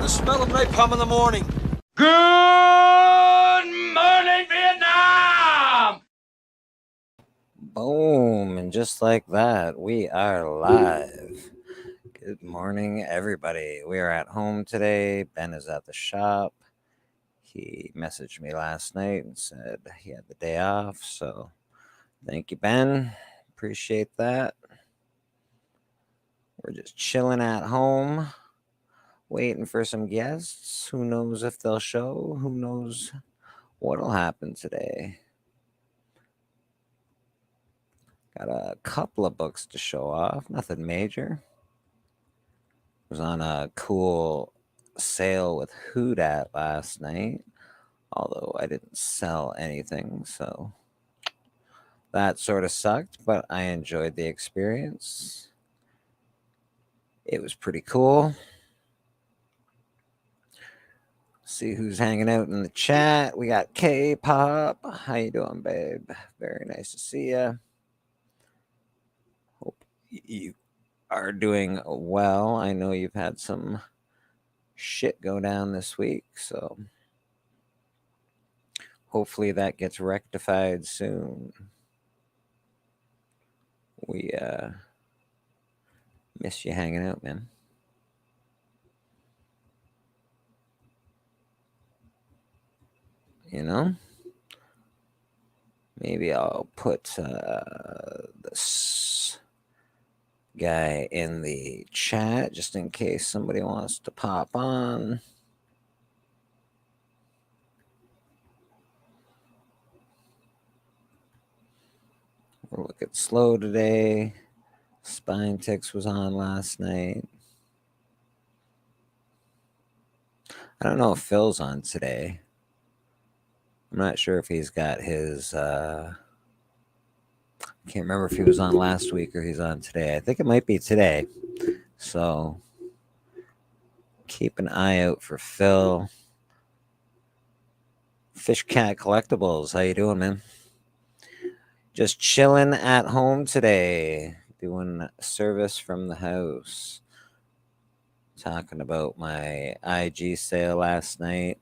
the smell of napalm in the morning. Good morning, Vietnam! Boom, and just like that, we are live. Good morning, everybody. We are at home today. Ben is at the shop. He messaged me last night and said he had the day off, so thank you, Ben. Appreciate that. We're just chilling at home, waiting for some guests. Who knows if they'll show? Who knows what'll happen today? Got a couple of books to show off, nothing major. Was on a cool sale with Houdat last night, although I didn't sell anything, so that sort of sucked, but I enjoyed the experience. It was pretty cool. See who's hanging out in the chat. We got K-Pop. How you doing, babe? Very nice to see you. Hope you are doing well. I know you've had some shit go down this week, so hopefully that gets rectified soon. We miss you hanging out, man. You know? Maybe I'll put this guy in the chat just in case somebody wants to pop on. We're looking slow today. Spine Ticks was on last night. I don't know if Phil's on today. I'm not sure if he's got his... I can't remember if he was on last week or he's on today. I think it might be today. So keep an eye out for Phil. Fish Cat Collectibles. How you doing, man? Just chilling at home today. Doing service from the house. Talking about my IG sale last night.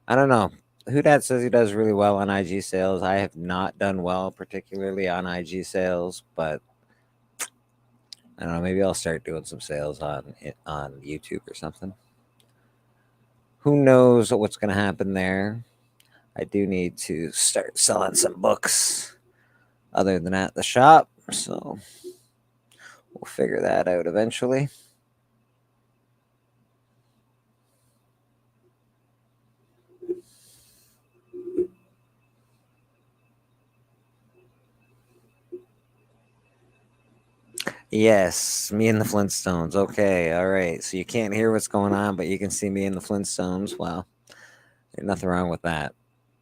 I don't know. Houdat says he does really well on IG sales. I have not done well, particularly on IG sales, but I don't know. Maybe I'll start doing some sales on YouTube or something. Who knows what's going to happen there? I do need to start selling some books other than at the shop, so we'll figure that out eventually. Yes, me and the Flintstones. Okay, all right. So you can't hear what's going on, but you can see me and the Flintstones. Well, there's nothing wrong with that.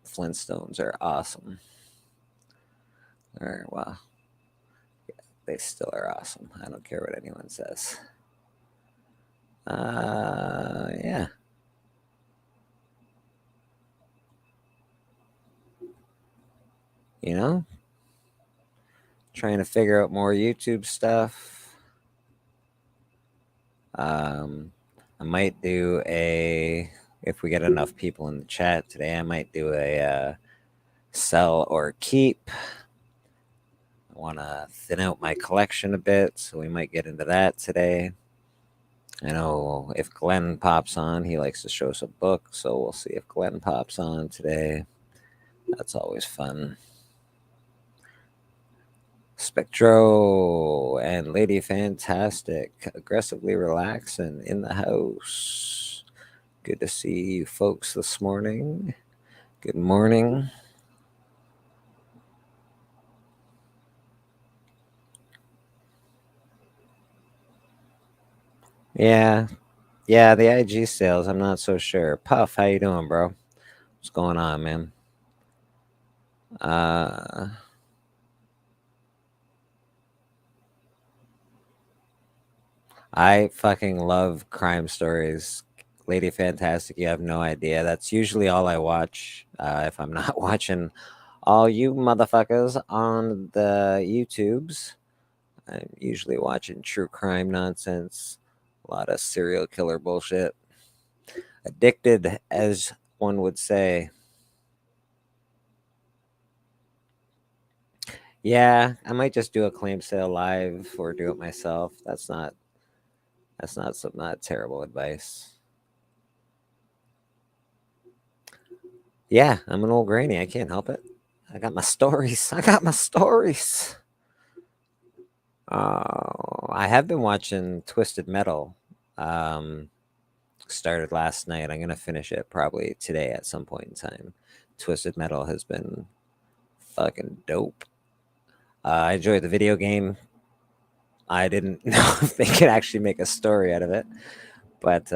Flintstones are awesome. All right, well, yeah, they still are awesome. I don't care what anyone says. Yeah. You know? Trying to figure out more YouTube stuff. I might do if we get enough people in the chat today, I might do a sell or keep. I want to thin out my collection a bit, so we might get into that today. I know if Glenn pops on, he likes to show us a book, so we'll see if Glenn pops on today. That's always fun. Spectro and Lady Fantastic, aggressively relaxing in the house. Good to see you folks this morning. Good morning. Yeah, the IG sales, I'm not so sure. Puff, how you doing, bro? What's going on, man? I fucking love crime stories. Lady Fantastic, you have no idea. That's usually all I watch if I'm not watching all you motherfuckers on the YouTubes. I'm usually watching true crime nonsense, a lot of serial killer bullshit. Addicted, as one would say. Yeah, I might just do a claim sale live or do it myself. Not terrible advice. Yeah, I'm an old granny. I can't help it. I got my stories. I have been watching Twisted Metal. Started last night. I'm gonna finish it probably today at some point in time. Twisted Metal has been fucking dope. I enjoyed the video game. I didn't know if they could actually make a story out of it, but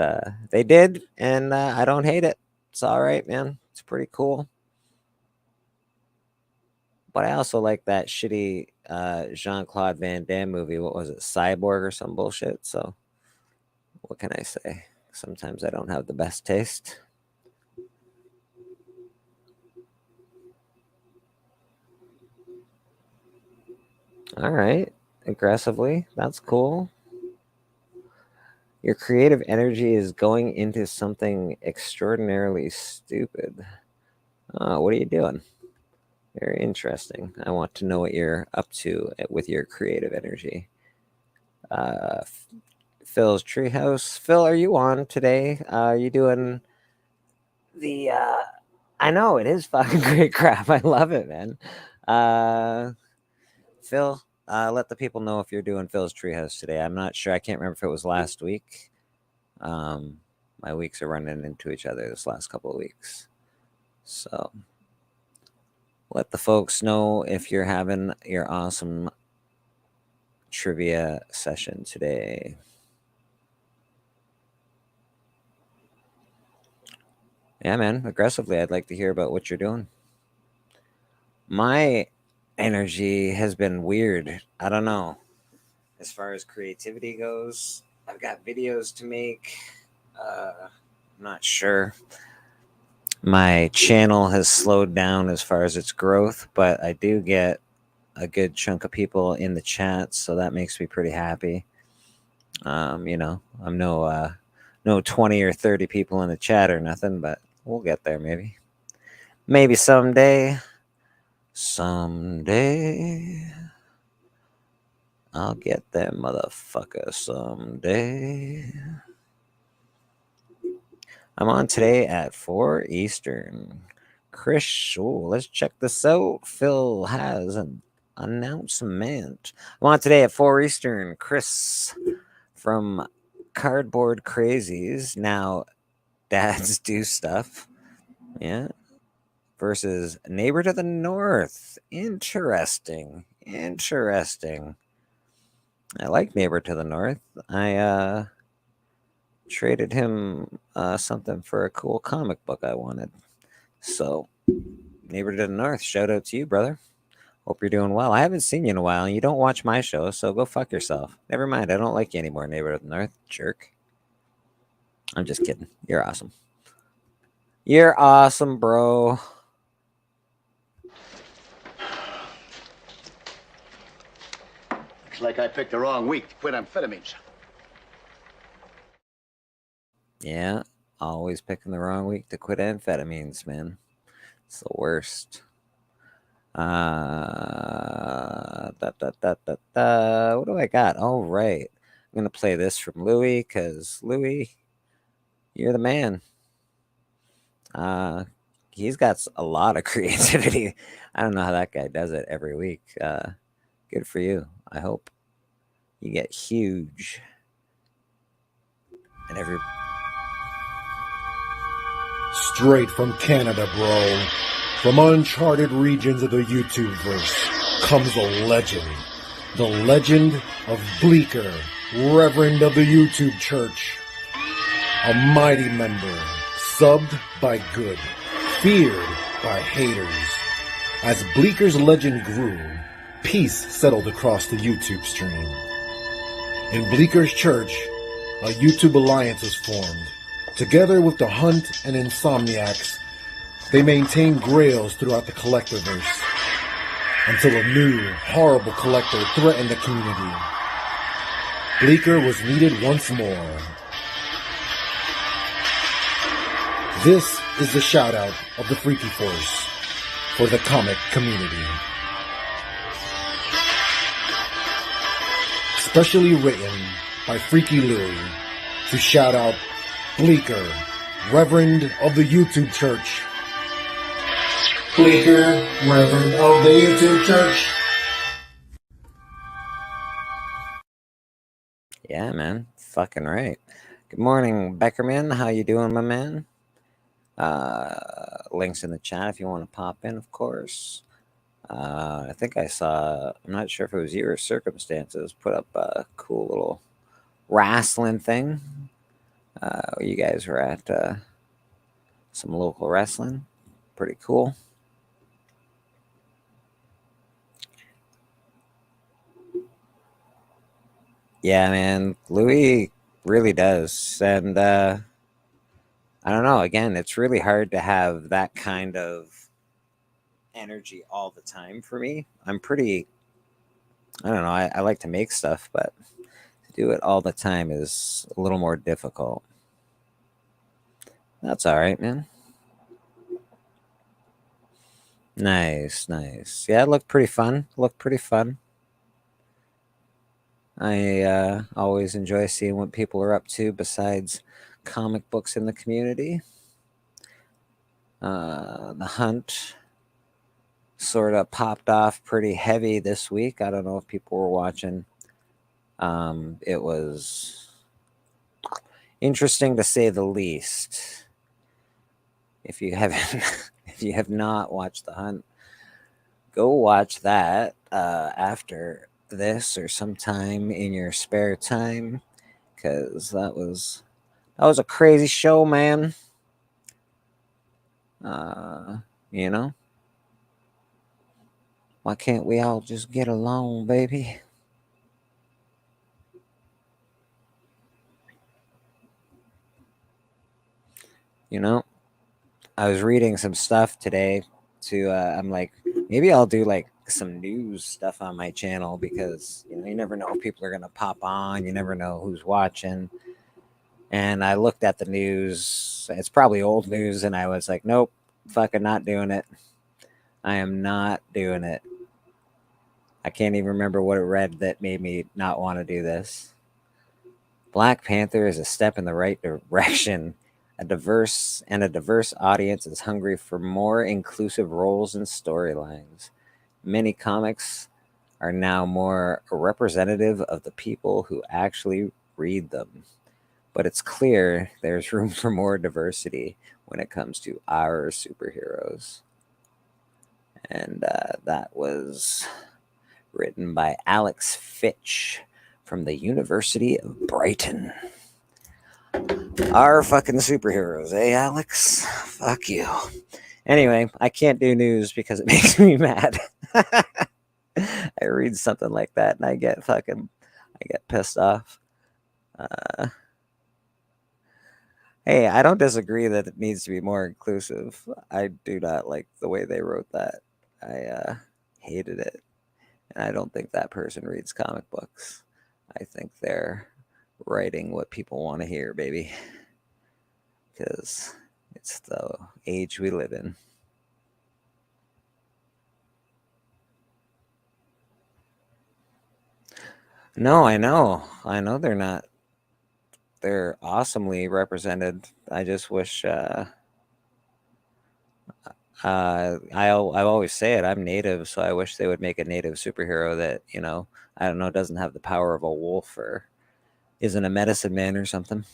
they did, and I don't hate it. It's all right, man. It's pretty cool. But I also like that shitty Jean-Claude Van Damme movie. What was it, Cyborg or some bullshit? So what can I say? Sometimes I don't have the best taste. All right, aggressively. That's cool. Your creative energy is going into something extraordinarily stupid. What are you doing? Very interesting. I want to know what you're up to with your creative energy. Phil's Treehouse. Phil, are you on today? Are you doing the? I know it is fucking great crap. I love it, man. Phil, let the people know if you're doing Phil's Treehouse today. I'm not sure. I can't remember if it was last week. My weeks are running into each other this last couple of weeks, so let the folks know if you're having your awesome trivia session today. Yeah, man, aggressively. I'd like to hear about what you're doing. My energy has been weird. I don't know. As far as creativity goes, I've got videos to make. I'm not sure. My channel has slowed down as far as its growth, but I do get a good chunk of people in the chat, so that makes me pretty happy. I'm no 20 or 30 people in the chat or nothing, but we'll get there maybe. Maybe someday. Someday. I'll get there, motherfucker, someday. I'm on today at 4 Eastern. Chris, let's check this out. Phil has an announcement. I'm on today at 4 Eastern. Chris from Cardboard Crazies, now Dads Do Stuff. Yeah. Versus Neighbor to the North. Interesting. I like Neighbor to the North. I traded him something for a cool comic book I wanted. So, Neighbor to the North, shout out to you, brother. Hope you're doing well. I haven't seen you in a while, and you don't watch my show, so go fuck yourself. Never mind, I don't like you anymore, Neighbor to the North, jerk. I'm just kidding. You're awesome. You're awesome, bro. Looks like I picked the wrong week to quit amphetamines. Yeah, always picking the wrong week to quit amphetamines, man. It's the worst. What do I got? All right. I'm going to play this from Louis because Louis, you're the man. He's got a lot of creativity. I don't know how that guy does it every week. Good for you. I hope you get huge. And Straight from Canada, bro. From uncharted regions of the YouTubeverse comes the legend. The legend of Bleeker, Reverend of the YouTube Church. A mighty member, subbed by good, feared by haters. As Bleeker's legend grew, peace settled across the YouTube stream. In Bleeker's Church, a YouTube alliance was formed. Together with the Hunt and Insomniacs, they maintained grails throughout the Collectorverse until a new, horrible collector threatened the community. Bleeker was needed once more. This is the shout out of the Freaky Force for the comic community. Specially written by Freaky Louie to shout out Bleeker, Reverend of the YouTube Church. Bleeker, Reverend of the YouTube Church. Yeah, man. Fucking right. Good morning, Beckerman. How you doing, my man? Links in the chat if you want to pop in, of course. I think I saw, I'm not sure if it was you or Circumstances, put up a cool little wrestling thing. You guys were at some local wrestling. Pretty cool. Yeah, man. Louis really does. And I don't know. Again, it's really hard to have that kind of energy all the time for me. I'm pretty, I don't know. I like to make stuff, but to do it all the time is a little more difficult. That's all right, man. Nice, nice. Yeah, it looked pretty fun. I always enjoy seeing what people are up to besides comic books in the community. The hunt sort of popped off pretty heavy this week. I don't know if people were watching. It was interesting to say the least. If you haven't, if you have not watched the hunt, go watch that after this or sometime in your spare time, because that was a crazy show, man. You know, why can't we all just get along, baby? You know, I was reading some stuff today to I'm like, maybe I'll do like some news stuff on my channel, because you know, you never know if people are gonna pop on, you never know who's watching. And I looked at the news, it's probably old news, and I was like, nope, fucking not doing it. I am not doing it. I can't even remember what it read that made me not want to do this. Black Panther is a step in the right direction. A diverse audience is hungry for more inclusive roles and storylines. Many comics are now more representative of the people who actually read them. But it's clear there's room for more diversity when it comes to our superheroes. And that was written by Alex Fitch from the University of Brighton. Our fucking superheroes, eh, Alex? Fuck you. Anyway, I can't do news because it makes me mad. I read something like that and I get pissed off. Hey, I don't disagree that it needs to be more inclusive. I do not like the way they wrote that. I hated it. And I don't think that person reads comic books. I think they're writing what people want to hear, baby. Because it's the age we live in. No, I know. I know they're not. They're awesomely represented. I just wish I always say it. I'm native, so I wish they would make a native superhero that, you know, I don't know, doesn't have the power of a wolf or isn't a medicine man or something.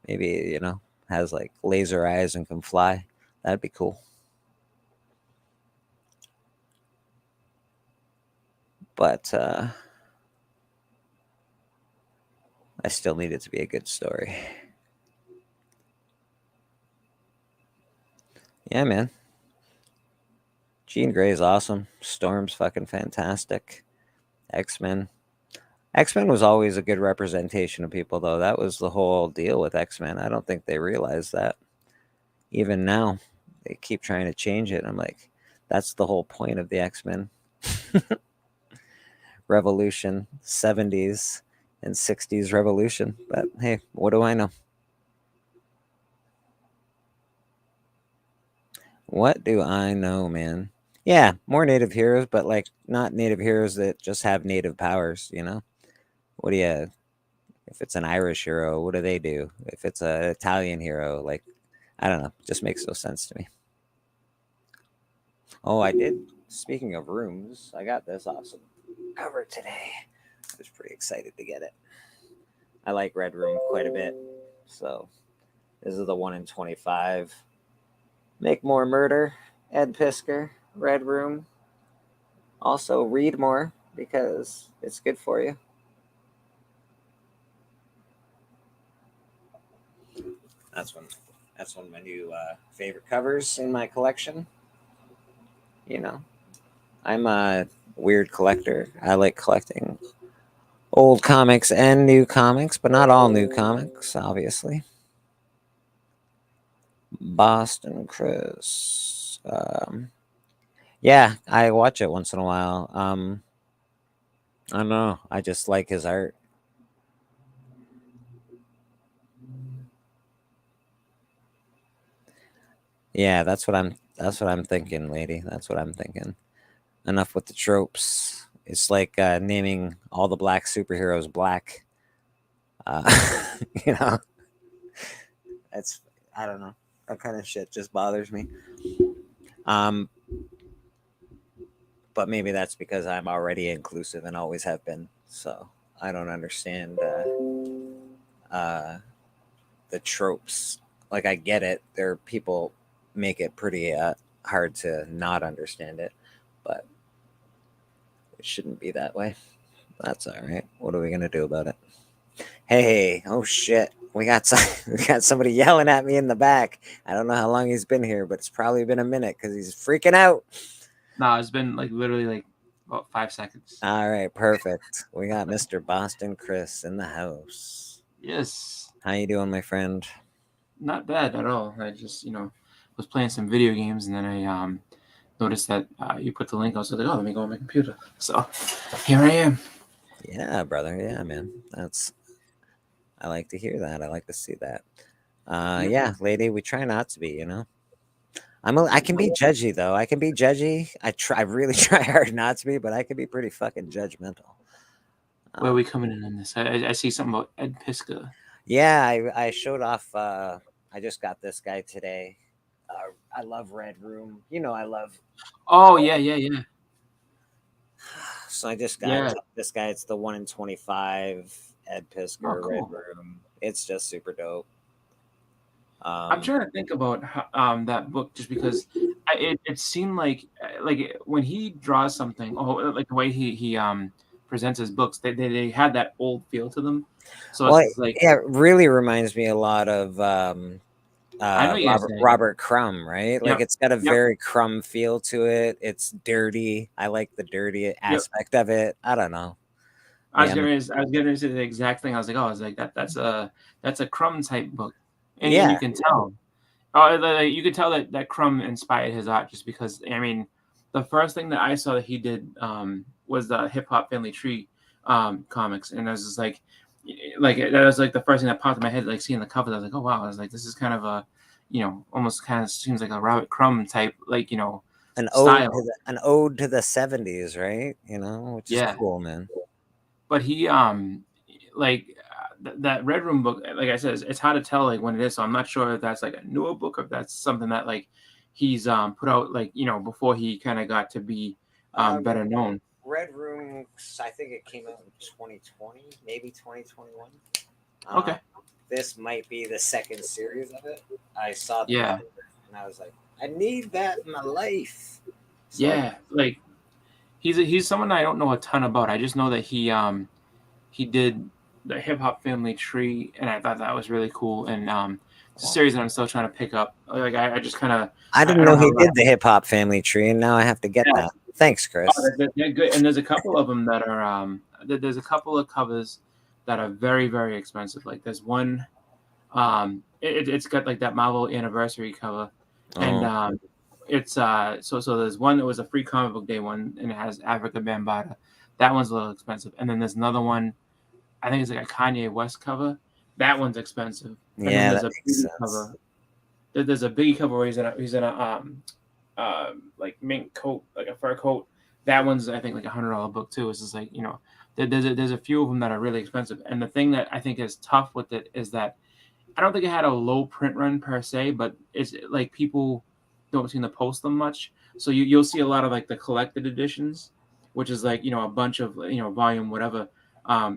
Maybe, you know, has like laser eyes and can fly. That'd be cool. But I still need it to be a good story. Yeah, man. Jean Grey is awesome. Storm's fucking fantastic. X-Men. X-Men was always a good representation of people, though. That was the whole deal with X-Men. I don't think they realize that. Even now, they keep trying to change it. I'm like, that's the whole point of the X-Men. Revolution, 70s and 60s revolution. But hey, what do I know? What do I know, man? Yeah, more native heroes, but like not native heroes that just have native powers, you know? What do you if it's an Irish hero, what do they do? If it's an Italian hero, like I don't know, just makes no sense to me. Oh, I did. Speaking of rooms, I got this awesome cover today. I was pretty excited to get it. I like Red Room quite a bit. So this is the 1 in 25. Make more murder. Ed Pisker, Red Room. Also read more because it's good for you. That's one of my new favorite covers in my collection. You know, I'm a weird collector. I like collecting old comics and new comics, but not all new comics, obviously. Boston Chris. Yeah, I watch it once in a while. I don't know. I just like his art. Yeah, that's what I'm thinking, lady. That's what I'm thinking. Enough with the tropes. It's like naming all the black superheroes black. Uh, you know, it's I don't know. That kind of shit just bothers me. Um, but maybe that's because I'm already inclusive and always have been. So I don't understand the tropes. Like I get it. There are people make it pretty hard to not understand it, but it shouldn't be that way. That's all right. What are we gonna do about it? Hey, oh shit. We got somebody yelling at me in the back. I don't know how long he's been here, but it's probably been a minute because he's freaking out. No, it's been like literally like about 5 seconds. All right, perfect. We got Mr. Boston Chris in the house. Yes. How you doing, my friend? Not bad at all. I just, was playing some video games and then I noticed that you put the link. I was like, oh, let me go on my computer. So here I am. Yeah, brother. Yeah, man. I like to hear that. I like to see that. Yeah, lady, we try not to be, you know. I can be judgy though. I can be judgy. I really try hard not to be, but I can be pretty fucking judgmental. Where are we coming in on this? I see something about Ed Piska. Yeah, I showed off. I just got this guy today. I love Red Room. You know, I love. Oh yeah. So I just got Yeah. this guy. It's the 1 in 25 Ed Pisker Oh, cool. Red Room. It's just super dope. I'm trying to think about that book just because it seemed like when he draws something, like the way he presents his books, they had that old feel to them. So Well, it's like yeah, it really reminds me a lot of I know you guys saying. Robert Crumb, right? Like Yep. it's got a Yep. very Crumb feel to it. It's dirty. I like the dirty aspect of it. I don't know. I was Yeah, gonna say the exact thing. I was like, that's a Crumb type book, and yeah. you can tell. Oh, you could tell that Crumb inspired his art just because. I mean, the first thing that I saw that he did was the Hip Hop Family Tree comics, and I was just like that was like the first thing that popped in my head. Like seeing the cover, I was like, oh wow! I was like, this is kind of a, almost kind of seems like a Robert Crumb type, An style. an ode to the 70s, right? You know, which is Yeah. cool, man. But he that Red Room book, like I said, it's hard to tell like when it is. So I'm not sure if that's like a newer book or if that's something that like he's put out before he kind of got to be better known. Red Room, I think it came out in 2020, maybe 2021. Okay. This might be the second series of it. I saw the Yeah. cover and I was like, I need that in my life. So, Yeah, like he's someone I don't know a ton about. I just know that he did the Hip Hop Family Tree, and I thought that was really cool. And it's a series that I'm still trying to pick up. Like I just kind of I didn't know he did the Hip Hop Family Tree, and now I have to get that. Thanks, Chris. Oh, they're good, and there's a couple of them that are there's a couple of covers that are very, very expensive. Like there's one, it's got like that Marvel anniversary cover, and it's so there's one that was a free comic book day one, and it has Africa Bambaataa. That one's a little expensive, and then there's another one. I think it's like a Kanye West cover. That one's expensive. And Yeah, then that makes sense. There's a Biggie cover where he's in a like mink coat, like a fur coat. That one's I think like $100 book too. It's just like there's a few of them that are really expensive. And the thing that I think is tough with it is that I don't think it had a low print run per se, but it's like people don't seem to post them much. So you'll see a lot of like the collected editions, which is like a bunch of volume whatever. I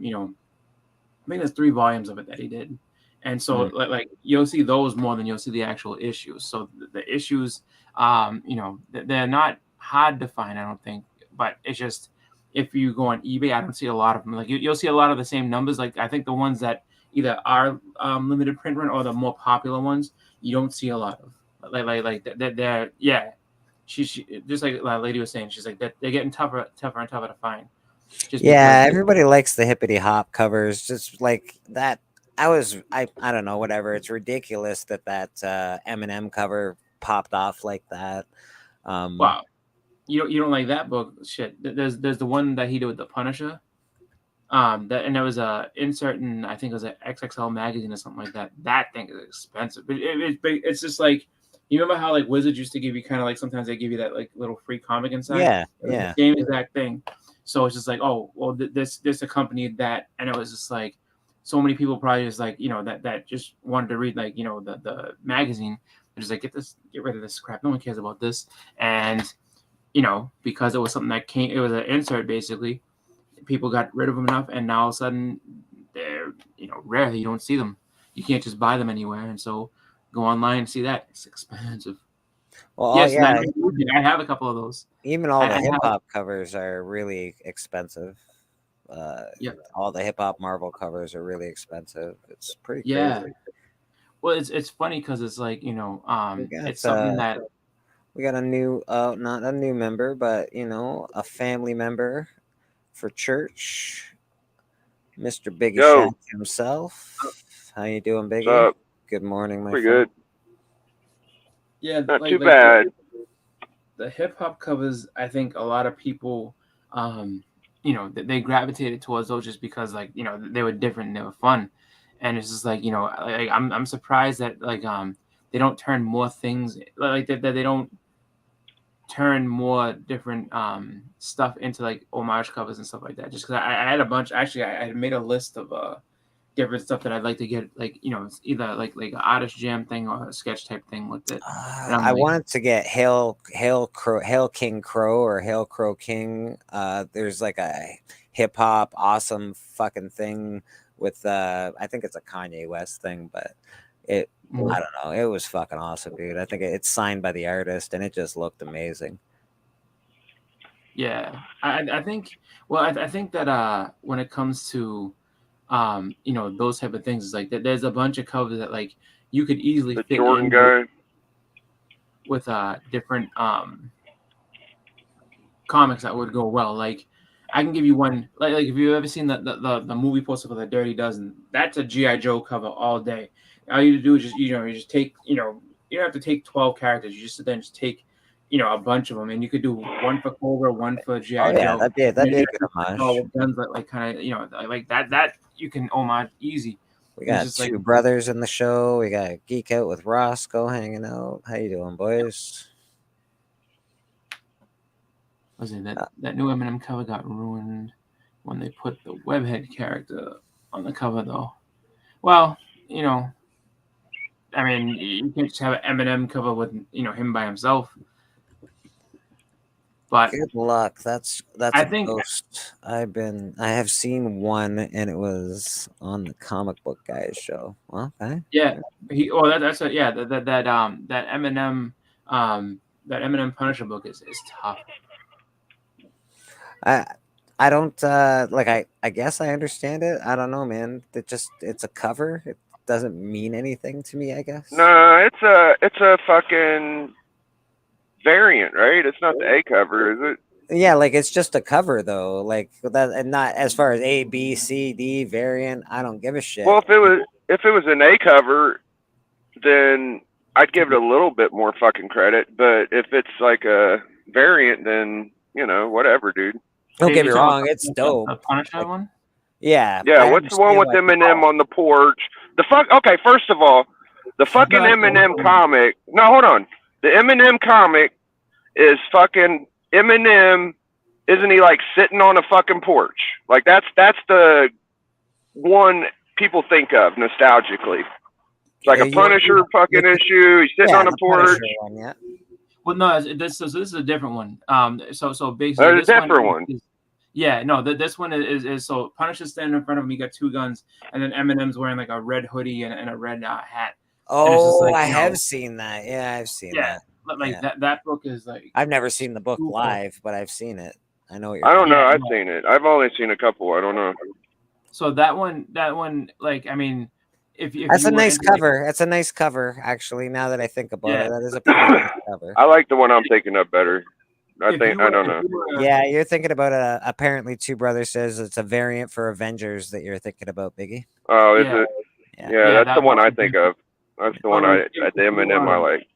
think there's 3 volumes of it that he did, and so like you'll see those more than you'll see the actual issues. So the issues, they're not hard to find, I don't think, but it's just if you go on eBay, I don't see a lot of them. Like you'll see a lot of the same numbers. Like I think the ones that either are limited print run or the more popular ones, you don't see a lot of. They're yeah. She just like the lady was saying, she's like that they're getting tougher and tougher to find. Just Yeah, because everybody likes the hippity hop covers. Just like that, I don't know, whatever. It's ridiculous that Eminem cover popped off like that. wow, you don't like that book? Shit, there's the one that he did with the Punisher. There was a insert in I think it was an XXL magazine or something like that. That thing is expensive, but it's just like you remember how like Wizards used to give you kind of like sometimes they give you that like little free comic inside. Yeah, It was yeah. the same exact thing. So it's just like oh well this accompanied that, and it was just like so many people probably just like that just wanted to read like the magazine. They're just like get rid of this crap. No one cares about this, and because it was something that it was an insert basically. People got rid of them enough, and now all of a sudden they're rare. You don't see them. You can't just buy them anywhere, and so go online and see that it's expensive. Well, Yes, yeah. I have a couple of those. Even all the I hip have, hop covers are really expensive. yeah, All the hip hop Marvel covers are really expensive. It's pretty yeah. crazy. Well, it's funny because it's like We got it's something that we got a new not a new member, but a family member for church, Mr. Biggie Yo, Shack himself. How you doing, what's Biggie? up? Good morning, my Pretty friend. good. yeah Not like too like bad. the hip hop covers. I think a lot of people they gravitated towards those just because like they were different and they were fun, and it's just like like I'm surprised that like they don't turn more things like that they don't turn more different stuff into like homage covers and stuff like that. Just because I had a bunch. Actually, I had made a list of different stuff that I'd like to get. Like it's either like an artist jam thing or a sketch type thing with it. And I'm I like, wanted to get Hail King Crow or Hail Crow King. There's like a hip hop awesome fucking thing with I think it's a Kanye West thing, but I don't know. It was fucking awesome, dude. I think it's signed by the artist, and it just looked amazing. yeah, I think. Well, I think that when it comes to those type of things, it's like there's a bunch of covers that like you could easily The fit Jordan in guy. with different comics that would go well. Like I can give you one. Like if you've ever seen the movie poster for the Dirty Dozen, that's a GI Joe cover all day. All you do is just you just take you don't have to take 12 characters. You just then just take a bunch of them, and you could do one for Cobra, one for GI Oh yeah, Joe. that'd be a good All homage. with guns like kind of like that you can homage easy. We And it's got just two like brothers in the show. We got Geek Out with Roscoe hanging out. How you doing, boys? was it that new Eminem cover got ruined when they put the Webhead character on the cover though. Well, I mean, you can't just have an Eminem cover with him by himself. But Good luck. That's I a think ghost. I have seen one, and it was on the Comic Book Guys show. Well, okay. yeah, that's a, yeah that Eminem that Eminem Punisher book is tough. I don't like I guess I understand it. I don't know, man. It's a cover. It doesn't mean anything to me, I guess. No, it's a fucking variant, right? It's not the A cover, is it? Yeah, like it's just a cover though. Like that, and not as far as A, B, C, D variant. I don't give a shit. Well, if it was an A cover, then I'd give it a little bit more fucking credit. But if it's like a variant, then whatever, dude. Don't get me You're talking wrong, it's about dope. The Punisher one. Yeah. Yeah, I what's the one with understand Eminem on the porch? Okay, first of all, the fucking No, that's Eminem the- comic. No, hold on. The Eminem comic is fucking Eminem. Isn't he like sitting on a fucking porch? Like that's the one people think of nostalgically. It's like a Punisher fucking issue. He's sitting on a porch. One, yeah. Well, no, this is a different one. So basically, There's this a different one. Yeah, no, this one is so Punisher's standing in front of him. He got two guns, and then Eminem's wearing like a red hoodie and a red hat. Oh, like, I have seen that. Yeah, I've seen that. Like that book is like. I've never seen the book live, but I've seen it. I know what you're. I don't know. I've seen it. I've only seen a couple. I don't know. So that one, like, I mean, if that's a nice cover. That's a nice cover, actually. Now that I think about it, that is a pretty nice cover. I like the one I'm thinking of better. I don't know. Yeah, you're thinking about apparently Two Brothers says it's a variant for Avengers that you're thinking about, Biggie. Oh, is it? Yeah, that's the one I think of. That's the one at the Eminem I like.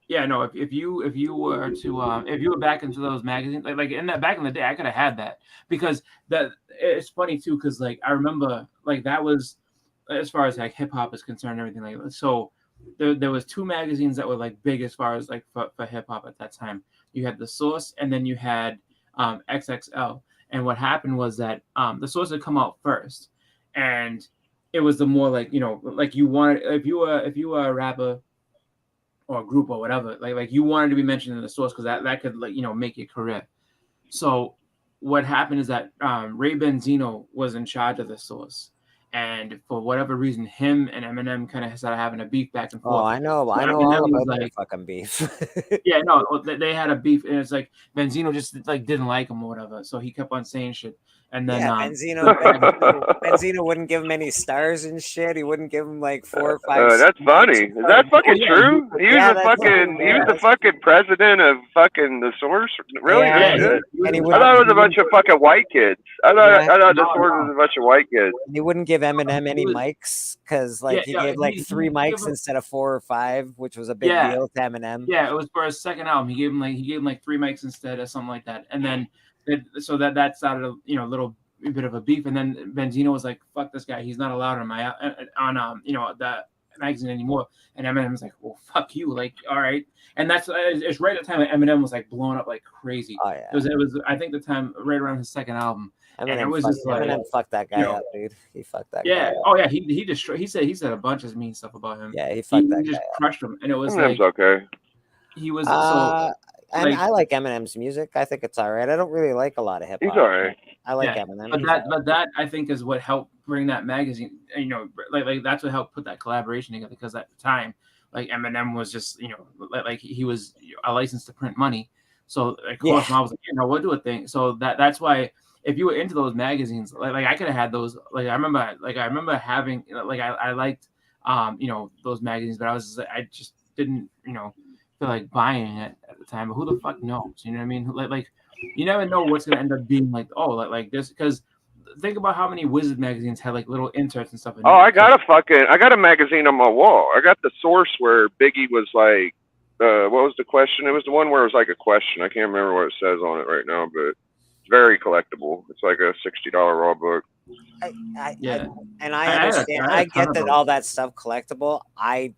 Yeah, no. If you were to if you were back into those magazines, like in that back in the day, I could have had that because that it's funny too because like I remember like that was as far as like hip hop is concerned, and everything like that. So there was two magazines that were like big as far as like for hip hop at that time. You had The Source, and then you had XXL. And what happened was that The Source had come out first, and it was the more like like you wanted if you were a rapper or a group or whatever, like you wanted to be mentioned in The Source because that could like make your career. So what happened is that Ray Benzino was in charge of The Source, and for whatever reason, him and Eminem kind of started having a beef back and forth. Oh, I know all about that fucking beef. Yeah, no, they had a beef, and it's like Benzino just like didn't like him or whatever, so he kept on saying shit. And then Benzino wouldn't give him any stars and shit. He wouldn't give him like 4 or 5. That's funny. Is that fucking true? He was the fucking president of fucking The Source. Really? Yeah, I thought it was a bunch of fucking white kids. I thought The Source was a bunch of white kids. He wouldn't give Eminem any mics because like he gave like 3 mics instead of 4 or 5, which was a big deal to Eminem. Yeah, it was for his second album. He gave him like 3 mics instead or something like that, and then. So that started a little bit of a beef, and then Benzino was like, "Fuck this guy, he's not allowed on my that magazine anymore." And Eminem was like, "Well, fuck you, like, all right." And it's right at the time Eminem was like blowing up like crazy. Oh yeah, it was I think the time right around his second album, and it was just like Eminem fucked that guy up, dude. He fucked that. Yeah. Guy up. Oh yeah, he destroyed. He said a bunch of mean stuff about him. Yeah, he fucked that guy. He just up. crushed him, and it was Eminem's like okay. He was And I like Eminem's music. I think it's all right. I don't really like a lot of hip hop. He's all right. I like Eminem. But that I think is what helped bring that magazine. Like that's what helped put that collaboration together. Because at the time, like Eminem was just like he was a license to print money. So of course, I was like, we'll do a thing. So that's why if you were into those magazines, like I could have had those. Like I remember having like I liked those magazines, but I just didn't feel like buying it at the time, but who the fuck knows? You know what I mean? Like you never know what's gonna end up being like like this because think about how many Wizard magazines had like little inserts and stuff. I got a magazine on my wall. I got The Source where Biggie was like, what was the question? It was the one where it was like a question. I can't remember what it says on it right now, but it's very collectible. It's like a $60 raw book. I understand. I get that all that stuff collectible. I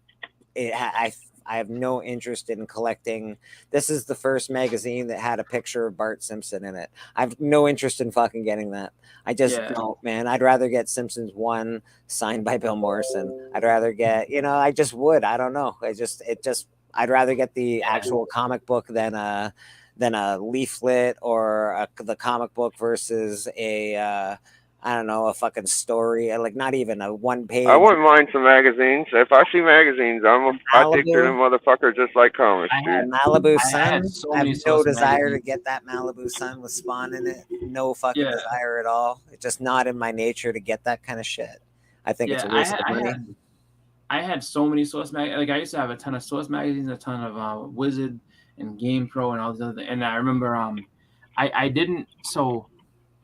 have no interest in collecting. This is the first magazine that had a picture of Bart Simpson in it. I have no interest in fucking getting that. I just don't, man. I'd rather get Simpsons 1 signed by Bill Morrison. I'd rather get, I just would. I don't know. I'd rather get the actual comic book than a leaflet or the comic book versus a fucking story, like not even a 1-page. I wouldn't mind some magazines. If I see magazines, I dig through them motherfuckers just like comics, dude. Malibu Sun. I have no desire to get that Malibu Sun with Spawn in it. No fucking desire at all. It's just not in my nature to get that kind of shit. I think it's a waste of money. I had so many Source magazines. Like I used to have a ton of Source magazines, a ton of Wizard and Game Pro and all these other things. And I remember I didn't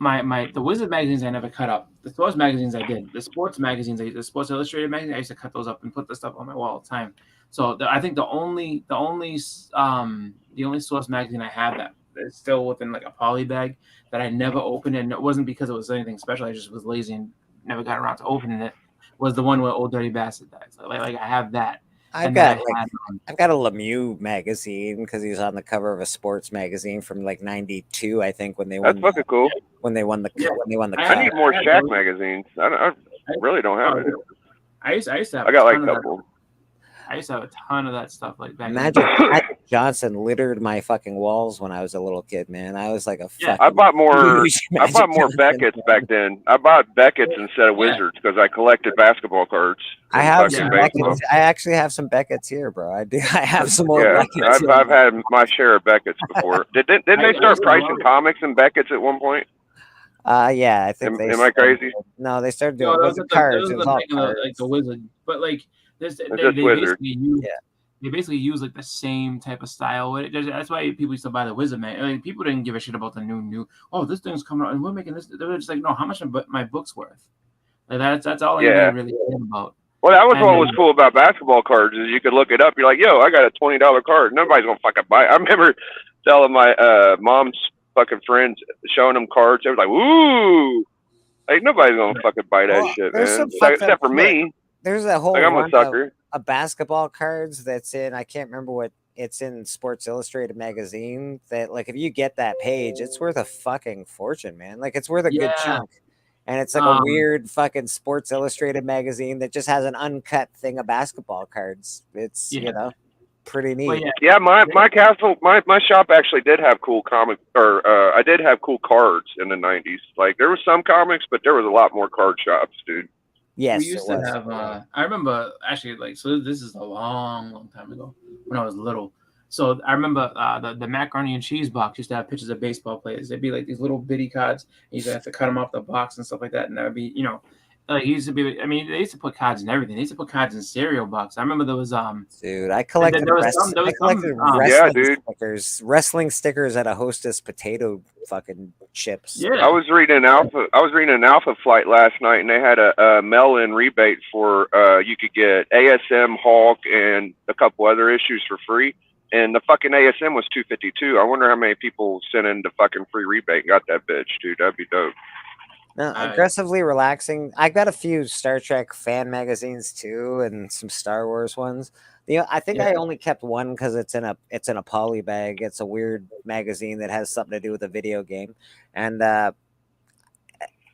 the Wizard magazines I never cut up. The Source magazines I did. The sports magazines, the Sports Illustrated magazines, I used to cut those up and put the stuff on my wall all the time. So I think the only Source magazine I have that is still within like a poly bag that I never opened, and it wasn't because it was anything special. I just was lazy and never got around to opening it. Was the one where Old Dirty Bastard died. So like I have that. I've And got then like I've got a Lemieux magazine because he's on the cover of a sports magazine from like '92, I think, when they That's won fucking cool. when they won the Yeah. when they won the I I cup. need more I had Shaq those. magazines. I really don't have it. I used to have I a got like ton a of that. couple. I used to have a ton of that stuff like back in the Magic, day. Magic Johnson littered my fucking walls when I was a little kid, man. I was like a Yeah. I fucking bought more. huge I Magic bought more Johnson Beckett's fan. back then. I bought Beckett's instead of Yeah. Wizards because I collected basketball cards. I And have fucking some baseball. Beckett's. I actually have some Beckett's here, bro. I do. I have some more Yeah, Beckett's. I've had my share of Beckett's before. Didn't I they start used to pricing love it. comics in Beckett's at one point? Yeah, I think Am I crazy? No, they started No, doing that was was it like the cards? It was all thing of like the cards. wizard. But like this, they just Wizard. basically use Yeah. they basically use like the same type of style with it. That's why people used to buy the Wizard man. Like people didn't give a shit about the new. Oh, this thing's coming out and we're making this. They were just like, no, how much my book's worth? Like that's all anybody Yeah. really cared about. Well, that was And what was cool about basketball cards is you could look it up. You're like, yo, I got a $20 card. Nobody's gonna fucking buy it. I remember telling my mom's fucking friends, showing them cards. They were like, ooh, like nobody's gonna fucking buy that Well, shit, there's man. some fucked Except up for me. There's a whole Like I'm a run sucker. of basketball cards that's in. I can't remember what it's in. Sports Illustrated magazine. That like if you get that page, it's worth a fucking fortune, man. Like it's worth a good Yeah. chunk. And it's like a weird fucking Sports Illustrated magazine that just has an uncut thing of basketball cards. It's Yeah. pretty neat. But yeah, Yeah, my castle, my shop actually did have cool comic, or I did have cool cards in the '90s. Like there was some comics, but there was a lot more card shops, dude. Yes, we used it to was. have. I remember actually like so. This is a long time ago when I was little. So I remember the macaroni and cheese box used to have pictures of baseball players. They'd be like these little bitty cards. And you used to have to cut them off the box and stuff like that. And that would be, like it used to be. I mean, they used to put cards in everything. They used to put cards in cereal box. I remember there was Dude, I collected there was some- wrestling Yeah, dude. wrestling stickers at a Hostess potato fucking chips. Yeah. I was reading an Alpha Flight last night, and they had a mail-in rebate for you could get ASM, Hulk, and a couple other issues for free. And the fucking ASM was $252. I wonder how many people sent in the fucking free rebate and got that bitch, dude. That'd be dope. No, aggressively relaxing. I got a few Star Trek fan magazines too, and some Star Wars ones. I think I only kept one because it's in a poly bag. It's a weird magazine that has something to do with a video game, and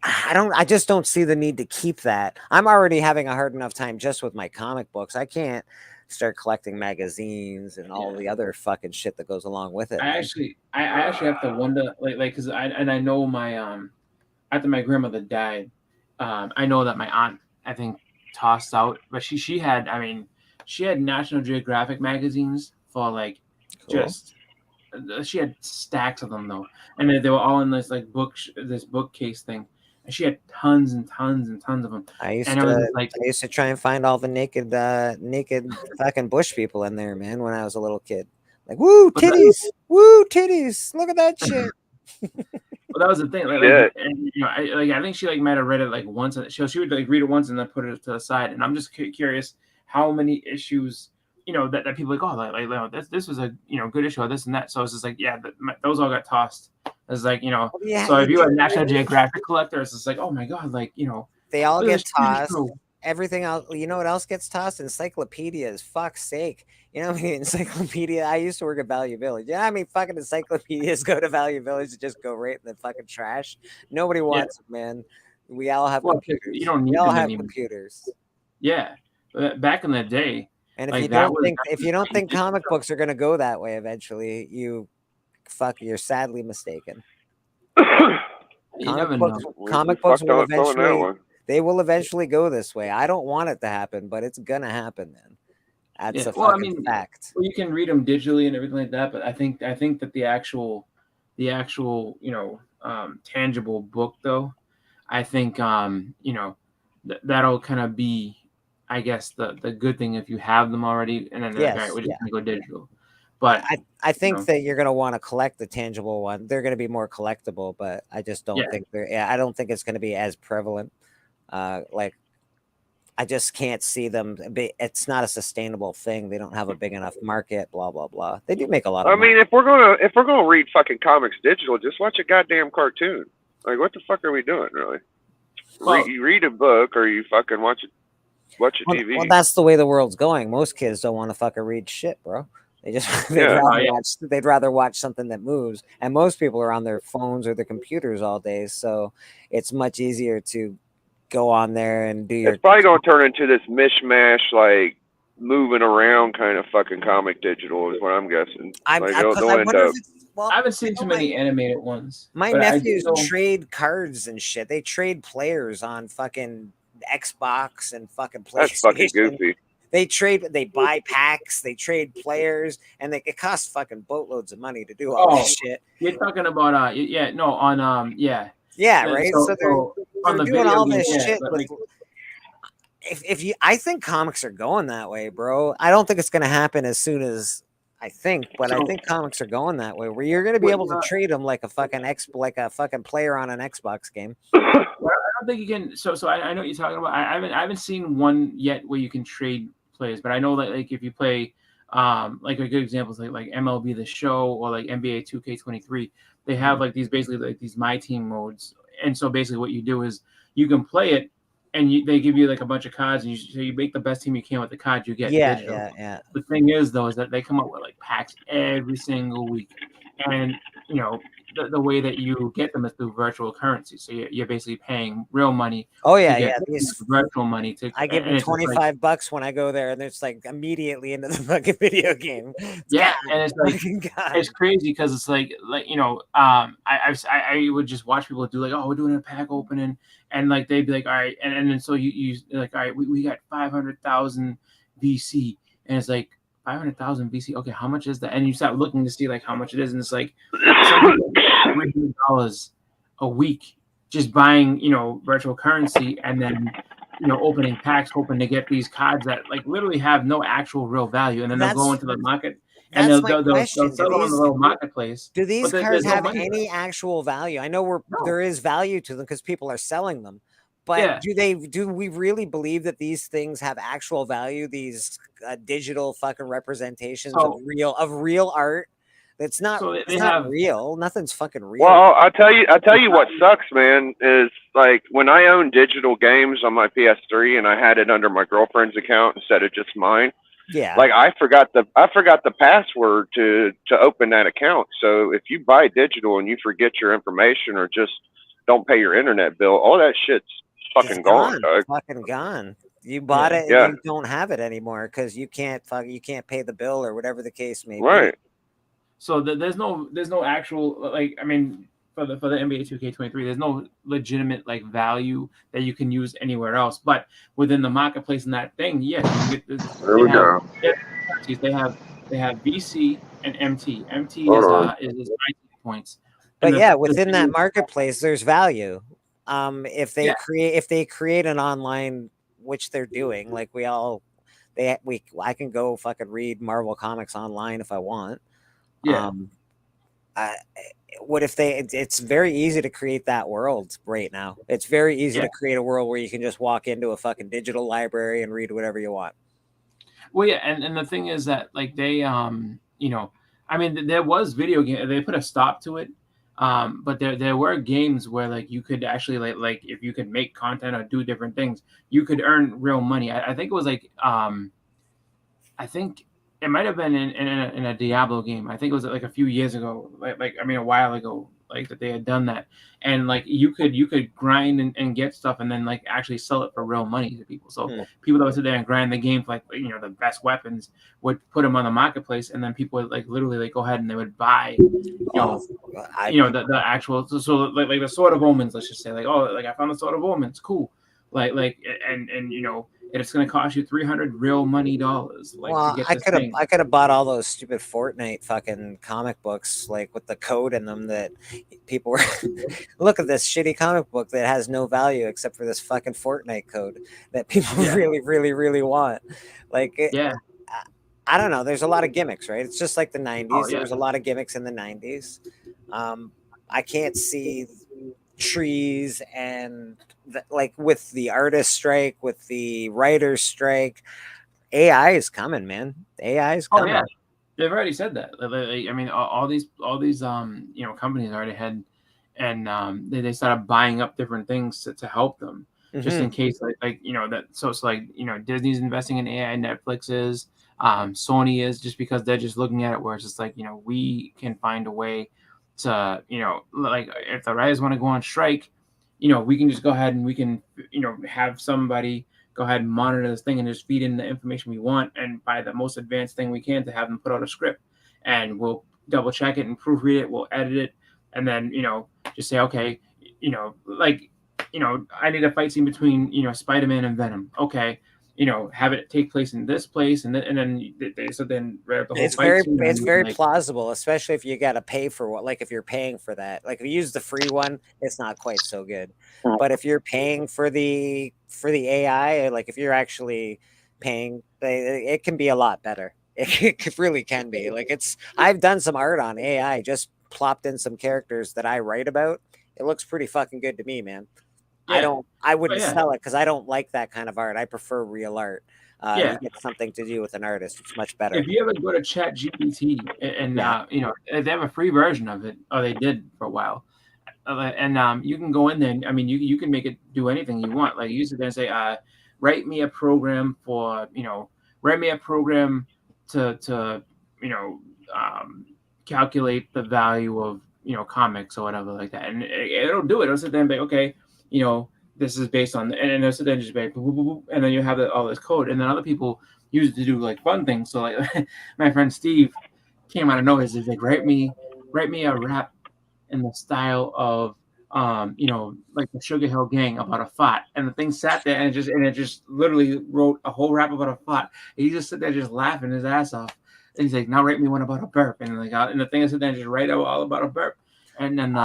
I just don't see the need to keep that. I'm already having a hard enough time just with my comic books. I can't start collecting magazines and all the other fucking shit that goes along with it. I actually have to wonder, like, because I know my after my grandmother died, I know that my aunt I think tossed out, but she had National Geographic magazines for like just she had stacks of them though, and they were all in this like this bookcase thing. And she had tons and tons and tons of them. I used to try and find all the naked fucking bush people in there, man, when I was a little kid. Like, woo, titties, woo, titties. Look at that shit. Well, that was the thing. I think she like might have read it like once. She would like read it once and then put it to the side. And I'm just curious how many issues that people like, this was a good issue of this and that. So it's just like those all got tossed. It's like so if you're a National Geographic collector, it's just like, oh my god, like they all get tossed. Everything else, you know what else gets tossed? Encyclopedias. Fuck's sake. You know what I mean? Encyclopedia. I used to work at Value Village. Yeah, I mean, fucking encyclopedias go to Value Village and just go right in the fucking trash. Nobody wants it, man. We all have computers. You don't need we all have anymore. Computers. Yeah, back in the day. And if you don't think comic books are going to go that way eventually, you're sadly mistaken. Comic books will eventually. They will eventually go this way. I don't want it to happen, but it's gonna happen, man. That's a fucking fact. Well, you can read them digitally and everything like that, but I think that the actual tangible book though, I think that'll kind of be, I guess, the good thing if you have them already, and then we're just gonna go digital. But I think that you're gonna want to collect the tangible one. They're gonna be more collectible, but I just don't think I don't think it's gonna be as prevalent. I just can't see them. It's not a sustainable thing. They don't have a big enough market. Blah blah blah. They do make a lot of money. I mean, if we're gonna read fucking comics digital, just watch a goddamn cartoon. Like, what the fuck are we doing, really? You read a book or you fucking watch it. watch a Well, TV. well, that's the way the world's going. Most kids don't want to fucking read shit, bro. They just they'd rather watch something that moves. And most people are on their phones or their computers all day, so it's much easier to go on there and do your. It's probably gonna turn into this mishmash, like moving around kind of fucking comic digital is what I'm guessing. Like they'll end up. I haven't seen too many animated ones. My nephews trade cards and shit. They trade players on fucking Xbox and fucking PlayStation. That's fucking goofy. They buy packs, they trade players, and it costs fucking boatloads of money to do all this shit. You're talking about right. So they're doing all this shit. Like, if you, I think comics are going that way, bro. I don't think it's going to happen as soon as I think, but I think comics are going that way, where you're going to be able to trade them like a fucking player on an Xbox game. I don't think you can. So I know what you're talking about. I haven't seen one yet where you can trade players, but I know that like if you play like a good example is like MLB The Show or like NBA 2K23, they have like these basically like these My Team modes, and so basically what you do is you can play it, and they give you like a bunch of cards, and you make the best team you can with the cards you get. Yeah. The thing is though is that they come up with like packs every single week, and you know. The way that you get them is through virtual currency, so you're basically paying real money. These virtual money. I give them $25 when I go there, and it's like immediately into the fucking video game. And it's like it's crazy because it's like you know, I would just watch people do like, oh, we're doing a pack opening, and like they'd be like, all right, and then so you like, all right, we got 500,000 VC, and it's like 500,000 VC. Okay, how much is that? And you start looking to see like how much it is, and it's like $300 a week just buying, you know, virtual currency, and then you know opening packs, hoping to get these cards that like literally have no actual real value, and then they'll go into the market and they'll sell them on the little marketplace. Do these cards have any actual value? I know there is value to them because people are selling them. But do we really believe that these things have actual value? These digital fucking representations of real art. It's not. It's not real. Nothing's fucking real. Well, I'll tell you what sucks, man. Is like when I own digital games on my PS3 and I had it under my girlfriend's account instead of just mine. Yeah. Like I forgot the password to open that account. So if you buy digital and you forget your information or just don't pay your internet bill, all that shit's fucking gone, dog. Fucking gone. You bought it and you don't have it anymore because you can't pay the bill or whatever the case may be. Right. So there's no actual like I mean for the NBA 2K23 there's no legitimate like value that you can use anywhere else. But within the marketplace and that thing, you get this. There we go. They have VC and MT. MT is points. But within that marketplace, there's value. If they create an online, which they're doing, like I can go fucking read Marvel comics online if I want. What if it's very easy to create that world right now. It's very easy to create a world where you can just walk into a fucking digital library and read whatever you want. Well, and the thing is that like they, you know, I mean, there was video game. They put a stop to it. But there were games where like you could actually like if you could make content or do different things, you could earn real money. I think it was like I think it might have been in a Diablo game. I think it was like a few years ago, like I mean a while ago, like that they had done that, and like you could grind and get stuff and then like actually sell it for real money to people. So people that would sit there and grind the game for like you know the best weapons would put them on the marketplace, and then people would like literally like go ahead and they would buy the actual so like the Sword of Omens, let's just say like I found the Sword of Omens, cool, like and you know. And it's going to cost you $300 real money dollars. Like, well, to get I could have bought all those stupid Fortnite fucking comic books, like with the code in them that people were. Look at this shitty comic book that has no value except for this fucking Fortnite code that people really, really, really want. Like, I don't know. There's a lot of gimmicks, right? It's just like the '90s. There was a lot of gimmicks in the '90s. I can't see trees and like with the artist strike, with the writer's strike, AI is coming, man. AI is coming. Oh yeah, they've already said that. I mean, all these you know companies already had, and they started buying up different things to help them. just in Mhm. case, like that. So it's like Disney's investing in AI, Netflix is, Sony is, just because they're just looking at it where it's just like we can find a way to like if the writers want to go on strike, we can just go ahead and we can have somebody go ahead and monitor this thing and just feed in the information we want and buy the most advanced thing we can to have them put out a script, and we'll double check it and proofread it, we'll edit it, and then just say okay, like I need a fight scene between Spider-Man and Venom. Okay, have it take place in this place, and then so then write up the whole fight scene, It's and very like plausible, especially if you got to pay for what. Like if you're paying for that, like if you use the free one, it's not quite so good. But if you're paying for the AI, like if you're actually paying, it can be a lot better. It really can be. Like I've done some art on AI, just plopped in some characters that I write about. It looks pretty fucking good to me, man. yeah, I but wouldn't yeah, sell it because I don't like that kind of art. I prefer real art. You yeah. get something to do with an artist. It's much better. If you ever go to Chat GPT and Yeah. they have a free version of it, or they did for a while, and you can go in there. And, I mean, you can make it do anything you want. Like you sit there and say, write me a program for write me a program to you know calculate the value of comics or whatever like that, and it'll do it. It'll sit there and be okay, this is based on, and it'll sit there and just be like, boop, boop, boop, and then you have all this code, and then other people use it to do like fun things. So like my friend Steve came out of nowhere. He's like, write me a rap in the style of like the Sugar Hill Gang about a fart, and the thing sat there and it just literally wrote a whole rap about a fart. And he just sit there just laughing his ass off. And he's like, now write me one about a burp, and like and the thing is sit there and just write out all about a burp, and then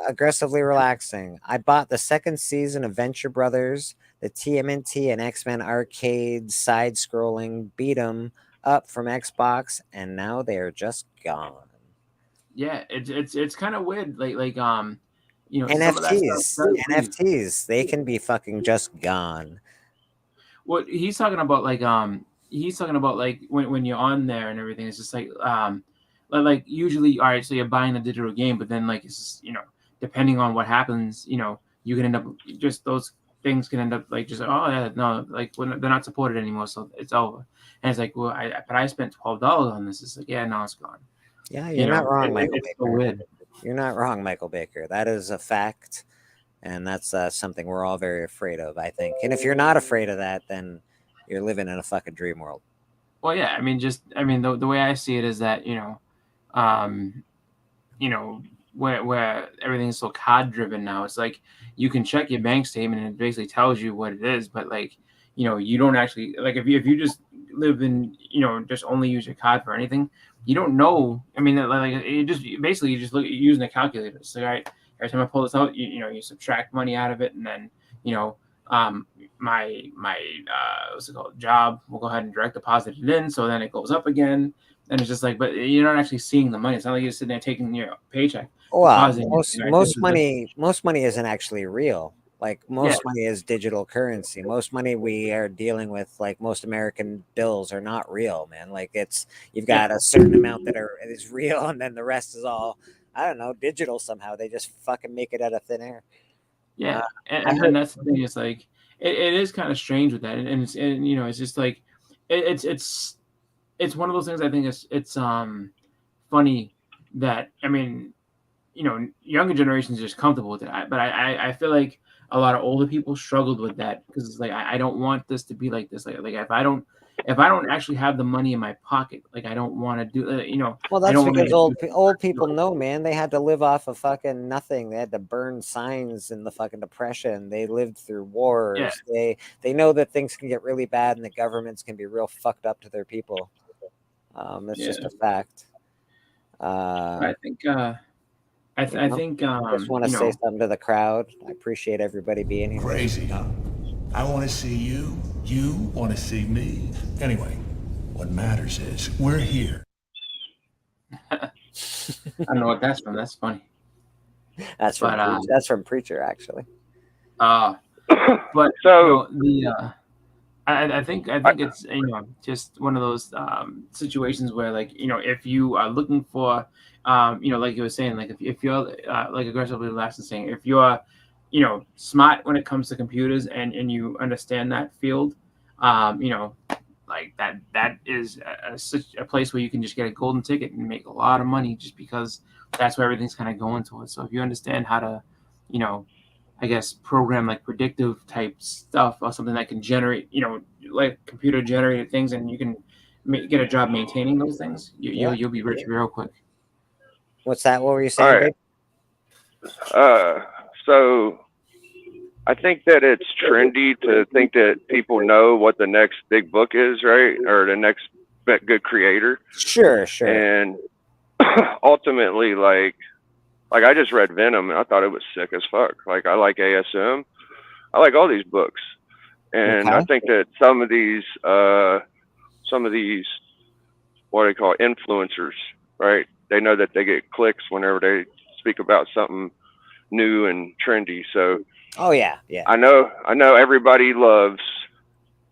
Aggressively relaxing. I bought the second season of Venture Brothers, the TMNT and X-Men arcade side-scrolling beat 'em up from Xbox, and now they are just gone. yeah, it's kind of weird, some of that stuff NFTs, does leave. NFTs, they can be fucking just gone. What he's talking about like when you're on there and everything, it's just like usually, all right, so you're buying a digital game, but then like it's just, depending on what happens, you can end up just those things can end up like just oh yeah no, like when they're not supported anymore, so it's over. And it's like, well, I spent $12 on this. It's like, yeah, no, it's gone. Yeah, you're not wrong, Michael It's so Baker. weird. You're not wrong, Michael Baker. That is a fact, and that's something we're all very afraid of, I think. And if you're not afraid of that, then you're living in a fucking dream world. Well, yeah, the way I see it is that um, where everything's so card driven now, it's like you can check your bank statement and it basically tells you what it is, but like you don't actually, like if you just live in just only use your card for anything, you don't know. I mean, like you just look using a calculator. So every time I pull this out, you subtract money out of it, and then my what's it called, job will go ahead and direct deposit it in, so then it goes up again. And it's just like, but you're not actually seeing the money. It's not like you're sitting there taking your paycheck, Well, depositing it. most money isn't actually real. Like most money is digital currency. Most money we are dealing with, like most American bills, are not real, man. Like you've got a certain amount that is real, and then the rest is all, I don't know, digital somehow. They just fucking make it out of thin air. Yeah, I and heard, that's the thing. It's like it is kind of strange with that, and it's just like it's one of those things. I think it's funny that younger generations are just comfortable with it. But I feel like a lot of older people struggled with that because it's like I don't want this to be like this. Like if I don't actually have the money in my pocket, like I don't want to do well, I that's don't want because to old people know, man. They had to live off of fucking nothing. They had to burn signs in the fucking depression. They lived through wars. They know that things can get really bad and the governments can be real fucked up to their people. It's just a fact. I think I think Just want to say something to the crowd. I appreciate everybody being here. Crazy, huh? I want to see you. You want to see me. Anyway, what matters is we're here. I don't know what that's from. That's funny. That's from Preacher, actually. But So I think it's just one of those situations where like if you are looking for like you were saying, like if you're like aggressively relaxed and saying, if you're smart when it comes to computers and you understand that field, like that is such a place where you can just get a golden ticket and make a lot of money just because that's where everything's kind of going towards. So if you understand how to, I guess program like predictive type stuff or something that can generate, like computer generated things, and you can get a job maintaining those things, you'll be rich real quick. What's that? What were you All saying, right. babe? So I think that it's trendy to think that people know what the next big book is, right? Or the next good creator. Sure. And ultimately, like I just read Venom and I thought it was sick as fuck. Like, I like ASM. I like all these books. And Okay. I think that some of these, what do you call it, influencers, right? They know that they get clicks whenever they speak about something new and trendy. So Oh yeah. I know everybody loves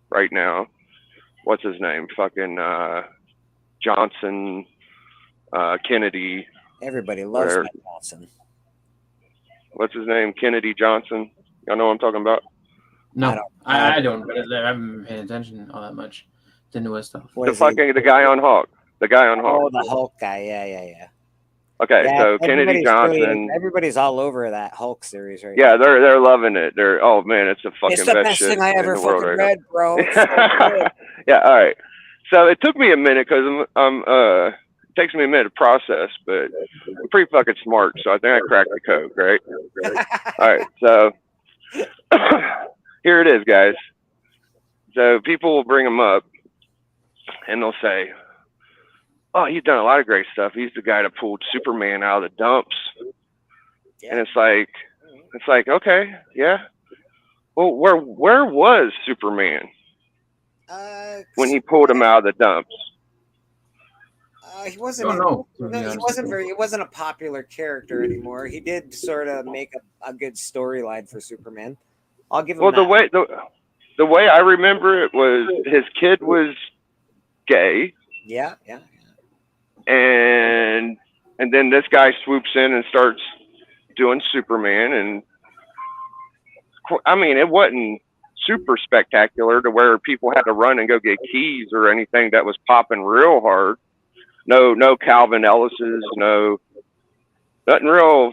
right now. What's his name? Fucking Johnson, Kennedy. Everybody loves Whatever. Matt Johnson. What's his name? Kennedy Johnson. Y'all know what I'm talking about? No, I don't. But I haven't been paying attention all that much to newer stuff. What The is he? fucking the guy on Hawk. The guy on Hawk. Oh, the Hulk guy. Yeah. Okay, Yeah, so Kennedy Johnson. Everybody's all over that Hulk series right Yeah, now. they're loving it. Oh man, it's the fucking It's the best shit thing I in ever the world fucking right read, bro. It's now. so good. Yeah, all right. So it took me a minute because it takes me a minute to process, but I'm pretty fucking smart, so I think I cracked the code, right? All right, so here it is, guys. So people will bring him up, and they'll say, "Oh, he's done a lot of great stuff. He's the guy that pulled Superman out of the dumps." Yeah. And it's like, okay, yeah. Well, where was Superman when he pulled him out of the dumps? He wasn't. Don't know. He wasn't very. He wasn't a popular character anymore. He did sort of make a good storyline for Superman. I'll give him Well, that. the way I remember it was his kid was gay, Yeah. and then this guy swoops in and starts doing Superman, and I mean, it wasn't super spectacular to where people had to run and go get keys or anything that was popping real hard. No Calvin Ellis's, nothing real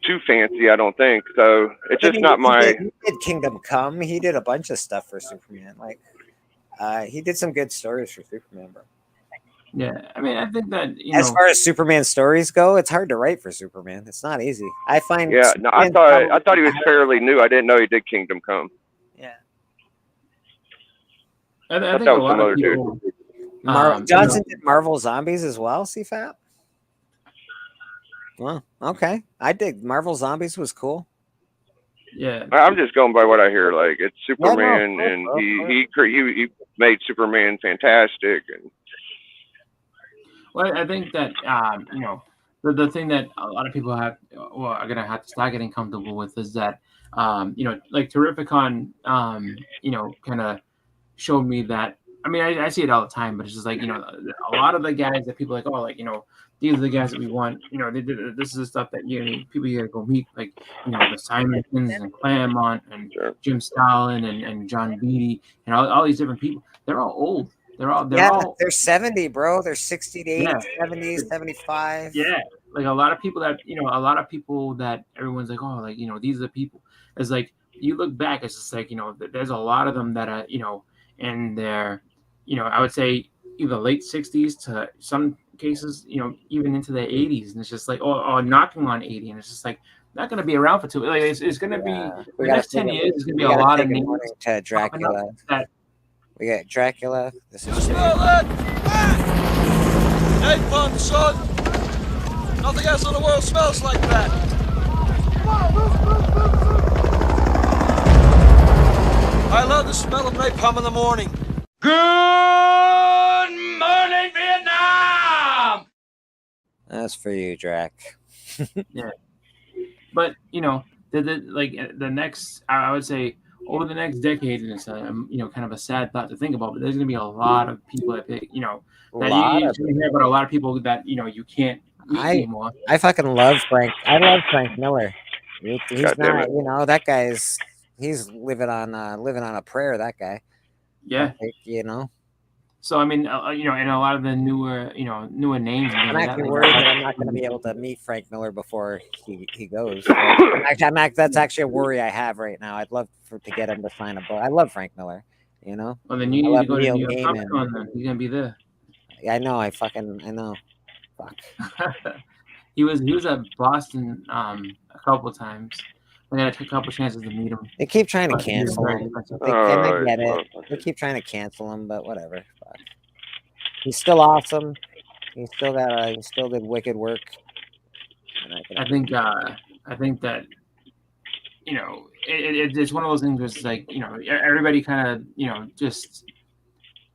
too fancy, I don't think. So it's just not my. He did Kingdom Come. He did a bunch of stuff for Superman. Like, he did some good stories for Superman, bro. Yeah, I mean, I think that As far as Superman stories go, it's hard to write for Superman. It's not easy. I find. Yeah, no, I thought he was fairly new. I didn't know he did Kingdom Come. Yeah. I think that a was lot some of other dude. people. Johnson did Marvel Zombies as well, CFAP? Well, okay. I dig Marvel Zombies was cool. Yeah, I'm just going by what I hear. Like, it's Superman, no, and he made Superman fantastic. And well, I think that the thing that a lot of people are gonna have to start getting comfortable with is that like Terrificon kind of showed me that. I mean, I see it all the time, but it's just like, a lot of the guys that people are like, oh, like, these are the guys that we want, this is the stuff that people you gotta go meet, like, the Simonsons and Claremont and Sure. Jim Starlin and John Beatty and all these different people. They're all old. They're all They're 70, bro. They're 60 to 80, Yeah. 70, 75. Yeah, like a lot of people that everyone's like, oh, like, these are the people. It's like, you look back, it's just like, there's a lot of them that are, in their, I would say either late 60s to some cases, even into their 80s, and it's just like, or knocking on 80, and it's just like not going to be around for too. Like, it's going to be the next 10 years. It's going to be a lot of names. To Dracula. We got Dracula. This is Smell that? Ain't fun, son. Nothing else in the world smells like that. I love the smell of napalm in the morning. Good morning, Vietnam! That's for you, Drac. Yeah. But, the next, I would say, over the next decade, and it's kind of a sad thought to think about, but there's going to be a lot of people that pick, that you hear about a lot of people that you can't meet anymore. I fucking love Frank. I love Frank Miller. He's God damn not, it. you know, that guy's he's living on a prayer. That guy, Yeah. like, you know. So I mean, you know, and a lot of the newer names and things I'm like that. actually Like, worried that I'm not going to be able to meet Frank Miller before he goes. That's actually a worry I have right now. I'd love to get him to sign a book. I love Frank Miller, you know. well, then you I need to love go to Neil New York Comic Gaiman. Con. Then he's gonna be there. I know. I know. Fuck. He was at Boston a couple of times. I got a couple chances to meet him. They keep trying to But he was cancel very him. expensive. And I Oh, get it. motherfucker. They keep trying to cancel him, but whatever. Fuck. He's still awesome. He still did wicked work. And I think that, you know, it's one of those things where it's like, you know, everybody kind of, you know, just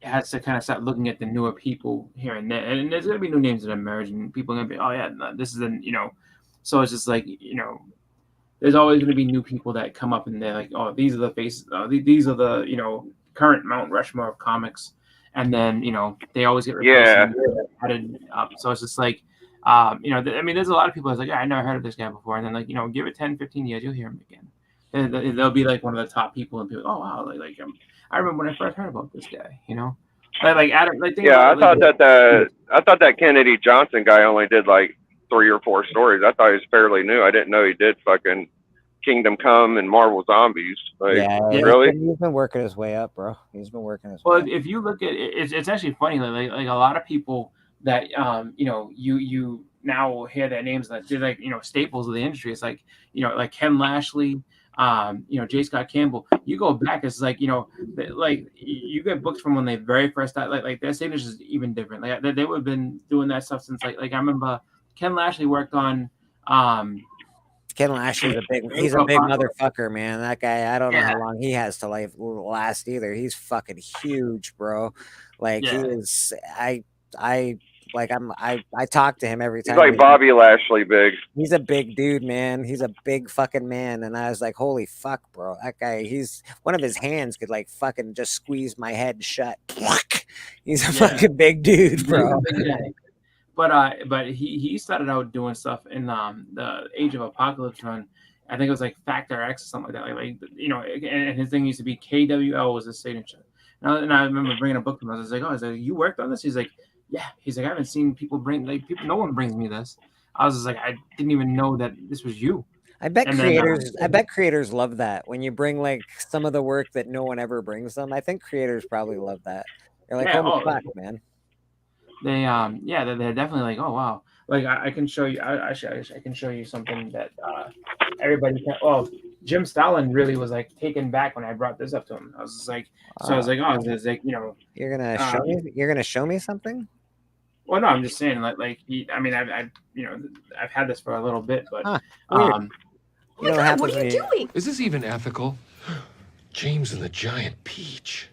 has to kind of start looking at the newer people here and there, and there's gonna be new names that emerge, and people are gonna be, oh yeah, no, this is you know, so it's just like, you know, there's always gonna be new people that come up and they're like, oh, these are the faces, these are the, you know, current Mount Rushmore of comics, and then, you know, they always get replaced Yeah. and added up. So it's just like, you know, I mean, there's a lot of people that's like, yeah, I never heard of this guy before, and then, like, you know, give it 10, 15 years, you'll hear him again. And they'll be like one of the top people, and people, oh wow, I remember when I first heard about this guy, you know, like Adam, like Yeah, I thought that Kennedy Johnson guy only did like 3 or 4 stories. I thought he was fairly new. I didn't know he did fucking Kingdom Come and Marvel Zombies. Like, yeah, really? he's been working his way up, bro. He's been working his Well, way up. if you look at it, it's actually funny. Like a lot of people that you know, you now will hear their names that they're like, you know, staples of the industry. It's like, you know, like Ken Lashley, you know, J. Scott Campbell. You go back, it's like, you know, like you get books from when they very first started. Like their signatures is even different. Like they would have been doing that stuff since like I remember Ken Lashley worked on Ken Lashley's he's a big motherfucker, man. That guy, I don't know how long he has to last either. He's fucking huge, bro. Like he is, I talk to him every time. He's like Bobby Lashley big. He's a big dude, man. He's a big fucking man. And I was like, holy fuck, bro. That guy, one of his hands could like fucking just squeeze my head shut. He's a fucking big dude, bro. But he started out doing stuff in the Age of Apocalypse run. I think it was like Factor X or something like that. Like you know, and his thing used to be KWL was his signature. And I remember bringing a book to him. I was like, oh, you worked on this? He's like, yeah. He's like, I haven't seen people bring no one brings me this. I was just like, I didn't even know that this was you. I bet creators love that when you bring like some of the work that no one ever brings them. I think creators probably love that. They're like, holy fuck, man. They're definitely like, oh wow, like I can show you. I can show you something that everybody can. Well, Jim Stalin really was like taken back when I brought this up to him. I was just like, so I was like, oh, it's like, you know, you're gonna show me something. Well, no, I'm just saying, like I mean, I've you know, I've had this for a little bit, but Oh my God, what are you doing? Is this even ethical? James and the Giant Peach.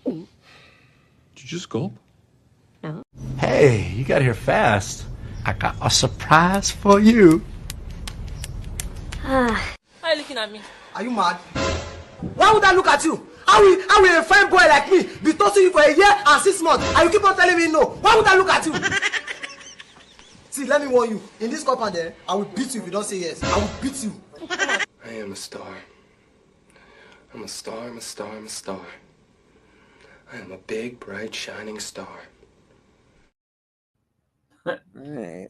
Did you just gulp? No. Hey, you got here fast. I got a surprise for you. Why are you looking at me? Are you mad? Why would I look at you? How will a fine boy like me be tossing you for a year and 6 months and you keep on telling me no? Why would I look at you? See, let me warn you. In this compound there, I will beat you if you don't say yes. I will beat you. I am a star. I'm a star, I'm a star, I'm a star. I am a big, bright, shining star. All right,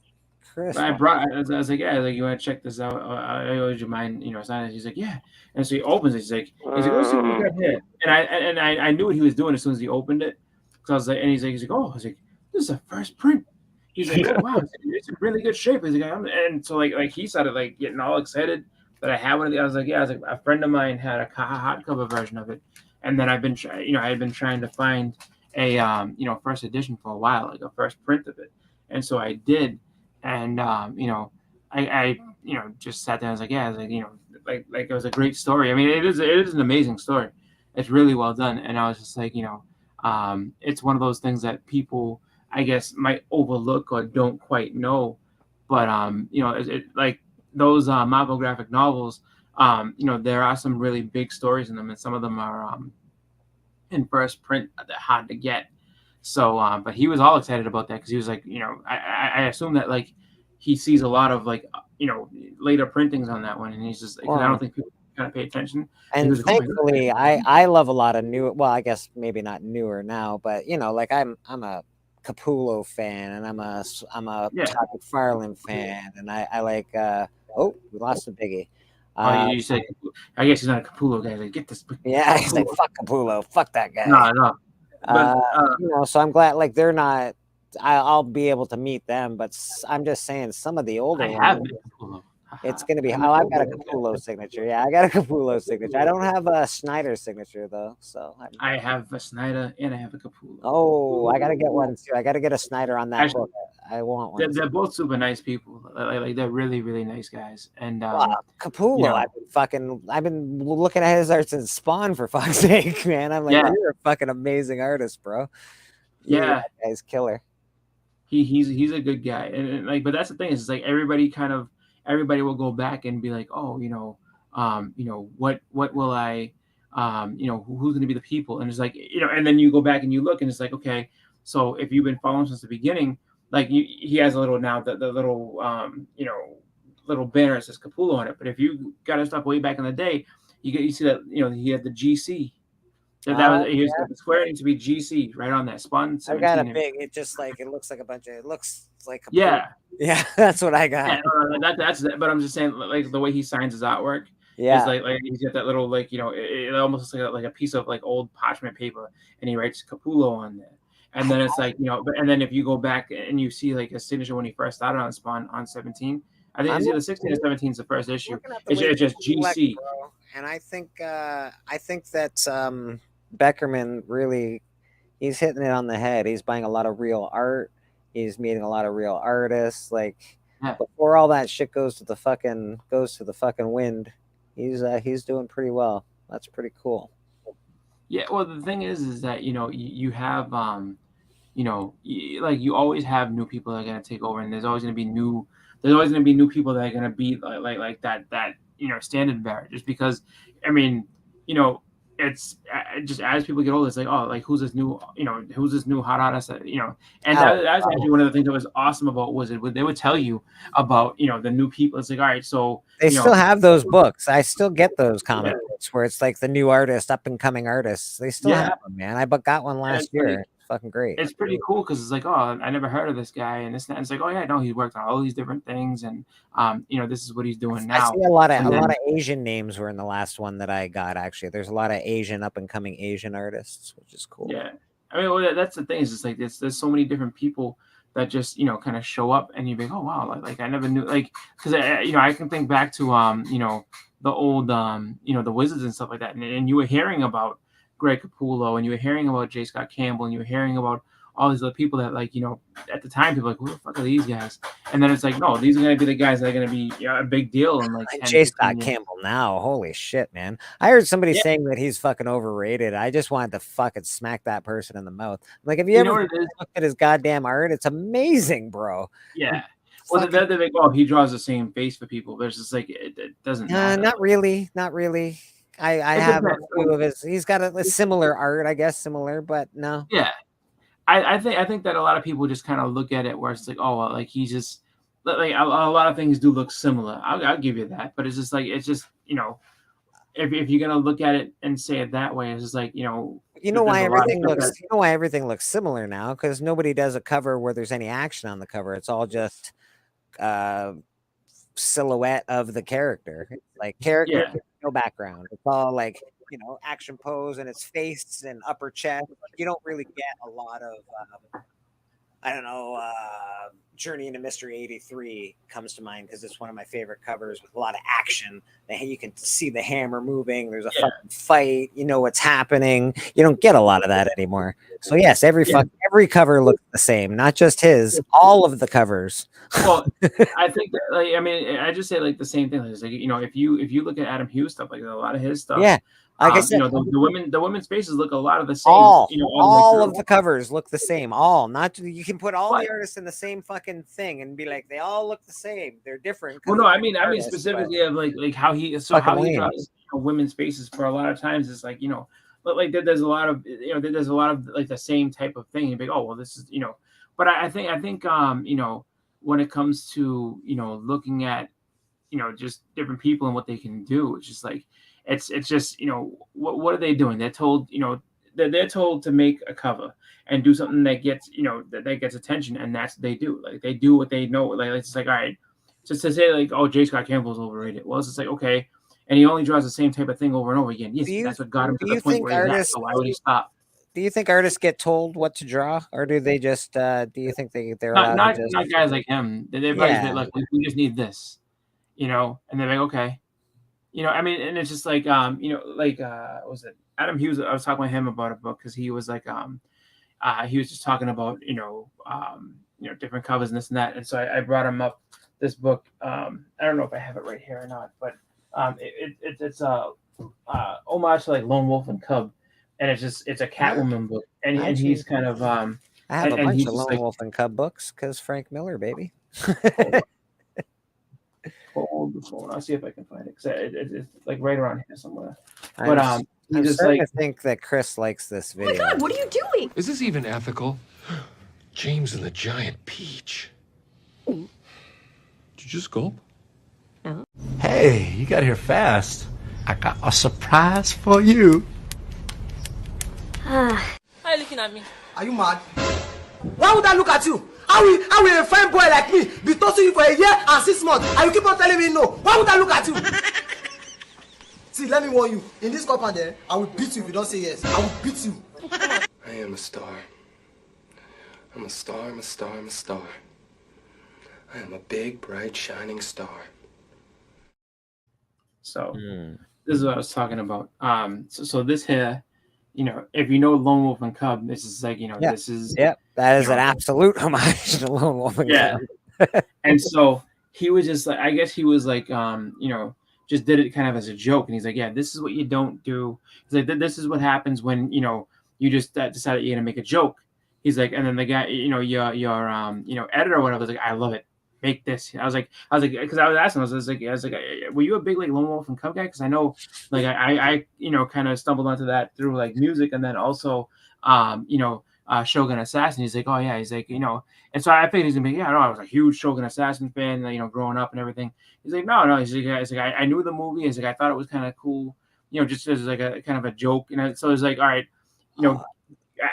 Chris. I was like, yeah, like you want to check this out? I always mind, you know, signing. He's like, yeah, and so he opens it. He's like, let's see what we got here. And I knew what he was doing as soon as he opened it. So I was like, and he's like, oh, I was like, this is a first print. He's like, oh wow, it's in really good shape. He's like, and so like he started like getting all excited that I had one of the. I was like, a friend of mine had a hardcover version of it, and then I had been trying to find a you know, first edition for a while, like a first print of it. And so I did, and you know, I you know, just sat down. I was like, yeah, I was like, you know, like it was a great story. I mean, it is an amazing story. It's really well done. And I was just like, you know, it's one of those things that people, I guess, might overlook or don't quite know. But you know, it like those Marvel graphic novels, you know, there are some really big stories in them, and some of them are in first print that hard to get. So, but he was all excited about that because he was like, you know, I assume that like he sees a lot of like later printings on that one, and he's just because I don't think people kind of pay attention. And Like, thankfully, I love a lot of new. Well, I guess maybe not newer now, but like I'm a Capullo fan, and I'm a Todd McFarlane fan, and I like. Oh, we lost a biggie. You say, I guess he's not a Capullo guy. Like, get this. Yeah, he's like, fuck Capullo, fuck that guy. No. But, so I'm glad, like, they're not. I'll be able to meet them, but I'm just saying some of the older ones. It's gonna be. Oh, I've got a Capullo signature. Yeah, I got a Capullo signature. I don't have a Snyder signature though, so I have a Snyder and I have a Capullo. Oh, I gotta get one too. I gotta get a Snyder on that book. I want one. They're both super nice people. Like they're really, really nice guys. And Capullo, I've been looking at his art since Spawn, for fuck's sake, man. I'm like, you're a fucking amazing artist, bro. Yeah, that guy's killer. He's a good guy, and like, but that's the thing is, it's like everybody will go back and be like, oh, what will I, who's going to be the people? And it's like, and then you go back and you look and it's like, okay, so if you've been following since the beginning, like he has a little now, the little, little banner that says Capullo on it. But if you got his stuff way back in the day, you see that, he had the GC. He was the square to be GC right on that Spawn 17. I got a big. It just like it looks like a bunch of. It looks like. Yeah, that's what I got. Yeah, that's that. But I'm just saying, like the way he signs his artwork. Yeah, is like he's got that little it almost looks like a piece of like old parchment paper, and he writes Capullo on there. And then it's like and then if you go back and you see like a signature when he first started on Spawn on 17. I think it's either 16 or 17 is the first issue. It's just GC. And I think that Beckerman really, he's hitting it on the head. He's buying a lot of real art. He's meeting a lot of real artists. Like before all that shit goes to the fucking wind, he's doing pretty well. That's pretty cool. Yeah, well, the thing is that you have like you always have new people that are gonna take over, and there's always gonna be new people that are gonna be like that standard bearer. Just because, I mean, it's just as people get older, it's like, oh, like who's this new hot artist, and that's actually one of the things that was awesome about they would tell you about the new people. It's like, all right, so they still have those books. I still get those comic books where it's like the new artist, up and coming artists. They still have them, man. I got one last year. Fucking great. It's pretty cool because it's like, oh, I never heard of this guy, and this and it's like, oh yeah, no, he worked on all these different things, and this is what he's doing now. I see a lot of Asian names were in the last one that I got. Actually, there's a lot of Asian up and coming Asian artists, which is cool. Yeah, I mean, well, that's the thing. Is it's like there's so many different people that just kind of show up, and you be like, oh wow, like I never knew, like, because I can think back to the old the Wizards and stuff like that, and you were hearing about Greg Capullo, and you were hearing about J. Scott Campbell, and you were hearing about all these other people that, like, at the time people were like, who the fuck are these guys? And then it's like, no, these are going to be the guys that are going to be a big deal. And like J. Scott Campbell now, holy shit, man. I heard somebody saying that he's fucking overrated. I just wanted to fucking smack that person in the mouth. Like, have you ever looked at his goddamn art? It's amazing, bro. Yeah. Well, they're like, oh, he draws the same face for people, but it's just like, it doesn't matter. Not really. I have a few of his. He's got a similar art, I guess, but no. Yeah, I think that a lot of people just kind of look at it where it's like, oh, well, like he's just like a lot of things do look similar. I'll give you that, but it's just if you're gonna look at it and say it that way, it's just like why everything looks similar now, because nobody does a cover where there's any action on the cover. It's all just silhouette of the character, like character. No background. It's all like action pose and its face and upper chest. You don't really get a lot of Journey into Mystery 83 comes to mind because it's one of my favorite covers with a lot of action. You can see the hammer moving. There's a fucking fight. You know what's happening. You don't get a lot of that anymore. So yes, every cover looks the same, not just his. All of the covers. Well, I think that, I just say like the same thing. Like, if you look at Adam Hughes stuff, like a lot of his stuff. Yeah. Like I said, the women's faces look a lot of the same. All of the covers look the same. You can put all the artists in the same fucking thing and be like, they all look the same. They're different. Well, no, I mean specifically of like how he draws women's faces for a lot of times. It's like but like there's a lot of like the same type of thing. You'd be like, oh well, this is But I think when it comes to looking at just different people and what they can do. It's just like it's just what are they doing? They're told they're told to make a cover and do something that gets that gets attention, and that's what they do. Like they do what they know. Like it's like, all right, just to say like, oh, J. Scott Campbell's overrated. Well, it's just like, okay, and he only draws the same type of thing over and over again. Yes, that's what got him to the point where he's at. So why would he stop? Do you think artists get told what to draw, or do they just? Do you think they're allowed not to just... not guys like him? They're like, we just need this, and they're like, okay, I mean, and it's just like what was it Adam Hughes? I was talking with him about a book because he was like he was just talking about different covers and this and that, and so I brought him up this book. I don't know if I have it right here or not, but it's homage to like Lone Wolf and Cub. And it's a Catwoman book, and he's kind of I have a bunch of Lone Wolf and Cub books because Frank Miller, baby. Hold the phone. I'll see if I can find it because it's like right around here somewhere. But I'm just starting to think that Chris likes this video. Oh my God, what are you doing? Is this even ethical? James and the Giant Peach. Did you just gulp? No. Hey, you got here fast. I got a surprise for you. Why are you looking at me? Are you mad? Why would I look at you? How will a fine boy like me be tossing you for a year and 6 months and you keep on telling me no? Why would I look at you? See, let me warn you. In this compound there, I will beat you if you don't say yes. I will beat you. I am a star. I'm a star, I'm a star, I'm a star. I am a big, bright, shining star. So this is what I was talking about. So this here, if you know Lone Wolf and Cub, this is like, this is that is an absolute homage to Lone Wolf and Cub. And so he was just like, I guess he was like, just did it kind of as a joke, and he's like, yeah, this is what you don't do. He's like, this is what happens when you just decided you're gonna make a joke. He's like, and then the guy, your editor or whatever was like, I love it. Make this. I was like, because I was asking, I was like, were you a big like Lone Wolf and Cub guy? Because I know, like, I kind of stumbled onto that through like music, and then also, Shogun Assassin. He's like, oh yeah, he's like, and so I figured he's gonna be, yeah, no, I was a huge Shogun Assassin fan, growing up and everything. He's like, no, he's like, I knew the movie. He's like, I thought it was kind of cool, just as like a kind of a joke, so it's like, all right,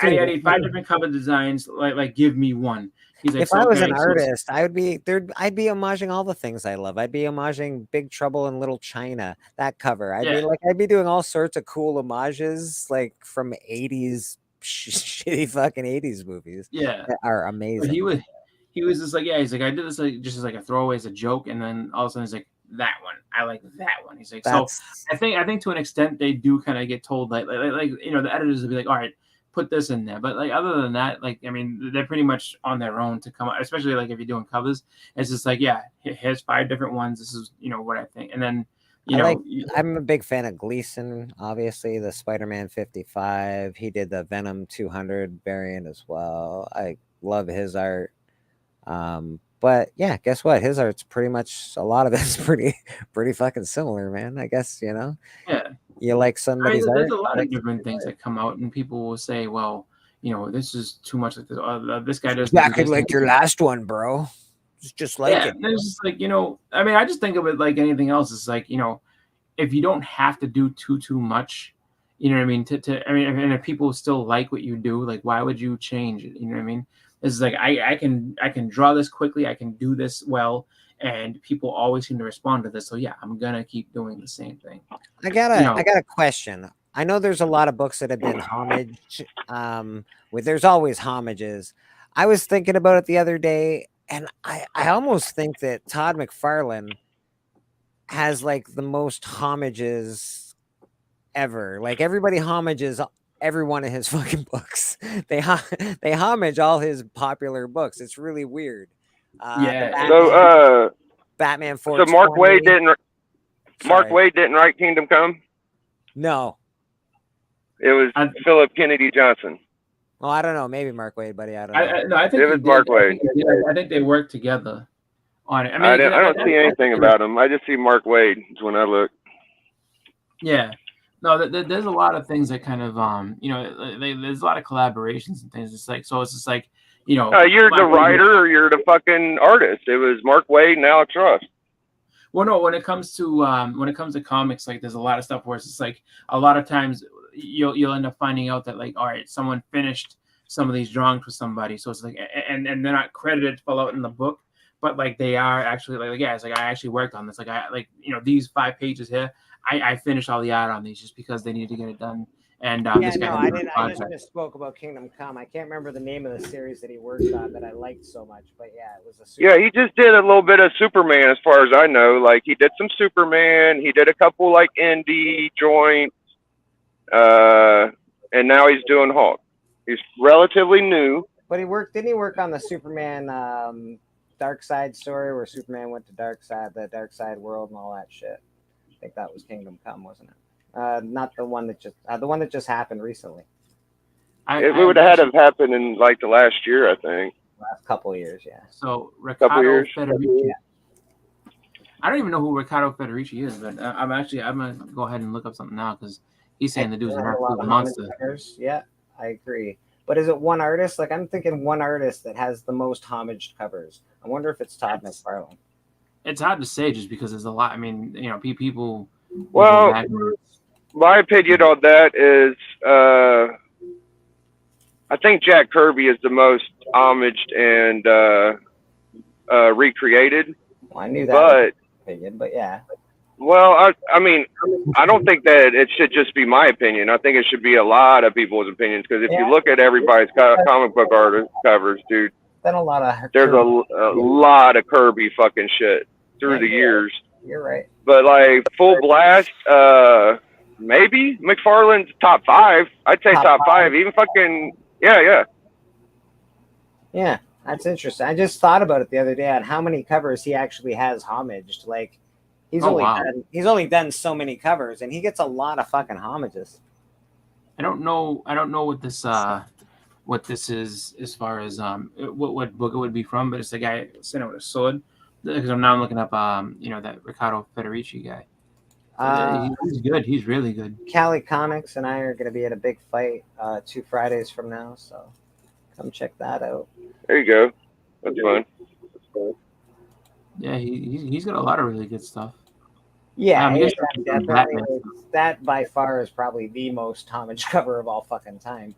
I need 5 different cover designs, like give me one. He's like, if I was an artist, I'd be homaging all the things I love. I'd be homaging Big Trouble in Little China, that cover. I'd be doing all sorts of cool homages, like from 80s shitty fucking 80s movies. Yeah, that are amazing. But he was just like, yeah, he's like, I did this like just as like a throwaway, as a joke, and then all of a sudden he's like, that one, I like that one. He's like, so I think to an extent they do kind of get told like the editors will be like, all right, put this in there, but like other than that, like, I mean, they're pretty much on their own to come up, especially like if you're doing covers. It's just like, yeah, here's 5 different ones. This is what I think, and then I'm a big fan of Gleason, obviously the Spider-Man 55. He did the Venom 200 variant as well. I love his art. But yeah, guess what? His art's pretty much, a lot of it's pretty fucking similar, man. I guess Yeah. You like somebody's art. There's a lot of different things that come out, and people will say, well, this is too much like this. This guy doesn't exactly like your last one, bro. It's just like it. And it's just like, I mean, I just think of it like anything else. It's like, if you don't have to do too much, you know what I mean? And if people still like what you do, like, why would you change it? You know what I mean? It's like, I can draw this quickly. I can do this well. And people always seem to respond to this. So yeah, I'm going to keep doing the same thing. I got a question. I know there's a lot of books that have been homage. There's always homages. I was thinking about it the other day, and I almost think that Todd McFarlane has like the most homages ever. Like everybody homages every one of his fucking books. They homage all his popular books. It's really weird. Batman 420. So Mark Waid didn't write Kingdom Come? No. It was Philip Kennedy Johnson. Well, I don't know. Maybe Mark Waid, buddy. I don't know. I think it was Mark Waid. I think they worked together on it. I mean, I don't see anything about him. I just see Mark Waid when I look. Yeah. No, there's a lot of things that kind of there's a lot of collaborations and things. It's like, so it's just like, you're the writer or you're the fucking artist. It was Mark Waid and Alex Ross. Well, no, when it comes to comics, like there's a lot of stuff where it's just like a lot of times you'll end up finding out that like, all right, someone finished some of these drawings for somebody, so it's like, and they're not credited full out in the book, but like they are actually like yeah, it's like I actually worked on this, like I like these 5 pages here, I finished all the art on these just because they needed to get it done. And Yeah, this guy no, had I a didn't. I project. just misspoke about Kingdom Come. I can't remember the name of the series that he worked on that I liked so much, but yeah, it was a. Yeah, he just did a little bit of Superman, as far as I know. Like he did some Superman. He did a couple like indie joints, and now he's doing Hulk. He's relatively new. But didn't he work on the Superman Dark Side story where Superman went to the Dark Side world and all that shit? I think that was Kingdom Come, wasn't it? Not the one that just happened recently. It would have had to happen in like the last year, I think. Last couple of years, yeah. So Couple years. Federici. I don't even know who Riccardo Federici is, but I'm gonna go ahead and look up something now because he's saying the dude's an absolute monster. Yeah, I agree. But is it one artist? Like I'm thinking one artist that has the most homaged covers. I wonder if it's Todd McFarlane. It's hard to say just because there's a lot. I mean, people. Well, my opinion on that is, I think Jack Kirby is the most homaged and recreated. Well, I knew that. But opinion, but yeah. Well, I mean, I don't think that it should just be my opinion. I think it should be a lot of people's opinions because if you look at everybody's comic book artist covers, dude, then a lot of there's a lot of Kirby fucking shit through the years. You're right. But like Full Blast, maybe McFarlane's top 5. I'd say top 5. Even fucking yeah. Yeah, that's interesting. I just thought about it the other day on how many covers he actually has homaged. Like he's only done so many covers, and he gets a lot of fucking homages. I don't know what this is as far as what book it would be from, but it's the guy sitting with a sword. Because I'm looking up that Riccardo Federici guy. He's good. He's really good. Cali Comics and I are going to be at a big fight 2 Fridays from now, so come check that out. There you go. That's fun. Yeah, he's got a lot of really good stuff. Yeah, definitely. That by far is probably the most homage cover of all fucking time.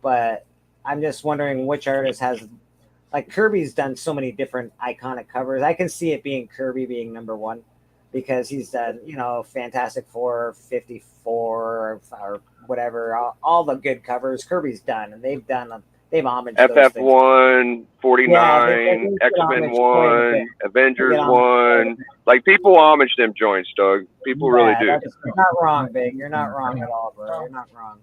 But I'm just wondering which artist has. Like Kirby's done so many different iconic covers. I can see it being Kirby being number 1 because he's done, Fantastic Four, 54 or whatever, all the good covers Kirby's done, and they've homaged FF1, 49, X-Men 1, Avengers 1. Like people homage them joints, Doug. People really do. You're not wrong, Big. You're not wrong at all, bro. You're not wrong.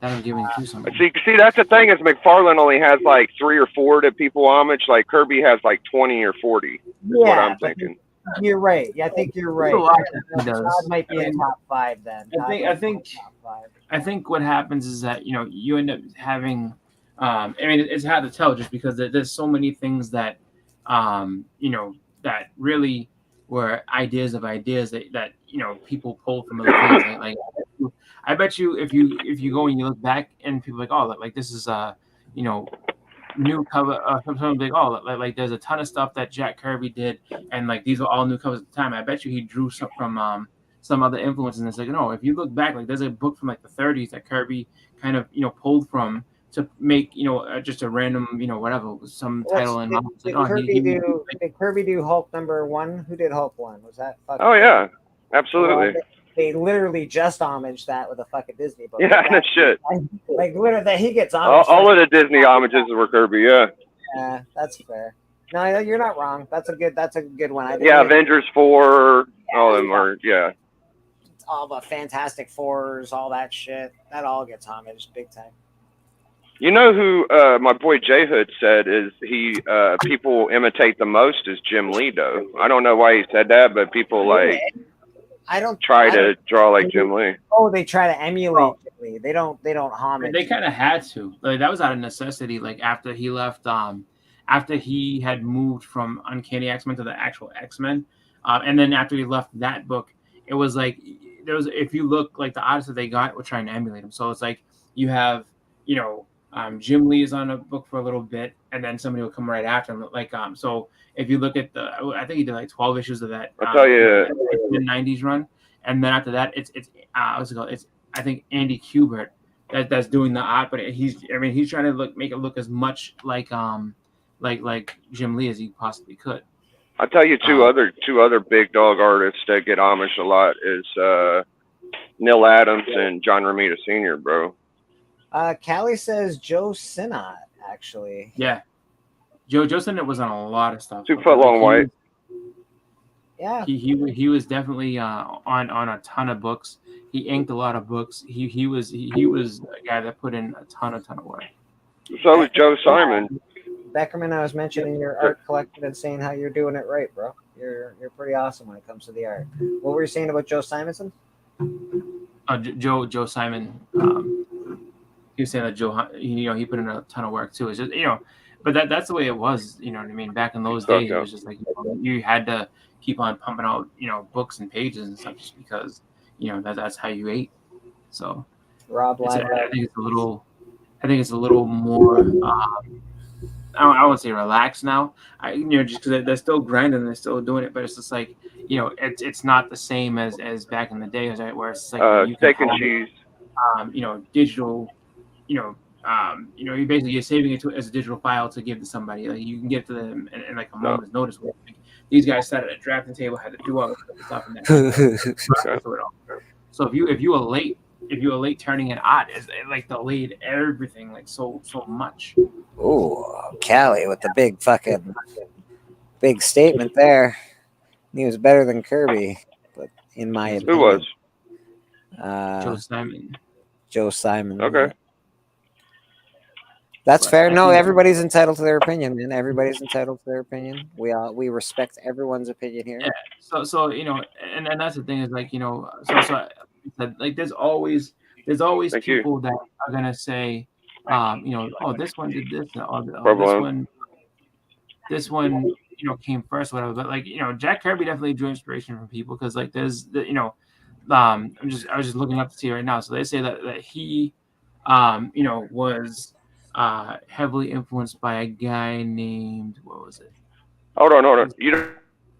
That'll give me something. See, that's the thing is McFarlane only has like 3 or 4 that people homage. Like Kirby has like 20 or 40. Is what I'm thinking. You're right. Yeah, I think you're right. Todd might be in top 5 then. I think what happens is that you end up having. I mean, it's hard to tell just because there's so many things that that really were ideas that people pull from other things. Like I bet you if you go and you look back and people are like, oh, like this is new cover, something like, oh, like there's a ton of stuff that Jack Kirby did, and like these are all new covers at the time. I bet you he drew some from some other influences, and it's like, no, if you look back, like there's a book from like the 30s that Kirby kind of pulled from to make just a random whatever some title and did Kirby do Hulk number 1? Who did Hulk 1? Was that? Oh yeah, absolutely. They literally just homaged that with a fucking Disney book. Yeah, no shit. Like literally, he gets homaged. All of the Disney homages were Kirby. Yeah. Yeah, that's fair. No, you're not wrong. That's a good one. Avengers 4. All of them are. Yeah. All the Fantastic Fours, all that shit. That all gets homaged big time. You know who my boy J Hood said is people imitate the most is Jim Lee though. I don't know why he said that, but people try to draw like Jim Lee. Oh, they try to emulate Jim Lee. They don't homage. They kind of had to. Like that was out of necessity. Like after he left, after he had moved from Uncanny X-Men to the actual X-Men, and then after he left that book, it was like if you look like the artists that they got were trying to emulate him. So it's like you have Jim Lee is on a book for a little bit, and then somebody will come right after him. Like so if you look at I think he did like 12 issues of that. I'll tell you, the '90s run, and then after that, it's what's it called? It's I think Andy Kubert that's doing the art, but he's trying to make it look as much like Jim Lee as he possibly could. I'll tell you two other big dog artists that get homaged a lot is Neil Adams and John Romita Sr., bro. Callie says Joe Sinnott, actually. Yeah. Joe Sinnott was on a lot of stuff. 2 foot long white. Yeah. He was definitely on a ton of books. He inked a lot of books. He was a guy that put in a ton of work. So was Joe Simon. Beckerman, I was mentioning your art collective and saying how you're doing it right, bro. You're pretty awesome when it comes to the art. What were you saying about Joe Simonson? Joe Simon. He was saying that he put in a ton of work too. It's just but that's the way it was. You know what I mean? Back in those days, it was just like you had to keep on pumping out books and pages and stuff just because that's how you ate. So Rob, I think it's a little more. I won't say relaxed now. Just because they're still grinding, they're still doing it, but it's just like it's not the same as back in the day, right? Where it's like steak and cheese. Digital. You basically you're saving it as a digital file to give to somebody. Like you can give to them in like a moment's notice. These guys sat at a drafting table, had to do all this stuff, and that. So if you were late turning in art, it's like delayed everything like so much. Oh, Callie with the big statement there. He was better than Kirby, but in my opinion. Who was? Joe Simon. Joe Simon. Okay. That's fair. No, everybody's entitled to their opinion, man. Everybody's entitled to their opinion. We respect everyone's opinion here. Yeah. So and that's the thing is like so like there's always people that are gonna say this one did this or this one came first, whatever. But like Jack Kirby definitely drew inspiration from people because like there's I was just looking up to see right now. So they say that he was heavily influenced by a guy named what was it? Hold on.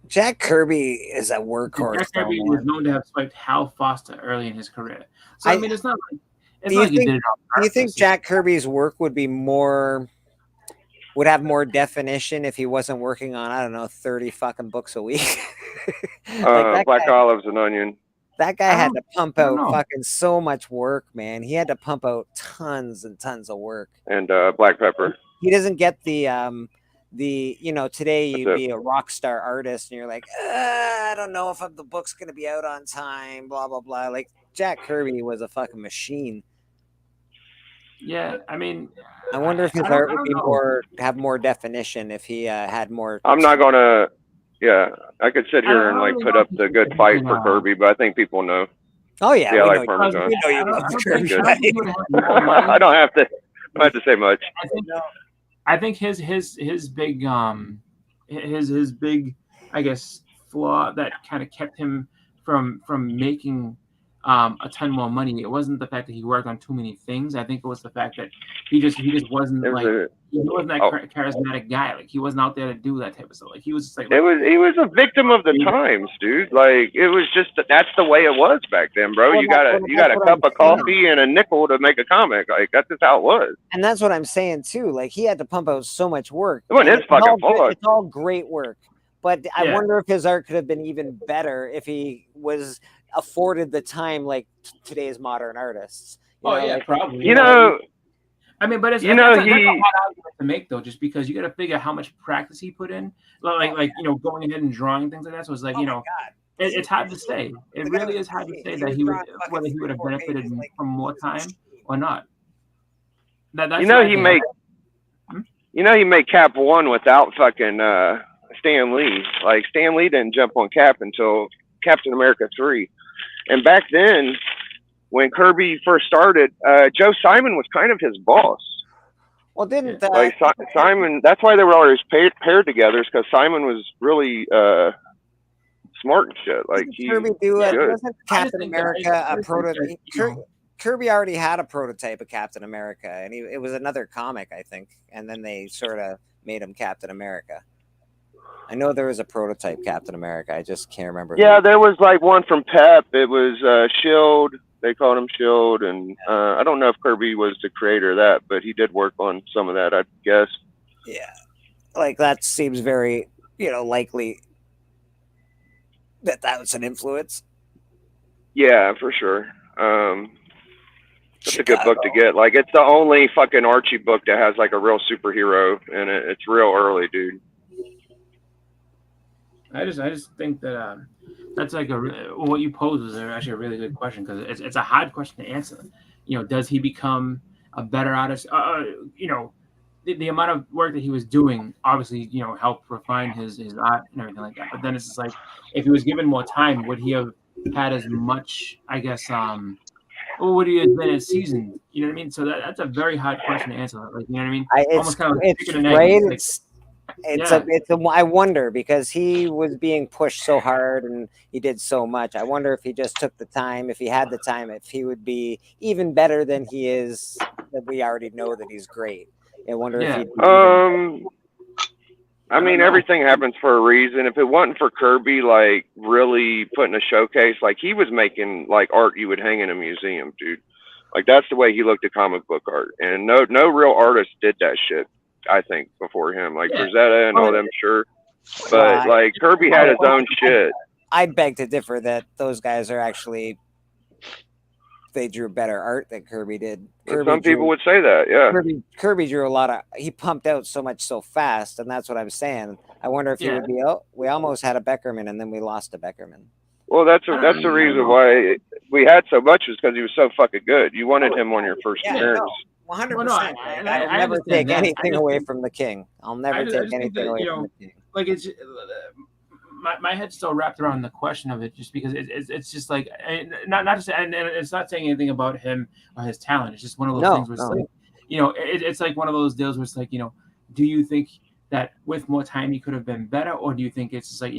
Jack Kirby is a workhorse. Jack Kirby was known to have swiped Hal Foster early in his career. So it's not like he did it on purpose. Do you think Jack Kirby's work would have more definition if he wasn't working on 30 fucking books a week? Black Olives and Onion. That guy had to pump out fucking so much work, man. He had to pump out tons and tons of work. And Black Pepper. He doesn't get the today you'd be a rock star artist and you're like, I don't know if the book's gonna be out on time, blah blah blah. Like Jack Kirby was a fucking machine. Yeah, I mean, I wonder if his art would have more definition if he had more. I'm not gonna. Yeah, I could sit here and like put up the good fight for Kirby, but I think people know. Oh yeah, yeah, like Parmesan. You love Kirby. I don't have to say much. I think his big his big I guess flaw that kind of kept him from making a ton more money. It wasn't the fact that he worked on too many things. I think it was the fact that he just wasn't he wasn't that charismatic guy. Like he wasn't out there to do that type of stuff. Like he was just like he was a victim of the times, dude. Like it was just that's the way it was back then, bro. You got a cup of coffee and a nickel to make a comic. Like that's just how it was. And that's what I'm saying too. Like he had to pump out so much work. It wasn't his fucking fault. It's all great work, but I wonder if his art could have been even better if he was afforded the time like today's modern artists. Probably. I mean, but it's that's a hard argument to make though, just because you got to figure how much practice he put in, like going ahead and drawing things like that. So it's like it's hard to say. It really is hard to say that whether he would have benefited from more time or not. That's he made Cap 1 without fucking Stan Lee. Like Stan Lee didn't jump on Cap until Captain America 3, and back then. When Kirby first started, Joe Simon was kind of his boss. Well, didn't Simon? That's why they were always paired together, because Simon was really smart and shit. Like Kirby do it? Wasn't Captain America a prototype? Kirby already had a prototype of Captain America, and it was another comic, I think, and then they sort of made him Captain America. I know there was a prototype Captain America. I just can't remember. Yeah, there was like one from Pep. It was Shield. They called him Shield, and I don't know if Kirby was the creator of that, but he did work on some of that, I guess. Yeah, like that seems very, likely that was an influence. Yeah, for sure. It's a good book to get. Like, it's the only fucking Archie book that has like a real superhero in it. It's real early, dude. I just think that that's like what you posed was actually a really good question, because it's a hard question to answer. Does he become a better artist? The amount of work that he was doing obviously helped refine his art and everything like that. But then it's just like, if he was given more time, would he have had as much, I guess, or would he have been as seasoned? You know what I mean? So that's a very hard question to answer. Like, you know what I mean? Almost kind of like chicken and egg. I wonder, because he was being pushed so hard and he did so much. I wonder if he just took the time, if he had the time, if he would be even better than he is. That we already know that he's great. I wonder if he'd I mean, everything happens for a reason. If it wasn't for Kirby, like, really putting a showcase, like, he was making like art you would hang in a museum, dude. Like, that's the way he looked at comic book art, and no real artist did that shit, I think, before him. Like Rosetta and all them, sure, but like Kirby had his own shit. I'd beg to differ that those guys are actually, they drew better art than Kirby did. Some people would say that, yeah. Kirby drew a lot of. He pumped out so much so fast, and that's what I'm saying. I wonder if he would be. Oh, we almost had a Beckerman, and then we lost a Beckerman. Well, that's the reason why we had so much, is because he was so fucking good. You wanted him on your first appearance. 100%. I'll never take anything away from the King. I'll never take anything away from the King. Like, it's my head's still wrapped around the question of it, just because it's just like, not to say, and it's not saying anything about him or his talent. It's just one of those things where it's like, it's like one of those deals where it's like, do you think that with more time he could have been better, or do you think it's just like,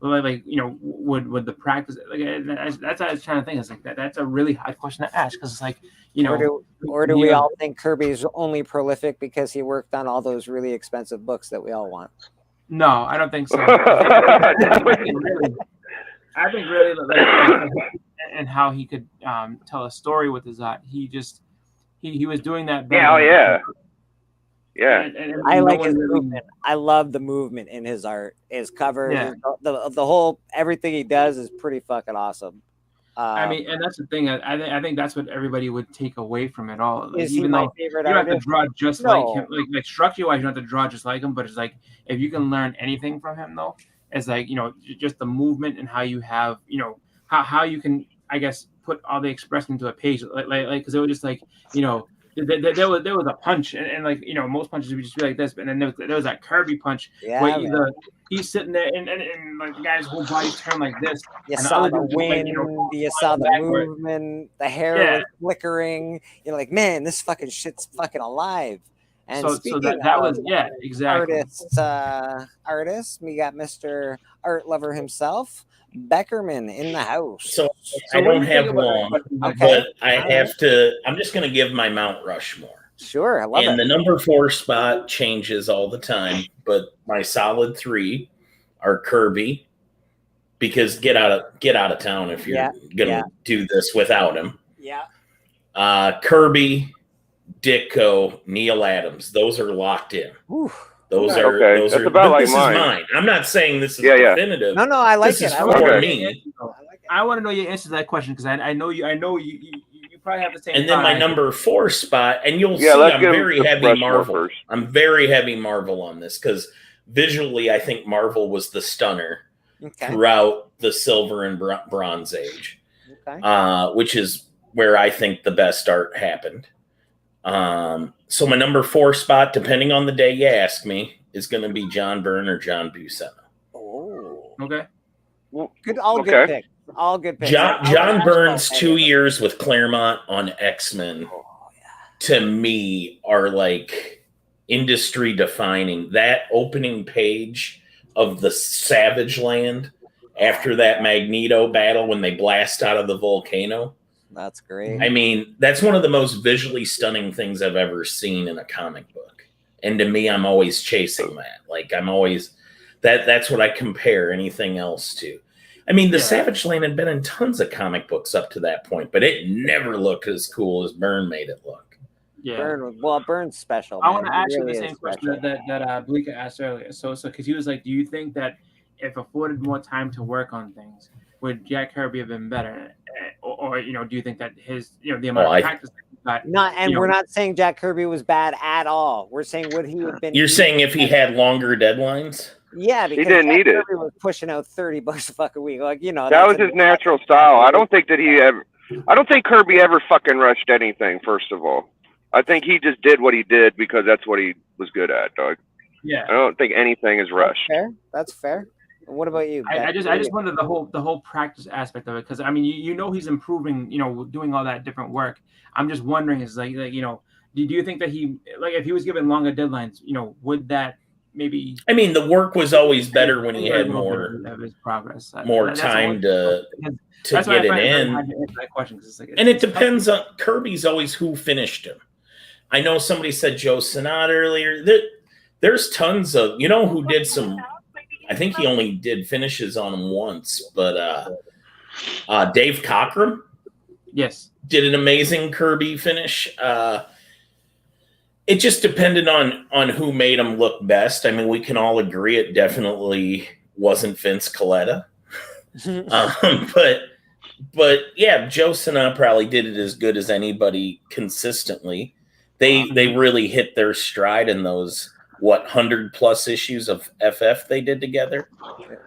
would the practice, like, that's what I was trying to think. It's like that's a really hard question to ask, because it's like, or do we all think Kirby's only prolific because he worked on all those really expensive books that we all want? No, I don't think so. I think really, like, and how he could tell a story with his art. He was doing that better. Yeah. And I like his movement. I love the movement in his art. His cover, the whole, everything he does is pretty fucking awesome. I mean, and that's the thing. I think that's what everybody would take away from it all. Like, is he my favorite you don't artist? have to draw just like him. Like structure-wise, you don't have to draw just like him. But it's like, if you can learn anything from him, though, it's like, just the movement and how you have, how you can, I guess, put all the expression into a page. Like because it was just like, there was a punch, and like, most punches would just be like this, but then there was that Kirby punch where he's sitting there and like the guy's whole body turned like this. You saw the wind, you saw the movement, the hair was flickering. You're like, man, this fucking shit's fucking alive. And so that was exactly. Artists, we got Mr. Art Lover himself, Beckerman, in the house. So I don't have long, but I have to. I'm just going to give my Mount Rushmore. Sure, I love it. And the number 4 spot changes all the time, but my solid 3 are Kirby, because get out of town if you're gonna do this without him. Yeah. Kirby, Ditko, Neil Adams. Those are locked in. Ooh. Those are That's those are. about like this mine. is mine. I'm not saying this is definitive. No, I like this it. Is for me. I want to know your answer to that question, because I know you probably have the same. And then my number 4 spot, and you'll see I'm very heavy Marvel. First. I'm very heavy Marvel on this, because visually I think Marvel was the stunner throughout the Silver and Bronze Age, which is where I think the best art happened. So my number 4 spot, depending on the day you ask me, is going to be John Byrne or John Buscema. Oh, okay. Good, all good picks. All good picks. John Byrne's 2 years with Claremont on X-Men, to me, are like industry defining. That opening page of the Savage Land after that Magneto battle when they blast out of the volcano, That's great. I mean, that's one of the most visually stunning things I've ever seen in a comic book. And to me, I'm always chasing that. Like I'm always that's what I compare anything else to. I mean, the Savage Land had been in tons of comic books up to that point, but it never looked as cool as Byrne made it look. Yeah. Byrne's special. I Man. want to He ask you really the is same question that Bleeker asked earlier. So because he was like, do you think that if afforded more time to work on things, would Jack Kirby have been better? Or do you think that his, the amount of practice that he got? We're not saying Jack Kirby was bad at all. We're saying would he have been? You're saying if he had longer deadlines? Yeah, because he didn't Jack need Kirby it. was pushing out $30 a fucking week. Like that was his natural style. I don't think Kirby ever fucking rushed anything. First of all, I think he just did what he did because that's what he was good at, dog. Yeah, I don't think anything is rushed. That's fair. What about you? I just wondered the whole practice aspect of it, because I mean he's improving, doing all that different work. I'm just wondering is like do you think that he, like, if he was given longer deadlines, would that maybe? I mean, the work was always better when he had more of his progress, time to get it in. And it depends on Kirby's always who finished him. I know somebody said Joe Sinat earlier. There's tons of who did some. I think he only did finishes on him once, but Dave Cockrum, yes, did an amazing Kirby finish. It just depended on who made him look best. I mean, we can all agree it definitely wasn't Vince Coletta. But yeah, Joe Sinat probably did it as good as anybody consistently. They really hit their stride in those 100+ issues of FF they did together.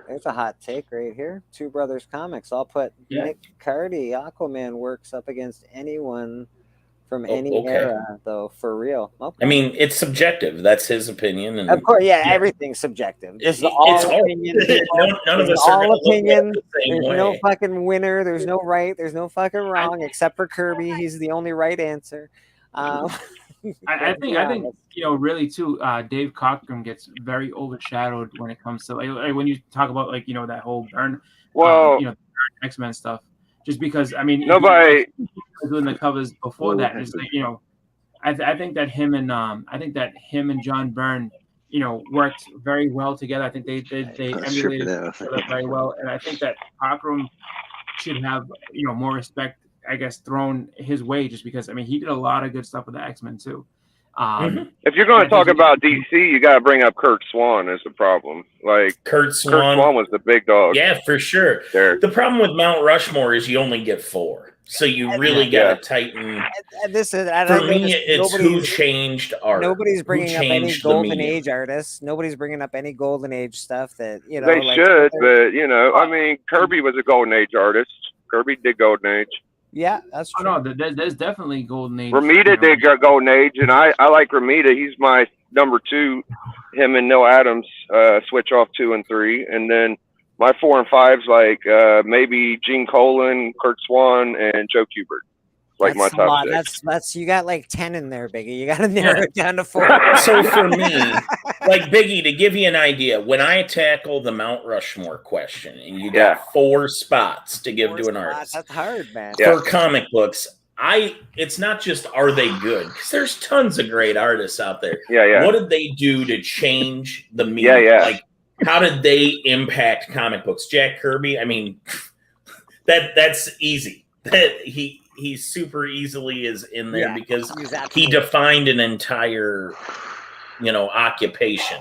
There's a hot take right here. Two Brothers Comics. I'll put Nick Cardy, Aquaman works up against anyone from any era, though, for real. Okay. I mean, it's subjective. That's his opinion. And of course, everything's subjective. This is all opinion. None of us are all opinion. There's no fucking winner. There's no right. There's no fucking wrong, except for Kirby. He's the only right answer. I think really too. Dave Cockrum gets very overshadowed when it comes to like when you talk about that whole Byrne, X-Men stuff. Just because I mean nobody doing the covers before that is I think that him and John Byrne worked very well together. I think they emulated each other very well, and I think that Cockrum should have more respect, I guess, thrown his way, just because I mean he did a lot of good stuff with the X-Men too. If you're going to talk about DC, you got to bring up Kurt Swan as the problem. Like Kurt Swan was the big dog. Yeah, for sure. The problem with Mount Rushmore is you only get 4, so you really got to tighten. For me, it's who changed art. Nobody's bringing up any Golden Age artists. Nobody's bringing up any Golden Age stuff that they should, but I mean, Kirby was a Golden Age artist. Kirby did Golden Age. Yeah, that's true. Oh, no, there's definitely Golden Age. Romita did Golden Age, and I like Romita. He's my number 2. Him and Neil Adams switch off 2 and 3, and then my 4 and 5's like maybe Gene Colan, Kurt Swan, and Joe Kubert. Like my top 6. That's you got like 10 in there, Biggie. You got to narrow it down to 4. So for me, like Biggie, to give you an idea, when I tackle the Mount Rushmore question, and you got 4 spots to give to an artist, that's hard, man. For comic books, it's not just are they good, because there's tons of great artists out there. Yeah. What did they do to change the media? Like, how did they impact comic books? Jack Kirby, I mean, that's easy. That he super easily is in there because he defined an entire, occupation.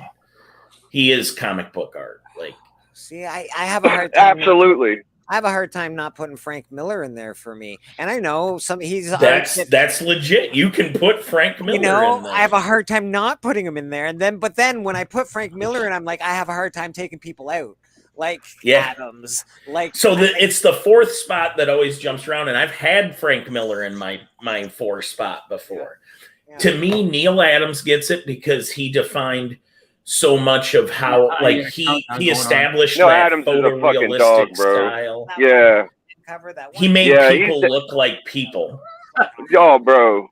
He is comic book art. Like, see, I have a hard time. Absolutely. I have a hard time not putting Frank Miller in there for me. And I know that's legit. You can put Frank Miller in there. I have a hard time not putting him in there. But then when I put Frank Miller in, I'm like, I have a hard time taking people out. Like Adams. Like it's the 4th spot that always jumps around, and I've had Frank Miller in my 4 spot before. Yeah. To me, Neil Adams gets it because he defined so much of how he established that photorealistic style. Yeah. He made people look like people. Oh, bro,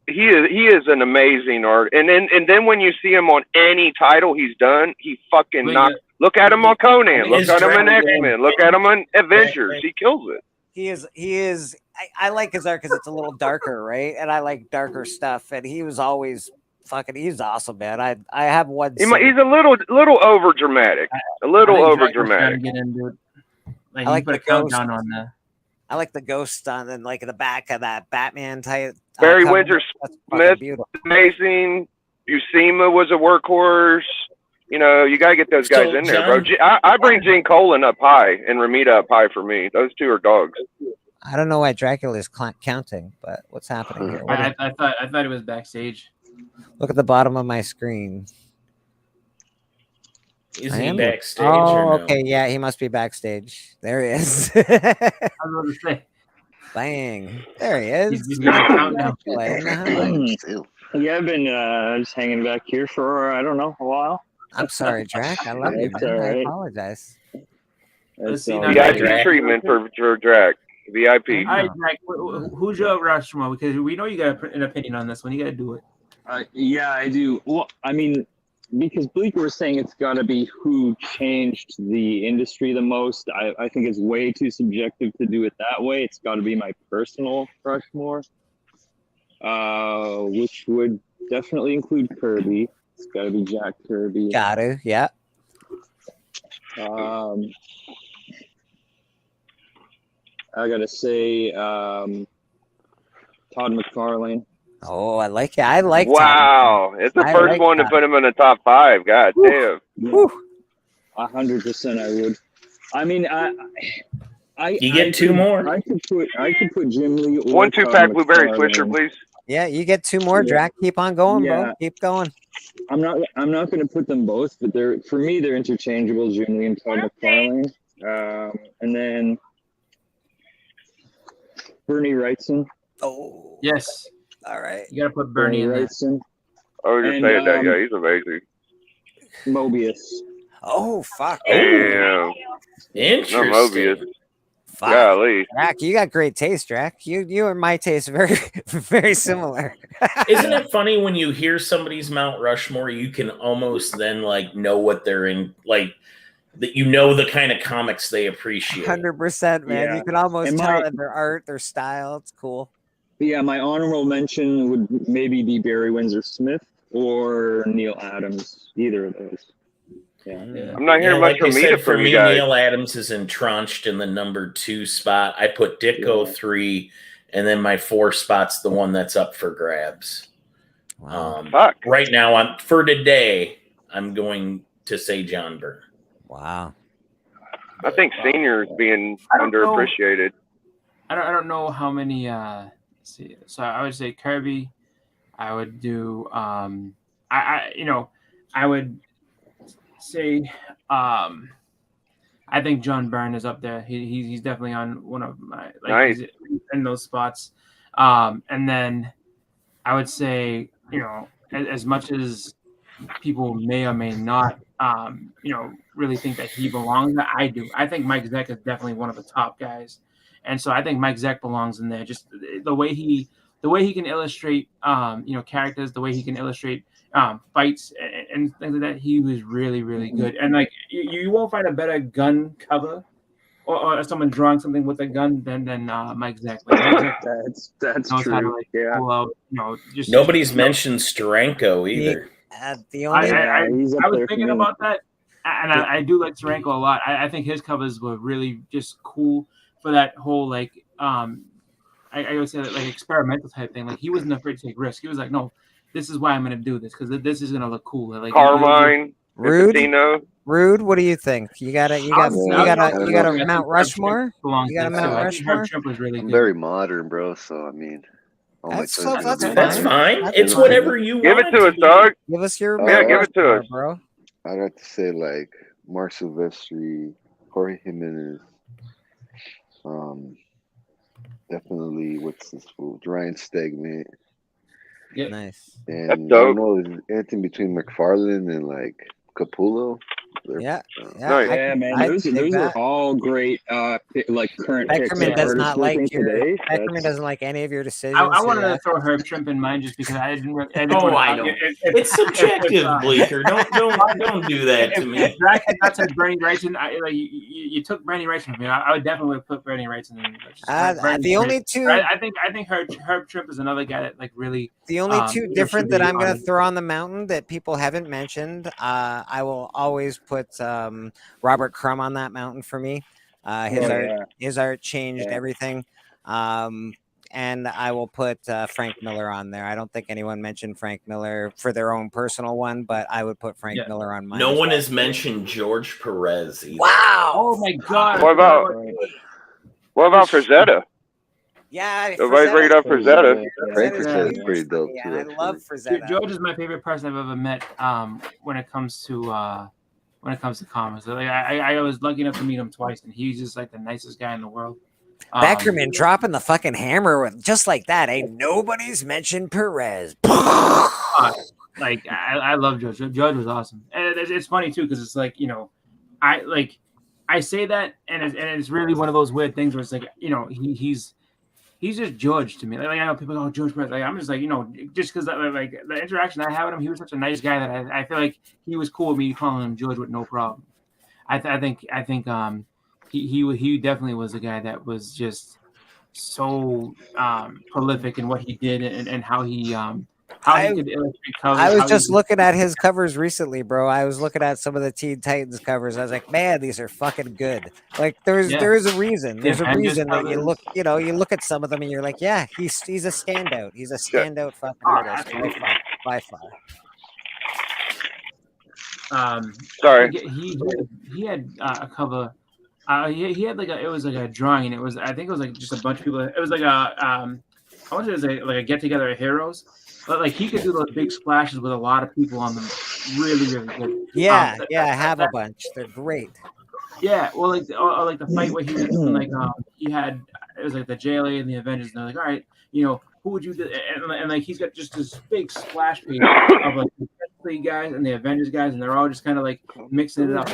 he is an amazing art. And then when you see him on any title he's done, he fucking knocks. Look at him on Conan. Look at him in X-Men. Look at him on Avengers. He kills it. He is I like his art because it's a little darker, right? And I like darker stuff. And he was always he's awesome, man. I have one. He's a little over dramatic. A little over dramatic. Get into it. I like put the a countdown on there. I like the ghost on and like the back of that Batman type. Barry cover. Windsor That's Smith, beautiful. amazing. Buscema was a workhorse. You know, you got to get those guys in there, bro. I bring Gene Colan up high and Ramita up high for me. Those two are dogs. I don't know why Dracula is counting, but what's happening here? I thought it was backstage. Look at the bottom of my screen. Is he backstage Oh, or no? okay, yeah, he must be backstage. There he is. I was about to say. Bang! There he is. He's got a countdown. Yeah, I've been just hanging back here for I don't know a while. I'm sorry, Drac. I love you, It's man. all I right. apologize. VIP treatment for Drac. VIP. All right, Drac, who's your Rushmore? Because we know you got an opinion on this one. You got to do it. Yeah, I do. Well, I mean, because Bleeker was saying it's got to be who changed the industry the most. I think it's way too subjective to do it that way. It's got to be my personal Rushmore, which would definitely include Kirby. It's got to be Jack Kirby. Got to, yeah. I gotta say, Todd McFarlane. Oh, I like it. I like. Wow, it's the first one to put him in the top 5. God damn. 100% I would. I mean, you get two more. I could put Jim Lee. Or 1-2-pack blueberry Swisher, please. Yeah, you get 2 more, Drac. Keep on going, bro. Keep going. I'm not going to put them both, but for me they're interchangeable. Jim Lee and Todd McFarlane, and then Bernie Wrightson. Oh, yes. All right. You got to put Bernie in there. Wrightson. I was just saying that. Yeah, he's amazing. Mobius. Oh, fuck. Damn. Interesting. No Mobius. Fuck. Golly. Drac, you got great taste, Drac. You and my taste very, very similar. Isn't it funny when you hear somebody's Mount Rushmore, you can almost then like know what they're in, like that you know the kind of comics they appreciate. 100%, man. Yeah. You can almost And tell in their art, their style. It's cool. Yeah, my honorable mention would maybe be Barry Windsor Smith or Neil Adams. Either of those. Yeah. I'm not hearing much from Mita for from me, you guys. Neil Adams is entrenched in the number 2 spot. I put Ditko 3, and then my 4 spot's the one that's up for grabs. Fuck. Right now, for today, I'm going to say John Byrne. Wow. I think Senior is being underappreciated. I don't know how many. Let's see, so I would say Kirby. I would do. I would say. I think John Byrne is up there. He's definitely on one of my nice. He's in those spots. And then I would say, as much as people may or may not, really think that he belongs, I do. I think Mike Zeck is definitely one of the top guys, and so I think Mike Zeck belongs in there. Just the way he can illustrate, characters, the way he can illustrate fights and things like that. He was really, really good. And like you won't find a better gun cover or someone drawing something with a gun than Mike Zeck. Like, Mike Zeck that's knows true. how to, pull out, Nobody's mentioned Steranko either. The only I was thinking about that, and I do like Steranko a lot. I think his covers were really just cool for that whole I would say that like experimental type thing. Like he wasn't afraid to take risks. He was like, no, this is why I'm going to do this because this is going to look cool. Like Carmine, Rude. What do you think? You got a Mount Rushmore? You got a Mount Rushmore? I'm very modern, bro. So I mean, that's fine. It's whatever you give want. Give it to us, dog. Give us your give it to us, bro. I'd have to say like Mark Silvestri, Jorge Jimenez, definitely what's this fool? Ryan Stegman. Yeah, nice. And that's I dope. don't know, anything between McFarlane and like Capullo. Yeah, Nice. Yeah, man, I those dig are that. all great, like current picks Beckerman of does artists not like working your. today. Beckerman doesn't like any of your decisions. I so wanted yeah. to throw Herb Trimp in mine just because I didn't. I didn't Oh, want to, I know. It's subjective, Bleeker. Don't do that to me. If Zach had not said Bernie Wrightson, you took Bernie Wrightson from me. I would definitely put Bernie Wrightson in. The only two. I think Herb Trimp is another guy that like really. The only two different that I'm going to honored. throw on the mountain that people haven't mentioned, I will always put Robert Crumb on that mountain for me. His art changed everything. And I will put Frank Miller on there. I don't think anyone mentioned Frank Miller for their own personal one, but I would put Frank Miller on mine. No one has mentioned George Perez either. Wow! Oh my God! What about Frazetta? Yeah, nobody bring it up Frazetta. Frazzetta's pretty dope too. I love Frazetta. George is my favorite person I've ever met. When it comes to comics, like I was lucky enough to meet him twice, and he's just like the nicest guy in the world. Beckerman dropping the fucking hammer with just like that. Ain't nobody's mentioned Perez. Like I love George. George was awesome, and it's funny too because it's like I say that, and it's really one of those weird things where it's like he's just George to me. Like I know people go, oh, George Perez. Like I'm just like just because like the interaction I had with him, he was such a nice guy that I feel like he was cool with me calling him George with no problem. I think he definitely was a guy that was just so prolific in what he did and how he could illustrate covers. I was just looking at his covers recently, bro. I was looking at some of the Teen Titans covers. I was like, man, these are fucking good. Like there is a reason. There's a reason that you look at some of them and you're like, yeah, he's a standout. He's a standout fucking artist by far. Sorry. He had a cover. He had it was like a drawing, and it was, I think it was like just a bunch of people. It was like I want to say like a get together of heroes, but like he could do those big splashes with a lot of people on them, really good. Yeah, I have a bunch. They're great. Yeah, well, like the fight where he was like he had, it was like the JLA and the Avengers, and they're like, all right, who would you do? And like he's got just this big splash page of like the League guys and the Avengers guys, and they're all just kind of like mixing it up.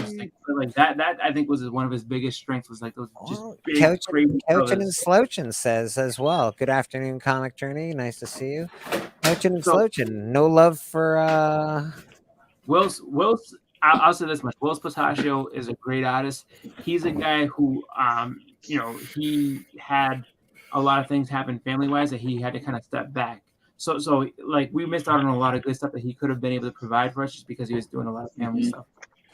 Like that I think was one of his biggest strengths, was like those just big Couchin and Slouchin says as well. Good afternoon, Comic Journey. Nice to see you. Couchin and Slouchin. No love for Will's. I'll say this much: Will's Pistachio is a great artist. He's a guy who, he had a lot of things happen family-wise that he had to kind of step back. So like we missed out on a lot of good stuff that he could have been able to provide for us just because he was doing a lot of family stuff.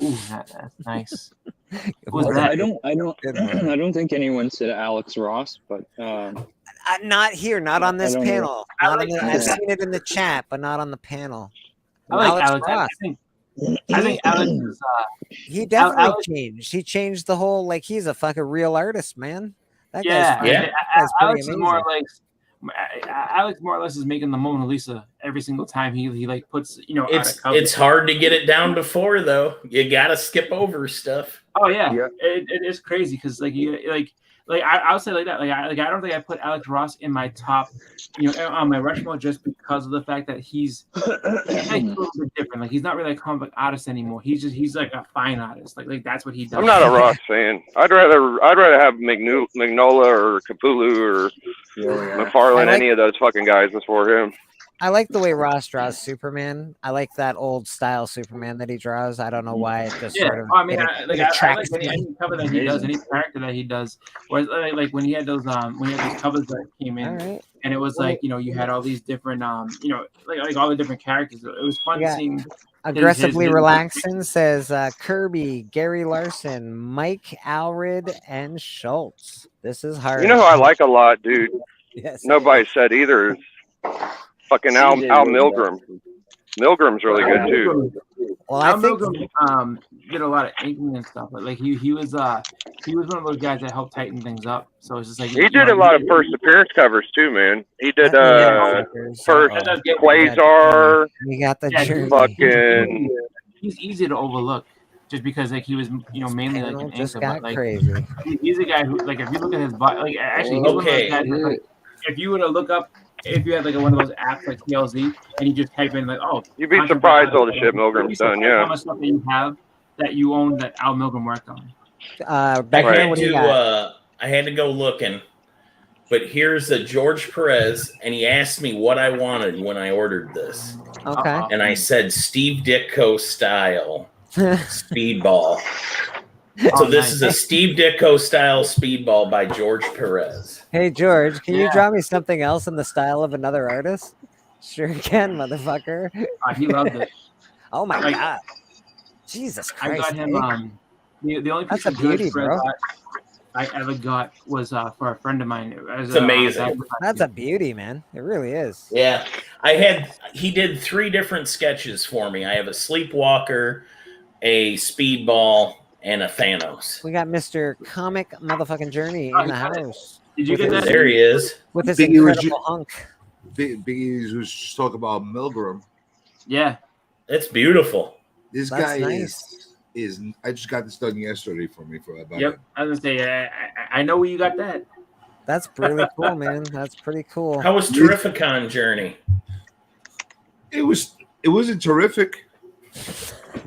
Ooh, that's nice. I don't think anyone said Alex Ross, but not here, not on this panel. I've seen it in the chat, but not on the panel. I like Alex Ross. I think Alex is, he definitely changed. He changed the whole, like, he's a fucking real artist, man. That guy's Alex is more like Alex more or less is making the Mona Lisa every single time he like puts it's hard to get it down to 4 though. You gotta skip over stuff. Oh yeah. It is crazy because I'll say like that. I don't think I put Alex Ross in my top, on my Rushmore just because of the fact that he's like a little bit different. Like he's not really a comic book artist anymore. He's like a fine artist. Like that's what he does. I'm not a Ross fan. I'd rather have Mignola or Capullo or McFarlane, any of those fucking guys before him. I like the way Ross draws Superman. I like that old style Superman that he draws. I don't know why it just sort of. I like any cover that he does, any character that he does. Whereas like when he had those covers that came in, and it was like you had all these different like all the different characters. It was fun seeing. Aggressively relaxing says Kirby, Gary Larson, Mike Allred, and Schultz. This is hard. You know who I like a lot, dude? Yes. Nobody said either. Fucking Al Milgrom. Milgram's really good too. Well, Al Milgrom did a lot of inking and stuff, but like he was one of those guys that helped tighten things up. So it's just like he did a lot of first appearance covers too, man. He did first Quasar. We got the fucking. He's easy to overlook. Just because like he was mainly like an just inker, got but, like, crazy. He's a guy who like if you look at his body, like actually he's one of those guys that, like, if you were to look up. If you had like one of those apps like TLZ and you just type in like, you'd be surprised all the shit Milgram's done, yeah. How much stuff that you have, that you own that Al Milgrom worked on? Becker, what do you got? I had to go looking, but here's a George Perez, and he asked me what I wanted when I ordered this. Okay. And I said Steve Ditko style speedball. So this is a Steve Ditko style speedball by George Perez. Hey George, can you draw me something else in the style of another artist? Sure can, motherfucker. He loved it. Oh my god. Jesus Christ. I got him the only piece That's a of George beauty, Perez bro. art I ever got was for a friend of mine. It's amazing. That's a beauty, man. It really is. Yeah. He did 3 different sketches for me. I have a Sleepwalker, a Speedball, and a Thanos. We got Mr. Comic motherfucking Journey in the house. Did you get that? There he is. With his Biggie was incredible hunk. Biggie was just talking about Milgram. Yeah. It's beautiful. This That's guy nice. is. I just got this done yesterday for me for about. Yep. I was gonna say I know where you got that. That's really cool, man. That's pretty cool. How was Terrificon Journey? It wasn't terrific.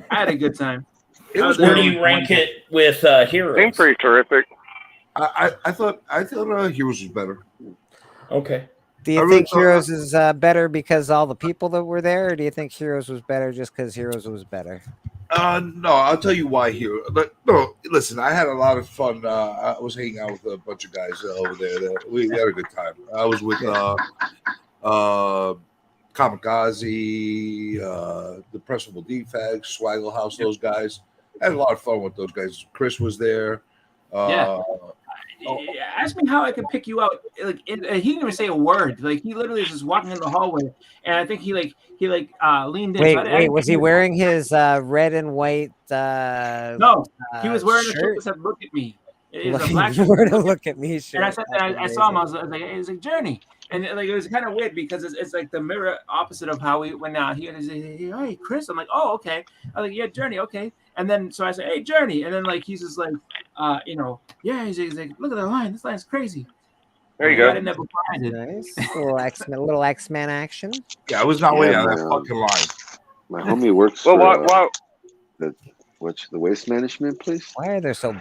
I had a good time. Where do you rank it with Heroes? Seemed pretty terrific. I thought Heroes was better. Okay. Do you think Heroes is better because all the people that were there, or do you think Heroes was better just because Heroes was better? No, I'll tell you why here. But no, listen, I had a lot of fun. I was hanging out with a bunch of guys over there. We had a good time. I was with Kamikaze, the Pressable Defects, Swaggle House, those guys. I had a lot of fun with those guys. Chris was there. Ask me how I could pick you out. Like he didn't even say a word. Like he literally was just walking in the hallway, and I think he leaned in. Wait, was he wearing his red and white? No, he was wearing a shirt that said "Look at me." It was a black shirt. Look at me shirt. And I saw him. I was like, "It's a Journey," and like it was kind of weird because it's like the mirror opposite of how we went out. He was like, "Hey, Chris," I'm like, "Oh, okay." I was like, "Yeah, Journey, okay." And then so I said, "Hey, Journey," and then like he's just like, yeah, he's like, "Look at the line. This line's crazy." There you go. Nice. Little X-Men action. Yeah, I was not waiting on that fucking line. My homie works Well, for the waste management place. Why are there so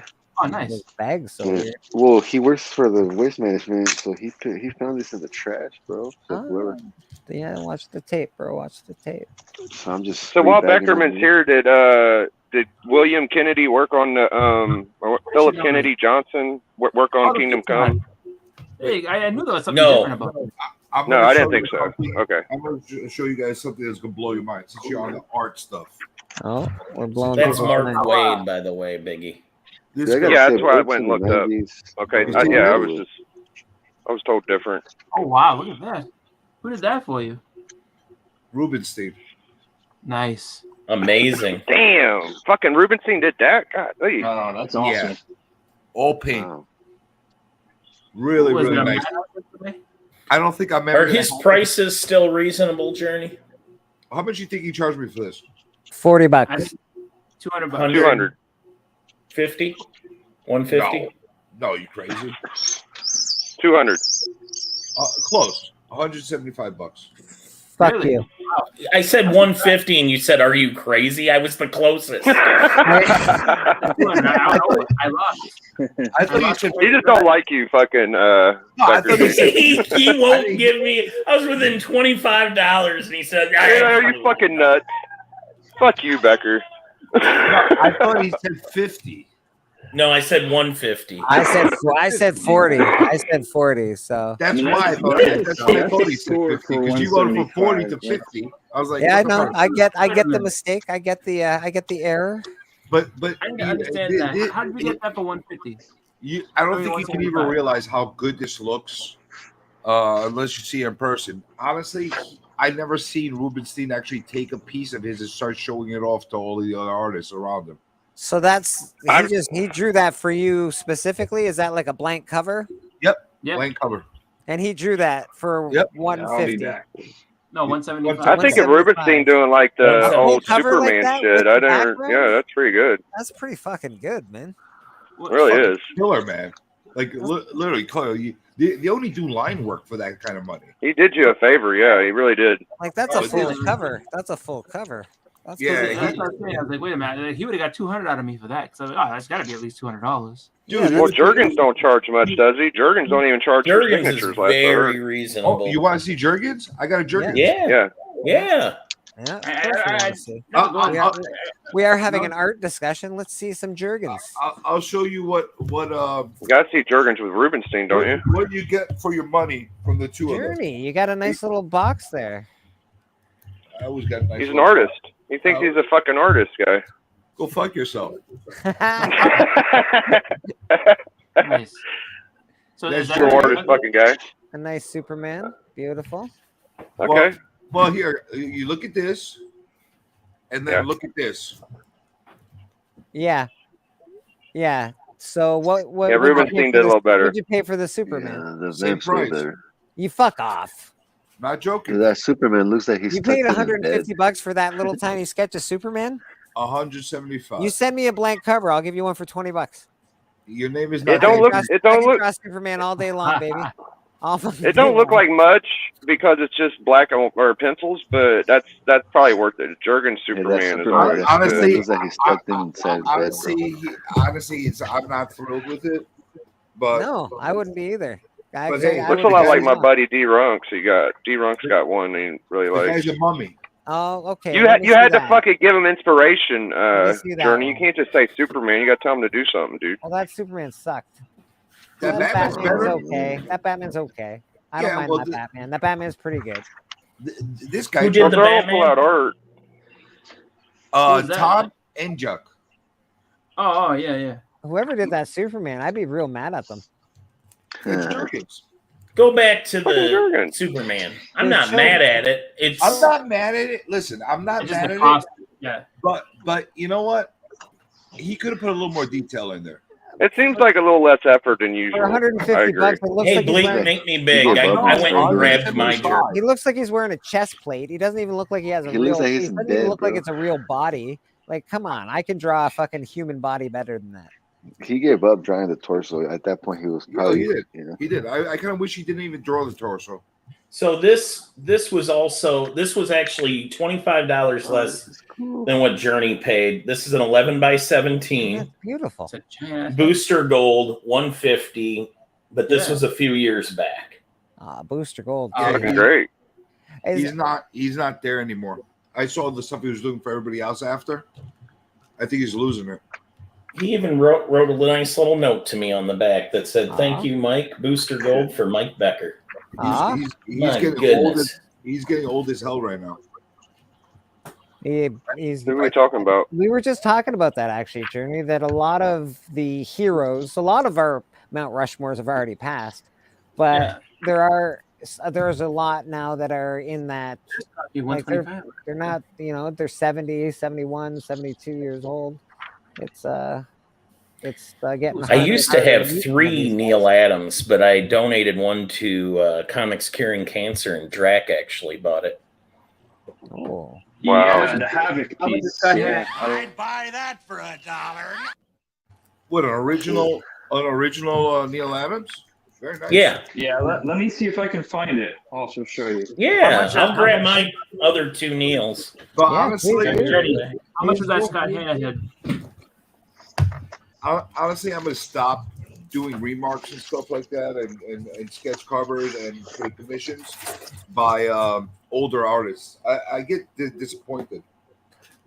nice bags so weird? Well, he works for the waste management, so he found this in the trash, bro. So Yeah, watch the tape, bro. Watch the tape. So I'm just. So while Beckerman's here, did William Kennedy work on the Philip Kennedy Johnson work on Kingdom Come? Hey, I knew there was something different about it. No, I didn't think so. Okay. I'm going to show you guys something that's going to blow your mind since you're on the art stuff. Oh, we're blowing. That's people's Mark minds. Wade, by the way, Biggie. Yeah, that's why I went and looked up. Okay. I was told different. Oh wow, look at that. Who did that for you? Rubenstein. Nice. Amazing. Damn. Fucking Rubenstein did that? God. Hey. Oh, that's awesome. Yeah. All paint. Wow. Really, Was really there a nice. man I don't think I'm Are his prices still reasonable, Journey? How much do you think he charged me for this? $40. $200. 200. 50? 150? No, you crazy. 200. Close. $175. Fuck Really? you. I said 150 and you said, "Are you crazy?" I was the closest. I lost. I thought you said He just don't like you, fucking. I thought you said he won't give me. I was within $25, and he said, Are you fucking nuts? Fuck you, Becker. I thought he said 50. No, I said 150. I said 40. I said 40. So That's why I thought he said 50 because you went from 40 to 50. I was like, yeah, I know. I get the mistake. I get the error. But I didn't understand that. How did you get that for 150? I don't think you can even realize how good this looks unless you see it in person. Honestly, I never seen Rubenstein actually take a piece of his and start showing it off to all the other artists around him. So he drew that for you specifically. Is that like a blank cover? Yep. Blank cover. And he drew that for 150. No, 175. I think of Rubenstein doing like the old Superman like shit. I didn't. Yeah, that's pretty good. That's pretty fucking good, man. It really is. Killer, man. Like literally, they only do line work for that kind of money. He did you a favor. Yeah, he really did. Like that's a full cover. That's a full cover. That's Yeah, pretty That's good. what I was saying. I was like, wait a minute, he would have got $200 out of me for that. So, that's got to be at least $200. Dude, Well, Jurgens don't charge much, does he? Jurgens don't even charge for Jurgens is signatures. Last I very heard. reasonable. Oh, you want to see Jurgens? I got a Jurgens. Yeah. Yeah, of course we want to see. We are having an art discussion. Let's see some Jurgens. I'll show you what You gotta see Jurgens with Rubenstein, don't you? what you get for your money from the two of them. Journey, you got a nice little box there. I always got a nice. He's an little- artist. He thinks he's a fucking artist, guy. Go fuck yourself. Nice. So That's your artist, fucking guy. A nice Superman. Beautiful. Okay. Well, here you look at this, and then look at this. Yeah. Yeah. So what? Yeah, Rubenstein did a little better. What'd you pay for the Superman? The Same vamp's way price. better. You fuck off. Not joking. That Superman looks like he's You stuck paid in his 150 bed. bucks for that little tiny sketch of Superman? 175. You send me a blank cover, I'll give you one for 20 bucks. Your name is It not. don't look. I It don't can look. draw Superman all day long, baby. All fucking It don't day look long. like much because it's just black or pencils, but that's probably worth it. Jurgens Superman is always honestly, good. looks like he's stuck inside his bed, bro. honestly, I'm not thrilled with it. But No, I wouldn't be either. But hey, Looks a lot like my buddy D Runks. D Runks got one he really the likes. guy's a mummy. Oh, okay. You let me had see to that. fucking give him inspiration, me see that Journey. one. You can't just say Superman. You got to tell him to do something, dude. Well, that Superman sucked. That That Batman's Batman's better. okay. That Batman's okay. I don't Yeah, mind well, that Batman. That Batman's pretty good. This guy. Who did the They're all Batman? full out art. Who's that? Tom Enjuk. Oh, yeah. Whoever did that Superman, I'd be real mad at them. It's Jurgens. Go back to Fucking the Jurgens. Superman. I'm Dude, not show mad me. at it. It's I'm not mad at it. Listen, I'm not It's just mad the at cost. it. Yeah. But you know what? He could have put a little more detail in there. It seems like a little less effort than For usual. 150 I agree. bucks, it looks hey, like he's Bleak, wearing, make me big. He I gave up went his and phone. grabbed my jerk. he looks like he's wearing a chest plate. He doesn't even look like he has a He real looks like face. he's He in doesn't even bed, look like bro. it's a real body. Like, come on, I can draw a fucking human body better than that. He gave up drawing the torso. At that point, he was probably, he did. you know. He did. I kind of wish he didn't even draw the torso. So this was actually $25 less This is cool. than what Journey paid. This is an 11 by That's 17 beautiful. It's a giant. booster gold 150, but this Yeah. was a few years back. Booster gold. Yeah, Looking great. Is- He's not there anymore. I saw the stuff he was doing for everybody else after. I think he's losing it. He even wrote a nice little note to me on the back that said, "Thank Aw. you, Mike. Booster gold for Mike Becker." Ah. He's My getting goodness. old. He's getting old as hell right now. he's Who are we talking about? we were just talking about that actually, Journey, that a lot of the heroes, a lot of our Mount Rushmores have already passed, but there's a lot now that are in that, Be like 125. they're not, they're 70, 71, 72 years old. It's getting I harder used and to harder have to meet 3 these Neil guys. Adams, but I donated one to Comics Curing Cancer, and Drac actually bought it. Oh. Wow. Yeah, the Havoc piece. Yeah. I'd buy that for $1. What an original Neil Adams. Very nice. Yeah, Yeah, let me see if I can find it. I'll also show you. yeah. much- I'll grab my other 2 Neils. But Yeah, honestly, please do. How much was that Scott Hanna had? honestly, I'm gonna stop doing remarks and stuff like that, and sketch covers and putting commissions by older artists. I get disappointed.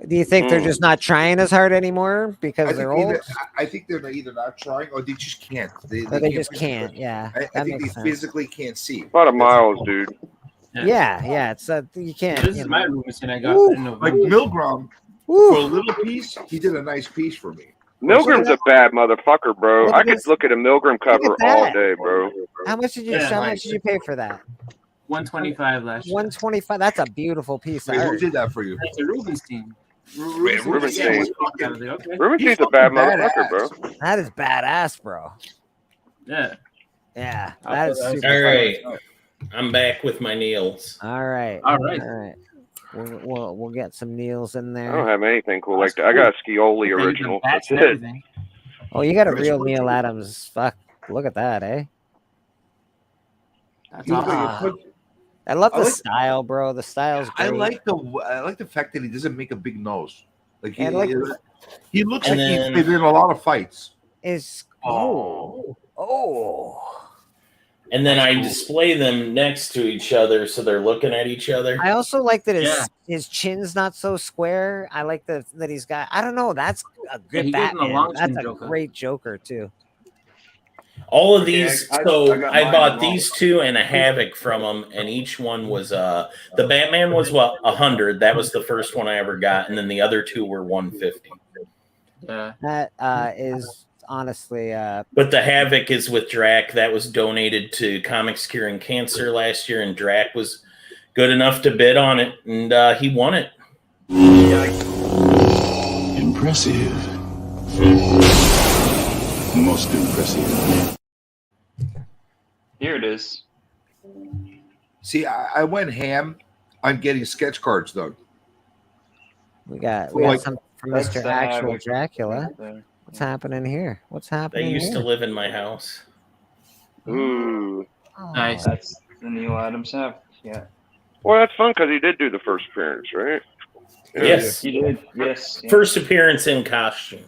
Do you think they're just not trying as hard anymore because they're old? I think they're either not trying or they just can't. Or they just can't. Yeah, I that think they makes sense. physically can't see. A lot of miles, dude. Yeah, it's you can't. This you is know. my Rubenstein I got Ooh, in Like November. Milgram, Woo. for a little piece, he did a nice piece for me. Milgram's a bad motherfucker, bro. Look I at could this. look at a Milgram cover Look at all that. day, bro. How much did you? Yeah, how nice. much did you pay for that? 125 last year. 125. That's a beautiful piece of Wait, who art. did that for you? It's a Rubenstein. Rubenstein. I was like, okay. Rubenstein's a bad motherfucker, bro. That is badass, bro. Yeah. Yeah, I'll that put is that- super. All fun. right, I'm back with my Neils. All right. All right. All right. We'll get some Neils in I don't there. have anything cool like that. I got a Scioli Maybe the original. bats That's and it. everything. Oh, you got a Which real one? Neil Adams. Fuck. Look at that, eh? That's You look awesome. like I love I the like- style, bro. The style's great. I like the fact that he doesn't make a big nose. Like And like he looks And like then- he's been in a lot of fights. is Oh. oh. And then I display them next to each other so they're looking at each other. I also like that Yeah. his chin's not so square. I like that he's got. I don't know. That's a good he gives him a Batman. long That's chin a Joker. great Joker too. All of Okay, these, I so got I mine bought wrong. these two and a Havoc from them, and each one was the Batman was what 100. That was the first one I ever got, and then the other two were 150. Yeah. That is honestly But the Havoc is with Drac. That was donated to Comics Curing Cancer last year, and Drac was good enough to bid on it, and he won it. Impressive. Most impressive. Here it is. See, I went ham on getting sketch cards done. we got Like- some from That's Mr. the Actual Havoc Dracula. right there. What's happening here? What's They happening used here? to live in my house. Ooh. Nice. That's the Neil Adams Havoc. Yeah. Well, that's fun because he did do the first appearance, right? Yes. He did. Yes. yeah. First appearance in costume.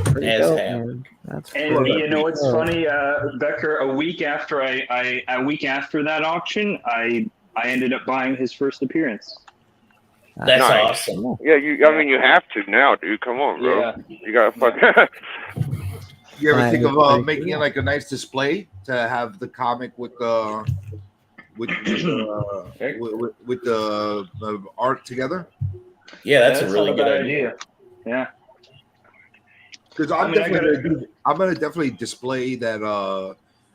Pretty As dope, Havoc. man. That's And pretty you know, it's dope. funny, Becker. A week after that auction, I ended up buying his first appearance. That's Nice. awesome. Yeah, I mean, you have to now, dude. Come on, bro. Yeah. You got to fuck. You ever Right, think of pretty making cool. it like a nice display to have the comic with the with the art together? Yeah, that's a not really good bad idea. Yeah. Because I mean, I'm gonna definitely display that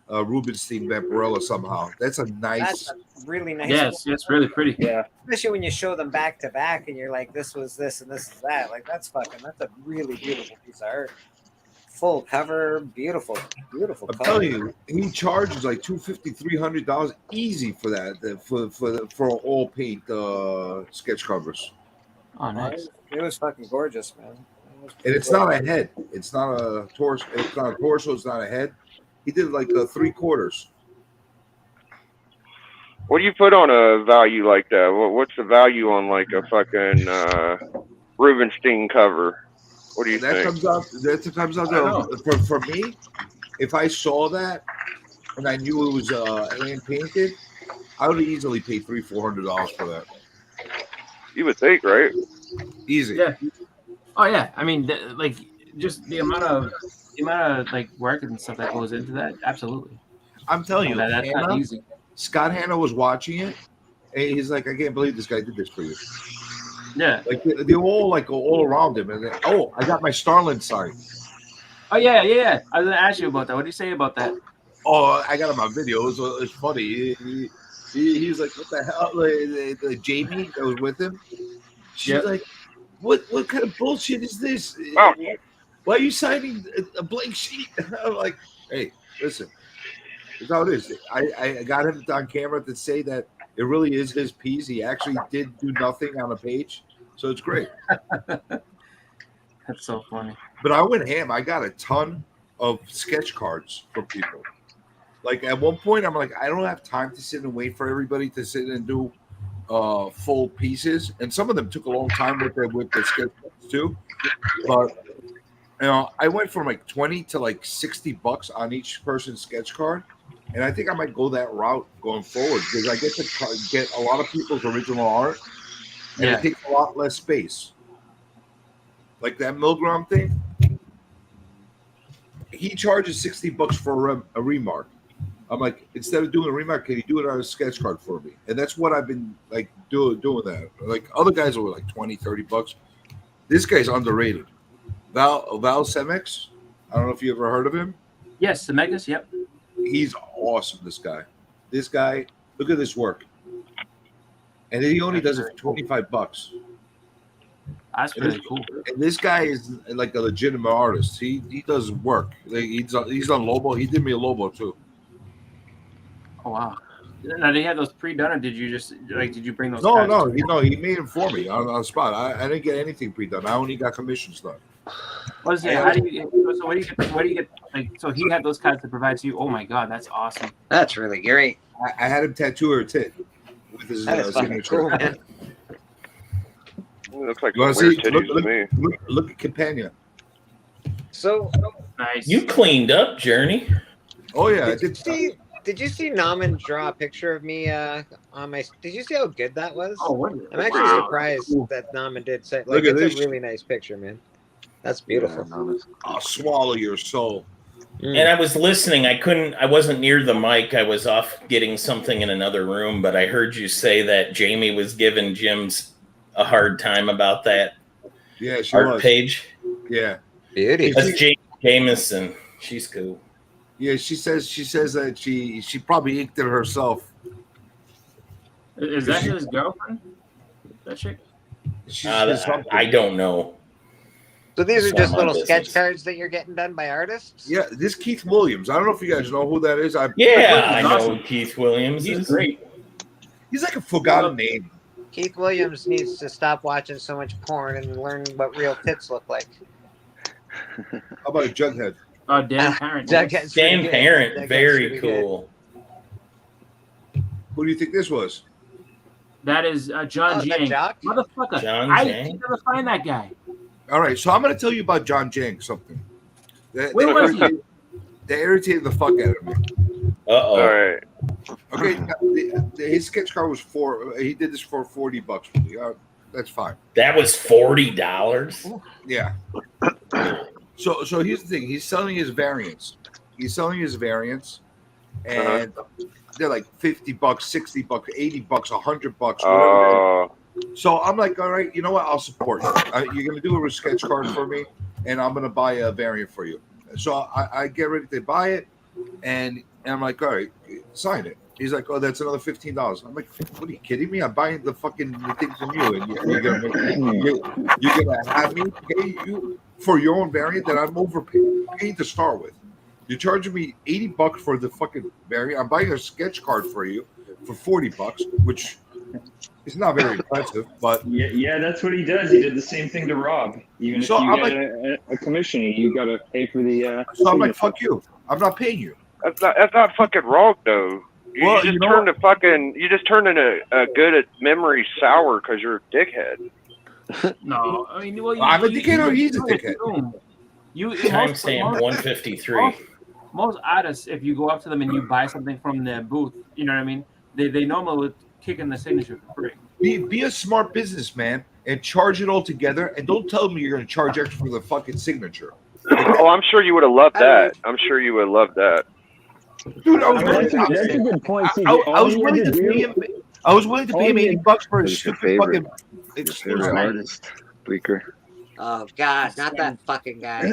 Rubenstein Vampirella somehow. That's a nice. That's a really nice. Yes, it's really pretty. Yeah. Especially when you show them back to back and you're like, this was this and this is that. Like that's a really beautiful piece of art. Full cover, beautiful I'm cover. telling you, he charges like $250, $300 easy for that for all paint sketch covers. Oh, nice. It was fucking gorgeous, man. And it's not a head. It's not a torso. It's not a torso. It's not a head. He did like 3/4. What do you put on a value like that? What's the value on like a fucking Rubenstein cover? What do you That think? comes out. That comes out for me. If I saw that and I knew it was hand painted, I would easily pay $300-400 for that. You would think, right? Easy. Yeah. Oh yeah. I mean, like just the amount of like work and stuff that goes into that. Absolutely. I'm telling you, That's not Hannah, easy. Scott Hanna was watching it, and he's like, "I can't believe this guy did this for you." Yeah. Like they were all like all around him, and oh, I got my Starlin sign. Oh yeah. I was gonna ask you about that. What do you say about that? Oh, I got him on video. It's funny. He was like, "What the hell?" The Jamie that was with him, she's like, "What kind of bullshit is this? Oh. Why are you signing a blank sheet?" I'm like, "Hey, listen, that's how it is." I got him on camera to say that it really is his piece. He actually did do nothing on a page, so it's great. That's so funny. But I went ham. I got a ton of sketch cards from people. Like at one point, I'm like, I don't have time to sit and wait for everybody to sit and do full pieces, and some of them took a long time with the sketch cards too. But you know, I went from like 20 to like $60 on each person's sketch card, and I think I might go that route going forward because I get to get a lot of people's original art, and it takes a lot less space. Like that Milgram thing, he charges $60 for a remark. I'm like, instead of doing a remark, can you do it on a sketch card for me? And that's what I've been like doing that. Like other guys are like $20-30. This guy's underrated. Val Semex, I don't know if you ever heard of him. Yes, the Magnus. Yep. He's awesome. This guy, look at this work, and he only does it for $25. That's really cool. And this guy is like a legitimate artist. He does work. Like, he's on Lobo. He did me a Lobo too. Oh wow. Now, did you have those pre-done, or did you just did you bring those? No, cards? he made them for me on the spot. I didn't get anything pre-done. I only got commissions done. What is it? How do you? So what do you get? Like, so he had those cards to provide to you. Oh my god, that's awesome. That's really great. I had him tattoo her tit. with his That is fucking signature. cool, man. It looks like You want some to weird see? titties to me. Look at Campania. So Nice. You cleaned up, Journey. Oh yeah, I did you did. see? Did you see Nauman draw a picture of me on my? Did you see how good that was? Oh, what? I'm actually Wow, surprised cool. that Nauman did say. Look Like, at it's this a really nice picture, man. That's Yeah, beautiful. no, that's I'll swallow your soul. And I was listening. I wasn't near the mic. I was off getting something in another room, but I heard you say that Jamie was giving Jim's a hard time about that Yeah, she art was. page. Yeah. Beauty. That's Jamie Jameson. She's cool. Yeah, she says that she probably inked it herself. Is that his girlfriend? That chick? I don't know. So these It's are not just my little business. sketch cards that you're getting done by artists. Yeah, this Keith Williams. I don't know if you guys know who that is. Yeah, I know who Keith Williams He's is. great. He's like a forgotten name. Keith Williams needs to stop watching so much porn and learn what real tits look like. How about a Jughead? Dan Parent. Jughead's Dan pretty good. Parent, Jughead's very pretty good. cool. Who do you think this was? That is John Oh, is that Jang. Jock? Motherfucker. John I Jang? can never find that guy. All right, so I'm going to tell you about John Jang something. Where was he? They irritated the fuck out of me. Uh-oh. All right. Okay, his sketch card was he did this for $40 for me. That's fine. That was $40? Yeah. So here's the thing. He's selling his variants. And they're like $50, $60, $80, $100, whatever. So I'm like, all right, you know what? I'll support you. You're gonna do a sketch card for me, and I'm gonna buy a variant for you. So I get ready to buy it, and I'm like, all right, sign it. He's like, oh, that's another $15. I'm like, what are you kidding me? I'm buying the fucking thing from you, and you're gonna have me pay you for your own variant that I'm overpaying to start with. You're charging me $80 for the fucking variant. I'm buying a sketch card for you for $40, which is not very impressive, but yeah, that's what he does. He did the same thing to Rob. Even So if you I'm get a commission, you got to pay for the. so I'm like, fuck you. I'm not paying you. That's not fucking wrong though. Well, you you just know turned into a good at memory sour because you're a dickhead. No, I mean, well, I'm a dickhead or he's a dickhead. Timestamp 153. Most artists, if you go up to them and you buy something from their booth, you know what I mean? They normally would kick in the signature for free. Be a smart businessman and charge it all together, and don't tell me you're going to charge extra for the fucking signature. Oh, I'm sure you would have loved that. I'm sure you would have loved that. Dude, I was That's a good point. CJ. I was willing to pay him. I was willing to pay him $80 for a Who's your stupid fucking favorite exclusive. artist? Bleeker. Oh God, not that fucking guy.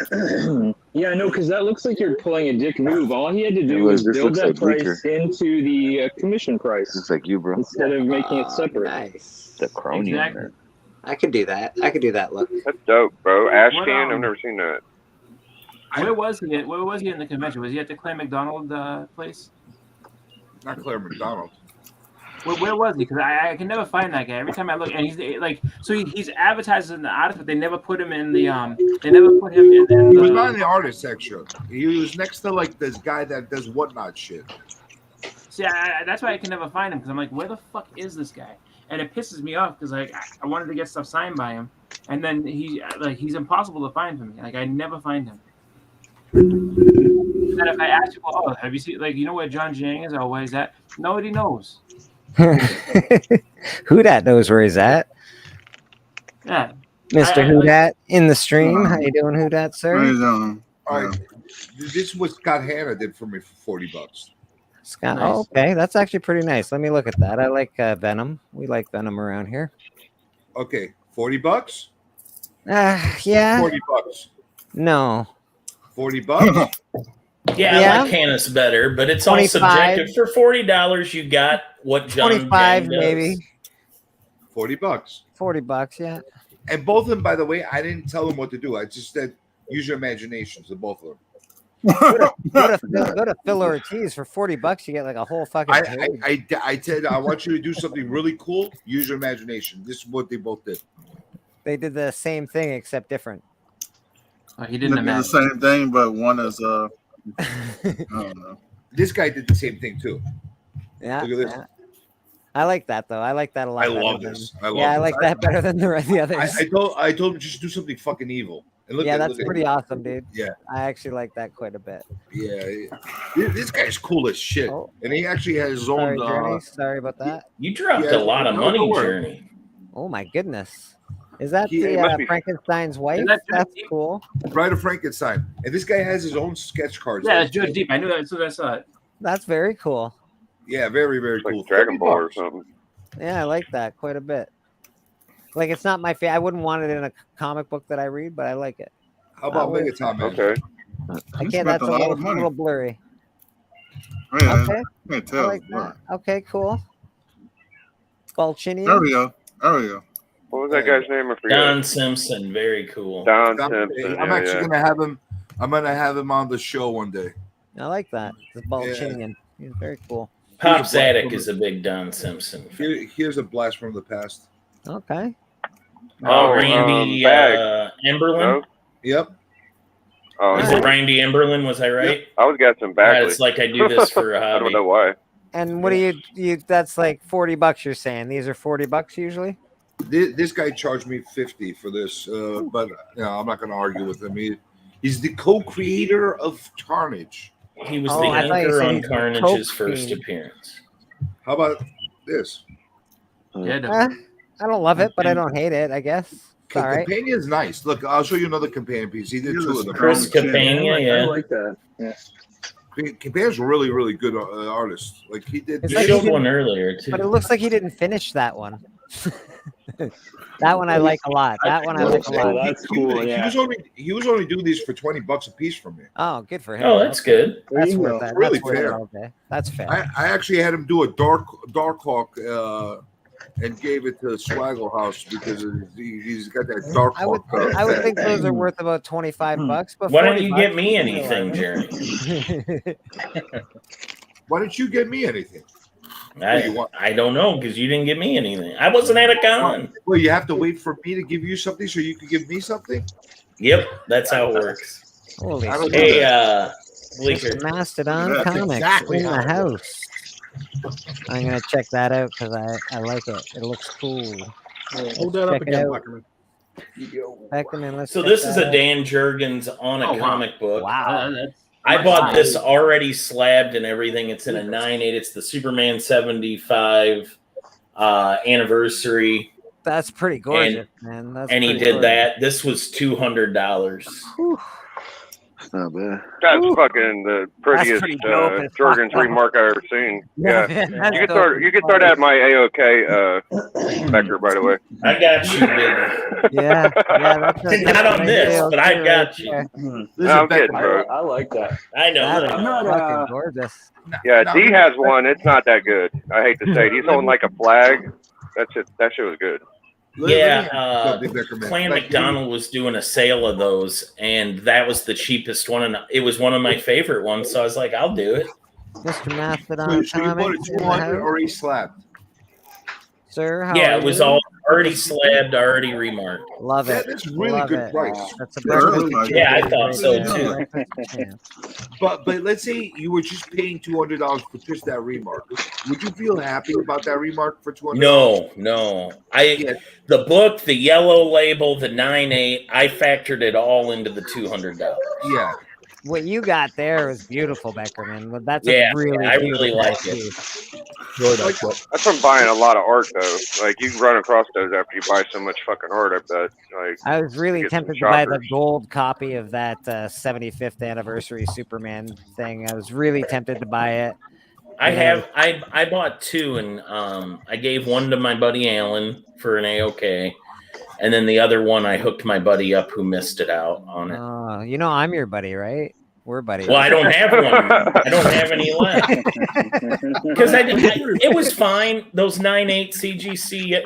Yeah, no, because that looks like you're pulling a dick move. All he had to do Well, was this build looks that like price Bleeker. into the commission price Looks like you, bro. instead of making it separate. Nice. The crony in Exactly. there. I could do that. I could do that look. That's dope, bro. Ash What, can. I've never seen that. Where was he? Where was he in the convention? Was he at the Clay McDonald place? Not Claire McDonald. Where was he? Because I can never find that guy. Every time I look, and he's like, so he's advertised as an artist, but they never put him in the They never put him in He was not the. in the artist section. He was next to like this guy that does whatnot shit. See, that's why I can never find him because I'm like, where the fuck is this guy? And it pisses me off because like I wanted to get stuff signed by him, and then he's impossible to find for me. Like I never find him. And if I ask people, oh, have you seen like you know where John Jang is? Oh, where is that? Nobody knows. Who dat knows where he's at? Yeah. Mr. Who dat in the stream. How you doing, Who dat, sir? All right, this is what Scott Hanna did for me for $40. Scott. Nice. Oh, okay, that's actually pretty nice. Let me look at that. I like Venom. We like Venom around here. Okay, $40. Yeah. $40. No. $40. Yeah, Yeah. I like Canis better, but it's all 25. subjective. For $40, you got what John 25 Jang does. maybe. $40. $40. Yeah. And both of them, by the way, I didn't tell them what to do. I just said use your imaginations. To both of them. Go to Phil Ortiz for $40. You get like a whole fucking. I said I want you to do something really cool. Use your imagination. This is what they both did. They did the same thing except different. Oh, he didn't the imagine. same thing, but one is I don't know. This guy did the same thing too. Yeah. Look at this. Yeah. I like that though. I like that a lot. I better love than- this. I love yeah, I this. like that better than the others. I told him just do something fucking evil. And look yeah, at, that's look at pretty him. awesome, dude. Yeah. I actually like that quite a bit. Yeah, this guy's cool as shit, and he actually has his Sorry, own. Journey. Sorry about that. You dropped a lot of money, Journey. Oh my goodness. Is that He the must be- Frankenstein's wife? That's cool. Bride of Frankenstein, and this guy has his own sketch cards. Yeah, it's Judge Deep. I knew that as soon as I saw it. That's very cool. Yeah, very very cool. Like Dragon Ball or something. Yeah, I like that quite a bit. Like, it's not my favorite. I wouldn't want it in a comic book that I read, but I like it. How about Megaton Man? Okay. I can't. That's a little blurry. Oh, yeah, Okay. I can't I tell. like that. Okay, cool. Balchinian. There we go. There we go. What was that guy's name? I forget. Don Simpson, very cool. Don Simpson. I'm actually gonna have him. I'm gonna have him on the show one day. I like that. It's Balchinian. He's very cool. Pop Zadok is a big Don Simpson. Here's a blast from the past. Okay. Randy Emberlin. No? Yep. Oh, Is it Randy Emberlin? Was I right? I was got some back. Yeah, it's like I do this for a hobby. I don't know why. And what do you? That's like $40. You're saying these are $40 usually? This guy charged me 50 for this, but I'm not gonna argue with him. He's the co-creator of Carnage. He was the anchor on Carnage's first appearance. How about this? I don't love it, but I don't hate it. I guess. It's all right. Companion's nice. Look, I'll show you another companion piece. He did two of them. Chris Campania, yeah. I like that. Yeah. Companion's really, really good artist. Like he did. It's You like showed he one didn't- earlier too. But it looks like he didn't finish that one. That one I like a lot. That one I like a lot. That's cool. Yeah. He was only doing these for $20 a piece from me. Oh, good for him. Oh, that's good. That's you worth go. that. Really That's worth it fair. all day. That's fair. I actually had him do a Dark Hawk and gave it to Swaggle House because he's got that Dark I would Hawk. I would think those are worth about $25, but Why don't you $40 get me is anything, Jeremy? Why don't you get me anything? I don't know because you didn't give me anything. I wasn't at a con. Well, you have to wait for me to give you something so you can give me something. Yep, that's how it works. Holy I don't shit. Hey, Bleaker. Mr. Mastodon That's Comics exactly in the how it house. I'm gonna check that out because I like it. It looks cool. Hold that up Check it again, out. Beckerman. Beckerman, let's So check this is that a out. Dan Jurgens on a Oh, wow. comic book. Wow. I bought this already slabbed and everything. It's in a 9.8. It's the Superman 75 anniversary. That's pretty gorgeous, man. That's And he pretty did gorgeous. that. This was $200. It's not bad. That's fucking the prettiest pretty dope as fuck, Jorgen's though. remark I've ever seen. Yeah, Yeah. man, that's You can dope throw as you can fuck. throw that at my AOK Becker, by the way. I got you, baby. Yeah, that's Not on this, but I got you. No, I'm kidding, bro. I like that. I know. That is I'm not, fucking gorgeous. Yeah, D has one. It's not that good. I hate to say it. He's holding like a flag. That's it. That shit was good. Yeah, Something Beckerman. Clan Like, McDonald was doing a sale of those, and that was the cheapest one, and it was one of my favorite ones. So I was like, "I'll do it." Mr. Mastodon So you bought Comics it in the 200 house. or he slapped? Sir, how Yeah, are it was you? all already slabbed, already remarked. Love Yeah, it. that's really Love good it. price. That's a That's breakfast really nice. Yeah, I thought so too. But let's say you were just paying $200 for just that remark. Would you feel happy about that remark for $200? No. The book, the yellow label, the 9.8, I factored it all into the $200. Yeah. What you got there is beautiful, Beckerman. Well, that's Yeah, a really I really beautiful like it. piece. That's from buying a lot of art, though. Like you can run across those after you buy so much fucking art. I bet. Like I was really get some tempted to buy the shoppers. gold copy of that 75th anniversary Superman thing. I was really tempted to buy it. I bought two, and I gave one to my buddy Alan for an AOK, and then the other one I hooked my buddy up who missed it out on it. You know I'm your buddy, right? We're buddies. Well, I don't have one. I don't have any left because it was fine. Those 9.8 CGC,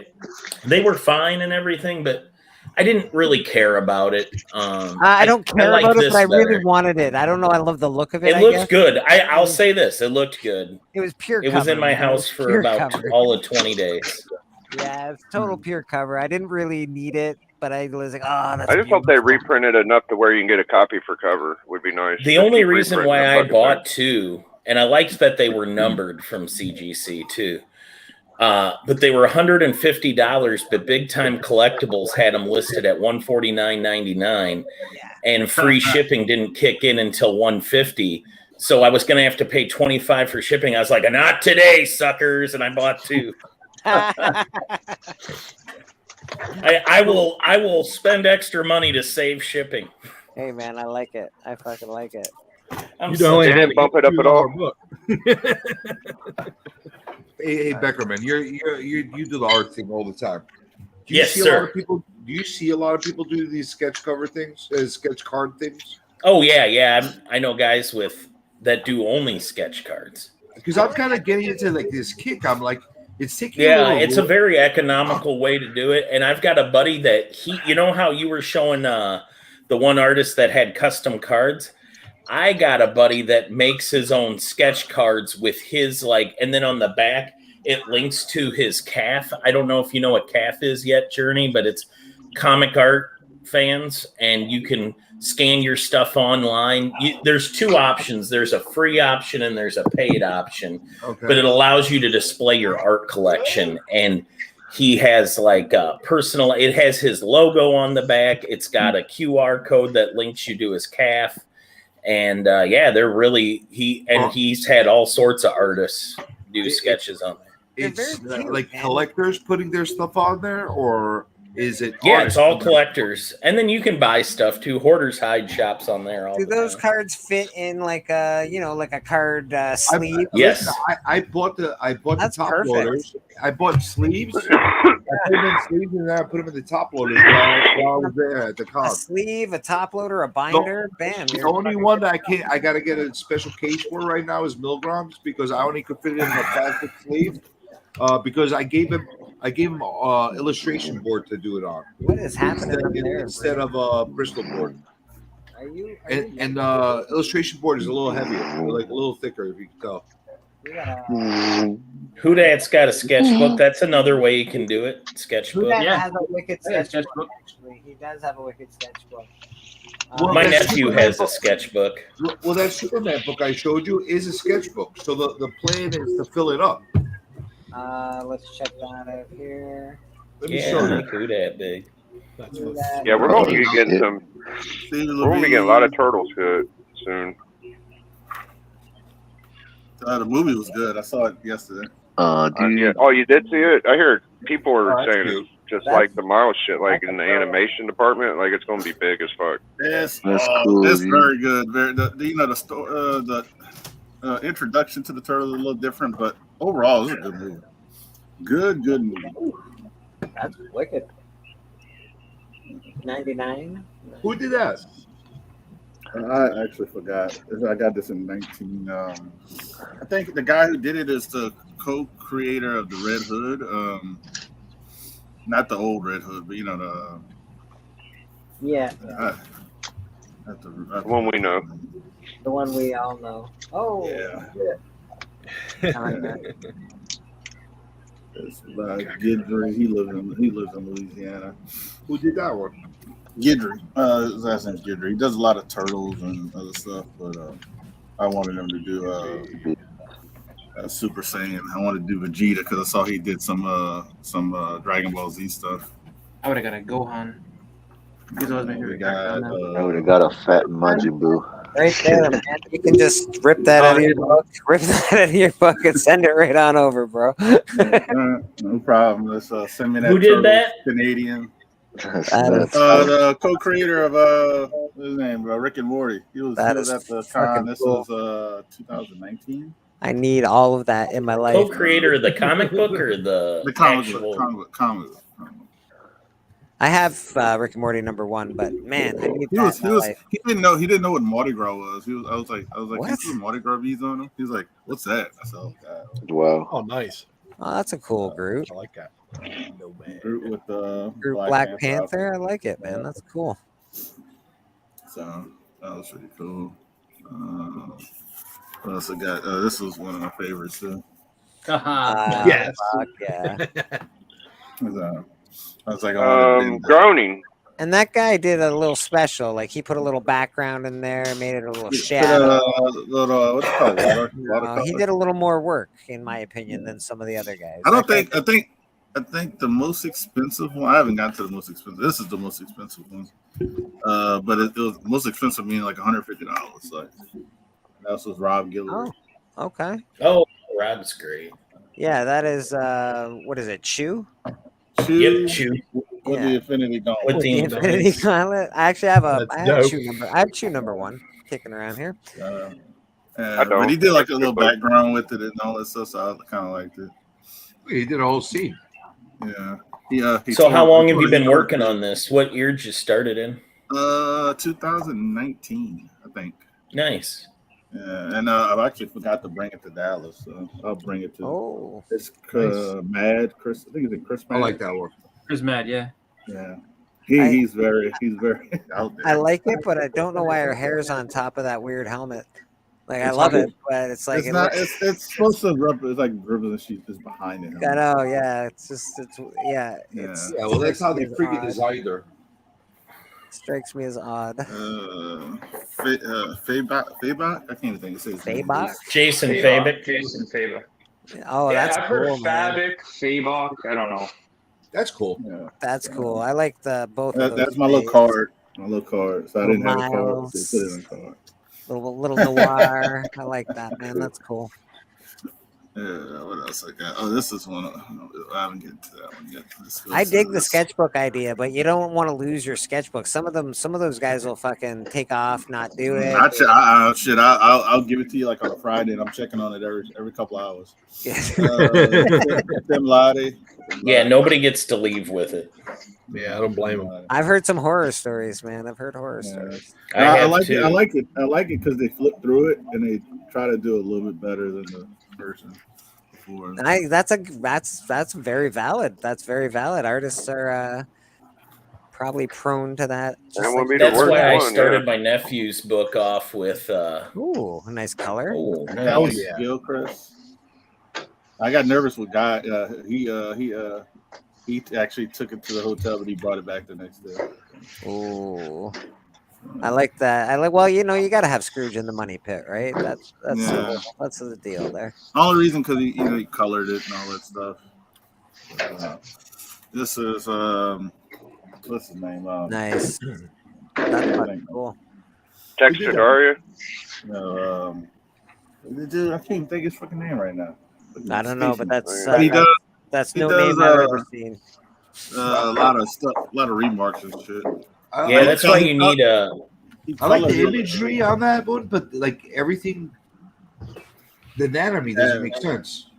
they were fine and everything, but I didn't really care about it. I don't care like about it, this but I really better. wanted it. I don't know. I love the look of it. It I looked guess. good. I'll say this: it looked good. It was pure. It was cover, in my man. It house was for pure about cover. all of 20 days. Yeah, it's total pure cover. I didn't really need it, but I was like, oh, that's I just hope they reprint it enough to where you can get a copy for cover. Would be nice. The Just only keep reason reprinting why the I fucking bought thing. two, and I liked that they were numbered from CGC too. But they were $150, but Big Time Collectibles had them listed at $149.99, and free shipping didn't kick in until $150. So I was going to have to pay $25 for shipping. I was like, not today, suckers, and I bought 2. I will spend extra money to save shipping. Hey man, I like it. I fucking like it. I'm You don't didn't bump it up at all. Hey, Beckerman, you do the art thing all the time. Do you Yes, see a sir. lot of people? Do you see a lot of people do these sketch cover things, sketch card things? Oh yeah. I know guys that do only sketch cards. Because I'm kind of getting into like this kick. I'm like, it's taking. It's a very economical way to do it. And I've got a buddy that you know how you were showing the one artist that had custom cards. I got a buddy that makes his own sketch cards with his and then on the back it links to his CAF. I don't know if you know what CAF is yet, Journey, but it's comic art fans, and you can scan your stuff online. There's 2 options. There's a free option and there's a paid option, but it allows you to display your art collection. And he has personal, it has his logo on the back. It's got a QR code that links you to his CAF. And they're really, he's had all sorts of artists do sketches on there. It's like collectors putting their stuff on there, or is it? Yeah, it's all collectors, and then you can buy stuff too. Hoarders hide shops on there. Do those cards fit in like a card sleeve? Yes. I bought the That's top perfect. loaders. I bought sleeves. I put them in sleeves, and then I put them in the top loaders while I was there at the con. A sleeve, a top loader, a binder, bam. The only one that I got to get a special case for right now is Milgram's, because I only could fit it in a plastic sleeve. Because I gave him illustration board to do it on. What is happening instead of Bristol board? Are you And illustration board is a little heavier, like a little thicker, if you can tell. Who Dat's got a sketchbook? That's another way you can do it. Sketchbook. Who has a wicked sketchbook? Actually, he does have a wicked sketchbook. My nephew has a sketchbook. Well, that Superman book I showed you is a sketchbook, so the plan is to fill it up. Let's check that out here. Let me show you. Who Dat big? Yeah, we're going to be getting some. We're going to be getting a lot of turtles good soon. The movie was good. I saw it yesterday. Yeah. Oh, you did see it? I heard people were saying it's just like the Miles shit, like in the animation department, like it's going to be big as fuck. It's cool, it's dude. very good. The introduction to the turtle is a little different, but overall, it's a good movie. Good movie. That's wicked. 99. Who did that? I actually forgot. I got this in 19. I think the guy who did it is the co-creator of the Red Hood. Not the old Red Hood, but the. Yeah. The one we know. The one we all know. Oh. Yeah. I like that. It's Gidry. He lives in Louisiana. Who did that one? Gidry. His last name's Gidry. He does a lot of turtles and other stuff, but I wanted him to do Super Saiyan. I wanted to do Vegeta because I saw he did some Dragon Ball Z stuff. I would have got a Gohan. He's always my favorite character. I would have got a fat Majin Buu. Right there, man. You can just rip that out of your book. Rip that out of your book and send it right on over, bro. No problem. Let's send me that. Who did that? Canadian. That's The co-creator of what's his name, Rick and Morty. He was at the fucking con. This cool. was 2019. I need all of that in my life. Co-creator of the comic book or the comic actual? comic. I have Rick and Morty #1, but man, I need that in my life. He didn't know what Mardi Gras was. I was like, What? can you put Mardi Gras beads on him? He was like, what's that? I said, oh god. wow. Oh, nice. Oh, that's a cool group. I like that. No man. Group with Group Black Panther. I like it, man. That's cool. So that was pretty cool. What else I got? This was one of my favorites too. Yes. Fuck yeah. I was like, Groaning. And that guy did a little special, like he put a little background in there, made it a little Put shadow. little what's it called watercolor. He did a little more work, in my opinion, than some of the other guys. I don't That think. I think the most expensive one. I haven't gotten to the most expensive. This is the most expensive one. But it was most expensive, meaning like $150. Like that was Rob Guillory. Oh, okay. Oh, Rob's great. Yeah, that is what is it? Chew? Yep, Chew. With the Infinity Gauntlet. With With the Infinity Gauntlet. I actually have I have Chew number 1 kicking around here. But he did like a little background with it and all that stuff, so I kind of liked it. He did a whole scene. Yeah. So how long have you been working on this? What year did you start it in? 2019, I think. Nice. Yeah, and I've actually forgot to bring it to Dallas, so I'll bring it to. Oh, it's nice. Mad Chris. I think it's Chris. Mad. I like that one. Chris Mad, yeah. Yeah. He's very out there. I like it, but I don't know why her hair's on top of that weird helmet. Like I love it, but it's like it's supposed to it's like represent she's just behind it. I know, yeah. Well, that's how they freaking designed her. Strikes me as odd. Fabok? I can't even think of his name. Fabok? Jason Fabok. Jason Fabok. Oh, yeah, that's I've cool, heard man. Fabok, Fabok. I don't know. That's cool. Yeah. That's cool. I like the both of those. That's my little card. My little card. So I didn't have a card. Miles. So put it in a card. Little noir. I like that, man. That's cool. Yeah, what else I got? Oh, this is one. I haven't get to that one yet. I dig the sketchbook idea, but you don't want to lose your sketchbook. Some of those guys will fucking take off, not do it. I'll give it to you like on a Friday, and I'm checking on it every couple hours. Tim Lottie. Yeah, nobody gets to leave with it. Yeah, I don't blame him. I've heard some horror stories, man. I've heard horror stories. I like it. I like it because they flip through it and they try to do a little bit better than the person before. That's very valid. That's very valid. Artists are probably prone to that. That's why I started my nephew's book off with. Ooh, a nice color. Oh, that was skill, Chris. I got nervous with Guy. He actually took it to the hotel, but he brought it back the next day. Ooh. I like that. Well, you got to have Scrooge in the money pit, right? That's the deal there. Only reason because he colored it and all that stuff. This is what's his name? Nice. That's fucking cool. Dexter Daria. No, dude, I can't even think his fucking name right now. I don't know, but that's that's he no does, name I've ever seen. A lot of stuff, a lot of remarks and shit. Yeah, that's why you need a. I like the imagery on that one, but like everything, the anatomy doesn't make sense.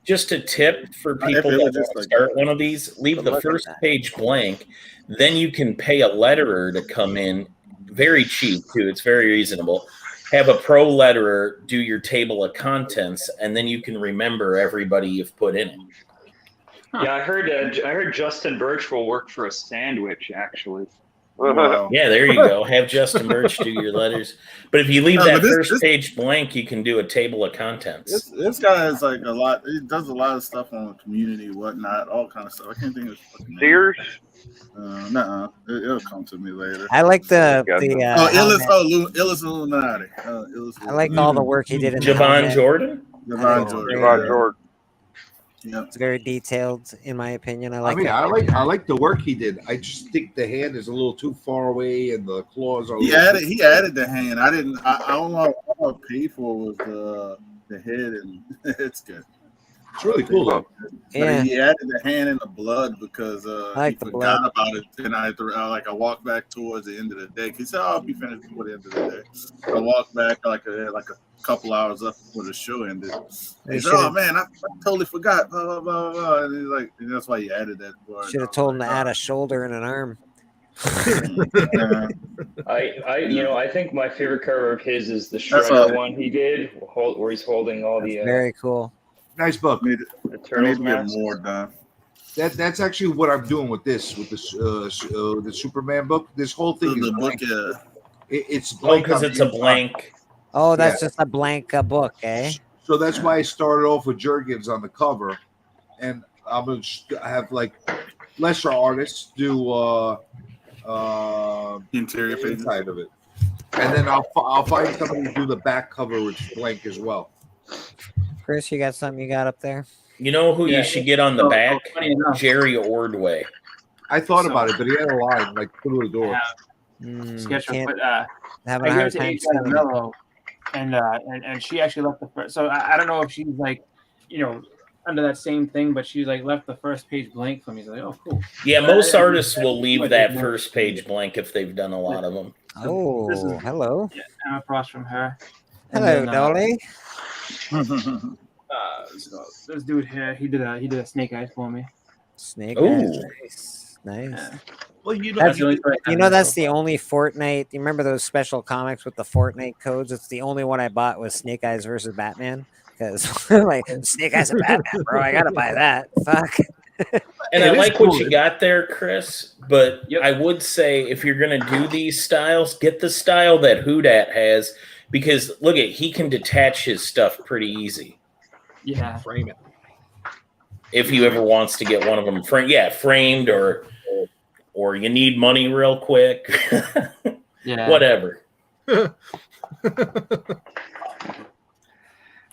Just a tip for people that want to start one of these: leave the first page blank, then you can pay a letterer to come in, very cheap too. It's very reasonable. Have a pro letterer do your table of contents, and then you can remember everybody you've put in it. Yeah, I heard Justin Birch will work for a sandwich, actually. Wow. Yeah, there you go. Have Justin Birch do your letters. But if you leave that first page blank, you can do a table of contents. This guy is like a lot. He does a lot of stuff on community, whatnot, all kind of stuff. I can't think of his fucking name. Sears? Nuh-uh. It'll come to me later. I like the Illis Illuminati. I like all the work he did in Javon Jordan. Javon Jordan. Yeah, it's very detailed, in my opinion. I I like the work he did. I just think the hand is a little too far away, and the claws are. He added the hand. I don't know what I paid for was the head, and it's good. It's really cool though. Yeah. He added the hand and the blood because like he forgot about it, and I walked back towards the end of the day. He said, "Oh, I'll be finished before the end of the day." I walked back like a couple hours up before the show ended. He said, "Oh man, I totally forgot." Blah blah blah blah. And he's like, and that's why he added that part. Should have told him to add a shoulder and an arm. I think my favorite cover of his is the Shredder one he did, where he's holding all the. Very cool. Nice book. The Turtles mask. More done. That's actually what I'm doing with this the Superman book. This whole thing is book. It's blank because it's a blank. Oh, that's just a blank book, eh? So that's why I started off with Jurgens on the cover, and I'm gonna have like lesser artists do interior pages. inside of it, and then I'll find somebody to do the back cover with blank as well. Chris, you got something you got up there? You know who you should get on the back? Jerry Ordway. I thought about it, but he had a line like through the door. Sketchup, but having a I hard gave time it to Adriana seeing it. Mello, and she actually left the first. So I don't know if she's like, under that same thing, but she like left the first page blank for me. So like, oh, cool. Yeah, most artists will leave that first page blank if they've done a lot of them. Oh, hello. Yeah, I'm across from her. And Hello, then, Dolly. So this dude here, he did a snake eyes for me. Snake eyes. Nice. Yeah. Well, you know, That's the only Fortnite. You remember those special comics with the Fortnite codes? It's the only one I bought was Snake Eyes versus Batman. Because like Snake Eyes and Batman, bro, I gotta buy that. Fuck. And I like what you got there, Chris. But I would say if you're gonna do these styles, get the style that Houdat has, because look at he can detach his stuff pretty easy. Yeah, frame it. If he ever wants to get one of them framed or you need money real quick. Yeah. Whatever.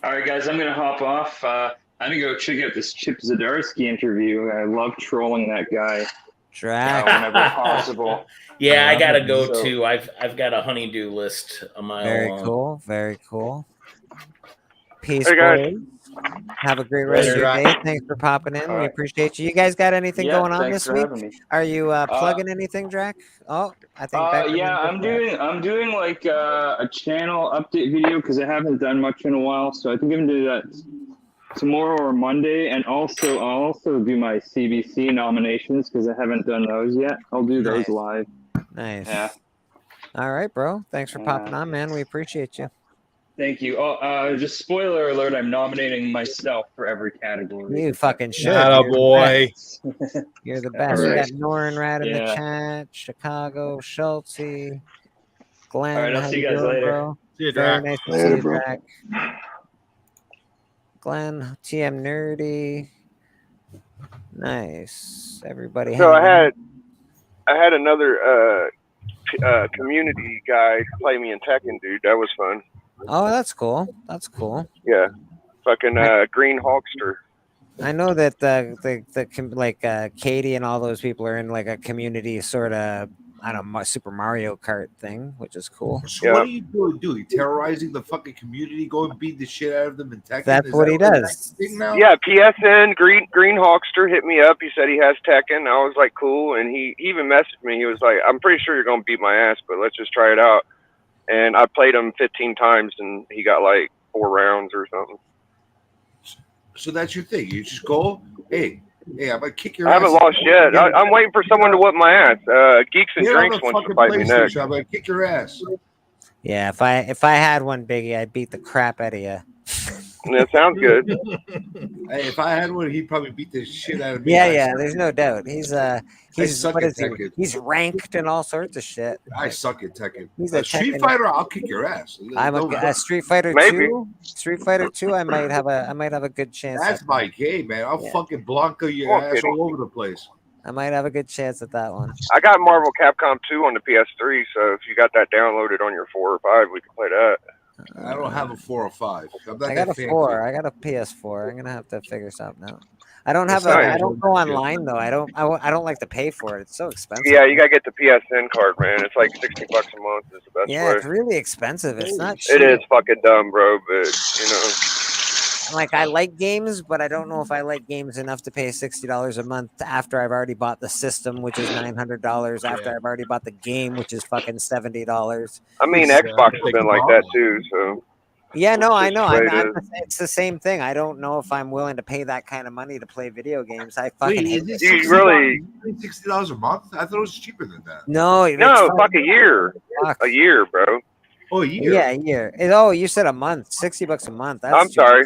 All right, guys, I'm going to hop off. I'm going to go check out this Chip Zdarsky interview. I love trolling that guy whenever possible. Yeah, I got to go too. I've got a honeydew list a mile long. Cool. Very cool. Peace, Hey, guys. boys. Have a great rest of your day. Thanks for popping in. We appreciate you. You guys got anything going on this week? Are you plugging anything, Drac? Oh, I think. Yeah, I'm doing like a channel update video because I haven't done much in a while. So I think I'm gonna do that tomorrow or Monday, and I'll also do my CBC nominations because I haven't done those yet. I'll do those live. Nice. Yeah. All right, bro. Thanks for popping on, man. We appreciate you. Thank you. Oh, just spoiler alert! I'm nominating myself for every category. You fucking should. Attaboy. You're the best. All We right. got Norenrad in the Yeah. chat. Chicago, Schultze, Glenn. All right, I'll how see you you guys doing, later. bro? See you, Very Drac. nice to Later, see you, bro. Drac. Glenn, TM Nerdy. Nice. Everybody. So I hanging had another community guy play me in Tekken, dude. That was fun. Oh, that's cool. That's cool. Yeah, fucking Green Hawkster. I know that Katie and all those people are in like a community sort of, I don't know, Super Mario Kart thing, which is cool. So what are you doing? Terrorizing the fucking community, going beat the shit out of them in Tekken? That's Is what that he the does. next thing now? Yeah, PSN Green Hawkster hit me up. He said he has Tekken. I was like, cool. And he even messaged me. He was like, I'm pretty sure you're gonna beat my ass, but let's just try it out. And I played him 15 times, and he got like 4 rounds or something. So that's your thing. You just go, hey, I'm gonna kick your I ass. haven't lost yet. I'm waiting for someone to whip my ass. Geeks and Get on Drinks the wants to fucking bite me next. PlayStation. I'm gonna kick your ass. Yeah, if I had one, Biggie, I'd beat the crap out of you. That sounds good. Hey, if I had one, he'd probably beat the shit out of me. Yeah, there's no doubt. He's suck what at is he? Tekken. He's ranked and all sorts of shit. I suck at Tekken. He's a Street Tekken- Fighter, I'll kick your ass. I'm a Street Fighter Maybe. 2. Street Fighter 2. I might have a good chance. That's at my game, man. I'll Yeah. fucking Blanca your Come on, ass kiddo. all over the place. I might have a good chance at that one. I got Marvel Capcom 2 on the PS3, so if you got that downloaded on your 4 or 5, we can play that. I don't have a 4 or 5. I'm not I got that a fancy. 4. I got a PS4. I'm gonna have to figure something out. I don't have That's nice. I don't go online though. I don't like to pay for it. It's so expensive. Yeah, you gotta get the PSN card, man. It's like $60 a month is the best Yeah, way. it's really expensive. It's not cheap. It is fucking dumb, bro, but Like I like games, but I don't know if I like games enough to pay $60 a month after I've already bought the system, which is $900. After I've already bought the game, which is fucking $70. I mean, Xbox has been like that too, so. Yeah, no, I know. Just the way it is. It's the same thing. I don't know if I'm willing to pay that kind of money to play video games. I fucking Wait, hate is it. it $60 a month? I thought it was cheaper than that. No, No, fuck a year. A year, bro. Oh, a year. Yeah, a year. Oh, you said a month. $60 a month. That's I'm cheap. sorry.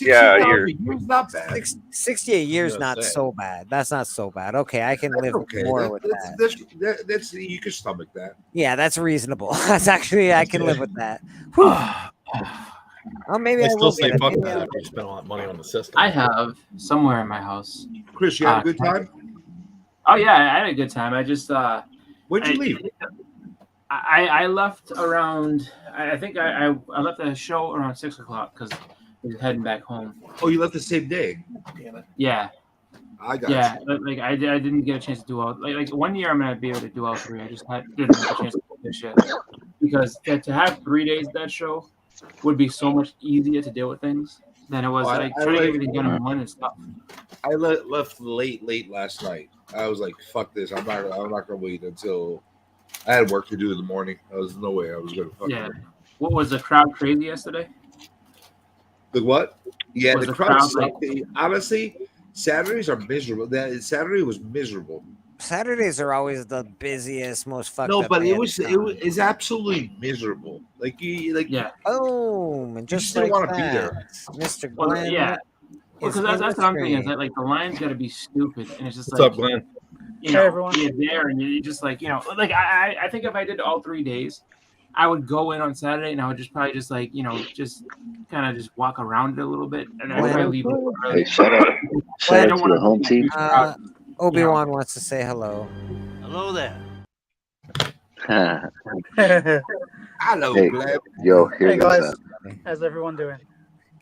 Yeah, a year. It's not bad. 60 a year is not so bad. That's not so bad. Okay, I can live more with that. That's you can stomach that. Yeah, that's reasonable. That's actually I can live with that. Whew. Oh, maybe I still will say get it. fuck Maybe that after you spend a lot of money on the system. I have somewhere in my house. Chris, you had a good time? Oh yeah, I had a good time. I just Where'd you leave? I left around. I think I left the show around 6 o'clock because we were heading back home. Oh, you left the same day. Damn it. Yeah. I got you. Like I didn't get a chance to do all like 1 year I'm gonna be able to do all three. I just didn't have a chance to do this shit because to have 3 days of that show would be so much easier to deal with things than it was trying to get everything done in one and stuff. I left late last night. I was like, "Fuck this! I'm not gonna wait until." I had work to do in the morning. There was no way I was gonna fucking. Yeah. What was the crowd crazy yesterday? The what? Yeah, Was the the crowd crowd, sucked. Honestly, Saturdays are miserable. Saturday was miserable. Saturdays are always the busiest, most fucked No, up. but day it of was the it's absolutely miserable. Yeah. Oh, and just didn't like want to be that, there. Mr. Well, Glenn. yeah. is Because in that's the what I'm thinking. Is screen. that like the line's got to be stupid, and it's just What's like up, Glenn? you Hey, know, everyone. you're there, and you just like like I think if I did all 3 days, I would go in on Saturday, and I would just probably just like just kind of just walk around it a little bit, and I'd probably leave a little early. Hey, shout out I don't to want the home team. Obi-Wan wants to say hello. Hello there. Hello, Hey, Glenn. yo, Hey here's what's guys, up. how's everyone doing?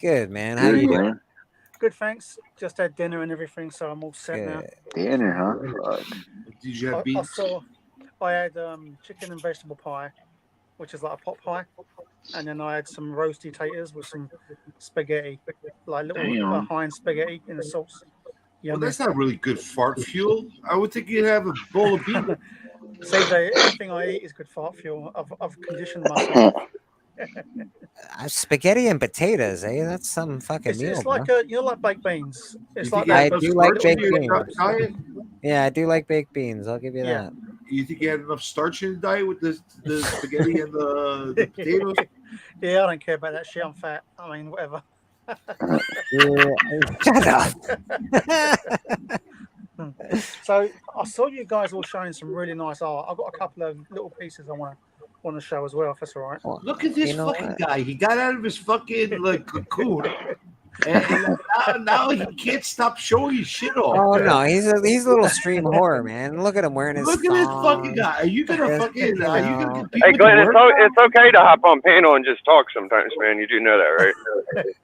Good, man. How Good, you doing? man. Good, thanks. Just had dinner and everything, so I'm all set now. Dinner, huh? Fuck. Did you have beans? I had chicken and vegetable pie, which is like a pot pie, and then I had some roasty taters with some spaghetti, like little Damn. Heinz spaghetti in the sauce. Well, Yummy. that's not really good fart fuel. I would think you'd have a bowl of beans. CJ, everything I eat is good fart fuel. I've conditioned myself. Spaghetti and potatoes, eh? That's some fucking meal, It's bro. like like baked beans. It's like I that. do like baked in your beans. diet? Yeah, I do like baked beans. I'll give you Yeah. that. You think you had enough starch in the diet with the spaghetti and the potatoes? Yeah, I don't care about that shit. I'm fat. I mean, whatever. Shut up. So I saw you guys all showing some really nice art. I've got a couple of little pieces I want to show as well, if that's all right. Look at this fucking guy. He got out of his fucking cocoon. And now he can't stop showing his shit off. Oh no, he's a little stream whore, man. Look at him wearing his. Look at this thong. fucking guy. Are you gonna fucking? Are you gonna compete Hey, with Glenn, the work? it's okay to hop on panel and just talk sometimes, man. You do know that,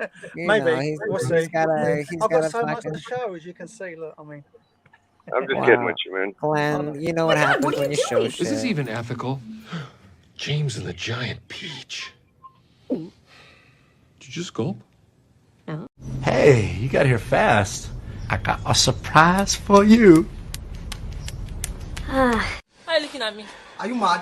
right? Maybe. We'll see. He's got I've got so much to show, as you can see. Look, I mean. I'm just kidding with you, man. Glenn, you know what happens when you show shit. Is this even ethical? James and the giant peach. Did you just gulp? Hey, you got here fast. I got a surprise for you. Why are you looking at me? Are you mad?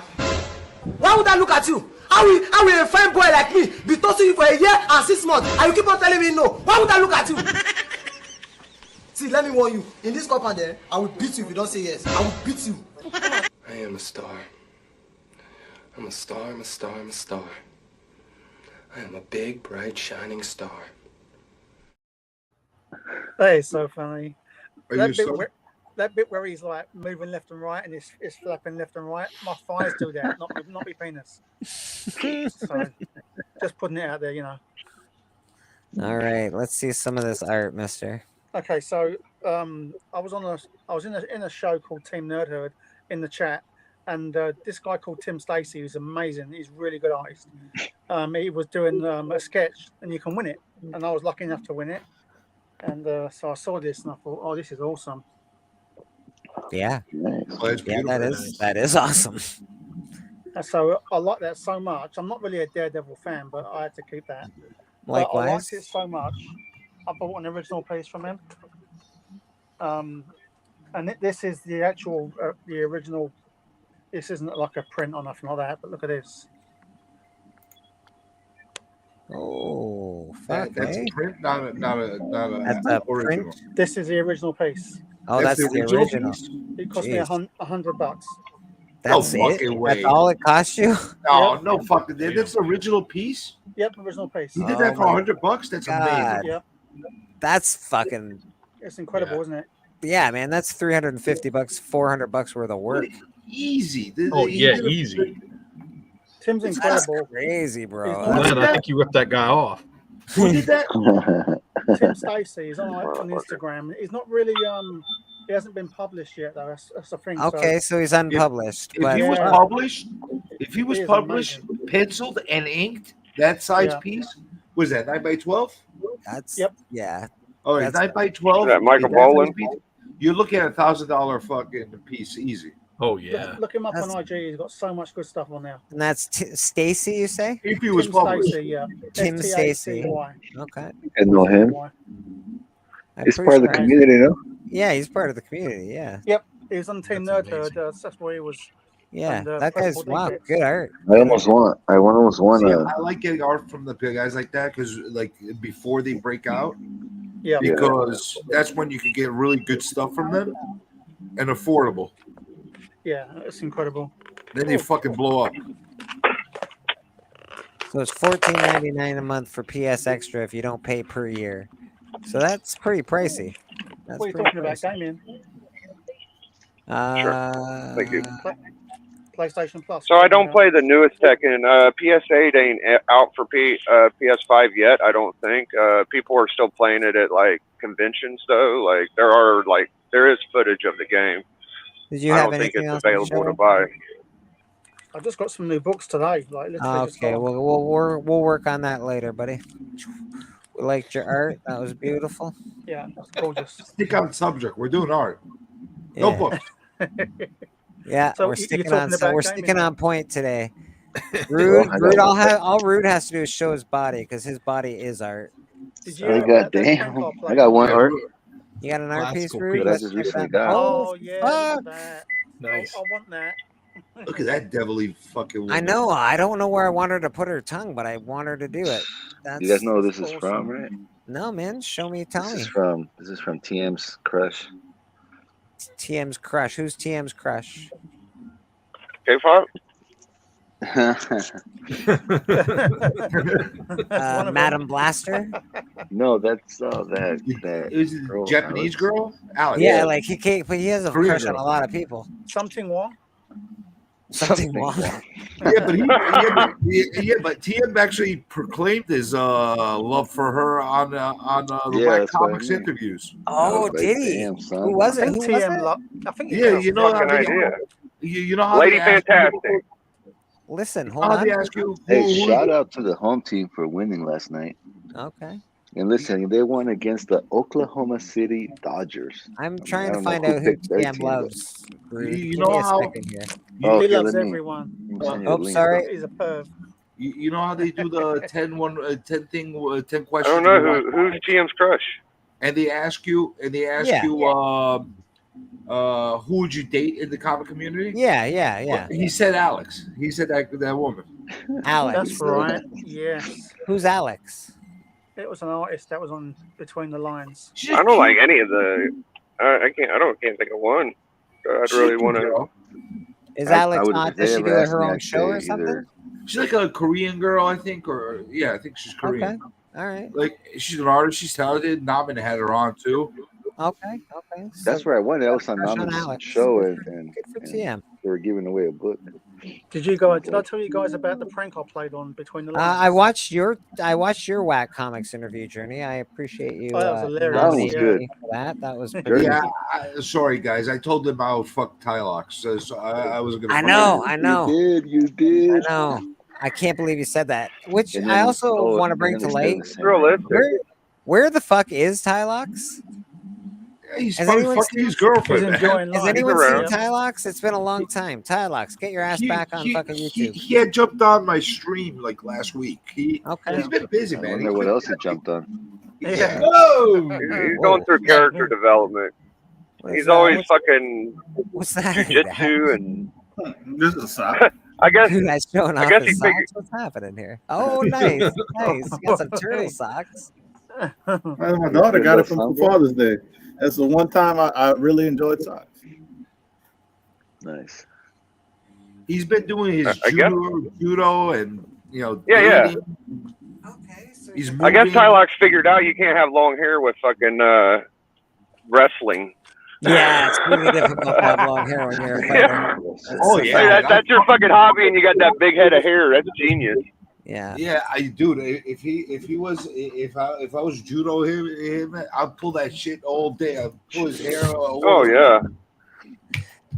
Why would I look at you? How will a fine boy like me be tossing you for a year and 6 months and you keep on telling me no? Why would I look at you? See, let me warn you. In this compound there, I will beat you if you don't say yes. I will beat you. I am a star. I'm a star, I'm a star, I'm a star. I am a big, bright, shining star. That is so funny. Are That you bit, so- that bit where he's like moving left and right and it's flapping left and right. My thighs do that, not my penis. So just putting it out there, you know. All right, let's see some of this art, Mister. Okay, so I was in a show called Team Nerd Herd in the chat, and this guy called Tim Stacy, who's amazing. He's a really good artist. He was doing a sketch, and you can win it, and I was lucky enough to win it. And so I saw this, and I thought, oh, this is awesome. Yeah, it's yeah, that is awesome. And so I like that so much. I'm not really a Daredevil fan, but I had to keep that. But I Likewise. liked it so much. I bought an original piece from him. And this is the actual, the original. This isn't like a print or nothing like that, but look at this. Oh, fuck, That's eh? a print, not a That's a original. print. This is the original piece. Oh, that's the original. piece? It cost me Jeez. $100. That's No it. fucking way. That's all it cost you. No, no fucking. That's the original piece. Yep, original piece. You did that for $100? That's God. amazing. Yep, That's fucking. it's incredible, isn't it? Yeah, man. That's $350, $400 worth of work. Easy. Oh, He yeah, did a- easy. Tim's That's incredible. crazy, bro. Glenn, I think you ripped that guy off. Who did that? Tim Stacy is on Instagram. He's not really He hasn't been published yet, though. That's the thing. Okay, so he's unpublished. If but he was Yeah. published, He is published, penciled and inked, that size Yeah. piece was that 9x12. That's Yep. Yeah. All right, That's- 9x12. Is that Michael that size Bolin? piece, you're looking at $1,000 fucking piece, easy. Oh Look him up on IG. He's got so much good stuff on there. And that's Stacy, you say? If he was Tim published, Stacy, yeah. Tim Stacy. STACY. Okay. I know him. I'm He's pretty part of the sure I- community, no? Yeah, he's part of the community. Yeah. Yep. He was on Team Nerd Herd. That's where he was. Yeah. And, That guy's Principal wow. Defects. Good art. I almost won. See, I like getting art from the big guys like that because, like, before they break out, Yeah. because that's when you can get really good stuff from them and affordable. Yeah, it's incredible. Then they fucking blow up. So it's $14.99 a month for PS Extra if you don't pay per year. So that's pretty pricey. That's What are you pretty talking about, pricey. Damien? Thank you. PlayStation Plus. So I don't play the newest Tekken. PS8 ain't out for PS5 yet. I don't think. People are still playing it at like conventions though. Like there is footage of the game. Did you I have don't think anything it's else to available show? to buy. I just got some new books today. Like literally just Okay, got- we'll work on that later, buddy. We liked your art. That was beautiful. Yeah, that's gorgeous. Stick on subject. We're doing art. No Yeah. books. Yeah, So we're you're sticking talking on. So about we're gaming sticking now? on point today. Well, Rude. All Rude has to do is show his body because his body is art. Did So- you I know got that damn. Franco I got one Yeah, art. You got an art piece, Classical Rude? that I Let's just check recently that. got. Oh yeah, look fuck. at that. Nice. I want that. Look at that devilly fucking woman. I know. I don't know where I want her to put her tongue, but I want her to do it. You guys know who this is awesome. from, right? No, man. Show me. Tell This me. is from TM's Crush. TM's crush. Who's TM's crush? K-pop? Madam Blaster. No, that's that Is it girl, Japanese Alex. girl? Alex. Yeah, like he can't, but he has a Korean crush on girl. a lot of people. Something wrong? Something wrong. Yeah, but TM actually proclaimed his love for her on the Yeah, Black that's what I Comics mean. interviews. Oh, like, did he? damn, son. Who was I it? think Who was TM. it? I think Yeah, you know how Fucking they, idea. you know how Lady they ask you, Fantastic. Listen, hold how they on. ask you Hey, who- shout out to the home team for winning last night. Okay. And listen, they won against the Oklahoma City Dodgers. I'm I trying to don't know find who out who picked their TM team, but- loves. Rude. You Give know me a how- second here. Oh, He okay, loves let me- everyone. let me send you Oh, the link. sorry. He's a perv. you know how they do the 10 I questions. don't know who's TM's crush. And they ask you, who would you date in the comic community? Yeah. He said Alex. He said that woman. Alex. That's right. Yes. Who's Alex? It was an artist that was on Between the Lines. I don't like any of the. I can't think of one. I'd really want to. Is I Alex would- on? if they Does she ever do asked her me, own I'd show or say something? either- She's like a Korean girl, I think, or yeah, I think she's Korean. Okay. All right. Like she's an artist. She's talented. Nabin had her on too. Okay. That's where I went. That was on Crush on Nama's Alex. show, Good and for TM. they were giving away a book. Did I tell you guys about the prank I played on Between the Lines? I watched your Whack Comics interview, Journey. I appreciate you. Oh, that was hilarious. That was nominating good. me for that. That was pretty Yeah, sorry guys. I told them I would fuck Tylox, so I was gonna. I fuck know. him. You did. I know. I can't believe you said that. Which And I then- also oh, want to and bring then to we light. still the same. Realistic. Where the fuck is Tylox? Yeah, he's Has probably anyone fucking seen- his girlfriend. He's man. enjoying Has life. anyone around. seen Tylox? It's been a long time. Tylox, get your ass back on fucking YouTube. He had jumped on my stream like last week. He's Okay. been busy, I man. wonder what else he jumped on. Yeah. Whoa! He's going through character development. What is He's that? always fucking What's that? jujitsu and. This is a sock. I guess. Dude, that's showing I off guess his he socks. figured. What's happening here? Oh, nice. Nice. You got some turtle socks. My daughter got it from Father's Day. That's the one time I really enjoyed socks. Nice. He's been doing his I guess- judo and Yeah. dating. Okay. So He's I guess moving. Tylox figured out you can't have long hair with fucking wrestling. yeah, it's really difficult to have long hair when you're a fighter. Oh, That's- yeah. That's your fucking hobby, and you got that big head of hair. That's genius. Yeah. Yeah, dude. If I was judo him, I'd pull that shit all day. I'd pull his hair. Oh yeah.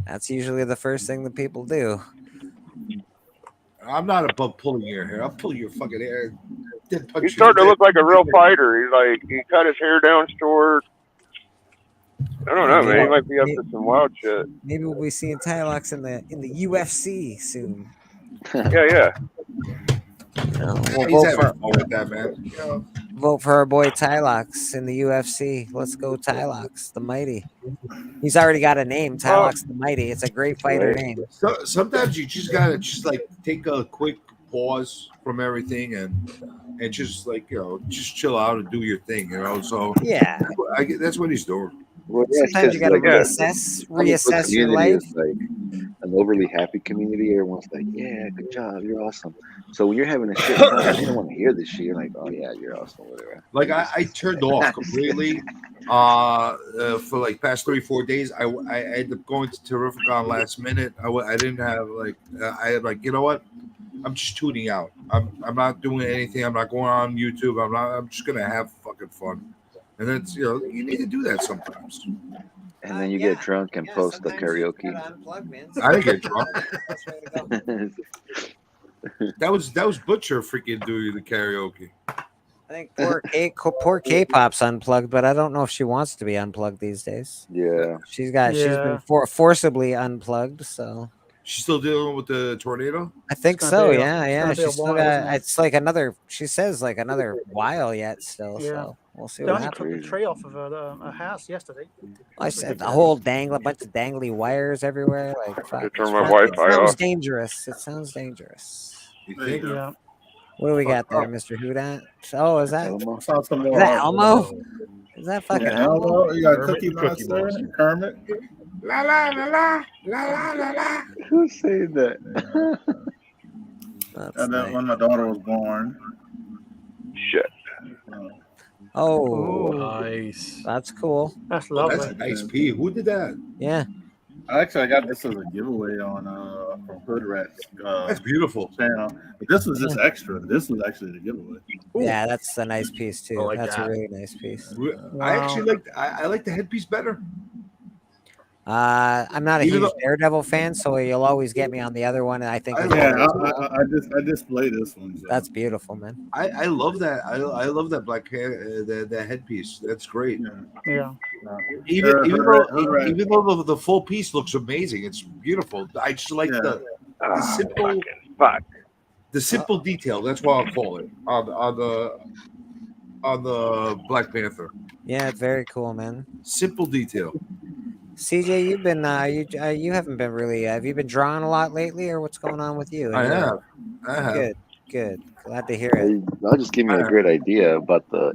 That's usually the first thing that people do. I'm not above pulling your hair. I'll pull your fucking hair. Then punch He's you starting to in look like a real fighter. He cut his hair down short. I don't know, man. He might be up to some wild shit. Maybe we'll be seeing Tylox in the UFC soon. Yeah. We'll He's vote having for fun with that, man. You know? vote for our boy Tylox in the UFC. Let's go Tylox, the Mighty. He's already got a name, Tylox the Mighty. It's a great fighter name. So sometimes you just gotta like take a quick pause from everything and just like just chill out and do your thing. So yeah, that's what he's doing. Well, yeah, Sometimes you got to like, reassess your community life. is like an overly happy community. Everyone's like, "Yeah, good job, you're awesome." So when you're having a shit time, you don't want to hear this shit. You're like, "Oh yeah, you're awesome," whatever. Like I turned off completely for like past 3-4 days. I ended up going to Terrificon last minute. I didn't have I had you know what? I'm just tuning out. I'm not doing anything. I'm not going on YouTube. I'm just gonna have fucking fun. And that's you need to do that sometimes. And then you get drunk and post the karaoke. I didn't get drunk. That was Butcher freaking doing the karaoke. I think poor K-pop's unplugged, but I don't know if she wants to be unplugged these days. Yeah, she's been forcibly unplugged. So she's still dealing with the tornado. I think so. Yeah. She's Still got. It's like another. She says like another while yet still. Yeah. So we'll see They what only happens. took the tree off of her house yesterday. I said the whole a bunch of dangly wires everywhere. Like fuck, turn my Wi-Fi sounds off. dangerous. It sounds dangerous. You think? Yeah. What do we got there, Mr. Houdat? Oh, is that I saw some more. is that Elmo? Is that fucking Elmo? You got Cookie Monster, Kermit. La la la la la la la la. Who's saying that? And then when my daughter was born. Shit. Oh, nice. That's cool. That's lovely. That's a nice P. Who did that? Yeah. Actually, I got this as a giveaway on from Hood Rats. That's beautiful. Channel. But this was just extra. This was actually the giveaway. Yeah, that's a nice piece too. I like That's that. a really nice piece. I actually I like the headpiece better. I'm not a Even huge though- Daredevil fan, so you'll always get me on the other one. And I think I display this one. So. that's beautiful, man. I love that. I love that black hair, that headpiece. That's great. Yeah. Even though the full piece looks amazing, it's beautiful. I just like the simple the simple detail. That's what I'll call it on the Black Panther. Yeah, very cool, man. Simple detail. CJ, you've been you haven't been really. Have you been drawing a lot lately, or what's going on with you? I have. Good. Glad to hear it. That'll just give me a great idea about the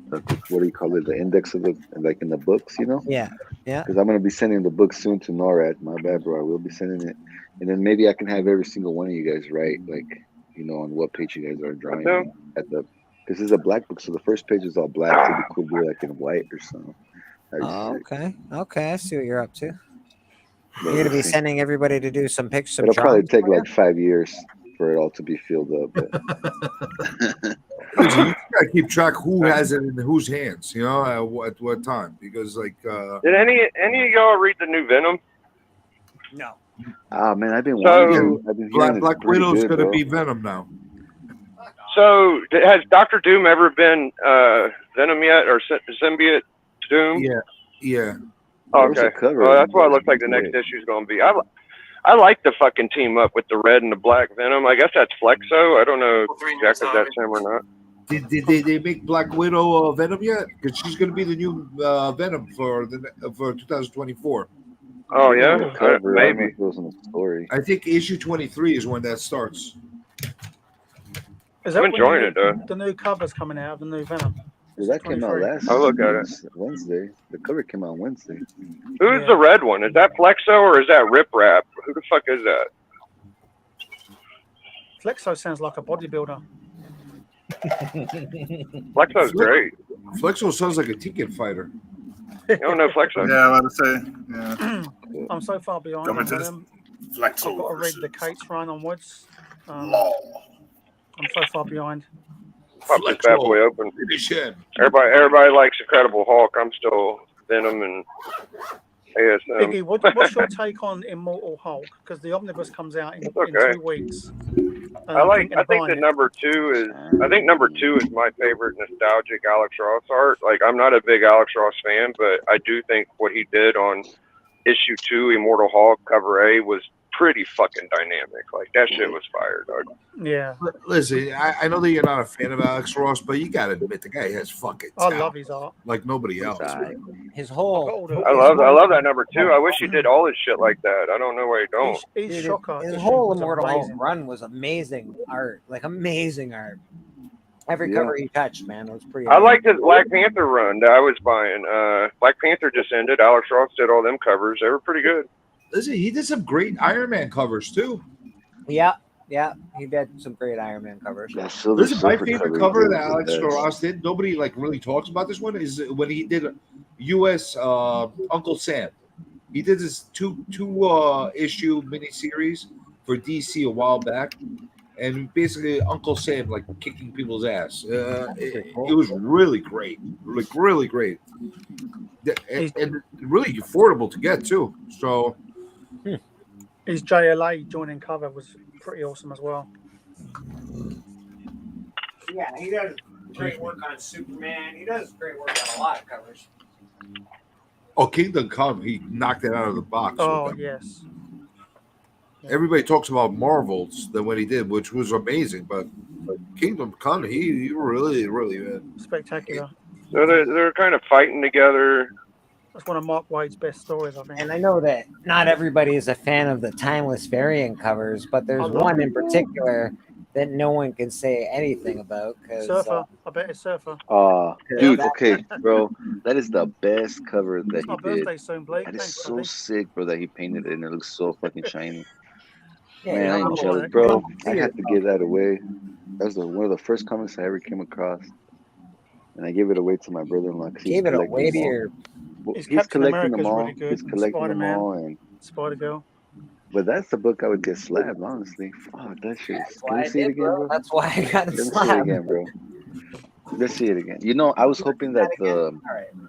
what do you call it? The index of the in the books, Yeah. Because I'm gonna be sending the book soon to NORAD. My bad, bro. I will be sending it, and then maybe I can have every single one of you guys write, on what page you guys are drawing at the. Because it's a black book, so the first page is all black. So it could be like in white or something. Okay. I see what you're up to. You're gonna be sending everybody to do some pictures. It'll probably take like 5 years for it all to be filled up. But. You gotta keep track who has it in whose hands, at what time. Because did any of y'all read the new Venom? No. Ah man, I've been wanting. I've been hearing Black Widow's gonna be Venom now. So has Dr. Doom ever been Venom yet, or Symbiote Doom? Yeah. Oh, okay. Well, that's what it looks like the next issue is going to be. I like the fucking team up with the red and the black Venom. I guess that's Flexo. I don't know exactly if that's him or not. Did they make Black Widow Venom yet? Because she's going to be the new Venom for 2024. Oh yeah, maybe. Story. I think issue 23 is when that starts. Is that I'm enjoying it though. The new cover's coming out of the new Venom. Well, that came out last. I'll look at it. Wednesday. The cover came out Wednesday. Who's the red one? Is that Flexo or is that Rip Rap? Who the fuck is that? Flexo sounds like a bodybuilder. Flexo's great. Flexo sounds like a ticket fighter. You don't know Flexo? Yeah, I was about to say. Yeah. I'm so far behind. Coming to I've this got to read the Kate's run onwards. I'm so far behind. Pop this bad boy open. Everybody likes Incredible Hulk. I'm still Venom and ASM. Biggie, what's your take on Immortal Hulk? Because the omnibus comes out in 2 weeks. I think that number 2 is my favorite nostalgic Alex Ross art. Like, I'm not a big Alex Ross fan, but I do think what he did on issue 2, Immortal Hulk cover A, was pretty fucking dynamic. Like, that shit was fire, dog. Yeah. Listen, I know that you're not a fan of Alex Ross, but you gotta admit the guy has fucking talent. I love his art. Like nobody else. His whole. I love that number 2. I wish he did all his shit like that. I don't know why he don't. He's shocker. His whole Immortal Hulk run was amazing art. Like amazing art. Every cover he touched, man, it was pretty. I liked his Black Panther run that I was buying. Black Panther just ended. Alex Ross did all them covers. They were pretty good. Listen, he did some great Iron Man covers too. Yeah, he did some great Iron Man covers. Listen, my favorite cover that Alex Ross did, nobody like really talks about this one, is when he did U.S. Uncle Sam. He did this two issue miniseries for DC a while back, and basically Uncle Sam like kicking people's ass. It was really great, like really great, and really affordable to get too. So. His JLA joining cover was pretty awesome as well. Yeah, he does great work on Superman. He does great work on a lot of covers. Oh, Kingdom Come, he knocked it out of the box. Oh, yes. Everybody talks about Marvels than what he did, which was amazing. But Kingdom Come, he really spectacular. So they're kind of fighting together. That's one of Mark Waid's best stories, I think. And I know that not everybody is a fan of the timeless variant covers, but there's one in particular that no one can say anything about. Surfer. I bet it's Surfer. Dude, okay, bro. That is the best cover that My he birthday did. soon, Blake. That is Thanks, so buddy. sick, bro, that he painted it and it looks so fucking shiny. Yeah, Man, I I'm ain't jealous, like, bro. I had to give that away. That was one of the first comics I ever came across. And I gave it away to my brother-in-law. Gave it away to your... His He's Captain collecting America's them all. really good. He's collecting them Spider-Man, all. And Spider-Girl. but that's the book I would get slabbed, honestly. Fuck, that shit. Can we see it again, bro? That's why I got it Let me see it slabbed. again, bro. Let's see it again. You know, I was hoping that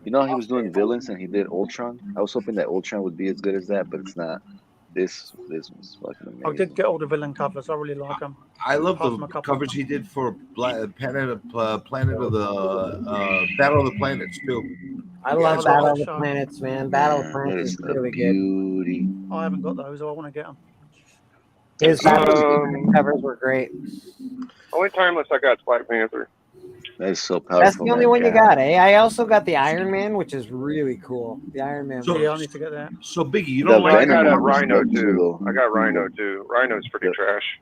you know, he was doing villains and he did Ultron. I was hoping that Ultron would be as good as that, but it's not. This was fucking amazing. I did get all the villain covers. I really like them. I love the covers he did for Planet of the Battle of the Planets too. I love Battle of the Planets, man. Battle of the Planets is really good. I haven't got those. I want to get them. His covers were great. Only timeless I got is Black Panther. That is so powerful. That's the only one you got, eh? I also got the Iron Man, which is really cool. The Iron Man. Yeah, I need to get that. So Biggie, you know don't like? I got a Rhino too. I got Rhino too. Rhino's pretty trash.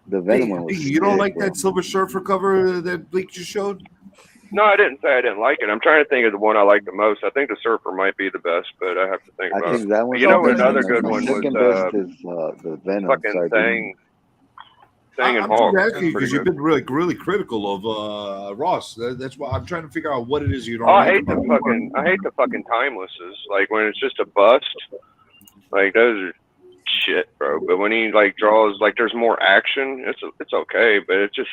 The Venom one was You don't sick, like bro. that Silver Surfer cover that Bleak just showed? No, I didn't say I didn't like it. I'm trying to think of the one I like the most. I think the Surfer might be the best, but I have to think about I think it. that one's You know, the best. another good My one second was best is the Venom. fucking Sorry, Thing. Thing and I'm Hawk. just asking you That's because pretty you've good. been really critical of Ross. That's why I'm trying to figure out what it is you don't Oh, like. I hate the fucking timelesses. Like when it's just a bust. Like those are shit, bro. But when he like draws, like there's more action. It's okay, but it's just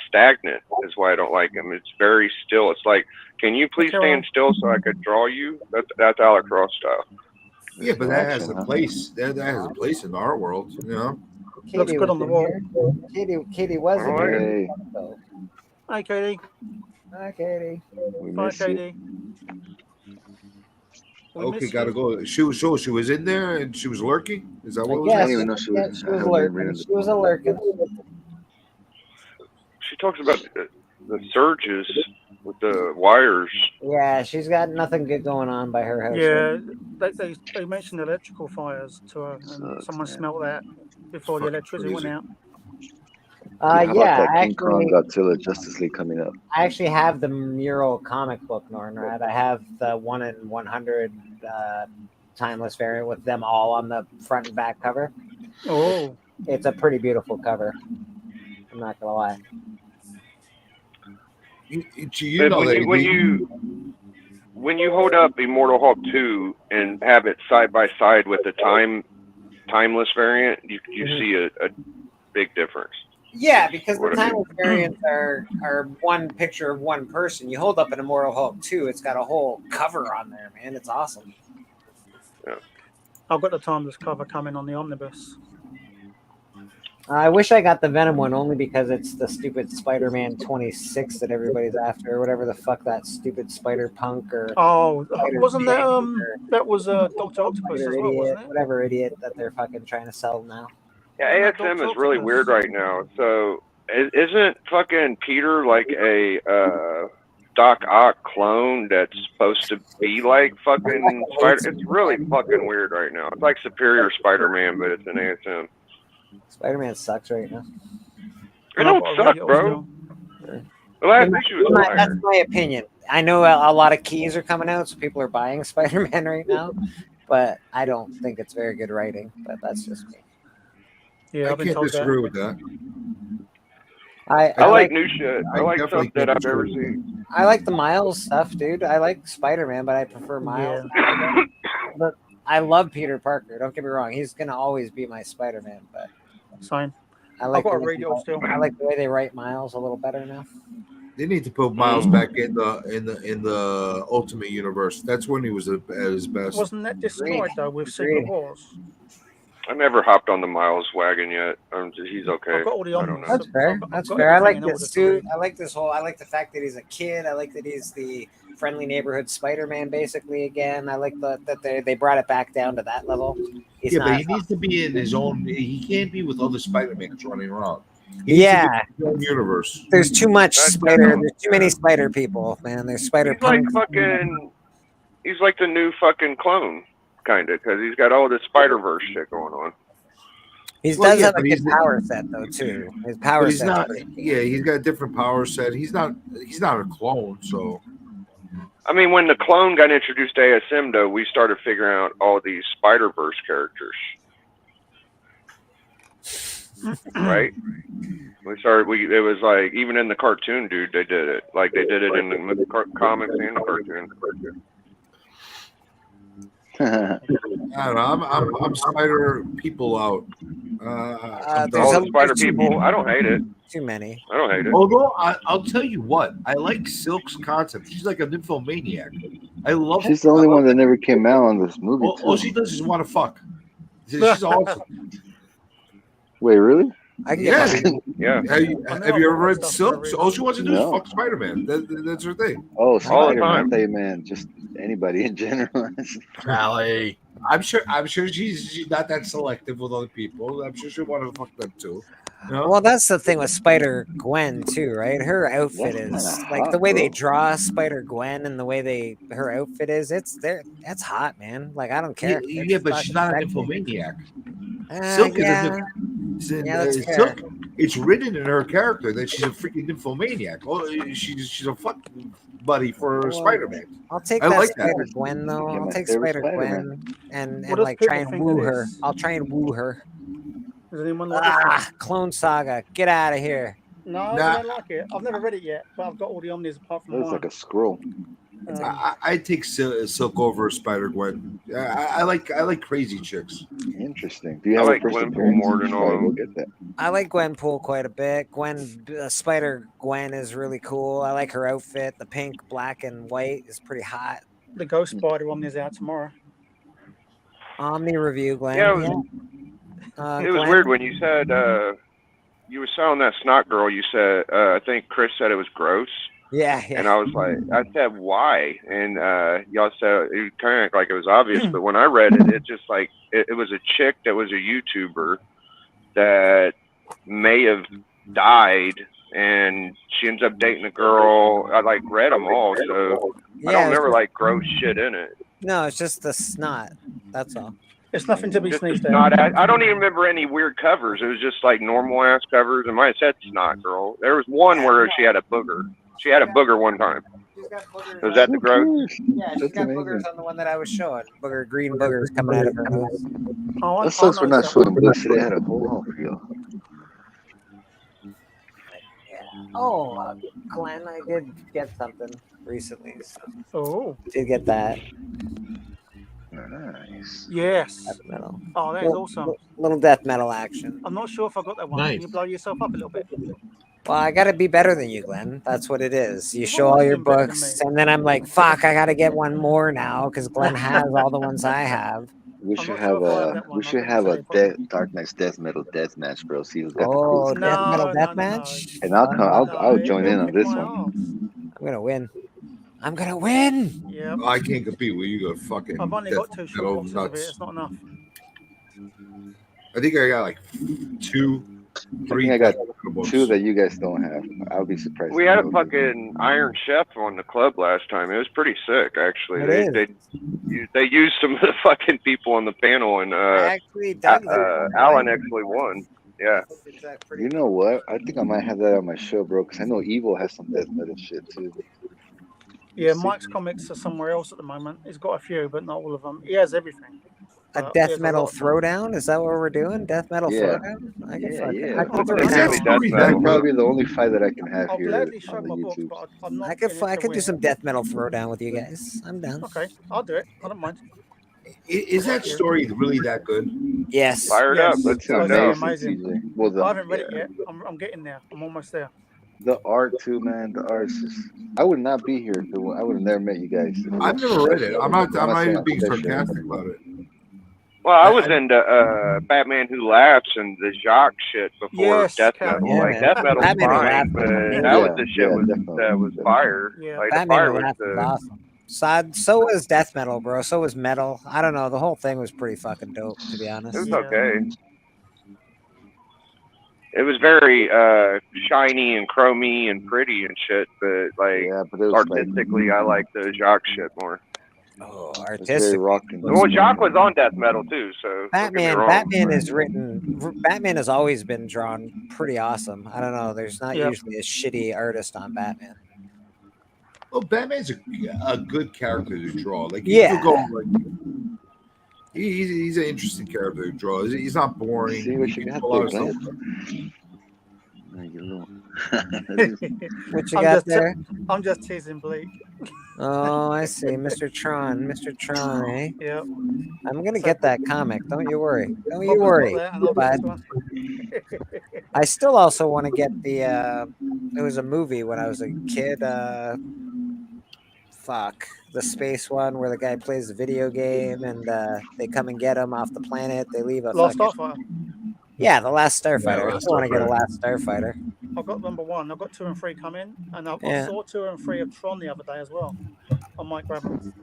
stagnant. Is why I don't like him. It's very still. It's like, can you please stand still so I could draw you? That's Alex Ross style. Yeah, but that has a place. That has a place in our world, you know. Looks good on the wall. Katie was in here. Hi, Katie. Hi, Katie. Bye, Katie. Okay, gotta go. She was in there and she was lurking. Is that what? Yes, I didn't even know she was. she was lurking. She was a lurking. She talks about the surges with the wires. Yeah, she's got nothing good going on by her house. Yeah, they mentioned electrical fires to her, and someone smelt that before the electricity went out. How about Yeah, that King Kong Godzilla Justice League coming up? I actually have the mural comic book, Nornrad. I have the 1 in 100 timeless variant with them all on the front and back cover. Oh, it's a pretty beautiful cover. I'm not gonna lie. When you hold up Immortal Hulk 2 and have it side by side with the timeless variant, you see a big difference. Yeah, because the timeless variants are one picture of one person. You hold up an Immortal Hulk 2, it's got a whole cover on there, man. It's awesome. Yeah. I've got the timeless cover coming on the omnibus. I wish I got the Venom one only because it's the stupid Spider-Man 26 that everybody's after, or whatever the fuck that stupid Spider-Punk or Wasn't that Spider-Man that was Dr. Octopus Spider as well, Idiot, wasn't it? whatever idiot that they're fucking trying to sell now. Yeah, ASM is really weird right now. So isn't fucking Peter like a Doc Ock clone that's supposed to be like fucking Spider? It's really fucking weird right now. It's like Superior Spider-Man, but it's an ASM. Spider-Man sucks right now. It don't suck, bro. The last issue was fire. That's my opinion. I know a lot of keys are coming out, so people are buying Spider-Man right now, but I don't think it's very good writing. But that's just me. Yeah, I can't disagree with that. I like new shit. I like stuff that I've never seen. I like the Miles stuff, dude. I like Spider-Man, but I prefer Miles. But I love Peter Parker. Don't get me wrong; he's gonna always be my Spider-Man. But fine. I like I've got the a radio still. I like the way they write Miles a little better now. They need to put Miles back in the Ultimate Universe. That's when he was at his best. Wasn't that destroyed though with Secret Wars? I never hopped on the Miles wagon yet. He's okay. I've got all the I don't know. That's fair. That's fair. I like this suit. I like this whole. I like the fact that he's a kid. I like that he's the friendly neighborhood Spider-Man basically again. I like that they brought it back down to that level. He's but he needs to be in his own. He can't be with other Spider-Mans running around. Yeah, universe. There's too much spider. There's too many spider people, man. There's spider. He's like fucking. He's like the new fucking clone, kind of, because he's got all this Spider-Verse shit going on. He does have a good power set though too. His power He's set. not. Yeah, he's got a different power set. He's not a clone. So. I mean, when the clone got introduced to ASM, though, we started figuring out all these Spider-Verse characters. Right? It was like, even in the cartoon, dude, they did it. Like, they did it in the comics and the cartoon. I don't know. I'm Spider people out. All the Spider people. I don't hate it. Too many. I don't hate it. Although I'll tell you what, I like Silk's concept. She's like a nymphomaniac. I love. She's the only one that never came out on this movie. All she does is want to fuck. She's awesome. Wait, really? Yeah. Have you ever read Silk? All she wants to do is fuck Spider-Man. That's her thing. Oh, all the time. Man, just anybody in general. Rally. I'm sure she's not that selective with other people. I'm sure she'll want to fuck them too. You know? Well, that's the thing with Spider-Gwen too, right? Her outfit is like the way they draw Spider-Gwen and the way her outfit is. That's hot, man. Like I don't care. Yeah, but she's not a nymphomaniac. Silk that's fair. Silk, it's written in her character that she's a freaking nymphomaniac. Oh, she's a fucking buddy for Spider-Man. I'll take I that like Spider-Gwen though. I'll take Spider-Gwen and What like does try people and think woo it her. is? I'll try and woo her. Does anyone like this? Clone Saga, get out of here. No, I don't like it. I've never read it yet, but I've got all the omnis apart from Looks one. like a scroll. I take Silk over Spider-Gwen. I like crazy chicks. Interesting. Do you have like a first Gwenpool appearance? more than all of Go them. get that. I like Gwenpool quite a bit. Spider-Gwen is really cool. I like her outfit. The pink, black, and white is pretty hot. The Ghost Spider omni is out tomorrow. Omni review, Glenn. Yeah, it was Glenn? weird when you said you were selling that snot girl. You said I think Chris said it was gross. Yeah. And I was like, I said, why? And y'all said it kind of like it was obvious, but when I read it, it just like it was a chick that was a YouTuber that may have died, and she ends up dating a girl. I like read them all, so I don't remember like gross shit in it. No, it's just the snot. That's all. It's nothing to be Just sneezed snot at. I don't even remember any weird covers. It was just like normal ass covers. And might have said snot girl. There was one where she had a booger. She had a booger one time. Was that the growth? Yeah, she's got boogers on the one that I was showing. Green boogers coming out of her nose. That sucks for not showing this. They had a whole haul for you. Oh, Glenn, I did get something recently. So Oh. did get that. Nice. Yes. Death metal. Oh, that is awesome. Little death metal action. I'm not sure if I got that one. Can you Nice. blow yourself up a little bit? Well, I gotta be better than you, Glenn. That's what it is. You You've show all always your been better than books, me. and then I'm like, fuck, I gotta get one more now because Glenn has all the ones I have. We I'm should not have sure if I have a that one. we I should couldn't have tell a you if I- Dark Knight's death metal death match, bro. See who's got the Oh, coolest death death metal No, death no, no, match. And I'll come. I'll join in You'll on kick this my one. ass. I'm gonna win. I'm gonna win. Yep. I can't compete with you. Got fucking. I've only death got 2 short metal boxes of it. nuts. It's not enough. I think I got like 2, I 3 think I got death metal books. 2 that you guys don't have. I'll be surprised. We if had you a don't do. fucking Iron Chef on the club last time. It was pretty sick, actually. It They used some of the fucking people on the panel, and I actually dug that. Alan actually won. Yeah. You know what? I think I might have that on my show, bro. Because I know Evil has some death metal shit too. Yeah, Mike's comics are somewhere else at the moment. He's got a few, but not all of them. He has everything. A but death there's metal lot of them. throwdown? Is that what we're doing? Death metal Yeah. throwdown? I can Yeah, fucking, yeah. I can throw It's down. definitely death metal. That'd probably be the only fight that I can have I'll here gladly show on the my books, YouTube. but I'm not. I could, in it I to could do win. some death metal throwdown with you guys. I'm down. Okay, I'll do it. I don't mind. Is that story really that good? Yes. Fired up. Let's Oh, go. it's amazing, amazing. TJ. Well, I haven't read it yet. I'm getting there. I'm almost there. the art too, man. The art is just. I would not be here if I would have never met you guys. If it I've wasn't never for read that it. show. I'm not saying even being for that show. sarcastic about it. Well, I was into Batman Who Laughs and the Jacques shit before Yes, death Cal, metal. yeah, Like man. death metal's Batman Who fine, Laughs but was that amazing. was the shit was definitely. fire. Yeah. Like the Batman fire Who was Laughs was the. awesome. So was death metal, bro. So was metal. I don't know. The whole thing was pretty fucking dope, to be honest. It was Yeah. okay. It was very shiny and chromy and pretty and shit, but like Yeah, but it was artistically, I like the Jacques shit more. Oh, It's very artistic. rocking. Well, Jacques was on death metal too, so don't get me wrong. Batman is written. Batman has always been drawn pretty awesome. I don't know. There's not Yep. usually a shitty artist on Batman. Well, Batman's a good character to draw. Like, Yeah. you could go like he's an interesting character to draw. He's not boring. See what He you can got do a lot there, of stuff. Glenn. What you got there? I'm just teasing Bleak. Oh, I see, Mr. Tron, Mr. Tron, eh? Yep. I'm gonna get that comic. Don't you worry. Don't you Bob's got worry. that, and I'll get Bud. this one. I still also want to get the. It was a movie when I was a kid. Fuck, the space one where the guy plays the video game and they come and get him off the planet. They leave a Last fucking. Starfighter. Yeah, the Last Starfighter. I Last still want to get a Starfighter. Last Starfighter. I've got number 1. I've got 2 and 3 coming, and I Yeah. saw 2 and 3 of Tron the other day as well. I might grab them.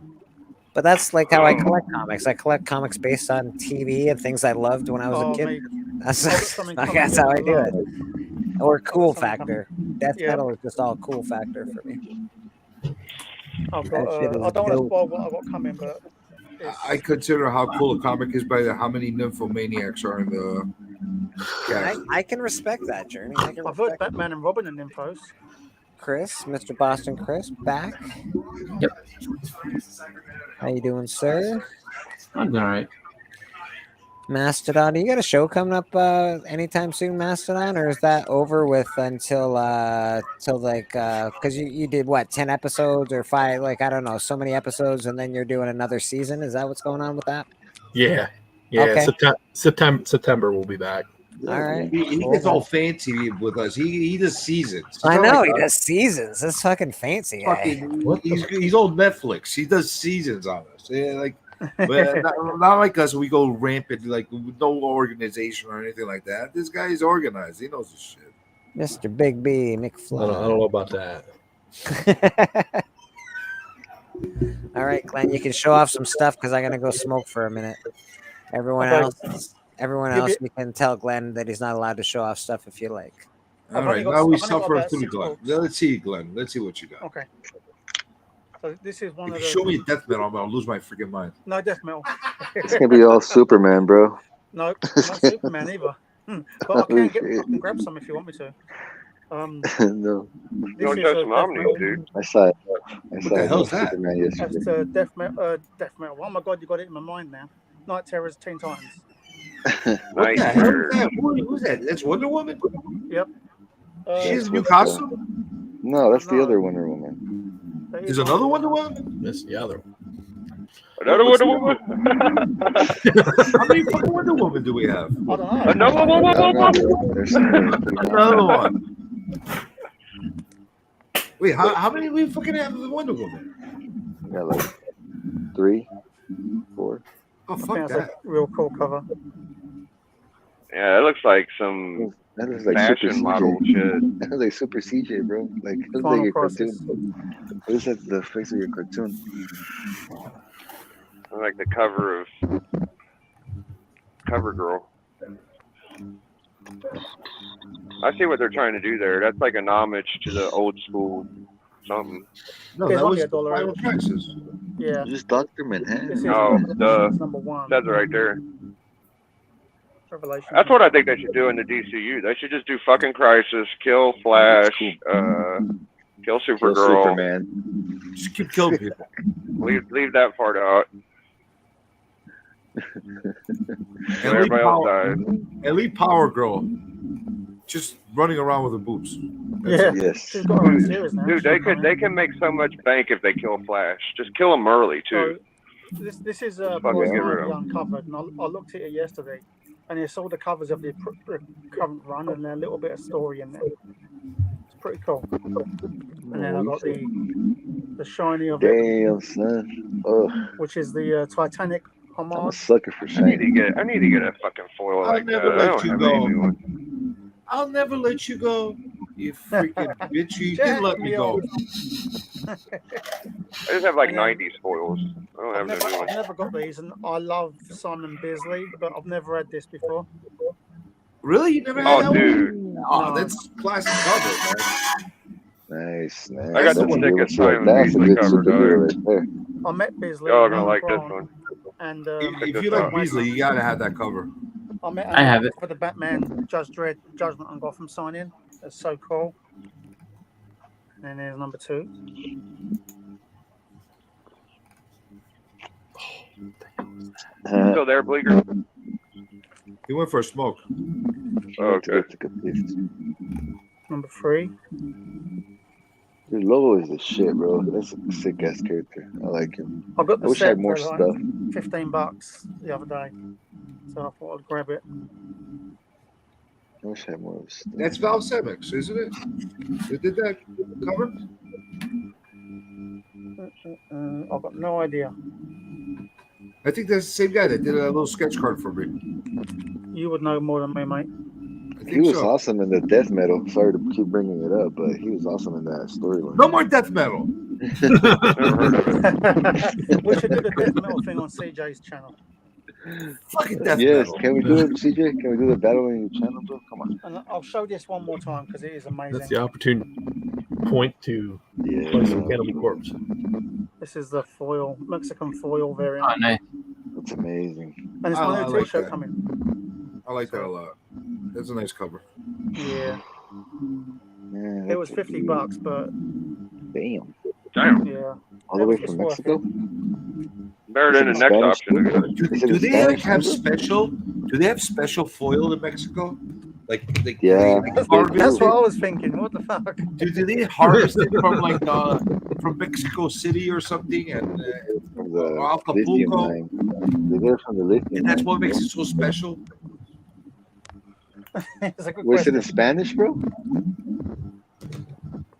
But that's like how I collect comics. I collect comics based on TV and things I loved when I was Oh, a kid. mate. That's, I've got something coming that's how I as do well. it. Or cool something factor. Death Yeah. metal is just all cool factor for me. I've That got. shit is I don't want to dope. spoil what I've got coming, but it's, I consider how cool a comic is by how many nymphomaniacs are in the cast. I can respect that, Journey. I can I've heard respect Batman and Robin in Nymphos. Chris, Mr. Boston Chris, back. Yep. How you doing, sir? I'm all right. Mastodon, you got a show coming up anytime soon, Mastodon, or is that over with until till like because you did what 10 episodes or 5, like I don't know, so many episodes, and then you're doing another season? Is that what's going on with that? Yeah. Okay. September we'll be back. All right. He Cool. gets all fancy with us. He does seasons. He's I not know like he us. does seasons. That's fucking fancy. Eh? Fucking, he's old Netflix. He does seasons on us. Yeah, like, but not like us. We go rampant, like with no organization or anything like that. This guy is organized. He knows his shit. Mr. Big B McFly. I don't know about that. All right, Glenn, you can show off some stuff because I'm gonna go smoke for a minute. Everyone Okay. else, you can tell Glenn that he's not allowed to show off stuff if you like. All I've right, only got- now we I've only got suffer about through 6 Glenn. books. Let's see, Glenn. Let's see what you got. Okay. So this is one If of you the. show me death metal, I'm gonna lose my freaking mind. No death metal. It's gonna be all Superman, bro. No, not Superman either. But I can grab some if you want me to. No, This Don't is touch a some Omni, death metal. dude. I saw it. the hell's that? Superman yesterday. That's death metal. Death metal. Oh my god, you got it in my mind now. Night Terrors, Teen Titans. What the hell is that? Who's that? That's Wonder Woman? Yep. She has a new what's costume? No, that's the No. other Wonder Woman. That There's is another Wonder Woman? That's the other one. Another Wonder Woman. How many fucking Wonder Woman do we have? I don't know. Another one. Another one. Wait, how many we fucking have of Wonder Woman? We got like 3, 4. Oh, I think fuck that's that. a real cool cover. Yeah, it looks like some That looks like fashion Super model CJ. shit. That looks like Super CJ, bro. Like, it looks Final like your Crisis. cartoon. It looks like the face of your cartoon. I like the cover of CoverGirl. I see what they're trying to do there. That's like an homage to the old school something. No, It's that only was $1 Final each. Crisis. Yeah. Just Dr. This Manhattan. is Oh, Revelations number 1. That's right there. Revelation. That's what I think they should do in the DCU. They should just do fucking Crisis, kill Flash, kill Supergirl. Kill Superman. Just keep killing people. Leave that part out. Everybody else dies. And leave Power Girl just running around with her boobs. Yeah. Yes. She's got her own series now. Dude, they can make so much bank if they kill Flash. Just kill him early too. So, this is Fucking Boris get rid of Knight Uncovered, and I looked at it yesterday, and it's all the covers of the current run and a little bit of story in there. It's pretty cool. And then I got the shiny of it, Damn, son. Ugh. which is the Titanic I'm a homage. sucker for I need shiny. to get a fucking foil I'll like that. never I let don't you have go. any new one. I'll never let you go. You freaking bitch. You did let me go. I just have like And then- 90s foils. I don't have no new I've ones. never got these, and I love Simon Bisley, but I've never had this before. Really? You never had Oh, that dude. one? Oh, No. that's classic cover, man. Nice, nice. I got the That's a thickest good Simon That's a Beasley good cover, superhero dog. right there. I met Bisley. Y'all are and gonna like this Ron, one. And If you like Beasley, you gotta have that cover. I met I have it. for the Batman Judge Dredd Judgment and Gotham sign-in. That's so cool. And then there's number 2. Still there, Bleeker? He went for a smoke. Okay. Number 3. Dude, Lobo is the shit, bro. That's a sick ass character. I like him. I got the I wish I set had more for like stuff. $15 the other day, so I thought I'd grab it. I wish I had more stuff. That's Val Semix, isn't it? They did that cover? I've got no idea. I think that's the same guy that did a little sketch card for me. You would know more than me, mate. He was awesome in the death metal. Sorry to keep bringing it up, but he was awesome in that storyline. No more death metal. We should do the death metal thing on CJ's channel. Fucking death Yes, metal. can we do it, CJ? Can we do the battle on your channel, bro? Come on. And I'll show this one more time because it is amazing. That's the opportune point to play some Cannibal Corpse. This is the foil, Mexican foil variant. Oh, nice. That's amazing. And it's I my new like t-shirt that. coming. I like that a lot. That's a nice cover. Yeah. Man, It was $50, but damn. yeah. All the way It's from worth Mexico? Better than the next option. I guess. Do they like have special? Do they have special foil in Mexico? Like Yeah. That's harvest what I it? was thinking. What the fuck? Do they harvest it from like from Mexico City or something and From the lithium Acapulco? mine. They get it from the lithium And that's mine. what makes it so special. It's a good Was it question. in Spanish, bro?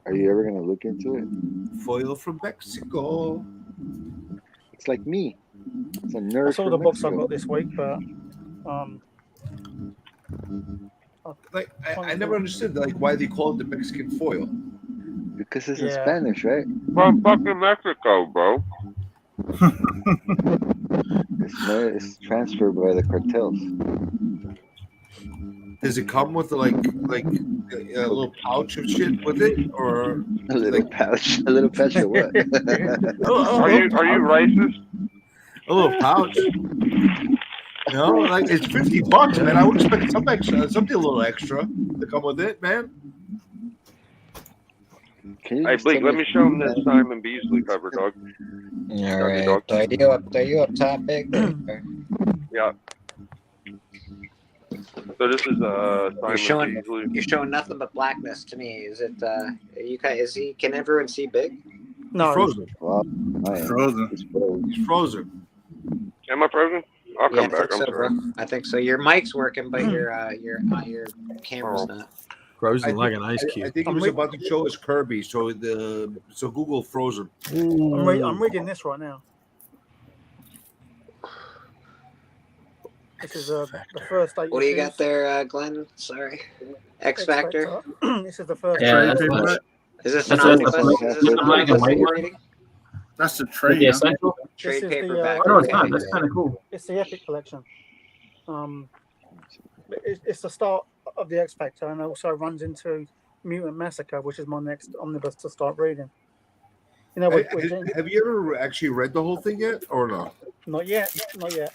Are you ever gonna look into it? Foil from Mexico. It's like me. It's a nerd. That's all from the books I Mexico. got this week, but Like I never understood like why they call it the Mexican foil. Because it's in Yeah. Spanish, right? From fucking Mexico, bro. It's transferred by the cartels. Does it come with like a little pouch of shit with it, or A little pouch. A little pouch of what? Are you racist? a little pouch? No, like it's $50, man. I would expect something a little extra to come with it, man. Can you Hey, just Bleak, tell let me show him this Simon Beasley cover, dog. All right. dog. Are you up top, big? Yeah. So this is Simon Beasley. You're showing nothing but blackness to me. Is it? Is he? Can everyone see big? no. Frozen. Well, I am. Frozen. It's frozen. He's frozen. Am I frozen? I'll Yeah, come back. I'm so, sorry. bro. I think so. Your mic's working, but your camera's not. Frozen like an ice I cube. think he was about to show us Kirby, so Google froze him. I'm reading this right now. This is the first 8 What do you issues. got there, Glenn? Sorry. X Factor. This is the first. Yeah, Trade that's Is this That's an a- omnibus? that's a- Is this an that's a black and omnibus that white you're one. reading? That's the With trade. the Huh? essential. Trade This is paperback. Oh, no, it's Okay. not. That's kind of cool. It's the Epic Collection. It's the start of the X Factor, and also runs into Mutant Massacre, which is my next omnibus to start reading. You know, Have you ever actually read the whole thing yet, or no? not yet.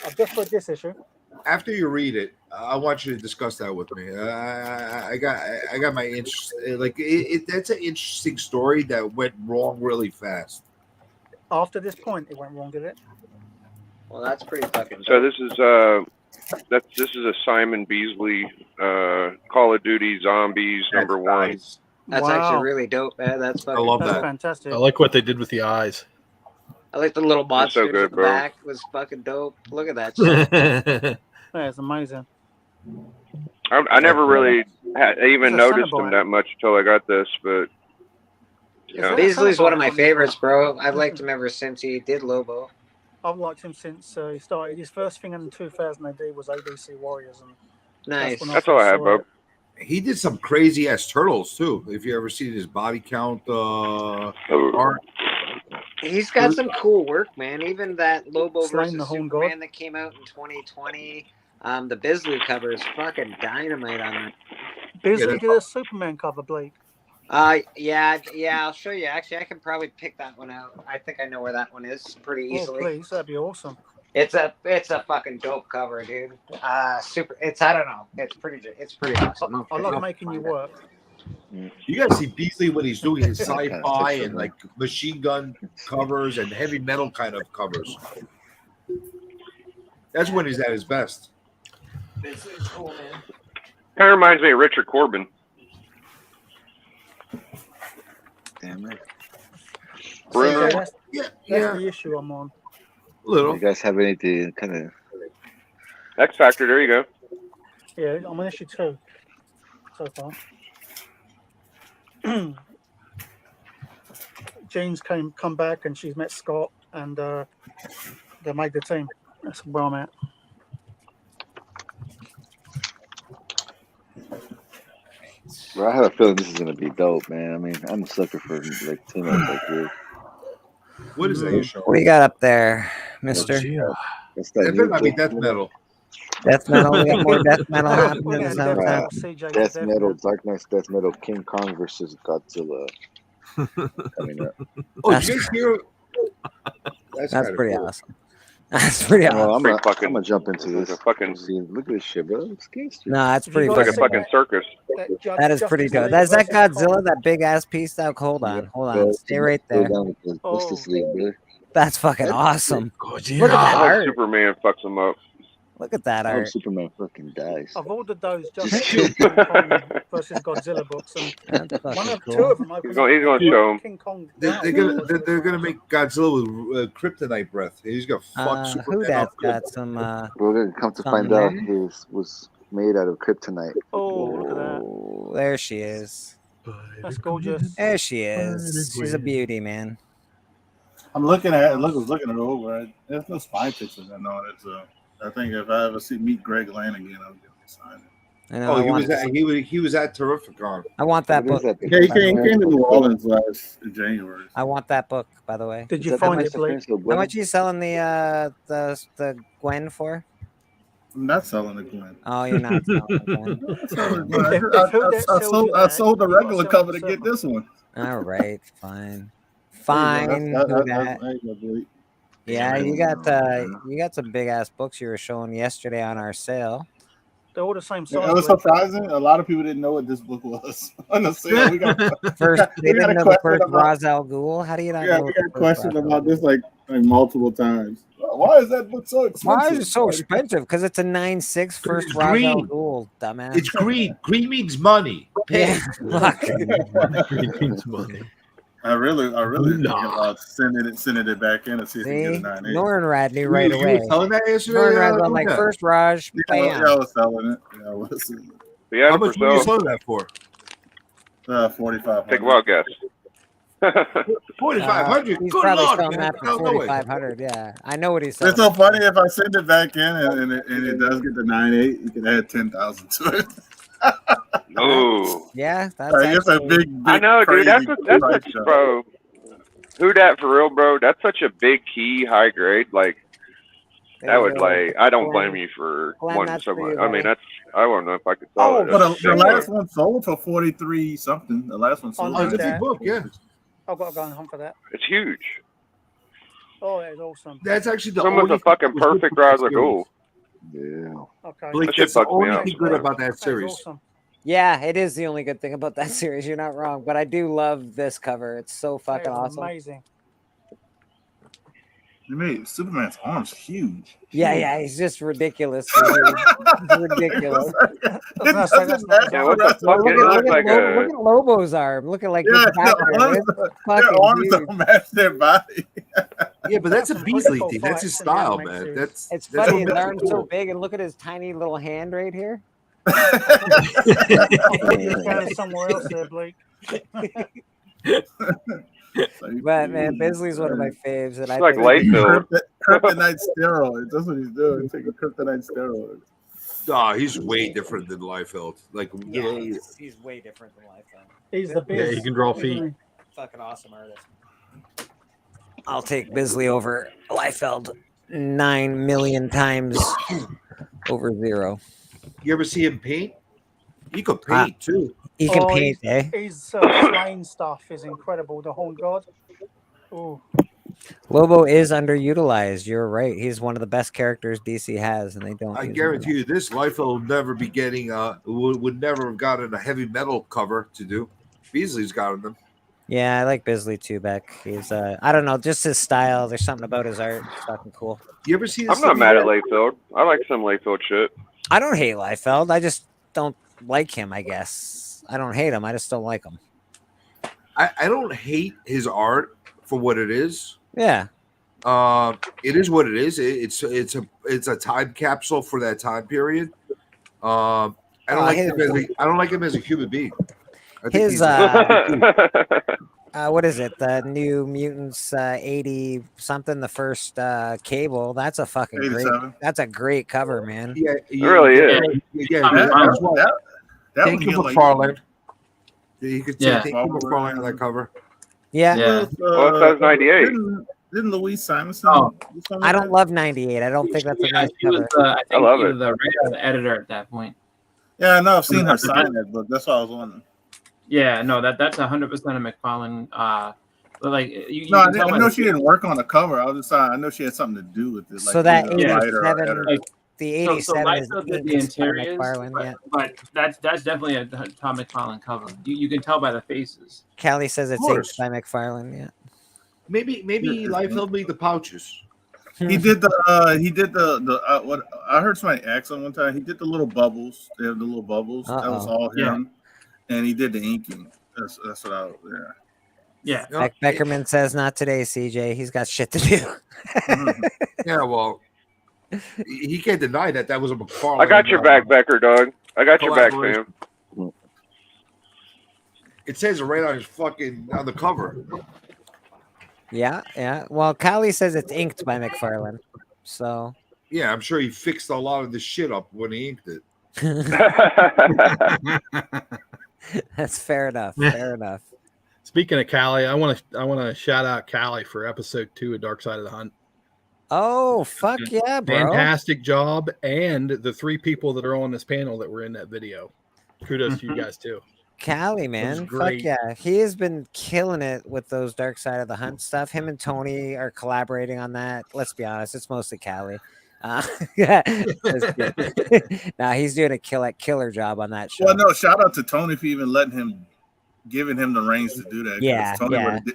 I've just read this issue. After you read it, I want you to discuss that with me. I got my interest. That's an interesting story that went wrong really fast. After this point, it went wrong, did it? Well, that's pretty fucking. So this is this is a Simon Beasley Call of Duty Zombies #1. That's actually really dope, man. That's fucking. I love That's that. fantastic. I like what they did with the eyes. I like the little monsters so good, in the bro. back. It was fucking dope. Look at that shit. That's amazing. I never really even It's a noticed Cenobite. him that much until I got this, but yeah. Beasley's one of my favorites, bro. I've liked him ever since he did Lobo. I've liked him since he started. His first thing in 2000 AD was ABC Warriors, and Nice. when That's all I first have, saw bub. it. He did some crazy ass turtles too. If you ever seen his body count art, He's got some cool work, man. Even that Lobo Slain versus the Home Superman God. that came out in 2020. The Bisley cover is fucking dynamite on that. Beasley did a Superman cover, Blake. Yeah, I'll show you. Actually, I can probably pick that one out. I think I know where that one is pretty Oh, easily. please, that'd be awesome. It's a fucking dope cover, dude. I don't know. It's pretty awesome. I love making you work. you guys see Beasley when he's doing his sci-fi and like machine gun covers and heavy metal kind of covers. That's when he's at his best. This is cool, man. Kind of reminds me of Richard Corbin. Damn it. Bruno. That's the issue I'm on. Little. You guys have anything kind of? X Factor. There you go. Yeah, I'm on issue 2 so far. Jane's come back and she's met Scott and they made the team. That's where I'm at. Bro, I have a feeling this is gonna be dope, man. I mean, I'm a sucker for like team ups like this. What is that you showing? What do you got up there, mister? That's that It new better not be book. death metal. Death metal. We got more death metal happening this Right. time. Death metal, Dark Knight's Death Metal, King Kong versus Godzilla coming up. Oh, did you guys hear? That's kinda pretty cool. awesome. That's pretty Well, awesome. I'm gonna jump into this. Look at this shit, bro. It's gangster. No, that's pretty. It's like a fucking fucking circus. That is pretty good. That's that Godzilla, that big ass piece. That hold on. Stay right there. Justice League, bro. That's fucking awesome. Look at that I hope art. Superman fucks him up. Look at that I hope art. Superman fucking dies. I've ordered those just King Kong versus Godzilla books, and one of two of them. He's gonna show him. King Kong. They're gonna make Godzilla with kryptonite breath. He's gonna fuck Who Superman that's up. got some We're gonna come to find out he was made out of kryptonite. Oh, look at that. Oh, there she is. That's gorgeous. There she is. She's a beauty, man. I'm looking at it. Looking it over. There's no spy pictures in on it. So I think if I ever meet Greg Land again, I'll get him to sign it. I know, Oh, I he want, was at Terrificon. I want that book. Yeah, he came to New Orleans last January. I want that book, by the way. Did you find it, Blake? How much are you selling the Gwen for? I'm not selling the Gwen. Oh, you're not selling the Gwen. I sold the regular cover to get this one. All right, fine. Fine. Yeah, you got some big ass books you were showing yesterday on our sale. They're all the same size. Yeah, it was surprising. A lot of people didn't know what this book was on the sale. We got They didn't know the first Ra's al Ghul. How do you not know? We got a question about this like multiple times. Why is that book so expensive? Why is it so expensive? Because it's a 9.6 first Ra's al green. Ghul, dumbass. It's green. Green means money. Yeah, fuck. Green means money. I really think Nah. about sending it back in and see if you can See, get a 9.8. Nornrad knew right away. You were telling that yesterday? Nornrad's on like first Raj, Yeah, bam. I was selling it. Yeah, I was. Yeah, How much were you selling that for? 4,500. Take a wild guess. 4,500. He's Good probably lord, selling man. that for 4,500. Yeah, I know what he's selling. It's so funny if I send it back in and it does get the 9.8, you can add 10,000 to it. Oh. Yeah, that's I guess a actually... big I know, dude. That's price a, bro. Who dat for real, bro? That's such a big key, high grade. Like There that you would go. like. I don't Glenn. blame you for Glenn, wanting that's so for much. you, I mean, buddy. that's. I don't know if I could sell it. But That's the big last boy. one sold for 43 something. The last one sold. Oh, it's a big book, yeah. I've got to go and hunt for that. It's huge. Oh, it's awesome. That's actually the It's almost only a fucking thing that was good perfect about rise that of gold. Yeah. Okay. Blake, That shit that's the fucks me only up. thing good about that That's series. awesome. Yeah, it is the only good thing about that series. You're not wrong, but I do love this cover. It's so That fucking is awesome. amazing. You made Superman's arms huge. Yeah, Huge. yeah, he's just ridiculously huge. He's ridiculous. It doesn't matter. Yeah, what the fuck? It looks like a. Look at Lobo's arm. Look at like Yeah, his back their there. arms, It's their fucking arms huge. don't match their body. Yeah, but that's a Some Beasley pretty cool thing. That's his fights in the style, animated man. series. That's It's that's funny. what His makes it arm's so cool. big, and look at his tiny little hand right here. I think you're going somewhere else there, Blake. But man, Bisley's one of my faves, and It's I like think Layfield. Kryptonite steroids. That's what he's doing. He's taking kryptonite steroids. Oh, he's way different than Liefeld. Like, yeah, he's way different than Liefeld. He's the Yeah, best. he can draw feet. Fucking awesome artist. I'll take Bisley over Liefeld 9 million times over 0. you ever see him paint? He could paint too. He can paint, eh? His slain stuff is incredible. The Horn God. Oh, Lobo is underutilized. You're right. He's one of the best characters DC has, and they don't. I use him guarantee you, this Liefeld would never be getting. Would never have gotten a heavy metal cover to do. Beasley's gotten them. Yeah, I like Bisley too, Beck. He's I don't know, just his style. There's something about his art. It's fucking cool. You ever see? I'm not mad at Layfield. I like some Layfield shit. I don't hate Liefeld. I just don't like him, I guess. I don't hate him. I just don't like him. I don't hate his art for what it is. Yeah. It is what it is. It's a time capsule for that time period. I don't like him as I don't like him as a human being. I think His what is it? The New Mutants 80 something, the first Cable. That's a fucking great. 87. That's a great cover, man. Yeah, It really is. Yeah, that's why. Thank you, McFarlane. You could say thank you, McFarlane, on that cover. Yeah. Well, it says 98. Didn't Louise Simonson? Oh, I don't love 98. I don't think that's a nice he was cover. I think love he was it. the writer or the editor at that point. Yeah, I know. I've seen her sign that book. That's why I was wondering. Yeah, no, that's 100% a McFarlane. But like you No, I, can tell by know the- she didn't work on the cover. I was just I know she had something to do with it. Like So that being a writer or 87, editor. like the 87 so is Liefeld did the inked by interiors, McFarlane, yeah. but that's definitely a Tom McFarlane cover. You can tell by the faces. Callie says it's inked by McFarlane, yeah. Maybe Liefeld made the pouches. He did the what I heard somebody ask him one time. He did the little bubbles. They have the little bubbles. That was all him, and he did the inking. That's what I was there. Yeah. Beckerman says not today, CJ. He's got shit to do. Yeah, well, he can't deny that was a McFarlane. I got your back, Becker, dog. I got your back, fam. It says it right on his on the cover. Yeah, yeah. Well, Callie says it's inked by McFarlane. So Yeah, I'm sure he fixed a lot of this shit up when he inked it. that's fair enough. Fair enough. Speaking of Callie, I want to shout out Callie for episode 2 of Dark Side of the Hunt. Oh, fuck yeah, bro. Fantastic job. And the 3 people that are on this panel that were in that video. Kudos to you guys too. Callie, man. Fuck great. yeah. He has been killing it with those Dark Side of the Hunt stuff. Him and Tony are collaborating on that. Let's be honest, it's mostly Callie. Nah, he's doing a killer job on that show. Well, no, shout out to Tony for even giving him the reins to do that. 'cause Yeah,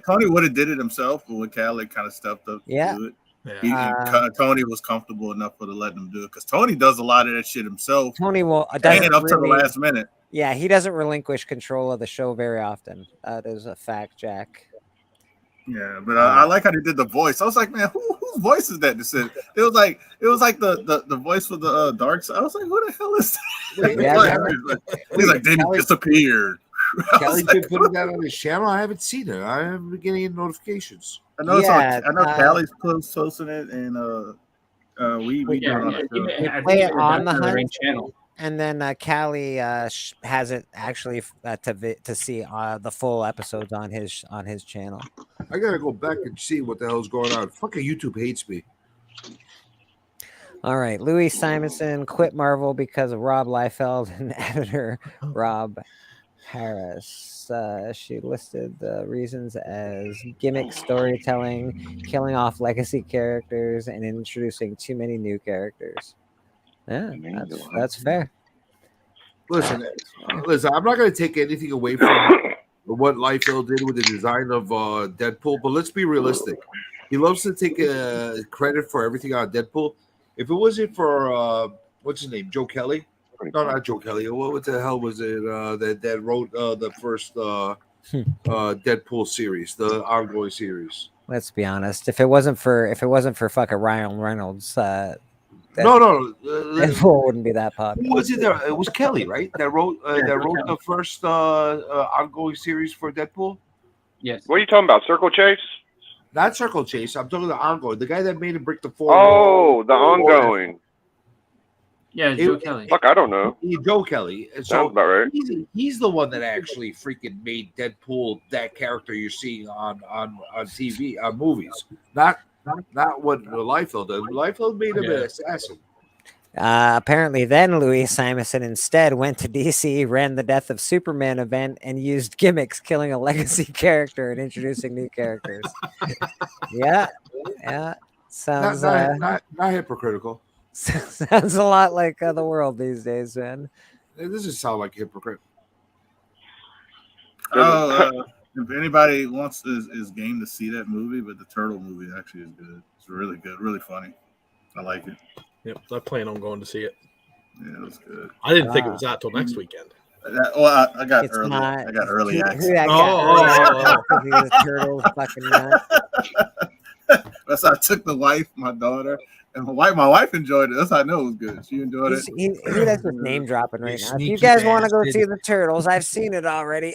Tony would have did it himself, but with Callie kind of stepped up to do it. Tony was comfortable enough for to let him do it because Tony does a lot of that shit himself. Tony will and up to the last minute. Yeah, he doesn't relinquish control of the show very often. That is a fact, Jack. Yeah, but I like how they did the voice. I was like, man, whose voice is that? It was like the voice for the dark side. I was like, who the hell is that? He's like, then he disappeared. Kelly's been putting that on his channel. I haven't seen it. I haven't been getting any notifications. I know Callie's posting it, and we do it on the show. Play it on the Ring hunt channel. And then Callie has it actually to see the full episodes on his channel. I gotta go back and see what the hell's going on. Fucking YouTube hates me. All right, Louis Simonson quit Marvel because of Rob Liefeld and editor Rob Harris. She listed the reasons as gimmick storytelling, killing off legacy characters, and introducing too many new characters. Yeah, that's fair. Listen, I'm not going to take anything away from what Liefeld did with the design of Deadpool, but let's be realistic. He loves to take credit for everything on Deadpool. If it wasn't for what's his name, Joe Kelly? No, not Joe Kelly. What the hell was it that wrote the first Deadpool series, the ongoing series? Let's be honest. If it wasn't for fucking Ryan Reynolds, Deadpool wouldn't be that popular. Who was it? It was Kelly, right? That wrote the first ongoing series for Deadpool. Yes. What are you talking about? Circle Chase? Not Circle Chase. I'm talking the ongoing. The guy that made him break the fourth. Oh, the ongoing. Yeah, Joe Kelly. Fuck, I don't know. Joe Kelly. And Sounds about right. He's the one that actually freaking made Deadpool that character you're seeing on TV, on movies. Not what Liefeld did. Liefeld made him an assassin. Apparently, then Louis Simonson instead went to DC, ran the Death of Superman event, and used gimmicks, killing a legacy character and introducing new characters. Yeah. Sounds not hypocritical. Sounds a lot like the world these days, man. It doesn't sound like hypocrite. If anybody wants is game to see that movie, but the Turtle movie actually is good. It's really good, really funny. I like it. Yep, I plan on going to see it. Yeah, it was good. I didn't think it was out till next weekend. I got early. I got early access. Turtles, fucking nuts. That's how I took the wife, my daughter, and my wife enjoyed it. That's how I know it was good. She enjoyed it. That's just name dropping right now. If you guys want to go see the Turtles, I've seen it already.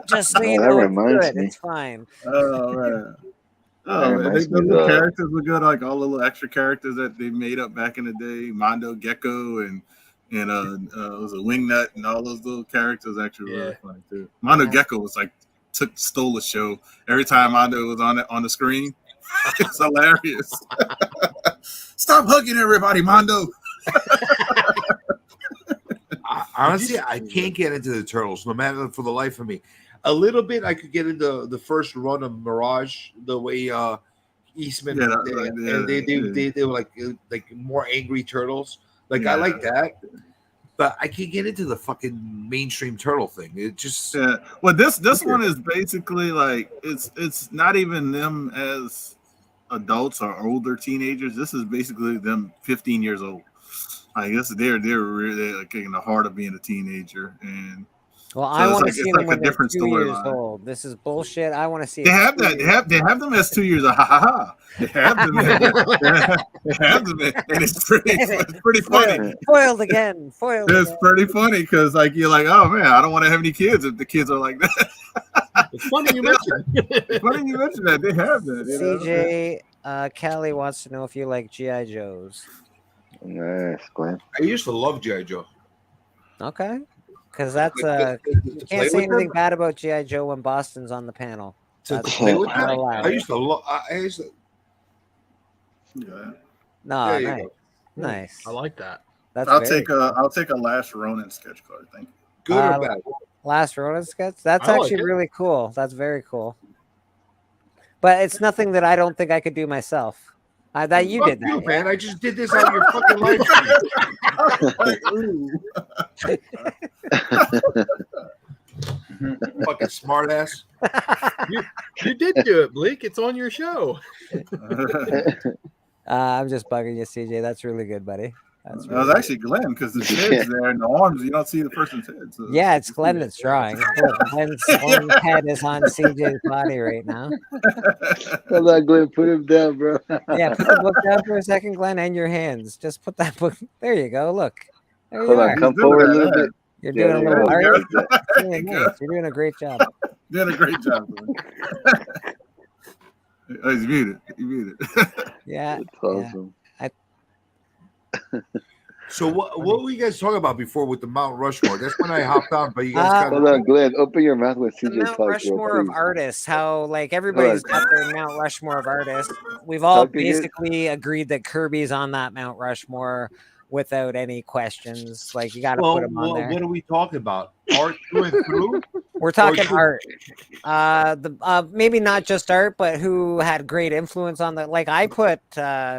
Just so you know, it's good. It's fine. Oh man. The characters were good, like all the little extra characters that they made up back in the day. Mondo Gecko and it was a Wingnut, and all those little characters actually were really funny too. Mondo Gecko was like stole the show every time Mondo was on the screen. It's hilarious. Stop hugging everybody, Mondo. Honestly, I can't get into the Turtles, no matter for the life of me. A little bit, I could get into the first run of Mirage, the way Eastman they were like more angry turtles. Like I like that, but I can't get into the fucking mainstream turtle thing. It just well, this one is basically like it's not even them as adults or older teenagers. This is basically them 15 years old. I guess they're really like in the heart of being a teenager. And well, I want to see them when they're 2 years old. This is bullshit. I want to see. They have that. They have them as 2 years. Ha ha ha. They have them. They have them, and it's pretty funny. Foiled again. It's pretty funny because like you're like, oh man, I don't want to have any kids if the kids are like that. It's funny you mentioned. It's funny you mentioned that. They have that. CJ Kelly wants to know if you like G.I. Joes. Nice, Glenn. I used to love G.I. Joe. Okay. Because that's you can't say anything bad about G.I. Joe when Boston's on the panel. To play with them? I used to love. No, nice. I like that. I'll take a Last Ronin sketch card. Thank you. Good or bad? Last Ronin sketch. That's actually really cool. That's very cool. But it's nothing that I don't think I could do myself. That you did that, you, man. I just did this on your fucking life. Fucking smart ass. You did do it, Bleak. It's on your show. I'm just bugging you, CJ. That's really good, buddy. That's That was actually Glenn because the head's there and the arms, you don't see the person's head. So yeah, it's Glenn that's drawing. Look, Glenn's head is on CJ's body right now. Hold on, Glenn, put him down, bro. Yeah, put the book down for a second, Glenn, and your hands. Just put that book. There you go. Look. There you Hold on, are. come forward a little bit. You're Yeah, doing a there little you art. go. Really nice. You're doing a great job. Doing a great job. Oh, he's muted. He's muted. Yeah. That's awesome. So what were you guys talking about before with the Mount Rushmore? That's when I hopped on, but you guys got Hold on, Glenn. Open your mouth when The CJ Mount talks, Rushmore bro, of please. artists. How like everybody's got their Mount Rushmore of artists. We've all Talk again. basically agreed that Kirby's on that Mount Rushmore without any questions. Like you got to put him on there. What are we talking about? Art through and through? We're talking art. Maybe not just art, but who had great influence on the. Like I put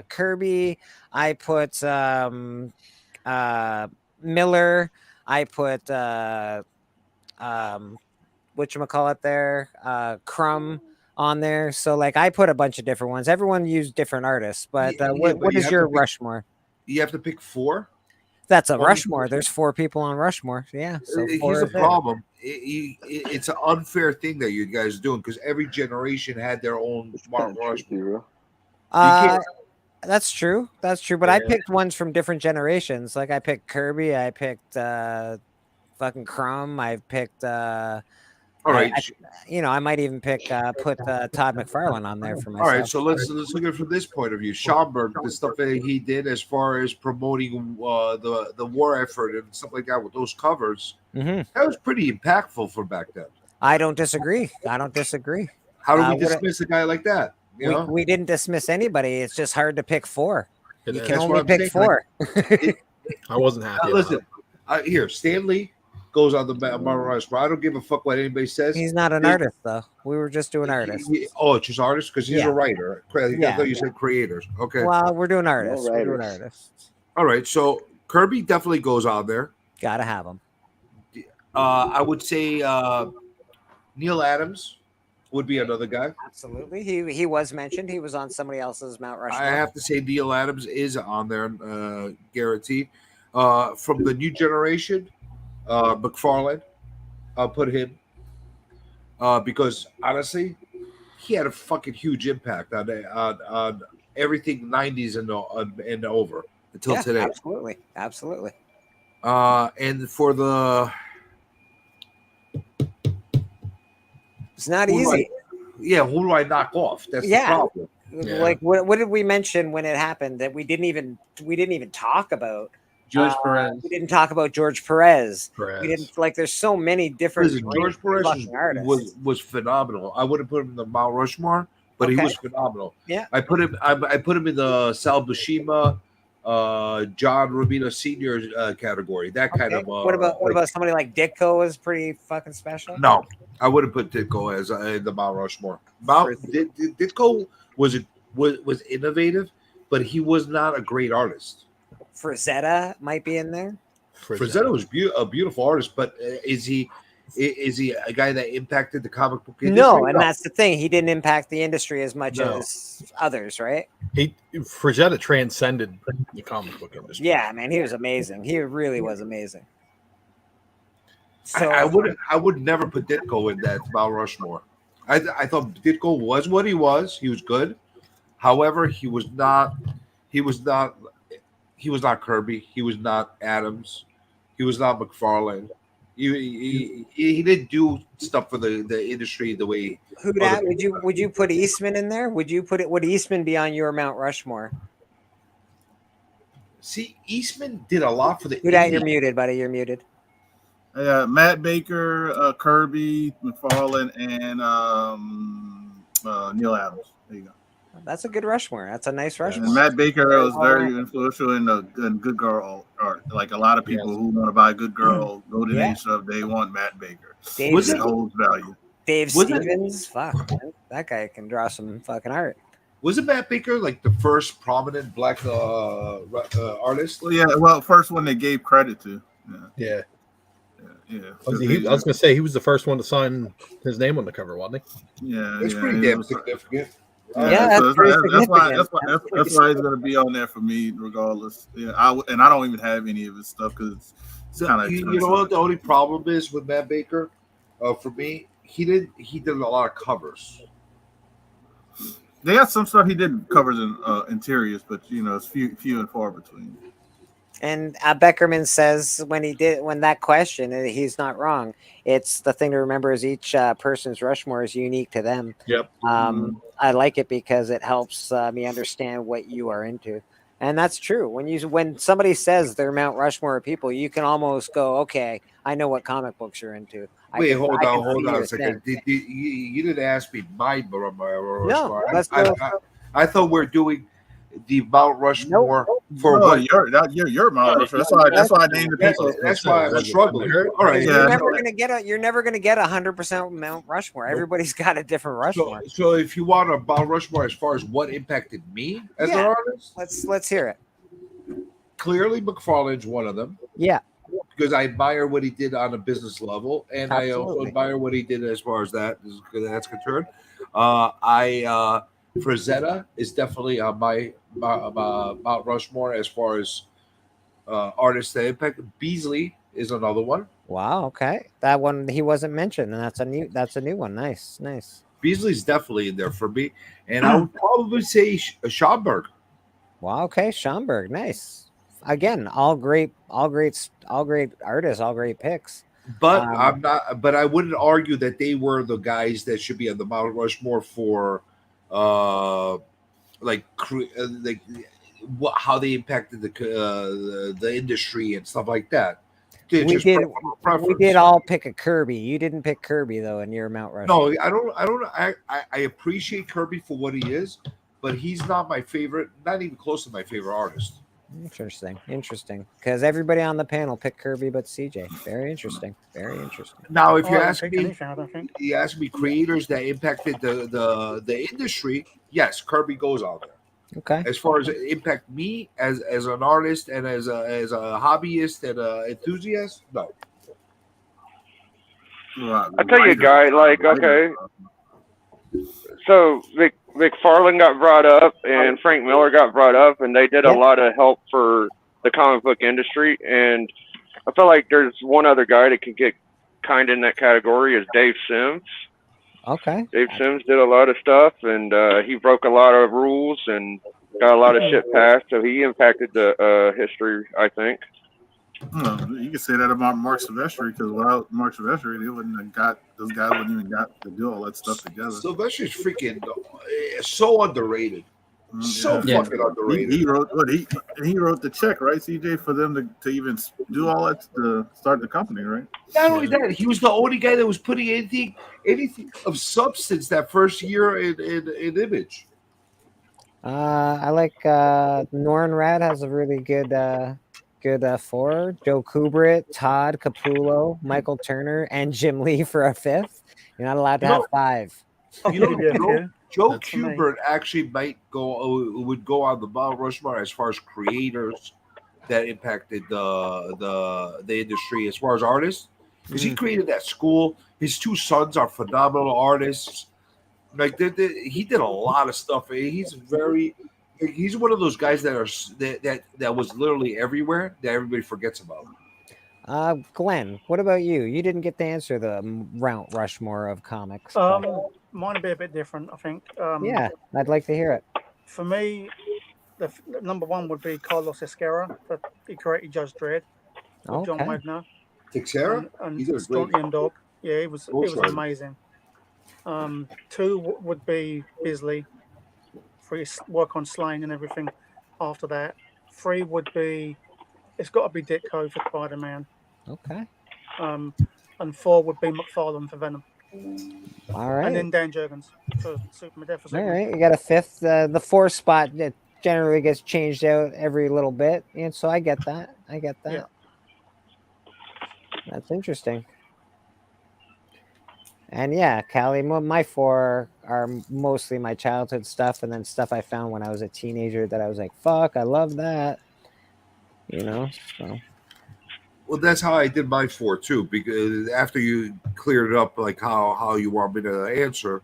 Kirby. I put Miller. I put whatchamacallit there, Crumb on there. So like I put a bunch of different ones. Everyone used different artists, but what is your Rushmore? You have to pick 4. That's a Rushmore. There's 4 people on Rushmore. Yeah. So Here's the problem. It's an unfair thing that you guys are doing because every generation had their own Mount Rushmore. That's true. That's true. But I picked ones from different generations. Like I picked Kirby. I picked fucking Crumb. I picked all right. I might even put Todd McFarlane on there for myself. All right, so let's look at it from this point of view. Schomburg, the stuff that he did as far as promoting the war effort and stuff like that with those covers, that was pretty impactful for back then. I don't disagree. How do we dismiss a guy like that? We didn't dismiss anybody. It's just hard to pick 4. You can That's only what I'm pick saying. 4. I wasn't happy. Listen, here, Stanley goes on the Mount Rushmore. I don't give a fuck what anybody says. He's not an artist, though. We were just doing artists. It's just artists because he's a writer. I thought you said creators. Okay. Well, we're doing artists. We're doing artists. All right. So Kirby definitely goes on there. Gotta have him. I would say Neil Adams would be another guy. Absolutely. He was mentioned. He was on somebody else's Mount Rushmore. I have to say Neil Adams is on there, guaranteed. From the new generation, McFarlane, I'll put him because honestly, he had a fucking huge impact on everything 90s and over until today. Absolutely. And for the it's not easy. Who do I knock off? That's the problem. Like what did we mention when it happened that we didn't even talk about? George Perez. We didn't talk about George Perez. We didn't there's so many different George Perez was phenomenal. I wouldn't put him in the Mount Rushmore, but he was phenomenal. Yeah. I put him in the Sal Buscema, John Romita Sr. Category. That kind of what about somebody like Ditko is pretty fucking special? No, I wouldn't put Ditko as the Mount Rushmore. Ditko was innovative, but he was not a great artist. Frazetta might be in there. Frazetta was a beautiful artist, but is he a guy that impacted the comic book industry? No, and that's the thing. He didn't impact the industry as much as others, right? Frazetta transcended the comic book industry. Yeah, man, he was amazing. He really was amazing. So I would never put Ditko in that Mount Rushmore. I thought Ditko was what he was. He was good. However, he was not Kirby. He was not Adams. He was not McFarlane. He didn't do stuff for the industry the way. Would you put Eastman in there? Would Eastman be on your Mount Rushmore? See, Eastman did a lot for the. You're muted, buddy. You're muted. Matt Baker, Kirby, McFarlane, and Neil Adams. There you go. That's a good Rushmore. That's a nice Rushmore. And Matt Baker was very influential in Good Girl art. Like a lot of people who want to buy Good Girl Golden Age stuff, they want Matt Baker. It holds value. Dave Stevens, fuck, man. That guy can draw some fucking art. Wasn't Matt Baker like the first prominent black artist? Well, yeah. Well, first one they gave credit to. Yeah. Yeah. I was gonna say he was the first one to sign his name on the cover, wasn't he? Yeah. It's pretty damn significant. Yeah, so that's pretty that's why significant. that's why he's gonna be on there for me regardless. Yeah, I don't even have any of his stuff because it's kind of You know what the only problem is with Matt Baker? For me, he did a lot of covers. They got some stuff he did covers in interiors, but it's few and far between. And Beckerman says when that question, he's not wrong. It's the thing to remember is each person's Rushmore is unique to them. Yep. I like it because it helps me understand what you are into, and that's true. When somebody says they're Mount Rushmore of people, you can almost go, okay, I know what comic books you're into. Wait, hold on a second. You didn't ask me my Rushmore. No, I thought we're doing the Mount Rushmore for No, what you're Mount Rushmore. That's why I named the people. That's why I'm struggling. All right, you're never gonna get 100% Mount Rushmore. Everybody's got a different Rushmore. So if you want a Mount Rushmore as far as what impacted me as an artist, let's hear it. Clearly, McFarlane's one of them. Yeah, because I admire what he did on a business level, and I also admire what he did as far as that's concerned. Frazetta is definitely on my Mount Rushmore as far as artists that impact. Beasley is another one. Wow. Okay, that one he wasn't mentioned, and that's a new one. Nice. Beasley's definitely in there for me, and I would probably say Schomburg. Wow. Okay, Schomburg. Nice. Again, all great artists, all great picks. But I'm not. But I wouldn't argue that they were the guys that should be on the Mount Rushmore for, how they impacted the industry and stuff like that. We did all pick a Kirby. You didn't pick Kirby though in your Mount Rushmore. No, I don't. I appreciate Kirby for what he is, but he's not my favorite. Not even close to my favorite artist. Interesting. Because everybody on the panel picked Kirby, but CJ. Very interesting. Now, if you ask me creators that impacted the industry, yes, Kirby goes out there. Okay. As far as impact me as an artist and as a hobbyist and an enthusiast, no. I tell you, guy, okay. So McFarlane got brought up and Frank Miller got brought up, and they did a lot of help for the comic book industry. And I feel like there's one other guy that could get kind of in that category is Dave Sims. Okay. Dave Sims did a lot of stuff, and he broke a lot of rules and got a lot of shit passed. So he impacted the history, I think. You can say that about Mark Silvestri, because without Mark Silvestri, those guys wouldn't even got to do all that stuff together. Silvestri's freaking so underrated. Fucking underrated. He wrote the check, right, CJ, for them to even do all that to start the company, right? Not only that, he was the only guy that was putting anything of substance that first year in Image. I like Norrin Rad has a really good four. Joe Kubert, Todd Capullo, Michael Turner, and Jim Lee for a fifth. You're not allowed to have five. Joe Kubert actually would go on the Mount Rushmore as far as creators that impacted the industry as far as artists, because he created that school. His two sons are phenomenal artists. Like he did a lot of stuff. He's one of those guys that was literally everywhere that everybody forgets about. Glenn, what about you? You didn't get to answer the Mount Rushmore of comics. Mine would be a bit different, I think. Yeah, I'd like to hear it. For me, the number one would be Carlos Esquerra, that he created Judge Dredd with John Wagner. Texera? And He's a great Strontium Dog. Yeah, it was amazing. Two would be Bisley for his work on Slain and everything after that. Three would be, it's got to be Ditko for Spider-Man. Okay. And four would be McFarlane for Venom. All right. And then Dan Jurgens for Superman. All right, you got a fifth. The fourth spot that generally gets changed out every little bit, and so I get that. Yeah. That's interesting. And yeah, Callie, my four are mostly my childhood stuff, and then stuff I found when I was a teenager that I was like, "Fuck, I love that." So. Well, that's how I did my four too. Because after you cleared it up, like how you want me to answer,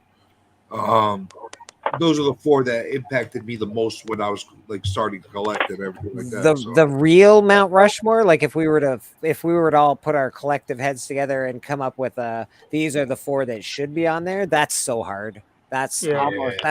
those are the four that impacted me the most when I was like starting to collect and everything like that. The real Mount Rushmore, like if we were to all put our collective heads together and come up with these are the four that should be on there, that's so hard. That's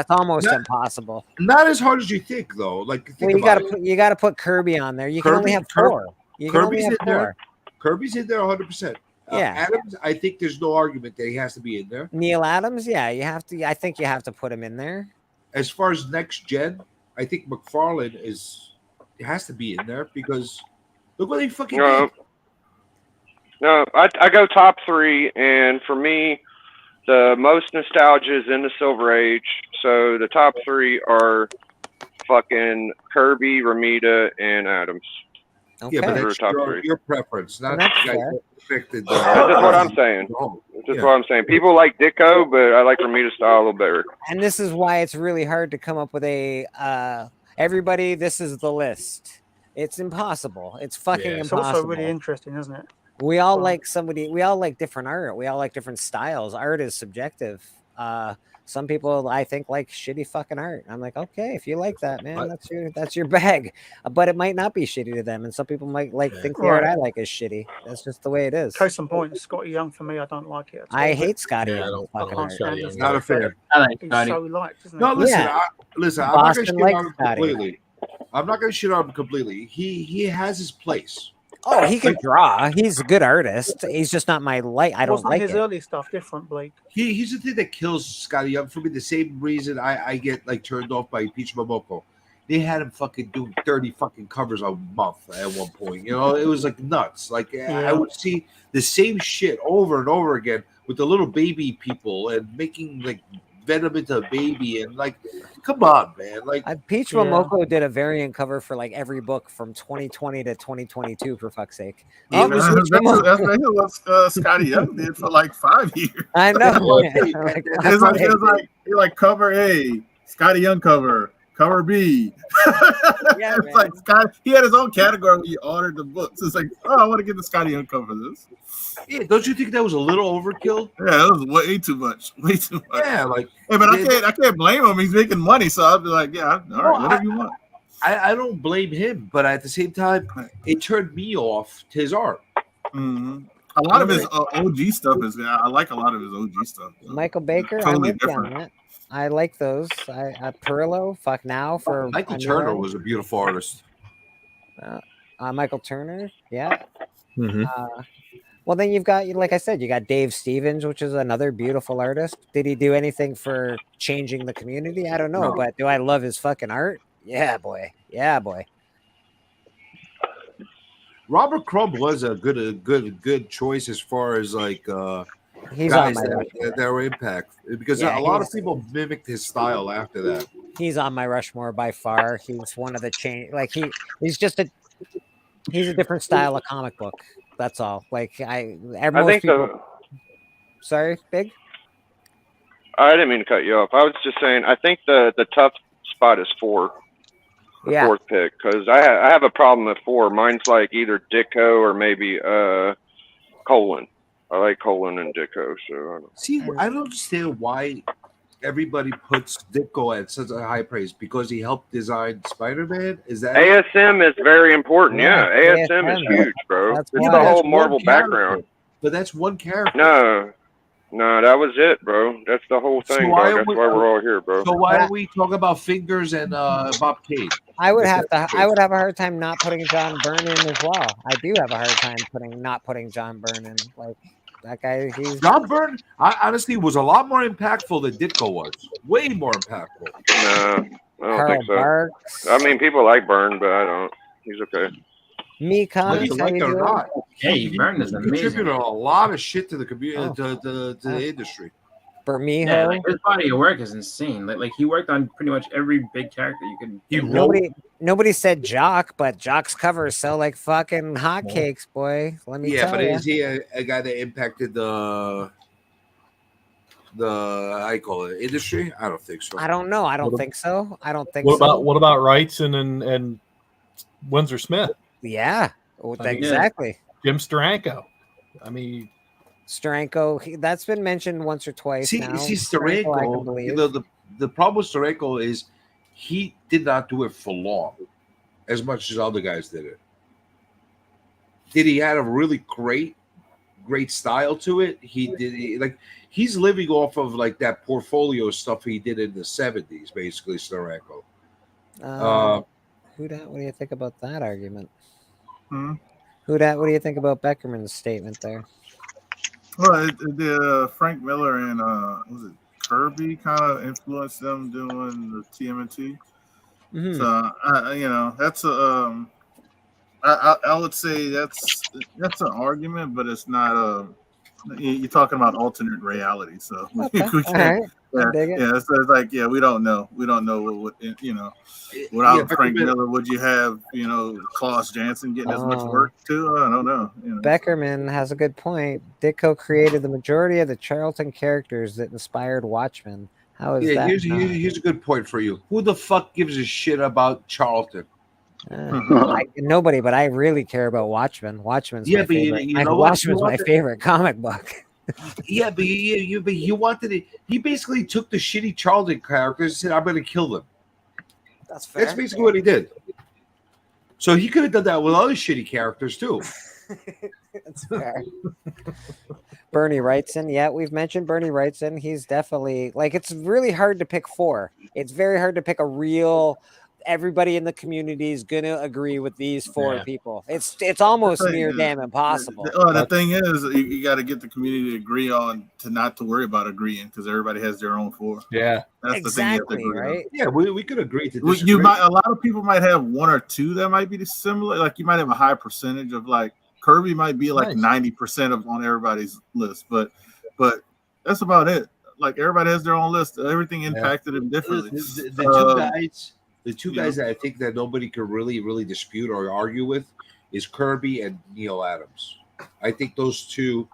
almost impossible. Not as hard as you think, though. Like, Well, you gotta put Kirby on there. You can only have four. You can only have four. Kirby's in there 100%. Yeah. Adams, I think there's no argument that he has to be in there. Neil Adams, yeah, you have to. I think you have to put him in there. As far as next gen, I think McFarlane has to be in there because look what he fucking did. No, I go top three, and for me, the most nostalgia is in the Silver Age. So the top three are fucking Kirby, Ramita, and Adams. Okay. Yeah, but Those that's your preference, not That's guys fair. affected. That's just what I'm saying. That's just what I'm saying. People like Ditko, but I like Ramita's style a little better. And this is why it's really hard to come up with a everybody. This is the list. It's impossible. It's fucking impossible. It's also really interesting, isn't it? We all like somebody. We all like different art. We all like different styles. Art is subjective. Some people I think like shitty fucking art. I'm like, okay, if you like that, man, that's your bag. But it might not be shitty to them, and some people might think the art I like is shitty. That's just the way it is. Case in point, Scotty Young for me, I don't like it. I hate Scotty Young. Not a fan. I like He's Scotty. so liked, isn't No, he? listen, Yeah. I'm not Boston gonna shit likes on him Scotty. completely. I'm not gonna shit on him completely. He has his place. Oh, he can draw. He's a good artist. He's just not my light. I don't Wasn't like his it. early stuff different, Blake? He's the thing that kills Scotty Young for me. The same reason I get like turned off by Peach Momoko. They had him fucking doing 30 fucking covers a month at one point. You know, it was like nuts. Like I would see the same shit over and over again with the little baby people and making like Venom into a baby and like, come on, man. Like Peach Momoko did a variant cover for like every book from 2020 to 2022. For fuck's sake, That's what Scotty Young did for like 5 years. I know. It's like cover A, Scotty Young cover B. Yeah, it's like Scott, he had his own category when he ordered the books. It's like, oh, I want to get the Scotty Young cover of this. Yeah, don't you think that was a little overkill? Yeah, it was way too much. Way too much. Yeah, like hey, but I can't blame him. He's making money, so I'll be like, yeah, all right, whatever you want. I don't blame him, but at the same time, it turned me off to his art. Mm-hmm. A lot of his OG stuff is. I like a lot of his OG stuff. Michael Baker, Totally I'm with you different. on that. I like those. Pearlo, fuck now for Michael Turner was a beautiful artist. Michael Turner, yeah. Mm-hmm. Well, then you've got, like I said, you got Dave Stevens, which is another beautiful artist. Did he do anything for changing the community? I don't know, but do I love his fucking art? Yeah, boy. Yeah, boy. Robert Crumb was a good choice as far as like He's guys on my that were impact because Yeah, a lot of people mimicked his style after that. He's on my Rushmore by far. He's one of the he's a different style of comic book. That's all. Like I most think people. Sorry, Big. I didn't mean to cut you off. I was just saying. I think the tough spot is 4. The fourth pick, because I have a problem with 4. Mine's like either Ditko or maybe Colin. I like Colin and Ditko. So See, I don't understand why everybody puts Ditko at such a high praise because he helped design Spider-Man. Is that ASM is very important. Yeah, ASM is huge, bro. It's the whole Marvel background. But that's one character. No, that was it, bro. That's the whole thing, dog. That's why we're all here, bro. So why don't we talk about Fingers and Bob Kane? I would have a hard time not putting John Byrne in as well. I do have a hard time not putting John Byrne in. Like that guy, John Byrne, honestly, was a lot more impactful than Ditko was. Way more impactful. No, I don't Carl think so. Barks. I mean, people like Byrne, but I don't. He's okay. Me, Whether you like it or not. Hey, Byrne is amazing. Contributed a lot of shit to the community, to the industry. Bermejo. Yeah, like his body of work is insane. Like he worked on pretty much every big character you could. Nobody said Jock, but Jock's covers sell like fucking hotcakes, boy. Let me tell you. Is he a guy that impacted the how you call it, industry? I don't think so. I don't know. I don't think so. What about Wrights and Windsor Smith? Yeah, exactly. Jim Steranko. I mean, Steranko. That's been mentioned once or twice. See, now. Steranko. the problem with Steranko is he did not do it for long, as much as other guys did it. He had a really great style to it. He's living off of like that portfolio stuff he did in the 70s, basically, Steranko. What do you think about that argument? Hmm? What do you think about Beckerman's statement there? Well, Frank Miller and was it Kirby kind of influenced them doing the TMNT. Mhm. So that's a I would say that's an argument, but it's not you're talking about alternate reality, so Okay. we All can't. right. I dig it. So it's like we don't know what without Frank Miller, would you have Klaus Janson getting as much work too? I don't know. Beckerman has a good point. Ditko created the majority of the Charlton characters that inspired Watchmen. How is that? Here's a good point for you. Who the fuck gives a shit about Charlton? Nobody, but I really care about Watchmen. Watchmen's my favorite. Watchmen's my favorite comic book. Yeah, but you wanted it. He basically took the shitty Charlton characters and said, "I'm going to kill them." That's fair. That's basically what he did. So he could have done that with other shitty characters too. That's fair. Bernie Wrightson. Yeah, we've mentioned Bernie Wrightson. He's definitely it's really hard to pick 4. It's very hard to pick a real. Everybody in the community is gonna agree with these 4 people. It's almost near damn impossible. The thing is, you got to get the community to agree on not to worry about agreeing because everybody has their own 4. Yeah, that's exactly the thing you have to agree right. on. Yeah, we could agree to disagree. A lot of people might have 1 or 2 that might be similar. Like you might have a high percentage of Kirby might be 90% on everybody's list, but that's about it. Like everybody has their own list. Everything impacted them differently. The two guys that I think that nobody could really dispute or argue with is Kirby and Neil Adams. I think those two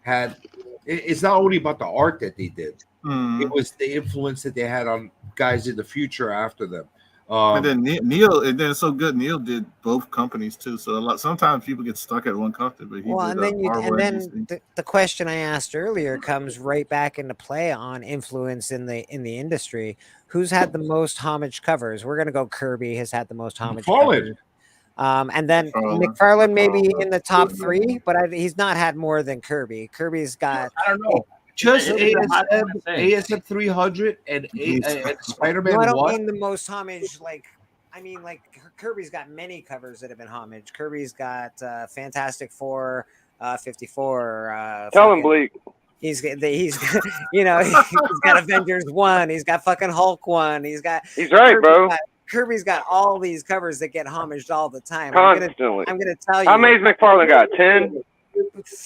had. It's not only about the art that they did; it was the influence that they had on guys in the future after them. And then Neil, and then it's so good. Neil did both companies too. So sometimes people get stuck at one company, but the question I asked earlier comes right back into play on influence in the industry. Who's had the most homage covers? We're gonna go. Kirby has had the most homage covers. And then McFarlane maybe in the top 3, but he's not had more than Kirby. Kirby's got. I don't know. Just ASM 300 and Spider-Man 1. I don't mean the most homage. Kirby's got many covers that have been homage. Kirby's got Fantastic Four, 54. Tell him, Bleak. He's he's got Avengers 1. He's got fucking Hulk 1. He's right, bro. Kirby's got all these covers that get homaged all the time. Constantly. I'm gonna tell you. How many McFarlane got? 10.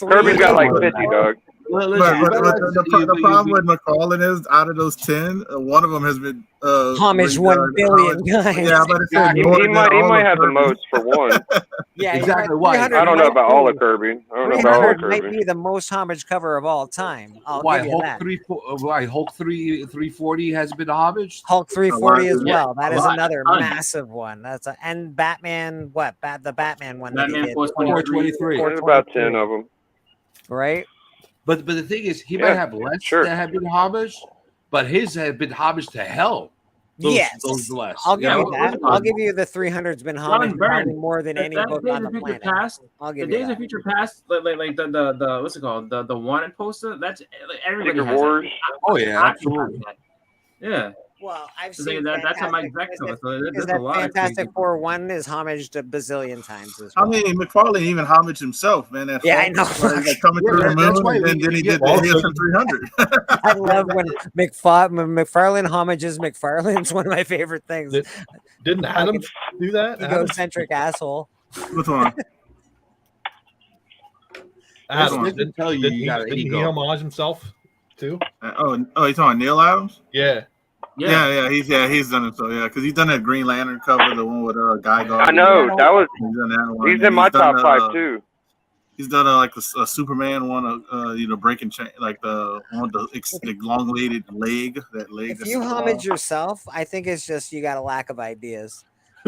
Kirby's got 50, dog. The problem with McFarlane is out of those 10, one of them has been homage 1 billion times. Yeah, but he might have the most for one. Yeah, exactly. Why? I don't know about all of Kirby. Might be the most homage cover of all time. Why Hulk 340 has been homaged? Hulk 340 as well. That is another massive one. And Batman. What? The Batman one. Batman 423. There's about 10 of them. Right. But the thing is, he might have less that have been homaged, but his have been homaged to hell. Those less. I'll give you that. I'll give you the 300's been homaged probably more than any book on the planet. I'll give you Days of Future Past, like the what's it called? The wanted poster. That's everybody has Wars. Oh yeah, absolutely. Yeah. Well, I've seen that's a Mike Zeck cover. So there's that a lot. Fantastic Four 1 is homaged a bazillion times. As well. I mean, McFarlane even homaged himself, man. That I know. Coming through the moon, and then he did the ASM 300. I love when McFarlane homages McFarlane. It's one of my favorite things. Didn't Adam do that? Egocentric asshole. Which one? Adam didn't tell you. Did he homage himself too? You talking Neil Adams? Yeah. Yeah, he's done it. So because he's done that Green Lantern cover, the one with Guy Gardner. I know that was. He's done that one. He's in my top 5 too. He's done a Superman one, breaking chain, like the one with the elongated leg. That leg. If you homage yourself, I think it's just you got a lack of ideas.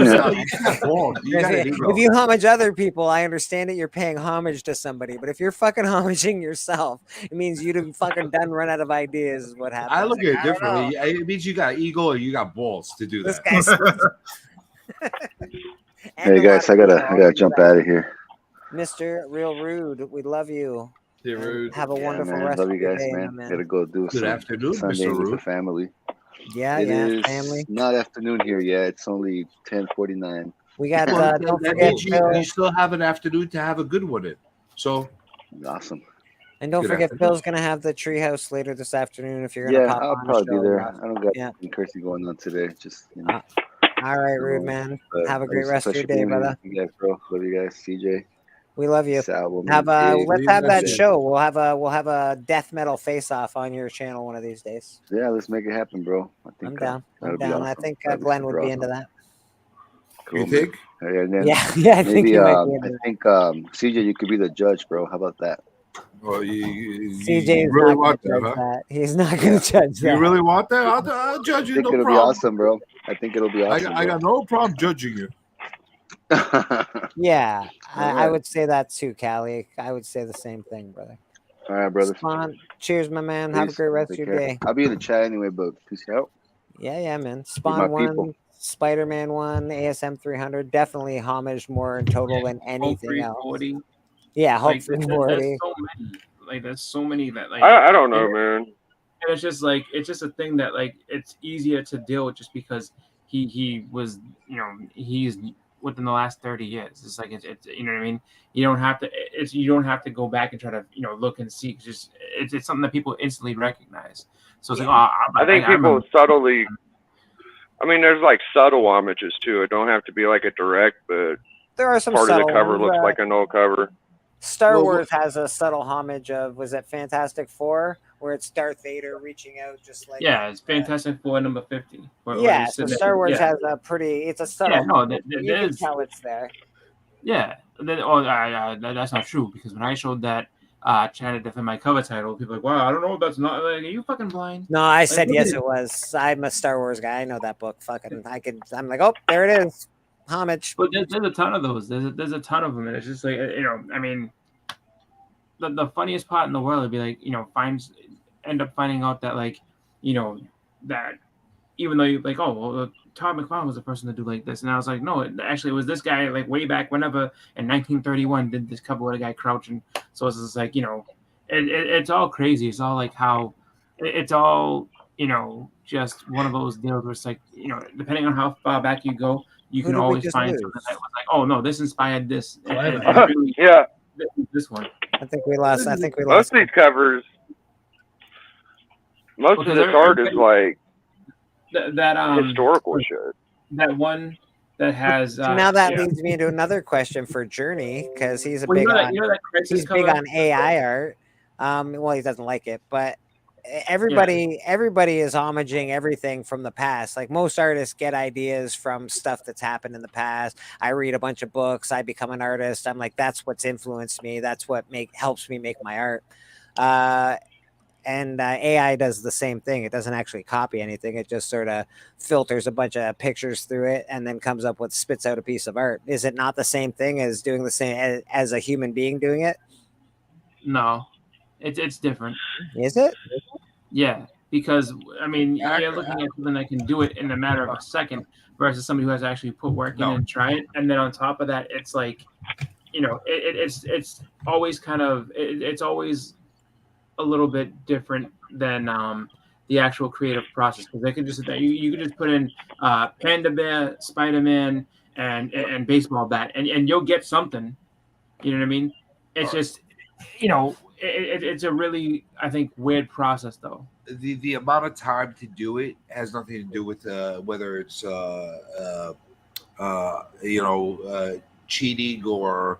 No, you got balls. You got an ego. If you homage other people, I understand that you're paying homage to somebody. But if you're fucking homaging yourself, it means you've fucking done run out of ideas. Is what happens. I look at it I don't know. differently. It means you got ego or you got balls to do This that. Hey guys, I gotta jump out of here. Mr. Real Rude, we love you. Yeah, Rude. Have a wonderful man. rest Love of you your guys, day, man. my man. Gotta go do Good some afternoon, Sunday Mr. with the Rude. family. Yeah, It is family. not afternoon here yet. It's only 10:49. We got. Well, Don't that forget means Phil, you still have an afternoon to have a good one in. So Awesome. and don't Good forget afternoon. Phil's gonna have the treehouse later this afternoon. If you're gonna Yeah, pop I'll on probably the show, be there. awesome. I don't got Yeah. anything crazy going on today. Just All right, Rude man. Have a great it's rest of your pleasure day, being here. brother. You guys, bro. Love you guys. CJ. We love you. Sal, Have Big, let's have that Jay. show. We'll have a death metal face off on your channel one of these days. Yeah, let's make it happen, bro. I think I'm down. that'll I'm be down. awesome. I think That'd Glenn super would be into awesome. that. Cool, You man. think? And then Yeah, I think maybe he might be into I that. think CJ, you could be the judge, bro. How about that? Well, you CJ is really not going want to that, judge huh? that. He's not going to judge that. You really want that? I'll judge I you. think No it'll be problem. awesome, bro. I think it'll be awesome. I got no problem judging you. Yeah, All I right. would say that too, Callie. I would say the same thing, brother. All right, brother. Spawn, cheers, my man. Have a Peace. great rest of Take your care. day. I'll be in the chat anyway, but peace out. Yeah, man. my Spawn people. 1, Spider-Man 1, ASM 300. Definitely homage more in total than anything else. 340. Yeah, Hulk Like, 340. there's so many. Like, there's so many that like. I don't know, man. And it's just like it's just a thing that like it's easier to deal with just because he was he's within the last 30 years. It's like it's you know what I mean. You don't have to go back and try to look and see. It's something that people instantly recognize. So it's like I think people subtly. I mean, there's like subtle homages too. It don't have to be like a direct, but There are some part of the subtle cover ones, looks like an old cover. Star Wars has a subtle homage of, was it Fantastic Four, where it's Darth Vader reaching out just like it's Fantastic Four number 50. Yeah, so Star Wars has a pretty, it's a subtle homage. You can tell it's there. Yeah, that's not true because when I showed that trying to defend my cover title, people are like, wow, I don't know if that's not like, are you fucking blind? No, I said look yes, at it was. I'm a Star Wars guy. I know that book. Fucking, I'm like, oh, there it is. Homage. But there's a ton of those. There's a ton of them, and it's just like I mean, the funniest part in the world would be like end up finding out that like that even though you like Todd McFarlane was the person to do like this, and I was like no, it was this guy like way back whenever in 1931 did this cover with a guy crouching. So it's just like it's all crazy. It's all like how it's all just one of those deals where it's like depending on how far back you go. You can always find something that was like, oh no, this inspired this. And really, yeah, this one. I think we lost. Most of these covers, most of this art is like that historical shit. That one that has. Now that leads me into another question for Journey because he's big on he's big on AI art. Well, he doesn't like it, but. Everybody is homaging everything from the past. Like most artists get ideas from stuff that's happened in the past. I read a bunch of books. I become an artist. I'm like, that's what's influenced me. That's what helps me make my art. And AI does the same thing. It doesn't actually copy anything. It just sort of filters a bunch of pictures through it and then comes up with spits out a piece of art. Is it not the same thing as doing the same as a human being doing it? No. It's different. Is it? Yeah, because I mean, you're looking at something that can do it in a matter of a second versus somebody who has to actually put work in and try it. And then on top of that, it's like, it's always kind of it's always a little bit different than the actual creative process because they can just you could just put in Panda Bear, Spider-Man, and baseball bat, and you'll get something. You know what I mean? It's just it's a really, I think, weird process though. The amount of time to do it has nothing to do with whether it's cheating or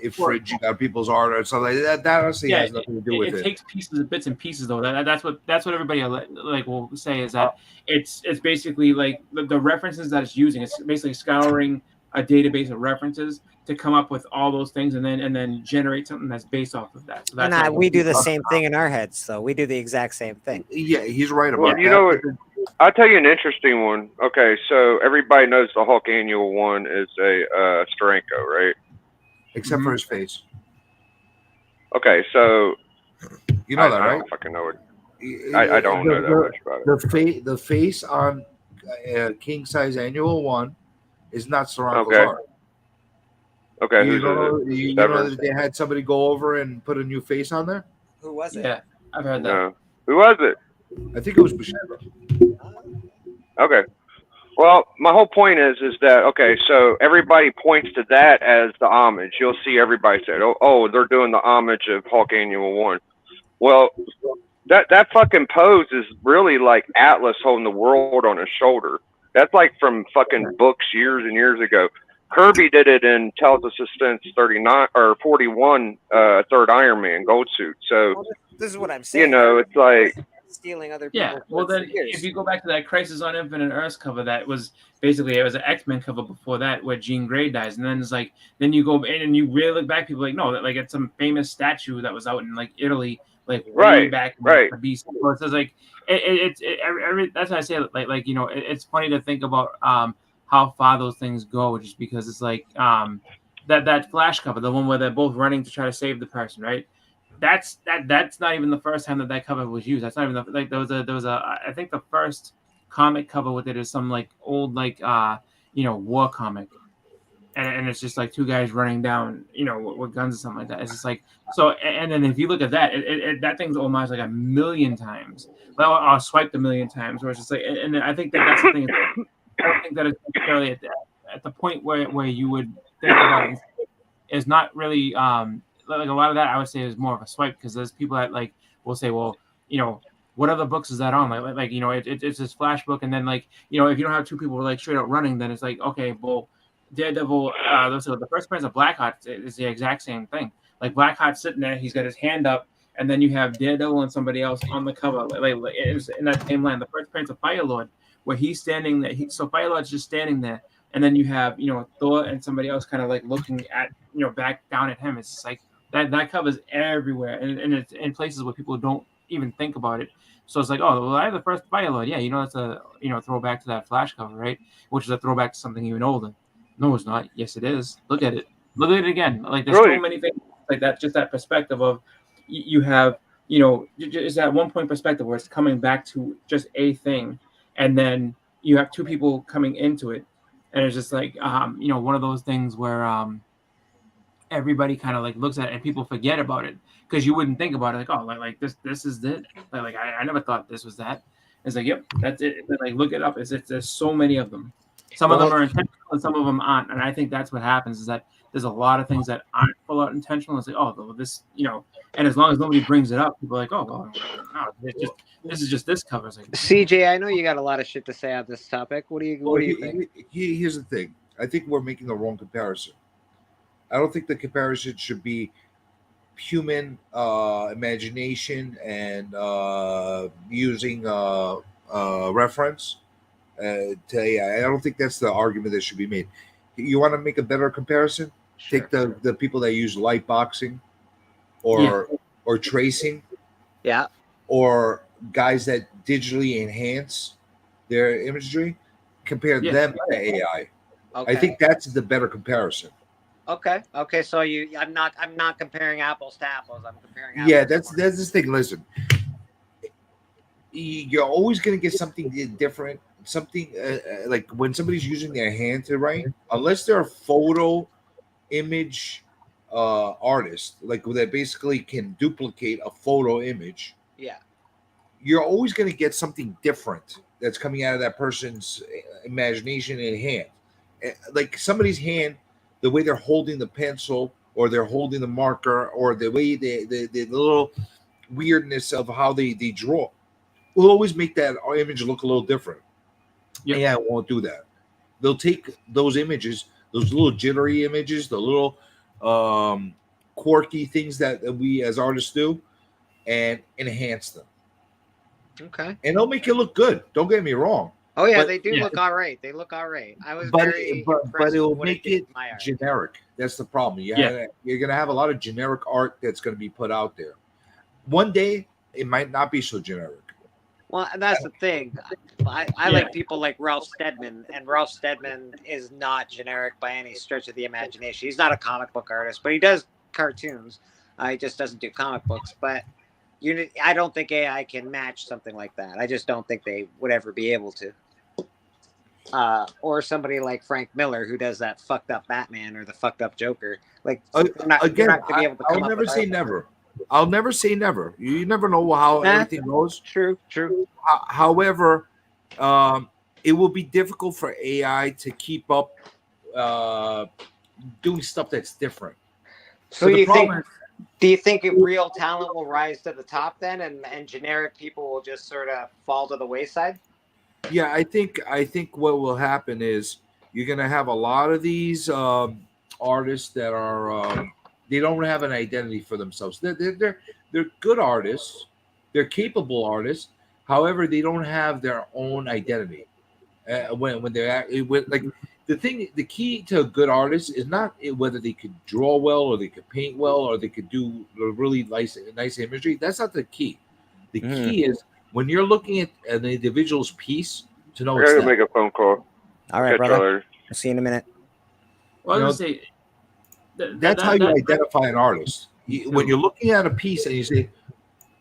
infringing on people's art or something like that. That honestly has nothing to do with it. It takes bits and pieces though. That's what everybody like will say is that it's basically like the references that it's using. It's basically scouring a database of references to come up with all those things, and then generate something that's based off of that. So that's And like we do the same thing in our heads, so we do the exact same thing. Yeah, he's right Well, about you that. know, I'll tell you an interesting one. Okay, so everybody knows the Hulk Annual one is a Steranko, right? Except for his face. Okay, so You know that, I right? don't fucking know it. I don't know that much about it. The face on King Size Annual 1 is not Steranko's Okay. art. Okay, You who's know, is it? you know Severance? that they had somebody go over and put a new face on there? Who was it? Yeah, I've heard that. No. Who was it? I think it was Buscema. Okay. Well, my whole point is that okay, so everybody points to that as the homage. You'll see everybody say, "Oh, they're doing the homage of Hulk Annual 1." Well, that fucking pose is really like Atlas holding the world on his shoulder. That's like from fucking books years and years ago. Kirby did it in Tales of Suspense 39 or 41, Third Iron Man gold suit. So this is what I'm saying. You know, it's like stealing other Yeah, people's well work for then, years. if you go back to that Crisis on Infinite Earths cover, that was basically it was an X-Men cover before that where Jean Grey dies, and then it's like then you go in and you really look back, people are like no, that like it's some famous statue that was out in like Italy, like way Right, back in right. the BC. So it's like that's why I say like you know it's funny to think about how far those things go, just because it's like that Flash cover, the one where they're both running to try to save the person, right? That's not even the first time that cover was used. That's not even like there was a I think the first comic cover with it is some like old like war comic, and it's just like two guys running down with guns or something like that. It's just like so, and then if you look at that, that thing's almost like a million times, well, or swiped a million times, where it's just like, and I think that's the thing. I don't think that it's necessarily at the point where you would think about it is not really like a lot of that I would say is more of a swipe, because there's people that like will say, well, what other books is that on? Like it's this Flash book, and then like if you don't have two people like straight out running, then it's like okay, well, Daredevil. So the first appearance of Blackheart is the exact same thing. Like Blackheart's sitting there, he's got his hand up, and then you have Daredevil and somebody else on the cover. Like it's in that same line. The first appearance of Firelord, where he's standing there. So Firelord's just standing there, and then you have Thor and somebody else kind of like looking at back down at him. It's just like that covers everywhere, and it's in places where people don't even think about it. So it's like, oh, well, I have the first Firelord. Yeah, that's a throwback to that Flash cover, right? Which is a throwback to something even older. No, it's not. Yes, it is. Look at it. Look at it again. Like there's so many things like that. Just that perspective of you have just that one point perspective where it's coming back to just a thing, and then you have two people coming into it, and it's just like one of those things where everybody kind of like looks at it and people forget about it, because you wouldn't think about it like, oh, like this is it. Like I never thought this was that. It's like, yep, that's it. Like look it up. There's so many of them. Some of them are intentional and some of them aren't. And I think that's what happens, is that there's a lot of things that aren't full out intentional. It's like, oh, this, and as long as nobody brings it up, people are like, oh, well, no, this is just this cover. It's like, CJ, I know you got a lot of shit to say on this topic. What do you think? Here's the thing. I think we're making the wrong comparison. I don't think the comparison should be human imagination and using reference to AI. I don't think that's the argument that should be made. You want to make a better comparison? Sure. Take the people that use light boxing or tracing. Yeah. Or guys that digitally enhance their imagery. Compare them to AI. Okay. I think that's the better comparison. Okay. So I'm not comparing apples to apples. I'm comparing apples. Yeah, that's the thing. Listen, you're always going to get something different. Something like when somebody's using their hand to write, unless they're a photo image artist, like that basically can duplicate a photo image. Yeah. You're always going to get something different that's coming out of that person's imagination and hand. Like somebody's hand, the way they're holding the pencil or they're holding the marker or the way the little weirdness of how they draw will always make that image look a little different. Yep. Yeah, it won't do that. They'll take those images, those little jittery images, the little quirky things that we as artists do, and enhance them. Okay. And they'll make it look good. Don't get me wrong. Oh yeah, But- they do look all right. They look all right. I was but very but impressed it will with what make did it with my art. generic. That's the problem. Yeah. You're gonna have a lot of generic art that's gonna be put out there. One day it might not be so generic. Well, and that's the thing. I Yeah. like people like Ralph Steadman, and Ralph Steadman is not generic by any stretch of the imagination. He's not a comic book artist, but he does cartoons. He just doesn't do comic books. But I don't think AI can match something like that. I just don't think they would ever be able to. Or somebody like Frank Miller who does that fucked up Batman or the fucked up Joker. Like Again, not gonna be able to come I'll up never with say art. never. I'll never say never. You never know how Nah. everything goes. True. However, it will be difficult for AI to keep up doing stuff that's different. So the you think? problem Do you think real talent will rise to the top then, and generic people will just sort of fall to the wayside? Yeah, I think what will happen is you're gonna have a lot of these artists that are they don't have an identity for themselves. They're good artists, they're capable artists. However, they don't have their own identity. When they're like the key to a good artist is not whether they could draw well or they could paint well or they could do really nice imagery. That's not the key. The key is when you're looking at an individual's piece to know I it's gotta them. make a phone call. All right, Catch brother. y'all later. I'll see you in a minute. Well, I You was know, gonna say That's how you identify an artist. When you're looking at a piece and you say,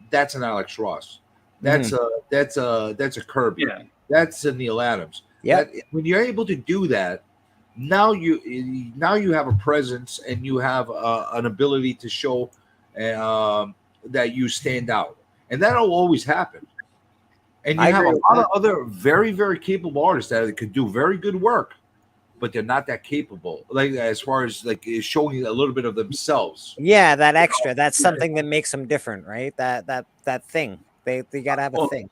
"That's an Alex Ross," that's a Kirby, Yeah. that's a Neil Adams. Yeah. When you're able to do that, now you have a presence and you have an ability to show that you stand out, and that'll always happen. And you I have agree a with lot that. of other very, very capable artists that could do very good work, but they're not that capable. Like as far as like showing a little bit of themselves. Yeah, that extra. That's something that makes them different, right? That thing. They gotta have a thing.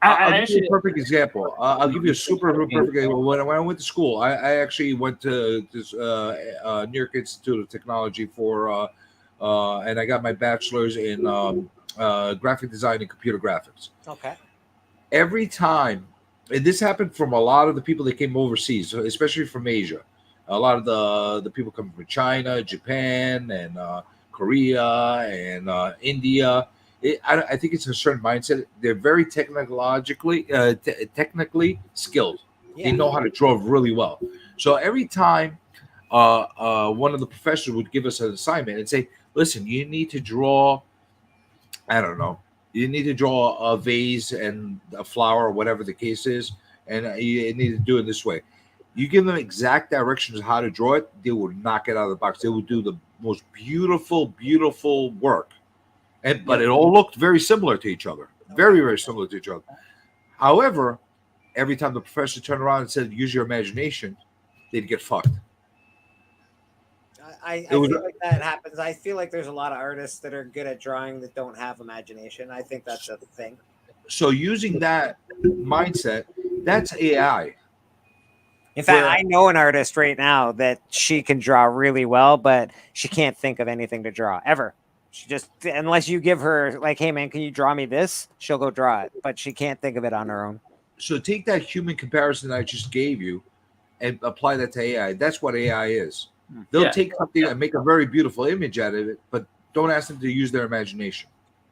I'll give you a perfect example. I'll give you a super perfect example. When I went to school, I actually went to this New York Institute of Technology for, and I got my bachelor's in graphic design and computer graphics. Okay. Every time, and this happened from a lot of the people that came overseas, especially from Asia. A lot of the people coming from China, Japan, and Korea, and India. I think it's a certain mindset. They're very technically skilled. They know how to draw really well. So every time one of the professors would give us an assignment and say, "Listen, you need to draw. I don't know. You need to draw a vase and a flower, or whatever the case is, and you need to do it this way." You give them exact directions of how to draw it, they will knock it out of the box. They will do the most beautiful work. But it all looked very similar to each other. Very, very similar to each other. However, every time the professor turned around and said, "Use your imagination," they'd get fucked. I feel like that happens. I feel like there's a lot of artists that are good at drawing that don't have imagination. I think that's a thing. So using that mindset, that's AI. In fact, I know an artist right now that she can draw really well, but she can't think of anything to draw ever. She just, unless you give her like, "Hey man, can you draw me this?" She'll go draw it, but she can't think of it on her own. So take that human comparison I just gave you and apply that to AI. That's what AI is. They'll take something and make a very beautiful image out of it, but don't ask them to use their imagination.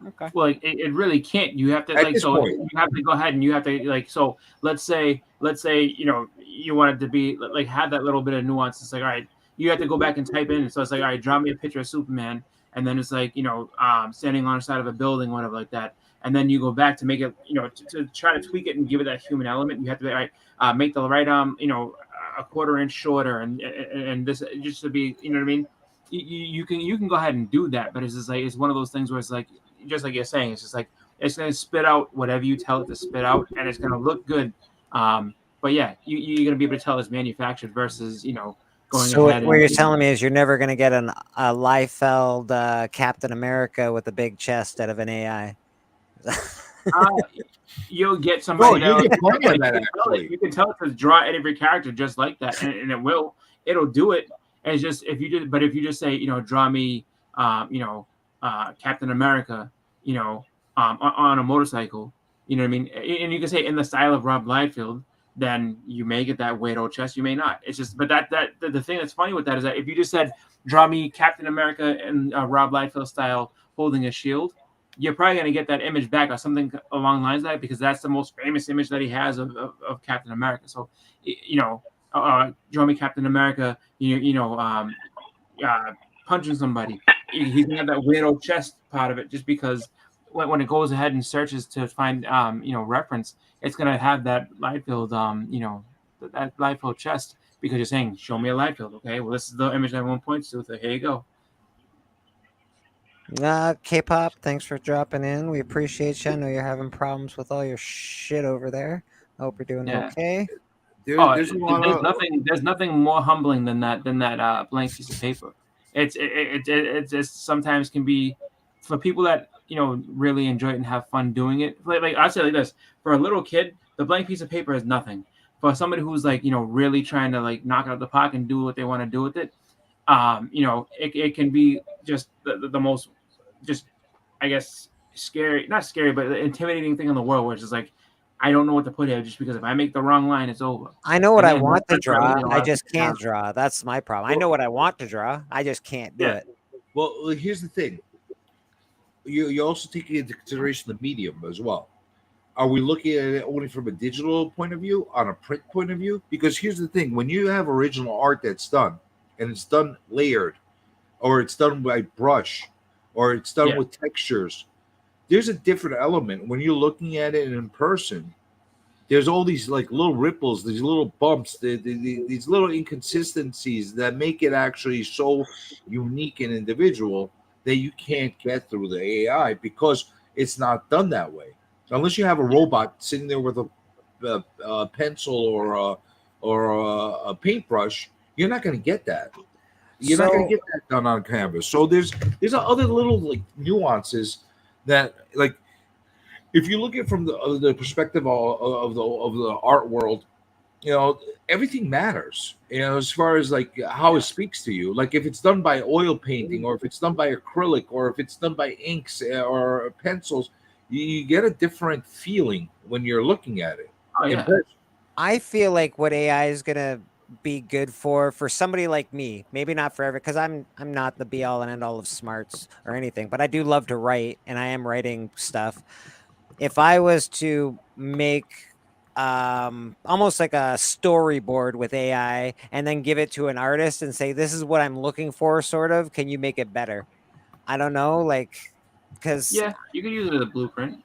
Okay. Well, it really can't. You have to At like this so point. you have to go ahead and you have to like so let's say you know you want it to be like have that little bit of nuance. It's like, all right, you have to go back and type in. So it's like, all right, draw me a picture of Superman, and then it's like, you know, standing on the side of a building, whatever like that. And then you go back to make it, you know, to try to tweak it and give it that human element. You have to be, all right, make the right you know, a quarter inch shorter and this just to be, you know what I mean? You can go ahead and do that, but it's just like it's one of those things where it's like just like you're saying, it's just like it's gonna spit out whatever you tell it to spit out, and it's gonna look good. But yeah, you're gonna be able to tell it's manufactured versus, you know, going So ahead. what you're telling me is you're never going to get a Liefeld Captain America with a big chest out of an AI. You'll get somebody. No, you get plenty of that, You can tell it to draw every character just like that, and it'll do it. And it's just if you just say, you know, draw me, you know, Captain America, you know, on a motorcycle, you know what I mean, and you can say in the style of Rob Liefeld, then you may get that weird old chest. You may not. It's just, but the thing that's funny with that is that if you just said, draw me Captain America in Rob Liefeld style holding a shield, you're probably going to get that image back or something along the lines of that, because that's the most famous image that he has of Captain America. So, draw me Captain America, punching somebody. He's going to have that weird old chest part of it, just because when it goes ahead and searches to find, reference, it's going to have that Liefeld, that Liefeld chest, because you're saying, show me a Liefeld. Okay, well, this is the image everyone points to. So here you go. K-pop, thanks for dropping in. We appreciate you. I know you're having problems with all your shit over there. I hope you're doing okay. There's nothing more humbling than that blank piece of paper. It's sometimes can be, for people that really enjoy it and have fun doing it. Like I say like this, for a little kid, the blank piece of paper is nothing. For somebody who's really trying to knock it out of the park and do what they want to do with it, it can be just the most, just, I guess, scary, not scary, but intimidating thing in the world, which is I don't know what to put here, just because if I make the wrong line, it's over. I know what I want to draw. I just can't draw. That's my problem. I know what I want to draw. I just can't do it. Well, here's the thing. You also take into consideration the medium as well. Are we looking at it only from a digital point of view, on a print point of view? Because here's the thing. When you have original art that's done, and it's done layered, or it's done by brush, or it's done with textures, there's a different element. When you're looking at it in person, there's all these little ripples, these little bumps, these little inconsistencies that make it actually so unique and individual that you can't get through the AI, because it's not done that way. Unless you have a robot sitting there with a pencil or a paintbrush, you're not going to get that. You're not going to get that done on canvas. So there's other little nuances that, if you look at it from the perspective of the art world, everything matters. As far as how it speaks to you. If it's done by oil painting, or if it's done by acrylic, or if it's done by inks or pencils, you get a different feeling when you're looking at it. Oh, yeah. I feel like what AI is gonna be good for somebody like me, maybe not for every, because I'm not the be all and end all of smarts or anything, but I do love to write, and I am writing stuff. If I was to make almost like a storyboard with AI and then give it to an artist and say, this is what I'm looking for, sort of, can you make it better? I don't know, because you can use it as a blueprint.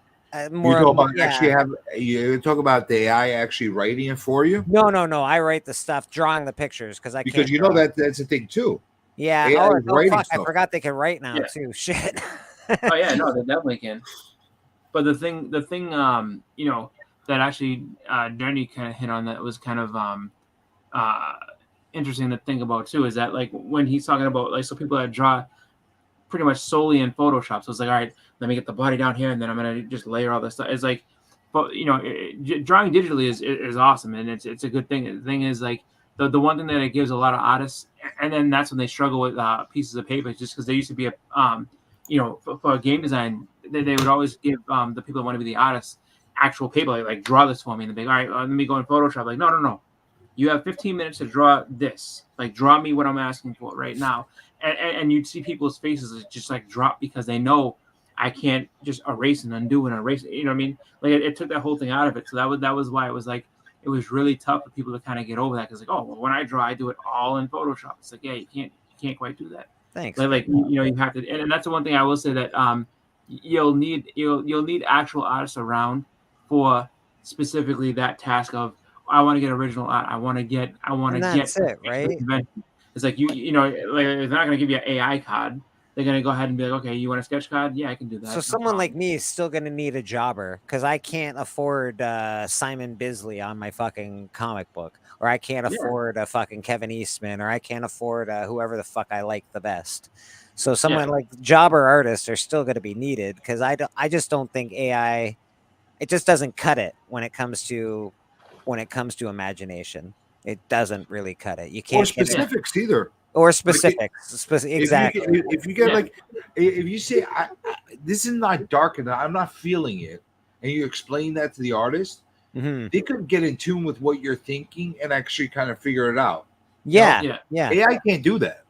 You talk about the AI actually writing it for you? No. I write the stuff, drawing the pictures, because because you know that's a thing too. Yeah. AI Fuck, I forgot they can write now too. Shit. Oh yeah, no, they definitely can. But the thing, that actually Danny kind of hit on that was kind of interesting to think about too, is that when he's talking about so people that draw pretty much solely in Photoshop, so it's all right, let me get the body down here, and then I'm gonna just layer all this stuff. It's but drawing digitally is awesome, and it's a good thing. The thing is the one thing that it gives a lot of artists, and then that's when they struggle with pieces of paper, just because there used to be for game design, they would always give the people that want to be the artists actual paper, draw this for me, and they'd be all right, let me go in Photoshop. No, you have 15 minutes to draw this. Draw me what I'm asking for right now. And you'd see people's faces just drop, because they know I can't just erase and undo and erase. You know what I mean? It took that whole thing out of it. So that was why it was really tough for people to kind of get over that, because when I draw, I do it all in Photoshop. It's you can't quite do that. Thanks. You have to, and that's the one thing I will say, that you'll need actual artists around for specifically that task of, I want to get original art. I want to get. That's it, right? It's they're not going to give you an AI card. They're going to go ahead and be like, okay, you want a sketch card? Yeah, I can do that. So someone like me is still going to need a jobber, because I can't afford Simon Bisley on my fucking comic book, or I can't afford a fucking Kevin Eastman, or I can't afford whoever the fuck I like the best. So someone like jobber artists are still going to be needed, because I just don't think AI, it just doesn't cut it when it comes to imagination. It doesn't really cut it. You can't, or specifics either. Or specifics. Exactly. If you get if you say this is not dark enough, I'm not feeling it, and you explain that to the artist, they could get in tune with what you're thinking and actually kind of figure it out. Yeah, You know? yeah. AI can't do that.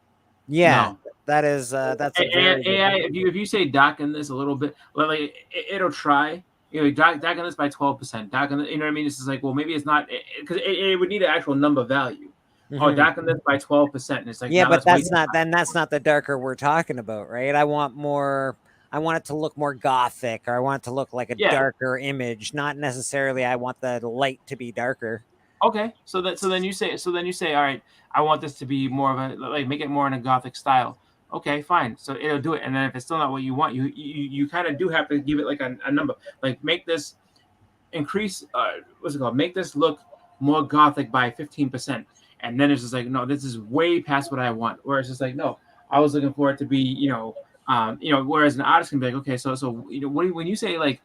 Yeah, No. that is that's a very good AI. If you say darken this a little bit, well, like it'll try. You know, darken this by 12%. Darken, you know what I mean? It's just like, well, maybe it's not because it would need an actual number value. Oh, Mhm. darken this by 12%. And it's like, Yeah, now but that's way that's not that's not the darker we're talking about, right? I want it to look more gothic, or I want it to look like a Yeah. darker image, not necessarily I want the light to be darker. Okay, so then you say all right, I want this to be more of a like make it more in a gothic style. Okay, fine. So it'll do it, and then if it's still not what you want, you kind of do have to give it like a number, like make this increase. What's it called? Make this look more gothic by 15%, and then it's just like no, this is way past what I want. Where it's just like no, I was looking for it to be whereas an artist can be like okay, so when you say like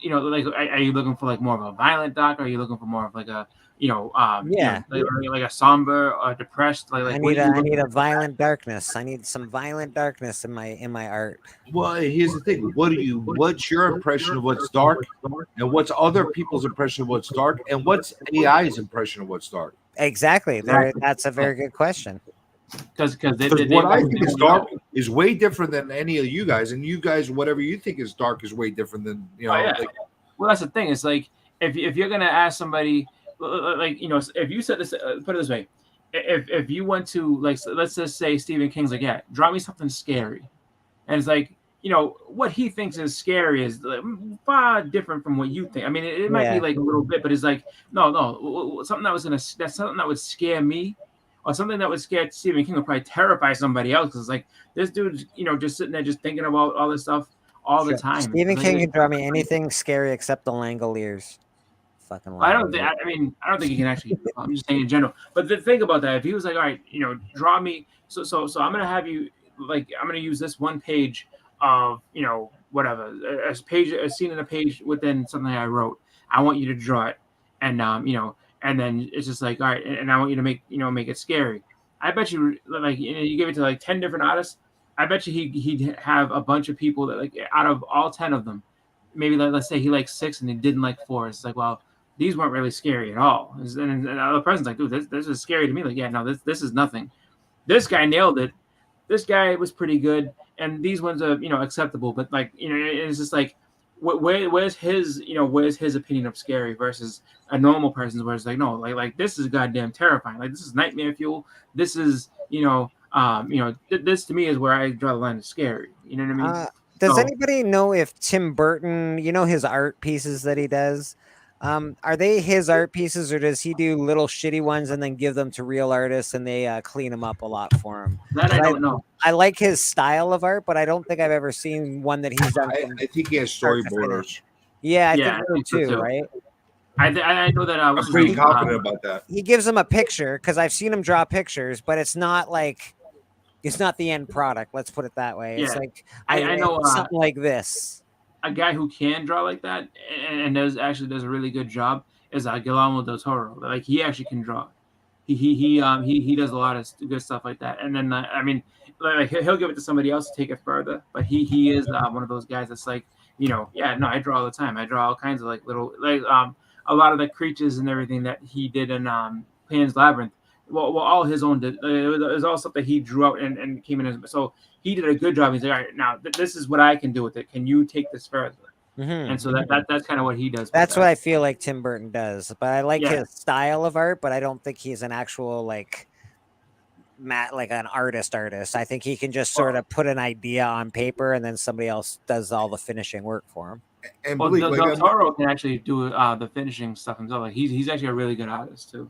like are you looking for like more of a violent dark, or are you looking for more of like a Yeah. like a somber or depressed like I what need are you I need looking a violent darkness. I need some violent darkness in my art. Well, here's the thing. What's your impression of what's dark? And what's other people's impression of what's dark? And what's AI's impression of what's dark? Exactly. That's a very good question. Because what I think is dark is way different than any of you guys, and you guys, whatever you think is dark, is way different than like, well, that's the thing. It's like if you're gonna ask somebody, like if you said this, put it this way, if you went to like let's just say Stephen King's like draw me something scary, and it's like what he thinks is scary is like, far different from what you think. I mean, it might be like a little bit, but it's like no, something that's something that would scare me. Or something that would scare Stephen King would probably terrify somebody else because like this dude's just sitting there just thinking about all this stuff all the time. Stephen King can draw me anything scary except the Langoliers. Fucking Langoliers. I don't think he can actually. I'm just saying in general. But the thing about that, if he was like, all right, draw me. So I'm gonna have you like I'm gonna use this one page of whatever a scene in a page within something I wrote. I want you to draw it, and and then it's just like, all right, and I want you to make it scary. I bet you, like, you give it to like 10 different artists. I bet you he'd have a bunch of people that like out of all 10 of them, maybe let's say he liked 6 and he didn't like 4. It's like, well, these weren't really scary at all. And the other person's like, dude, this is scary to me. Like, yeah, no, this is nothing. This guy nailed it. This guy was pretty good, and these ones are acceptable. But like it's just like. Where's his opinion of scary versus a normal person's where it's like no like this is goddamn terrifying, like this is nightmare fuel, this is this to me is where I draw the line of scary, you know what I mean? Does anybody know if Tim Burton, his art pieces that he does, are they his art pieces, or does he do little shitty ones and then give them to real artists and they clean them up a lot for him? That I don't know. I like his style of art, but I don't think I've ever seen one that he's done. I think he has storyboarders. Yeah, I I think so too, right? I know that. I'm pretty confident about that. He gives them a picture because I've seen him draw pictures, but it's not like it's not the end product. Let's put it that way. It's like I know something like this. A guy who can draw like that and does a really good job is Guillermo del Toro. Like he actually can draw. He does a lot of good stuff like that. And then I mean, like he'll give it to somebody else to take it further. But he is one of those guys that's like I draw all the time. I draw all kinds of like little a lot of the creatures and everything that he did in Pan's Labyrinth. Well, all his own did. It was all stuff that he drew out and came in. So he did a good job. He's like, all right, now this is what I can do with it. Can you take this further? Mm-hmm. And so that's kind of what he does. That's what I feel like Tim Burton does. But I like his style of art, but I don't think he's an actual like an artist. I think he can just sort of put an idea on paper and then somebody else does all the finishing work for him. And Del Toro can actually do the finishing stuff himself. Like he's actually a really good artist too.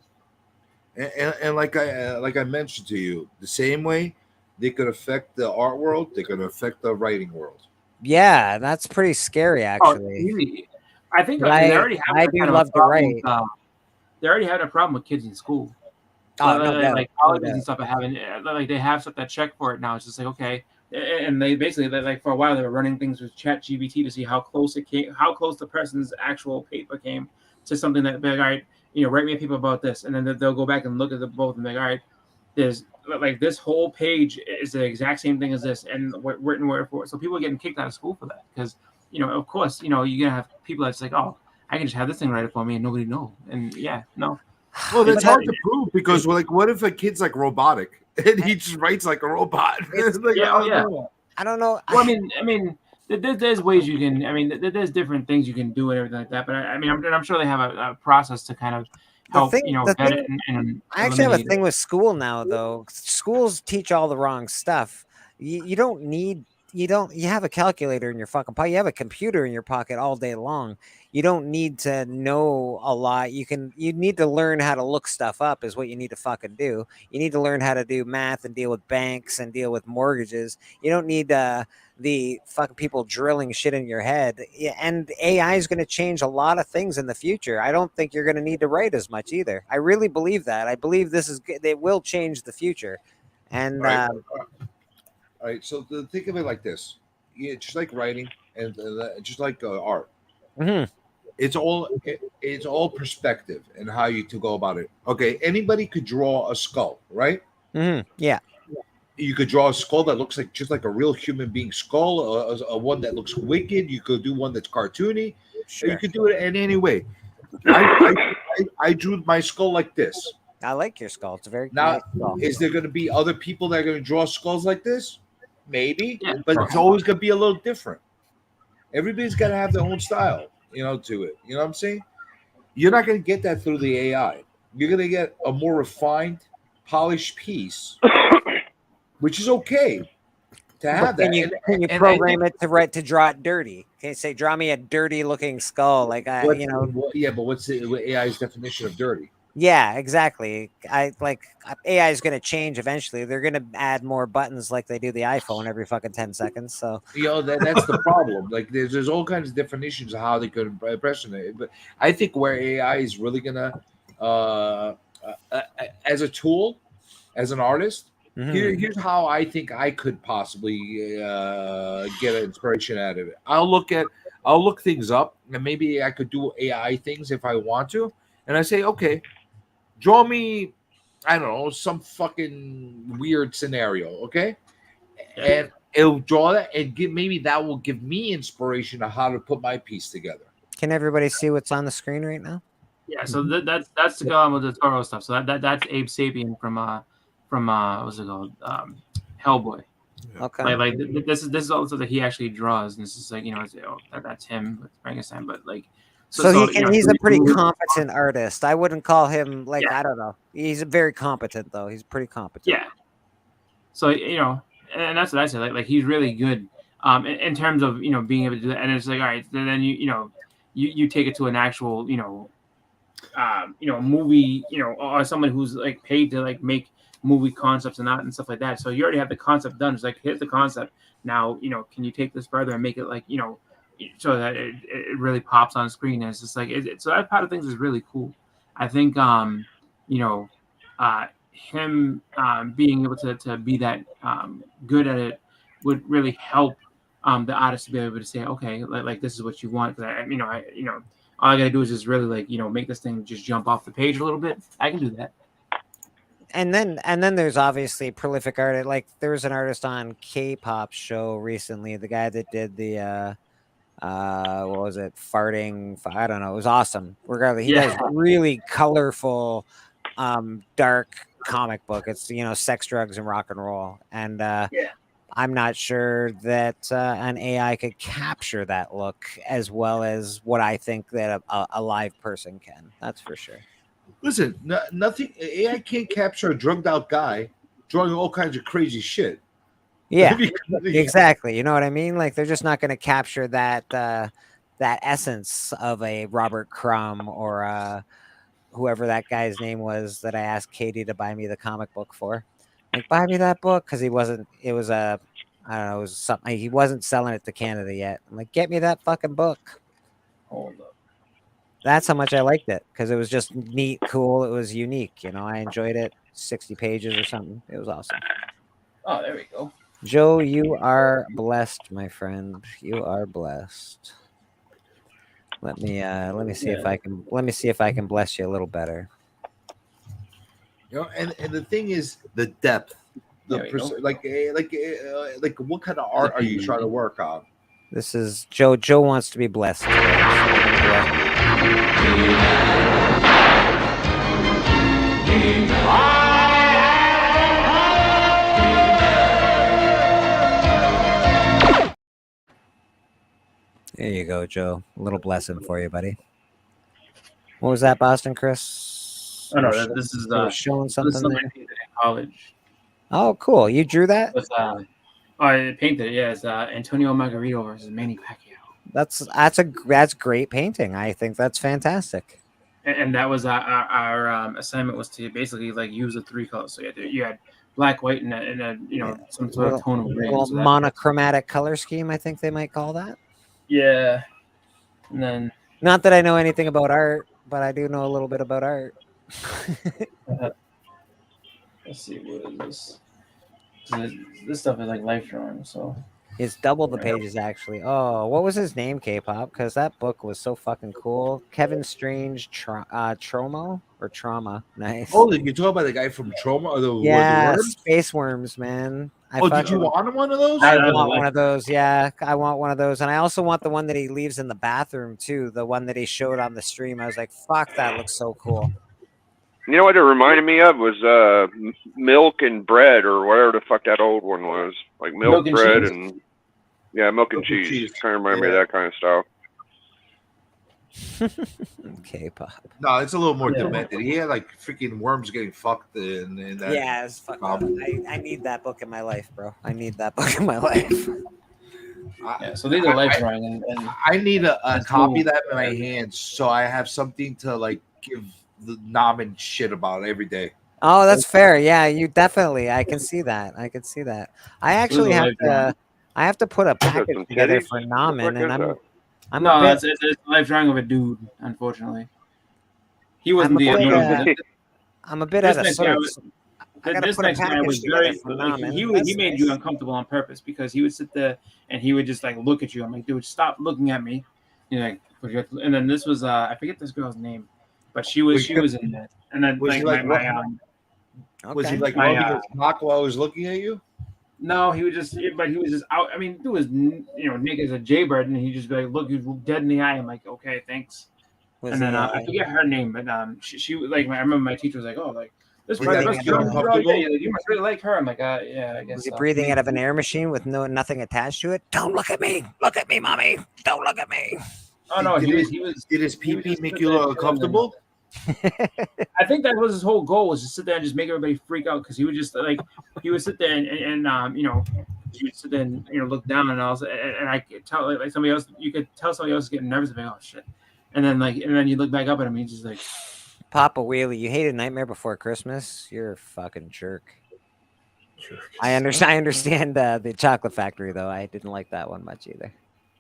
And like I mentioned to you, the same way they could affect the art world, they could affect the writing world. Yeah, that's pretty scary, actually. I think I they already have. I do love to write. They already had a problem with kids in school. Like colleges and stuff are having like they have stuff that check for it now. It's just like okay, and they basically like for a while they were running things with ChatGPT to see how close the person's actual paper came to something that like, all right, write me a paper about this, and then they'll go back and look at the both and be like, all right, there's like this whole page is the exact same thing as this, and written word for it. So people are getting kicked out of school for that because of course you're gonna have people that's like, oh, I can just have this thing write it for me and nobody know. And yeah, no. Well, that's hard to prove because, like, what if a kid's like robotic and he just writes like a robot? Like, Yeah, I don't know. I don't know. Well, I mean, there's ways you can. I mean, there's different things you can do and everything like that. But I mean, I'm sure they have a process to kind of help, vet it and I actually have a eliminate it. thing with school now, though. Schools teach all the wrong stuff. You don't need. You have a calculator in your fucking pocket. You have a computer in your pocket all day long. You don't need to know a lot. You need to learn how to look stuff up is what you need to fucking do. You need to learn how to do math and deal with banks and deal with mortgages. You don't need the fucking people drilling shit in your head. And AI is going to change a lot of things in the future. I don't think you're going to need to write as much either. I really believe that. I believe it will change the future. And All right, so think of it like this: just like writing and just like art. Mm-hmm. It's all perspective and how you to go about it. Okay, anybody could draw a skull, right? Mm-hmm. Yeah. You could draw a skull that looks like just like a real human being skull, a one that looks wicked. You could do one that's cartoony. Sure. You could do it in any way. I drew my skull like this. I like your skull. It's a very Now, nice skull. is there going to be other people that are going to draw skulls like this? Maybe, Yeah, but it's always going to be a little different. Everybody's got to have their own style, to it. You know what I'm saying? You're not going to get that through the AI. You're going to get a more refined, polished piece, which is okay to have that. Can you program it to draw it dirty? Can you say, draw me a dirty looking skull? Like yeah, but what's AI's definition of dirty? Yeah, exactly. AI is going to change eventually. They're going to add more buttons like they do the iPhone every fucking 10 seconds. So that's the problem. Like there's all kinds of definitions of how they could impersonate it. But I think where AI is really gonna as a tool, as an artist, here's how I think I could possibly get an inspiration out of it. I'll look things up, and maybe I could do AI things if I want to. And I say, okay, draw me, I don't know, some fucking weird scenario, okay? And it'll draw that and maybe that will give me inspiration on how to put my piece together. Can everybody see what's on the screen right now? Yeah, so that's to go on with the Toro stuff. So that's Abe Sapien from what's it called, Hellboy. Okay. Like this is also that he actually draws, and this is like that's him with Frankenstein, but like. So he's a pretty competent artist. I wouldn't call him I don't know. He's very competent though. He's pretty competent. Yeah. So and that's what I say. Like he's really good in terms of being able to do that. And it's like, all right, then you take it to an actual movie or someone who's like paid to like make movie concepts and stuff like that. So you already have the concept done. It's like, here's the concept. Now can you take this further and make it like so that it really pops on screen. And it's just like so that part of things is really cool. I think him being able to be that good at it would really help the artist to be able to say, okay, like this is what you want. All I gotta do is just really make this thing just jump off the page a little bit. I can do that. And then there's obviously prolific art. Like there was an artist on K-pop show recently, the guy that did the what was it, farting, I don't know, it was awesome. Regardless, he does really colorful dark comic book. It's sex, drugs, and rock and roll. And I'm not sure that an AI could capture that look as well as what I think that a live person can. That's for sure. Listen, nothing. AI can't capture a drugged out guy drawing all kinds of crazy shit. Yeah, exactly. You know what I mean? Like they're just not going to capture that essence of a Robert Crumb or whoever that guy's name was that I asked Katie to buy me the comic book for. Like, buy me that book, because he wasn't. It was I don't know. It was something. He wasn't selling it to Canada yet. I'm like, get me that fucking book. Hold up. That's how much I liked it, because it was just neat, cool. It was unique. I enjoyed it. 60 pages or something. It was awesome. Oh, there we go. Joe, you are blessed, my friend. You are blessed. Let me see if I can bless you a little better. And the thing is the depth, like what kind of art are you trying to work on? This is Joe. Joe wants to be blessed. There you go, Joe. A little blessing for you, buddy. What was that, Boston Chris? Oh no, You were this is you were showing this is something something there. I painted in college. Oh, cool. You drew that? With, I painted it. Yeah, it's Antonio Margarito versus Manny Pacquiao. That's great painting. I think that's fantastic. And that was our assignment was to basically like use the 3 colors. So you had black, white, and a some sort of tone of green. Little So that, monochromatic color scheme, I think they might call that. yeah. And then Not that I know anything about art, but I do know a little bit about art. let's see, what is this? This stuff is like life drawing. So It's double the pages, actually. Oh, what was his name, K-pop? Because that book was so fucking cool. Kevin Strange, Tromo or Trauma. Nice. Oh, you're talking about the guy from Trauma or the Yeah, worms? Space Worms, man. Did you want one of those? I want one of those. Yeah, I want one of those, and I also want the one that he leaves in the bathroom too. The one that he showed on the stream. I was like, "Fuck, that looks so cool." You know what it reminded me of was Milk and Bread or whatever the fuck that old one was. Like milk and bread cheese? and yeah, milk and cheese. Kind of remind me of that kind of style. K-pop. No, it's a little more demented. He had like freaking worms getting fucked in that. Yeah, it's fucked up. I need that book in my life, bro. I need that book in my life. Yeah, so these are life drawing, and I need a copy of that in my hands so I have something to like give the nom and shit about every day. Oh, that's fair. Yeah, you definitely. I can see that. I can see that. I actually have to. I have to put a package some together titties? for Namen, and I'm no, a bit. it's a life drawing of a dude. Unfortunately, he wasn't the. I'm a bit at a next sort guy of. was- I gotta This put a next guy package was together very. for Like, Namen. he That's made nice. you uncomfortable on purpose because he would sit there and he would just like look at you. I'm like, dude, stop looking at me. You know, like, and then this was I forget this girl's name, but she was in that. And then Was like he like was he like my, rubbing his cock while he was looking at you? No, he was just out. I mean, dude was naked as a jaybird, and he just be like, look, you dead in the eye. I'm like, okay, thanks. Was and then he, I forget her name, but she was like, I remember my teacher was like, oh, like this Breathing girl, out of- you must really like her. I'm like, yeah, I guess. Was he so. breathing out of an air machine with nothing attached to it? Don't look at me. Look at me, mommy. Don't look at me. Oh no, Did his pee-pee make you look uncomfortable? I think that was his whole goal, was to sit there and just make everybody freak out, because he would just like he would sit there and he would sit there and look down, and I could tell like somebody else, you could tell somebody else is getting nervous, like, oh shit, and then you look back up at him, and he's just like, Papa Wheelie, you hated Nightmare Before Christmas? You're a fucking jerk. I understand the Chocolate Factory, though. I didn't like that one much either.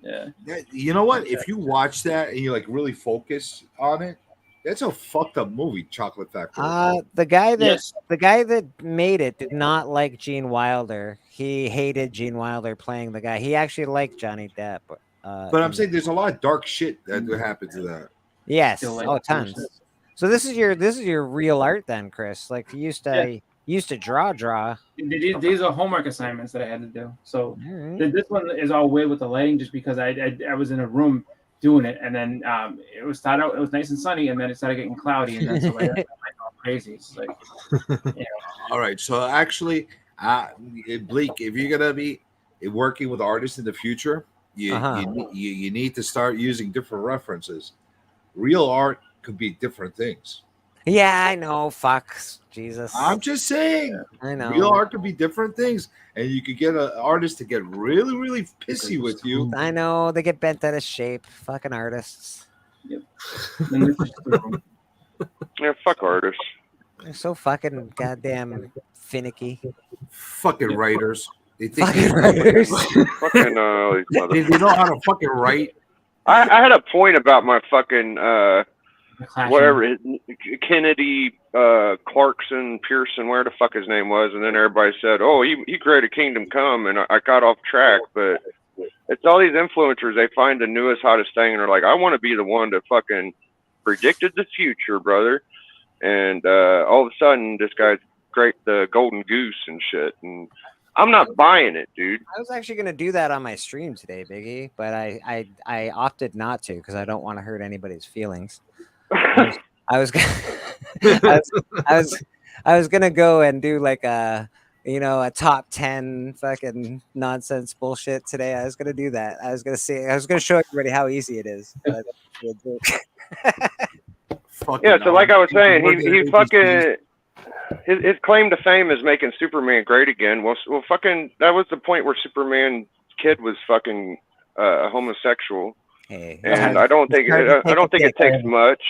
Yeah. You know what? If you watch that and you like really focus on it, that's a fucked up movie, Chocolate Factory. The guy that made it did not like Gene Wilder. He hated Gene Wilder playing the guy. He actually liked Johnny Depp. But I'm saying there's a lot of dark shit that happened to that. Yes, Still like tons. So this is your real art then, Chris. Like you used to draw. These are homework assignments that I had to do. So this one is all weird with the lighting, just because I was in a room doing it, and then it was nice and sunny, and then it started getting cloudy, and then so I went crazy. It's like, All right, so actually, Bleak, if you're gonna be working with artists in the future, you need to start using different references. Real art could be different things. Yeah, I know. Fuck, Jesus. I'm just saying. I know. Real art could be different things, and you could get an artist to get really, really pissy with you. I know, they get bent out of shape. Fucking artists. Yep. Yeah, fuck artists. They're so fucking goddamn finicky. Fucking writers. They think Fucking writers. Fucking they know how to fucking write. I had a point about my fucking whatever Kennedy Clarkson Pearson, where the fuck his name was, and then everybody said, oh, he created Kingdom Come, and I got off track. But it's all these influencers, they find the newest hottest thing, and they're like, I want to be the one that fucking predicted the future, brother. And all of a sudden this guy's great, the golden goose and shit, and I'm not buying it, dude. I was actually gonna do that on my stream today, Biggie, but I opted not to because I don't want to hurt anybody's feelings. I was I was gonna go and do like a a top 10 fucking nonsense bullshit today. I was gonna do that. I was gonna show everybody how easy it is. But Yeah, so like I was saying, he fucking his claim to fame is making Superman great again. Well, fucking that was the point where Superman's kid was fucking a homosexual. Hey, and I don't think it takes much.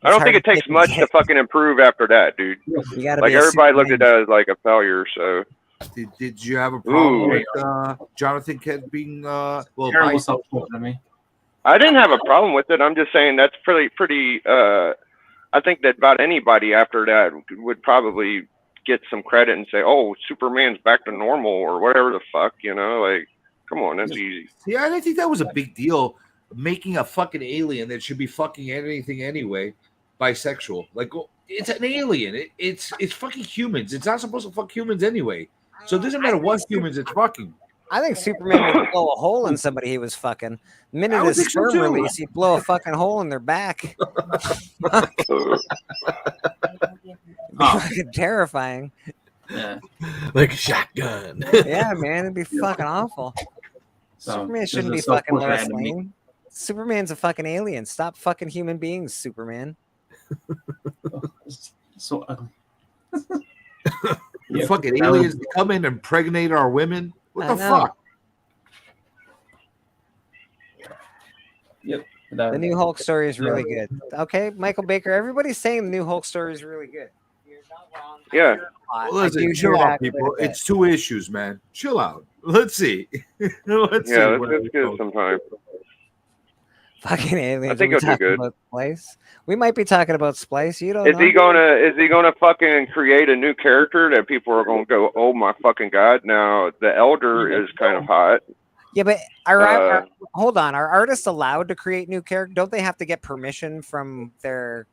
I don't think it takes much to fucking improve after that, dude. Like everybody looked at that as like a failure. So did you have a problem with Jonathan Kent being terrible self-talk to me? I didn't have a problem with it. I'm just saying that's pretty. I think that about anybody after that would probably get some credit and say, "Oh, Superman's back to normal" or whatever the fuck, Like, come on, that's easy. Yeah, I think that was a big deal. Making a fucking alien that should be fucking anything anyway, bisexual. Like, it's an alien. It's fucking humans. It's not supposed to fuck humans anyway. So it doesn't matter what humans it's fucking. I think Superman would blow a hole in somebody he was fucking. The minute his sperm release, he'd blow a fucking hole in their back. Fucking terrifying. Yeah. Like a shotgun. Yeah, man, it'd be fucking awful. Superman shouldn't be fucking Lois Lane. Superman's a fucking alien. Stop fucking human beings, Superman. So ugly. Fucking aliens come in and impregnate our women. What the fuck? Yep. The new Hulk story is really good. Okay, Michael Baker. Everybody's saying the new Hulk story is really good. You're not wrong. Yeah. Well, listen, chill out, people. It's 2 issues, man. Chill out. Let's see. Let's see. Let's give it some time. Fucking aliens. I think it'll do good. About Splice? We might be talking about Splice. You don't Is know. he gonna fucking create a new character that people are gonna go, oh my fucking god? Now the Elder is kind of hot. Yeah, but hold on. Are artists allowed to create new characters? Don't they have to get permission from their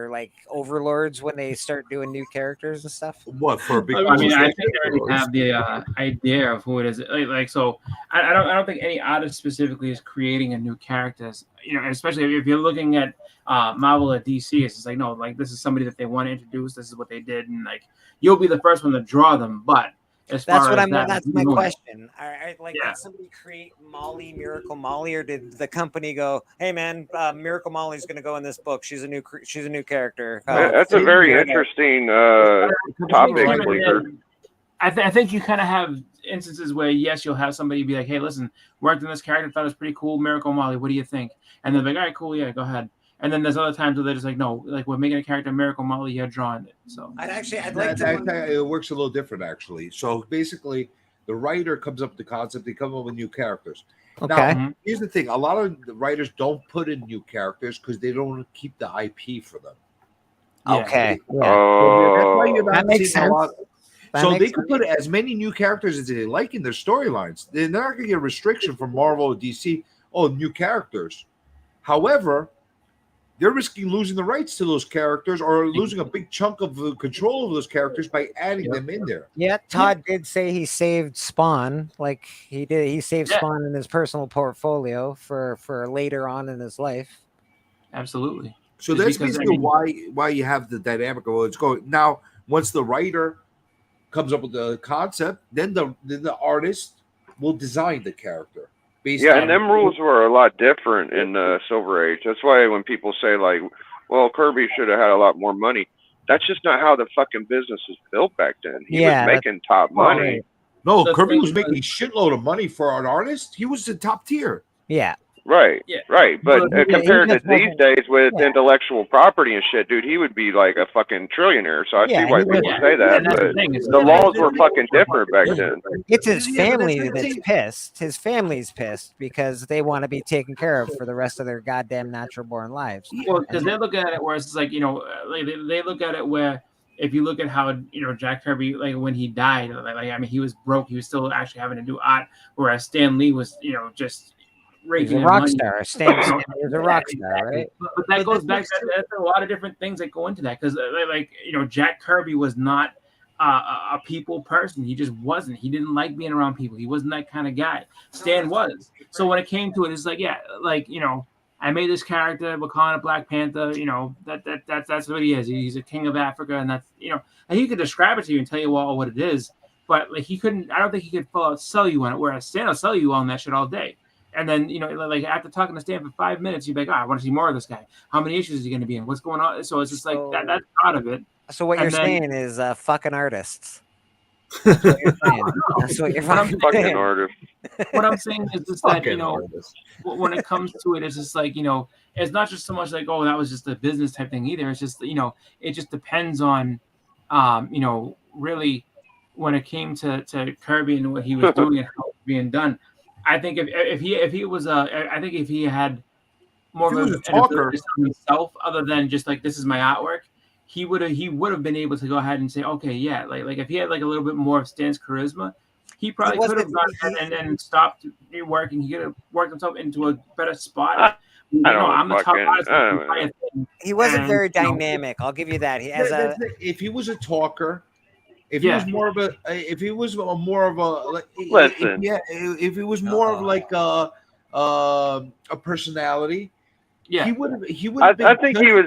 like overlords when they start doing new characters and stuff? What for? I mean, I think they already have the idea of who it is. Like so, I don't think any artist specifically is creating a new character. Especially if you're looking at Marvel or DC, it's just like no, like this is somebody that they want to introduce. This is what they did, and like you'll be the first one to draw them. But as That's far what as I'm. that, That's my question. Did somebody create Miracle Molly, or did the company go, "Hey, man, Miracle Molly's going to go in this book. She's a new character." That's a very interesting topic. I think you kind of have instances where yes, you'll have somebody be like, "Hey, listen, worked on this character, thought it was pretty cool, Miracle Molly. What do you think?" And they're like, "All right, cool, yeah, go ahead." And then there's other times where they're just like, no, like we're making a character Miracle Molly, you're drawing it. So I'd like to. It works a little different, actually. So basically, the writer comes up with the concept. They come up with new characters. Okay. Now, here's the thing: a lot of the writers don't put in new characters because they don't keep the IP for them. Okay. Yeah. That makes sense. So they can put as many new characters as they like in their storylines. They're not going to get a restriction from Marvel or DC. Oh, new characters. However, they're risking losing the rights to those characters or losing a big chunk of the control of those characters by adding them in there. Yeah, Todd did say he saved Spawn. Like he did, he saved Spawn in his personal portfolio for later on in his life. Absolutely. So that's basically why you have the dynamic of what's going. Now, once the writer comes up with the concept, then the artist will design the character. And them rules were a lot different in the Silver Age. That's why when people say like, well, Kirby should have had a lot more money, that's just not how the fucking business was built back then. He was making top money. No, Kirby was making a shitload of money for an artist. He was the top tier. Yeah. Right. Yeah. Right. But compared to these days with intellectual property and shit, dude, he would be like a fucking trillionaire. So I see why people say that. But the laws were fucking different back then. It's his family that's pissed. His family's pissed because they want to be taken care of for the rest of their goddamn natural born lives. Well, because they look at it where it's like, they look at it where if you look at how, Jack Kirby, like when he died, he was broke. He was still actually having to do art, whereas Stan Lee was, just he's a rock star. Stan is a rock star, right? But that goes back to that's a lot of different things that go into that because, Jack Kirby was not a people person. He just wasn't. He didn't like being around people. He wasn't that kind of guy. Stan was. So when it came to it, it's like, yeah, like, you know, I made this character, we're calling it Black Panther. You know, that's what he is. He's a king of Africa, and that's, you know, and he could describe it to you and tell you all what it is. But like, he couldn't. I don't think he could full out sell you on it. Whereas Stan will sell you on that shit all day. And then, you know, like after talking to Stan for 5 minutes, you'd be like, I want to see more of this guy. How many issues is he going to be in? What's going on? So it's just like that's part of it. So what And you're then- saying is fucking artists. That's what you're saying. That's what you're fucking saying. artist. What I'm saying is just that, you Fucking know, artist. when it comes to it, it's just like, you know, it's not just so much like, oh, that was just a business type thing either. It's just, you know, it just depends on, you know, really when it came to Kirby and what he was doing and how it was being done. I think if he was I think if he had more If of he an was a talker. ability to sell himself other than just like, this is my artwork, he would have been able to go ahead and say, okay, yeah, like if he had like a little bit more of Stan's charisma, he probably could have gone ahead and stopped working. He could have worked himself into a better spot. I'm the top artist of the entire thing. He wasn't And, very you know, dynamic. I'll give you that. He has a. If he was a talker, if Yeah. he was more of a, if he was more of a, like, Listen. if he was more of like a personality, yeah, he would have. He would. I think he was.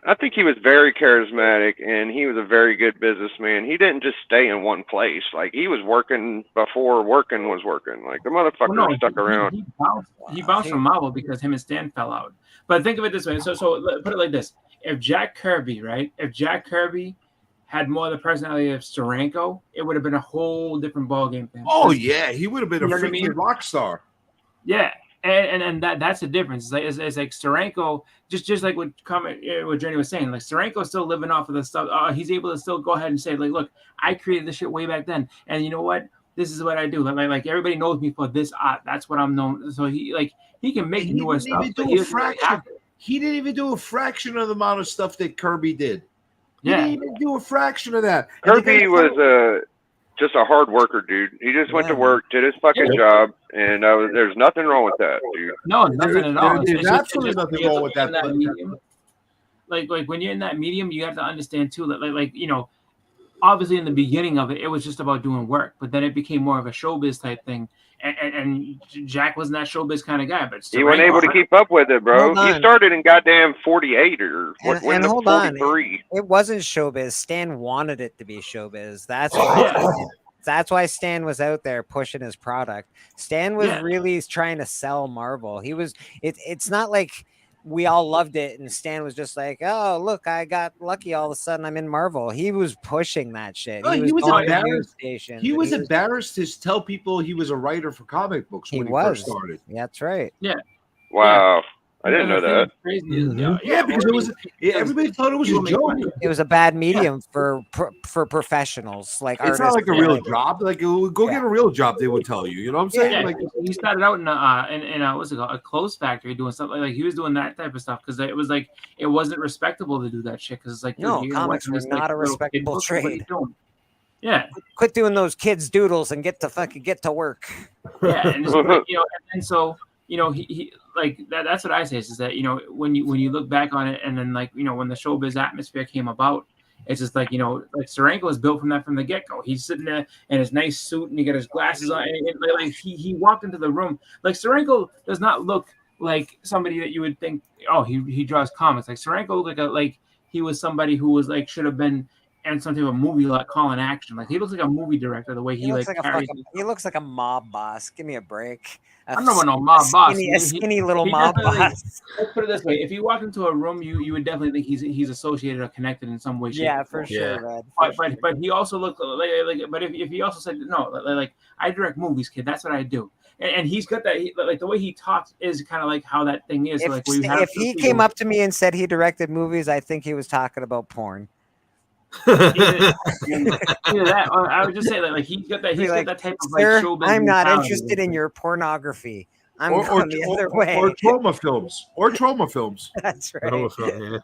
I think he was very charismatic, and he was a very good businessman. He didn't just stay in one place. Like, he was working before working was working. Like, the motherfucker Well, no, stuck around. He bounced from Marvel because him and Stan fell out. But think of it this way. So put it like this: if Jack Kirby had more of the personality of Steranko, it would have been a whole different ballgame for him. Oh yeah, he would have been You a know what I freaking mean? rock star. Yeah, and that's the difference. It's like Steranko, just like what Jenny was saying. Like, Steranko's still living off of the stuff. He's able to still go ahead and say, like, look, I created this shit way back then, and you know what? This is what I do. Like everybody knows me for this art. That's what I'm known. So he can make newer stuff. But he doesn't really have to. He didn't even do a fraction of the amount of stuff that Kirby did. He Yeah. didn't even do a fraction of that. And the Kirby guy- was just a hard worker, dude. He just went to work, did his fucking job, and there's nothing wrong with that, dude. No, nothing at all. There's It's just- absolutely it's just- nothing wrong with that. medium. Like when you're in that medium, you have to understand too that like you know, obviously in the beginning of it, it was just about doing work, but then it became more of a showbiz type thing. And Jack wasn't that showbiz kind of guy, but He wasn't able to keep up with it, bro. Hold He on. started in goddamn 48 or And when hold on, 43. it wasn't showbiz. Stan wanted it to be showbiz. That's why Stan was out there pushing his product. Stan was really trying to sell Marvel. He was. It's not like we all loved it and Stan was just like, oh look, I got lucky. All of a sudden, I'm in Marvel. He was pushing that shit. No, he was going to news embarrassed. stations, He and was embarrassed to tell people he was a writer for comic books when he first started. That's right. Yeah. Wow. I didn't know that. Yeah, because it was everybody thought it was a joke. It was a bad medium for professionals like It's artists. not like a real job. Like, go get a real job, they would tell you. You know what I'm saying? Yeah, Like, he started out in what's it called, a clothes factory, doing something like he was doing that type of stuff because it was like it wasn't respectable to do that shit because it's like, dude, No, you're comics working were this, like, not a little kid respectable book, what are you trade. doing? Yeah, Quit doing those kids doodles and get to work. yeah, and it's like, you know, and so you know he like that's what I say is that, you know, when you look back on it and then, like, you know, when the showbiz atmosphere came about, it's just like, you know, like Steranko was built from that from the get-go. He's sitting there in his nice suit and he got his glasses on, and like he walked into the room. Like, Steranko does not look like somebody that you would think, oh, he draws comics. Like, Steranko looked like he was somebody who was like should have been in some type of movie like Calling Action. Like, he looks like a movie director the way he looks like like a carries. he looks like a mob boss. Give me a break. I don't know about no mob boss. A skinny little mob definitely- boss. Let's put it this way: if you walk into a room, you would definitely think he's associated or connected in some way. Shape, Yeah, or for form. sure, man. But he also looked like but if he also said no, like I direct movies, kid. That's what I do. And he's got that, like the way he talks is kind of like how that thing is. If, like where you have if he people- came up to me and said he directed movies, I think he was talking about porn. either that, or I would just say that like he's got that, Be like, that type of like Sir, showbiz. I'm not mentality. interested in your pornography. I'm or going the other way. or trauma films. Or trauma films. That's right.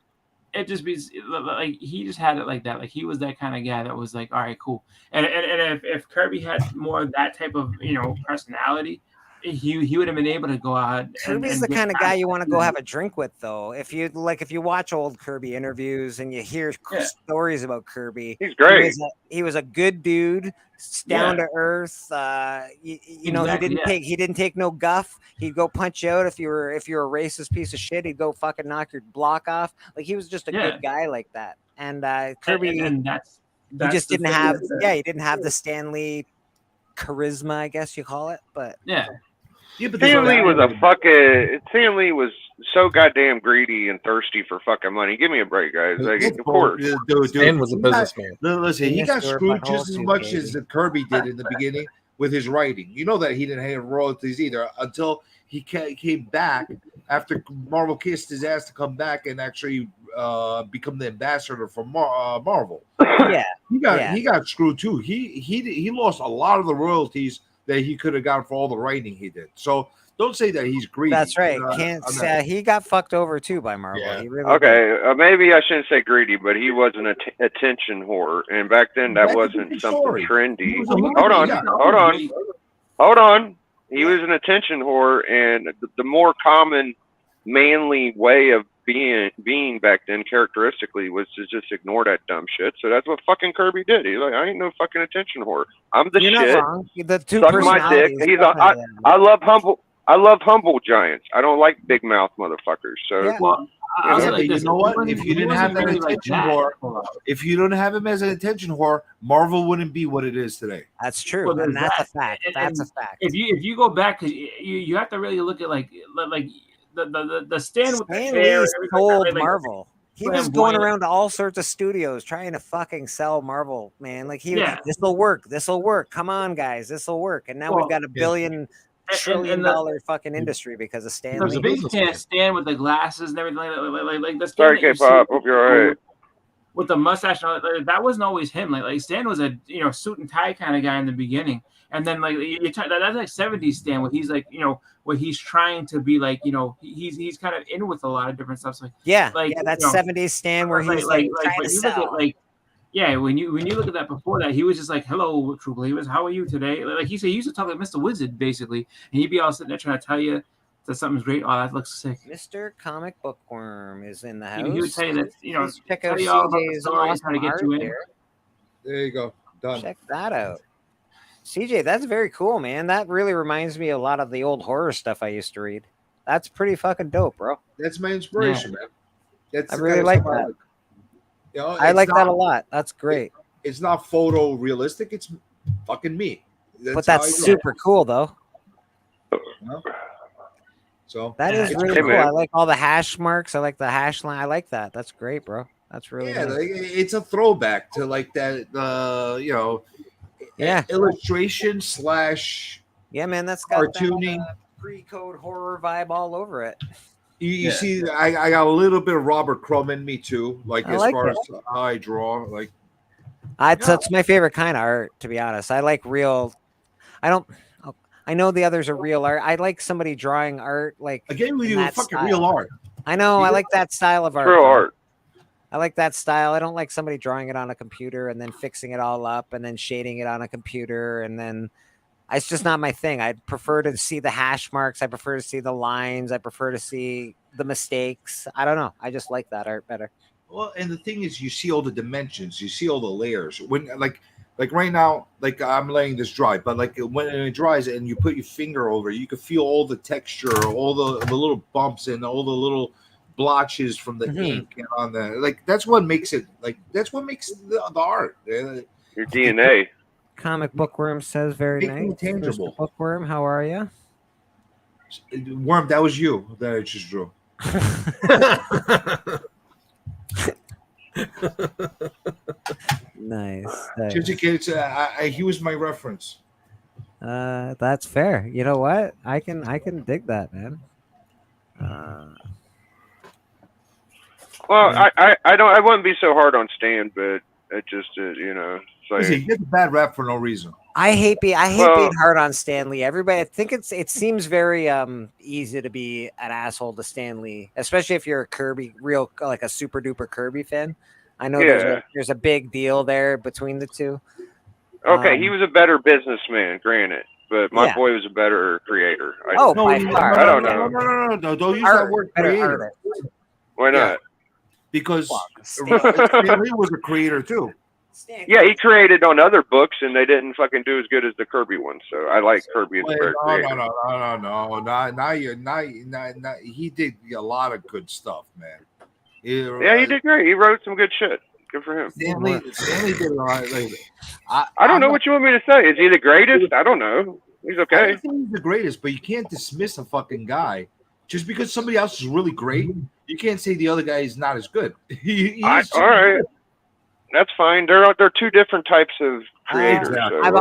It just be like he just had it like that. Like he was that kind of guy that was like, all right, cool. And if Kirby had more of that type of, you know, personality, he would have been able to go out. Kirby's the get kind of guy you want to go past- have a drink with, though. If you watch old Kirby interviews and you hear stories about Kirby, He's great. He was a good dude, down Yeah. to earth. You know, Exactly, he didn't take no guff. He'd go punch you out if you're a racist piece of shit. He'd go fucking knock your block off. Like he was just a good guy like that. And Kirby, and he just the didn't thing have that- he didn't have the Stanley charisma, I guess you call it. But yeah. but Stan Lee was Stan Lee was so goddamn greedy and thirsty for fucking money. Give me a break, guys. Like, of course. Dude, Stan was a businessman. Listen, he got Mr. screwed just as Butthole much too, as Kirby did in the beginning with his writing. You know that he didn't have royalties either until he came back after Marvel kissed his ass to come back and actually become the ambassador for Marvel. Yeah, he got screwed too. He lost a lot of the royalties that he could have gotten for all the writing he did. So don't say that he's greedy. That's right. Can't say he got fucked over too by Marvel. Yeah. He really Okay, maybe I shouldn't say greedy, but he was an attention whore, and back then that wasn't something trendy. Hold on. He was an attention whore, and the more common, manly way of being back then, characteristically, was to just ignore that dumb shit. So that's what fucking Kirby did. He's like, I ain't no fucking attention whore. I'm the You're shit. not wrong. The two Suck my dick. personalities. I love humble. I love humble giants. I don't like big mouth motherfuckers. So Yeah. Well, I'll say But like this. you know what? He If you didn't wasn't have that really like attention that. whore, if you don't have him as an attention whore, Marvel wouldn't be what it is today. That's true, Well, and there's that's a that. fact. And- That's a and fact. If you go back, because you have to really look at like the stand with the Stan hair, Lee everything, sold like, Marvel. He was going flamboyant. around to all sorts of studios trying to fucking sell Marvel, man. Like Yeah. this'll work. This'll work. Come on, guys, this'll work. And now Well, we've got a billion trillion and the- dollar fucking industry because of Stan There's Lee. a big stand with the glasses and everything like the stand sorry, that you K-pop. see Hope you're alright. with the mustache. And all that, that wasn't always him. Like Stan was a suit and tie kind of guy in the beginning, and then like that's like 70s Stan where he's like where he's trying to be like he's kind of in with a lot of different stuff. So Yeah, like that's you know, 70s Stan where he's like trying but to you look sell. at yeah, when you look at that before that, he was just like, "Hello, true believers, how are you today?" Like he said, he used to talk like Mr. Wizard basically, and he'd be all sitting there trying to tell you that something's great. Oh, that looks sick. Mr. Comic Bookworm is in the house. He would tell you that Please check out tell you all about the CJ's story and try to awesome get you art in. there. There you go. Done. Check that out. CJ, that's very cool, man. That really reminds me a lot of the old horror stuff I used to read. That's pretty fucking dope, bro. That's my inspiration, man. That's I the really kind of like stuff that. You know, I it's like that not- a lot. That's great. It's not photo realistic. It's fucking me. But how that's I super cool, though. roll. So That is it's really great, cool. man. I like all the hash marks. I like the hash line. I like that. That's great, bro. That's really Yeah, nice. like, it's a throwback to like that. Yeah. Illustration slash. Yeah, man. That's got cartooning. that, pre-code horror vibe all over it. You see, I got a little bit of Robert Crumb in me too. Like I as like far it. as how I draw, like That's my favorite kind of art, to be honest. I like real. I know the others are real art. I like somebody drawing art like. Again, we in do that fucking style. real art. I know. I like that style of art. Real though. art. I like that style. I don't like somebody drawing it on a computer and then fixing it all up and then shading it on a computer and then. It's just not my thing. I prefer to see the hash marks. I prefer to see the lines. I prefer to see the mistakes. I don't know. I just like that art better. Well, and the thing is, you see all the dimensions, you see all the layers. When like right now, like I'm letting this dry, but like when it dries and you put your finger over it, you can feel all the texture, all the little bumps and all the little blotches from the ink and on the like. That's what makes it like. That's what makes the art. Your DNA. Comic Bookworm says very Make nice. it tangible. Mr. Bookworm, how are you? Worm, that was you that I just drew. Nice. Just in case, he was my reference. That's fair. You know what? I can dig that, man. Well, I wouldn't be so hard on Stan, but it just it's like, Listen, he gets a bad rap for no reason. I hate being Well- hard on Stan Lee. Everybody, I think it seems very easy to be an asshole to Stan Lee, especially if you're a Kirby, like a super duper Kirby fan. I know Yeah. there's a big deal there between the two. okay, he was a better businessman, granted. but my boy was a better creator. I don't know. Don't use that word creator. Why not? Because Stan Lee was a creator too. Yeah, he created on other books, and they didn't fucking do as good as the Kirby ones. So I like Kirby as a better creator. No. He did a lot of good stuff, man. Yeah, he did great. He wrote some good shit. Good for him. Stanley did a lot. I don't know what you want me to say. Is he the greatest? I don't know. He's I okay. don't think he's the greatest, but you can't dismiss a fucking guy just because somebody else is really great. You can't say the other guy is not as good. All right. That's fine. They're two different types of creators. So I've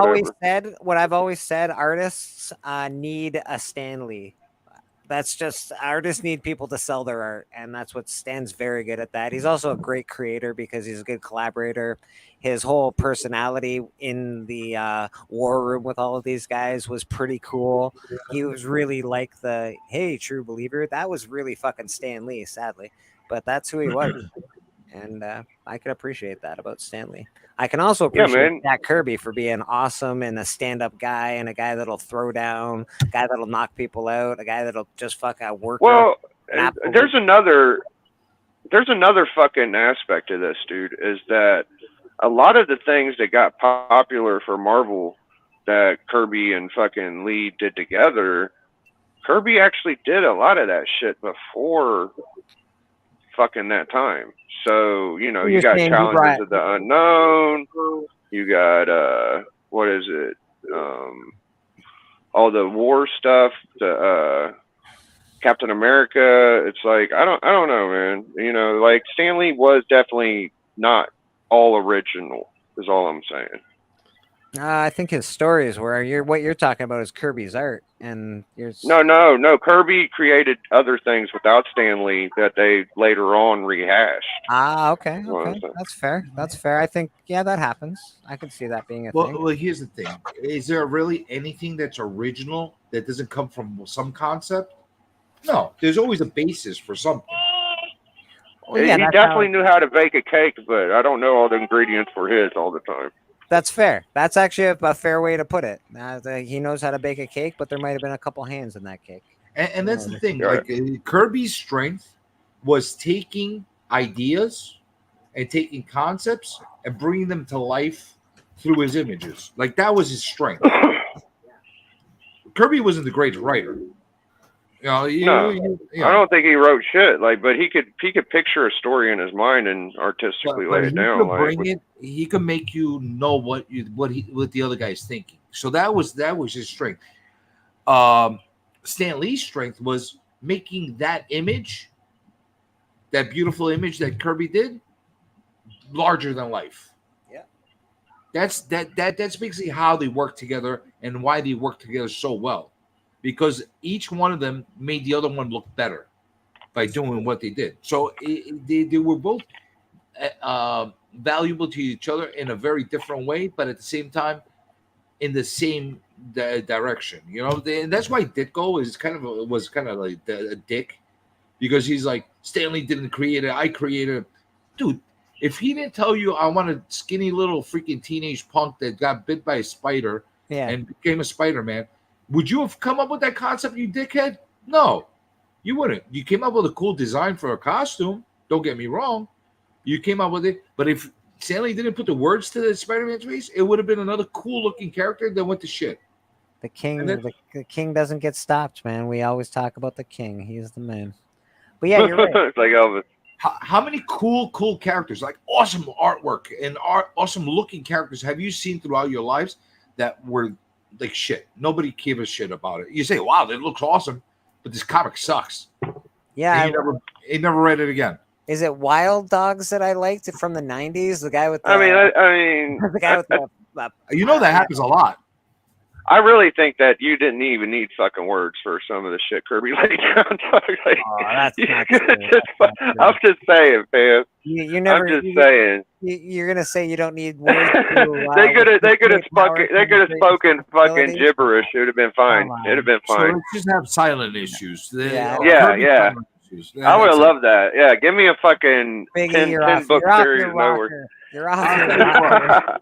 whatever. always said artists need a Stan Lee. That's just artists need people to sell their art, and that's what Stan's very good at. That he's also a great creator because he's a good collaborator. His whole personality in the war room with all of these guys was pretty cool. He was really like the hey true believer. That was really fucking Stan Lee, sadly, but that's who he was. And I can appreciate that about Stanley. I can also appreciate Jack Kirby for being awesome and a stand-up guy and a guy that'll throw down, a guy that'll knock people out, a guy that'll just fuck out work. Well, there's another fucking aspect to this, dude, is that a lot of the things that got popular for Marvel that Kirby and fucking Lee did together, Kirby actually did a lot of that shit before fucking that time. So, you know, you got Challenges of the Unknown, you got what is it? All the war stuff, the Captain America. It's like I don't know, man. You know, like Stan Lee was definitely not all original, is all I'm saying. I think his stories were what you're talking about is Kirby's art, and no. Kirby created other things without Stan Lee that they later on rehashed. Okay, that's fair. I think that happens. I could see that being a thing. Well, here's the thing: is there really anything that's original that doesn't come from some concept? No, there's always a basis for something. He definitely knew how to bake a cake, but I don't know all the ingredients for his all the time. That's fair. That's actually a fair way to put it. He knows how to bake a cake, but there might have been a couple hands in that cake. And that's the thing. Like Kirby's strength was taking ideas and taking concepts and bringing them to life through his images. Like that was his strength. Kirby wasn't the greatest writer. I don't think he wrote shit. Like, but he could picture a story in his mind and artistically lay it down. He could make you know what the other guy's thinking. So that was his strength. Stan Lee's strength was making that image, that beautiful image that Kirby did, larger than life. Yeah, that's basically how they work together and why they work together so well. Because each one of them made the other one look better by doing what they did. So they were both valuable to each other in a very different way, but at the same time, in the same direction. You know, and that's why Ditko was kind of like a dick, because he's like, Stanley didn't create it, I created it. Dude, if he didn't tell you I want a skinny little freaking teenage punk that got bit by a spider and became a Spider-Man, would you have come up with that concept, you dickhead? No, you wouldn't. You came up with a cool design for a costume. Don't get me wrong. You came up with it. But if Stanley didn't put the words to the Spider-Man's face, it would have been another cool-looking character that went to shit. The king, the king doesn't get stopped, man. We always talk about the king. He's the man. But yeah, you're right. It's like Elvis. How many cool characters, like awesome artwork and awesome-looking characters have you seen throughout your lives that were like shit? Nobody gave a shit about it. You say, wow, that looks awesome, but this comic sucks. Yeah. You never read it again. Is it Wild Dogs that I liked from the 90s? The guy with the... I mean... the guy with the... You know that happens a lot. I really think that you didn't even need fucking words for some of the shit Kirby laid down. That's not true. I'm just saying, man. I'm just saying. You're gonna say you don't need words. They could have spoken fucking gibberish. It would have been fine. It'd have been fine. So let's just have silent issues. Yeah. I would have loved that. Yeah, give me a fucking Biggie, 10 book series. You're off your rocker.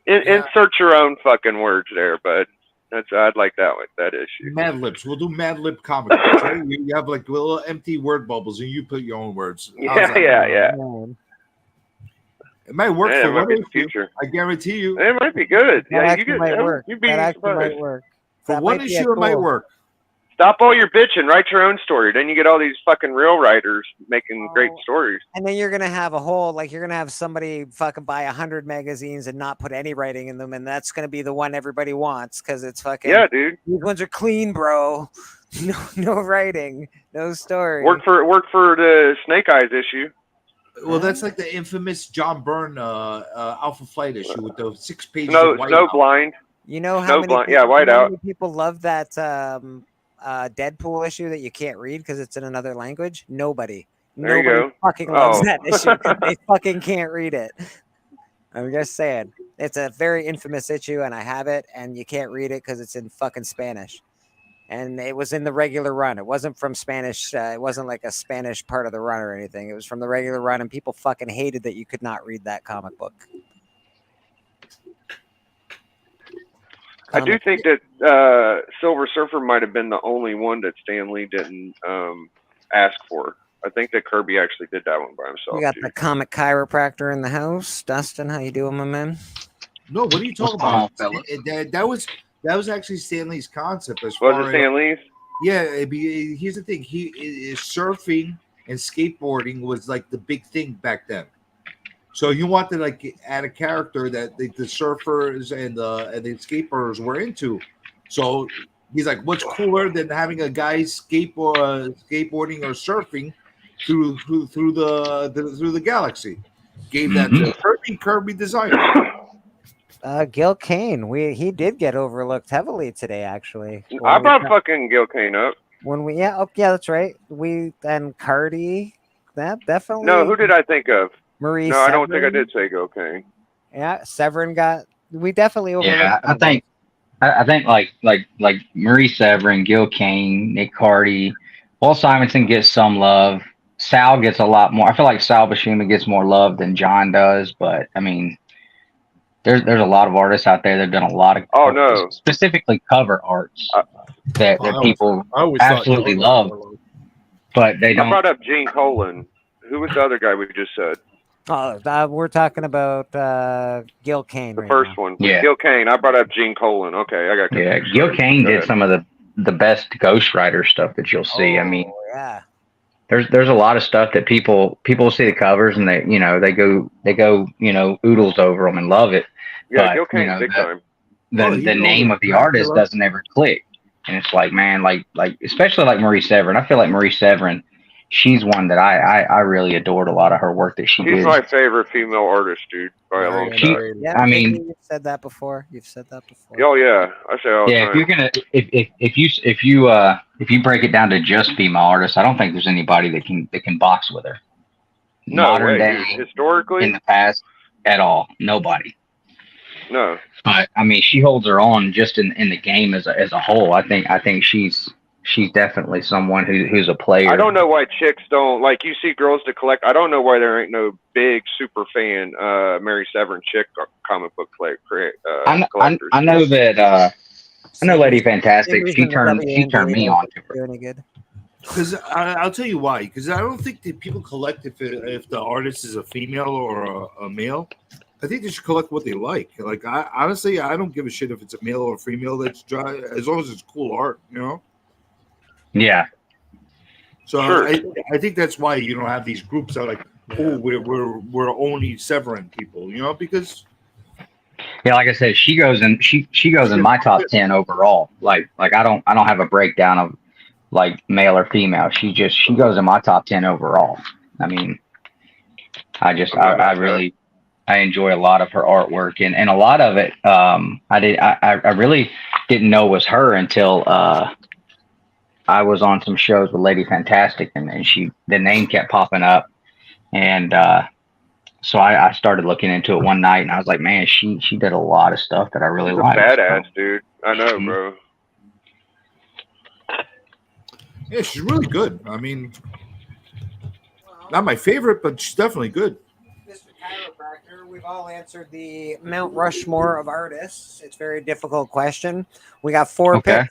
Insert your own fucking words there, bud. I'd like that issue. Mad Libs. We'll do Mad Lib comic books. Right? You have like little empty word bubbles, and you put your own words. Yeah. It might work Yeah, for it might be one the future. I guarantee you. It might be good. That Yeah, actually might work. You'd be That actually surprised. might work. For That one might be issue, it might cool. work. Stop all your bitching. Write your own story. Then you get all these fucking real writers making great stories. And then you're gonna have a whole, like, you're gonna have somebody fucking buy 100 magazines and not put any writing in them, and that's gonna be the one everybody wants because it's fucking. Yeah, dude. These ones are clean, bro. No writing, no story. Work for the Snake Eyes issue. Well, that's like the infamous John Byrne Alpha Flight issue with the 6 pages. Snow of whiteout. Blind. You know how Snow many Blind. people, Yeah, you know how Whiteout. many people love that Deadpool issue that you can't read because it's in another language? Nobody. There you Nobody go. fucking loves Oh. that issue. They fucking can't read it. I'm just saying. It's a very infamous issue, and I have it, and you can't read it because it's in fucking Spanish. And it was in the regular run. It wasn't from Spanish. It wasn't like a Spanish part of the run or anything. It was from the regular run, and people fucking hated that you could not read that comic book. I do think that Silver Surfer might have been the only one that Stan Lee didn't ask for. I think that Kirby actually did that one by himself. We got the comic chiropractor in the house. Dustin, how you doing, my man? No, what are you talking about, fella? That was actually Stan Lee's concept. As Was far it Stan Lee's? Yeah, here's the thing. Surfing and skateboarding was like the big thing back then. So you want to like add a character that the surfers and the skateboarders were into. So he's like, what's cooler than having a guy skateboarding or surfing through the galaxy? Gave that to Kirby designer. Gil Kane. He did get overlooked heavily today, actually. I brought fucking Gil Kane up. Yeah, that's right. And Cardi, that definitely. No, who did I think of? Marie. No, I don't think I Severin. did say Gil Kane. Yeah, Severin got. We definitely overlooked. Yeah, I think like Marie Severin, Gil Kane, Nick Cardy, Paul Simonson gets some love. Sal gets a lot more. I feel like Sal Buscema gets more love than John does, but I mean, there's a lot of artists out there that have done a lot of specifically cover arts that people absolutely love, but they don't. I brought up Gene Colan. Who was the other guy we just said? Oh, we're talking about Gil Kane. The first one. Yeah. Gil Kane. I brought up Gene Colan. Okay, I got confused. Yeah, Gil Kane Go did ahead. some of the best Ghost Rider stuff that you'll see. I mean, yeah. There's a lot of stuff that people see the covers and they go oodles over them and love it. Yeah, but, Gil Kane's big time. The name of the artist doesn't ever click, and it's like, man, like especially like Marie Severin. I feel like Marie Severin, she's one that I really adored a lot of her work that she did. She's my favorite female artist, dude, by a long shot. Yeah, I mean, you've said that before. Oh yeah, I say all the yeah, time. if you're gonna if you break it down to just female artists, I don't think there's anybody that can box with her. No Modern way, day, dude. Historically, in the past, at all, nobody. No. But I mean, she holds her own just in the game as a whole. I think she's definitely someone who's a player. I don't know why chicks don't like. You see girls that collect. I don't know why there ain't no big super fan Mary Severin chick comic book collectors. I know that. I know Lady Fantastic. She turned me on to her. Any good? Because I'll tell you why. Because I don't think that people collect if the artist is a female or a male. I think they should collect what they like. Like I honestly, I don't give a shit if it's a male or a female. That's dry, as long as it's cool art, you know. Yeah. So Sure. I think that's why you don't have these groups that are like, oh, we're only Severin people, you know, because. Yeah, like I said, she goes in my top 10 overall. Like I don't have a breakdown of like male or female. She goes in my top 10 overall. I mean, I really enjoy a lot of her artwork and a lot of it I really didn't know was her until I was on some shows with Lady Fantastic and the name kept popping up and so I started looking into it one night and I was like, man, she did a lot of stuff that I really She's a liked. badass, dude. I know, bro. Yeah, she's really good. I mean, not my favorite, but she's definitely good. Chiropractor. We've all answered the Mount Rushmore of artists. It's a very difficult question. We got 4 picks.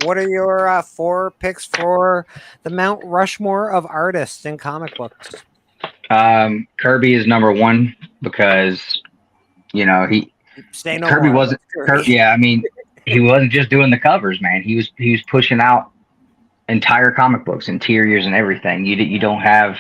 What are your 4 picks for the Mount Rushmore of artists in comic books? Kirby is number 1 because Kirby wasn't. Yeah, I mean, he wasn't just doing the covers, man. He was pushing out entire comic books, interiors, and everything. You don't have.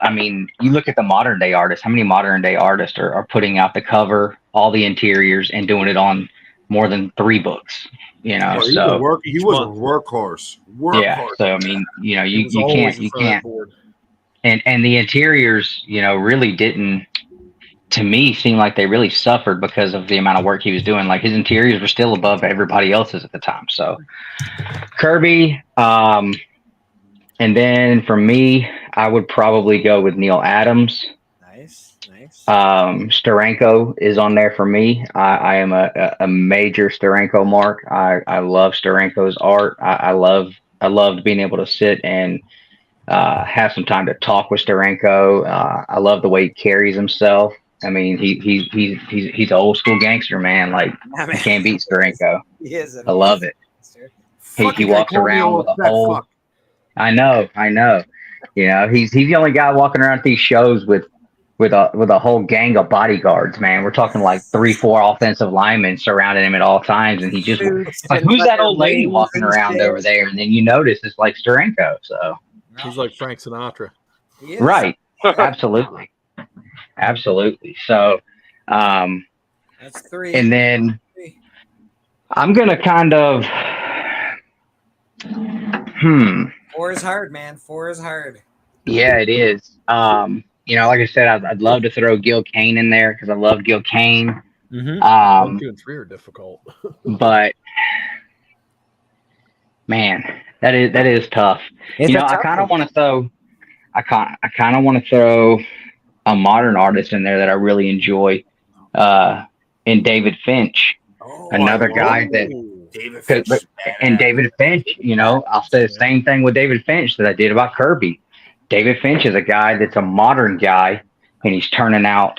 I mean, you look at the modern day artists. How many modern day artists are putting out the cover, all the interiors, and doing it on more than 3 books? You know, Well, so he was a workhorse. yeah. So I mean, you can't. And the interiors, really didn't, to me, seem like they really suffered because of the amount of work he was doing. Like his interiors were still above everybody else's at the time. So Kirby, and then for me, I would probably go with Neil Adams. Nice. Steranko is on there for me. I am a major Steranko mark. I love Steranko's art. I loved being able to sit and have some time to talk with Steranko. I love the way he carries himself. I mean, he's an old school gangster, man. Like you can't beat Steranko. He is. I love it. He walks around with a whole. I know. He's the only guy walking around at these shows with a whole gang of bodyguards, man. We're talking like 3-4 offensive linemen surrounding him at all times, and he just like, who's that old lady walking around over there? And then you notice it's like Steranko. So he's like Frank Sinatra. Right. Absolutely. So that's 3. And then I'm gonna kind of 4 is hard, man. 4 is hard. Yeah, it is. Like I said, I'd love to throw Gil Kane in there because I love Gil Kane. 1, 2, and 3 are difficult. But man, that is tough. I kind of want to throw. I kind of want to throw a modern artist in there that I really enjoy, in David Finch, another guy that. David Finch. And David Finch, I'll say the same thing with David Finch that I did about Kirby. David Finch is a guy that's a modern guy, and he's turning out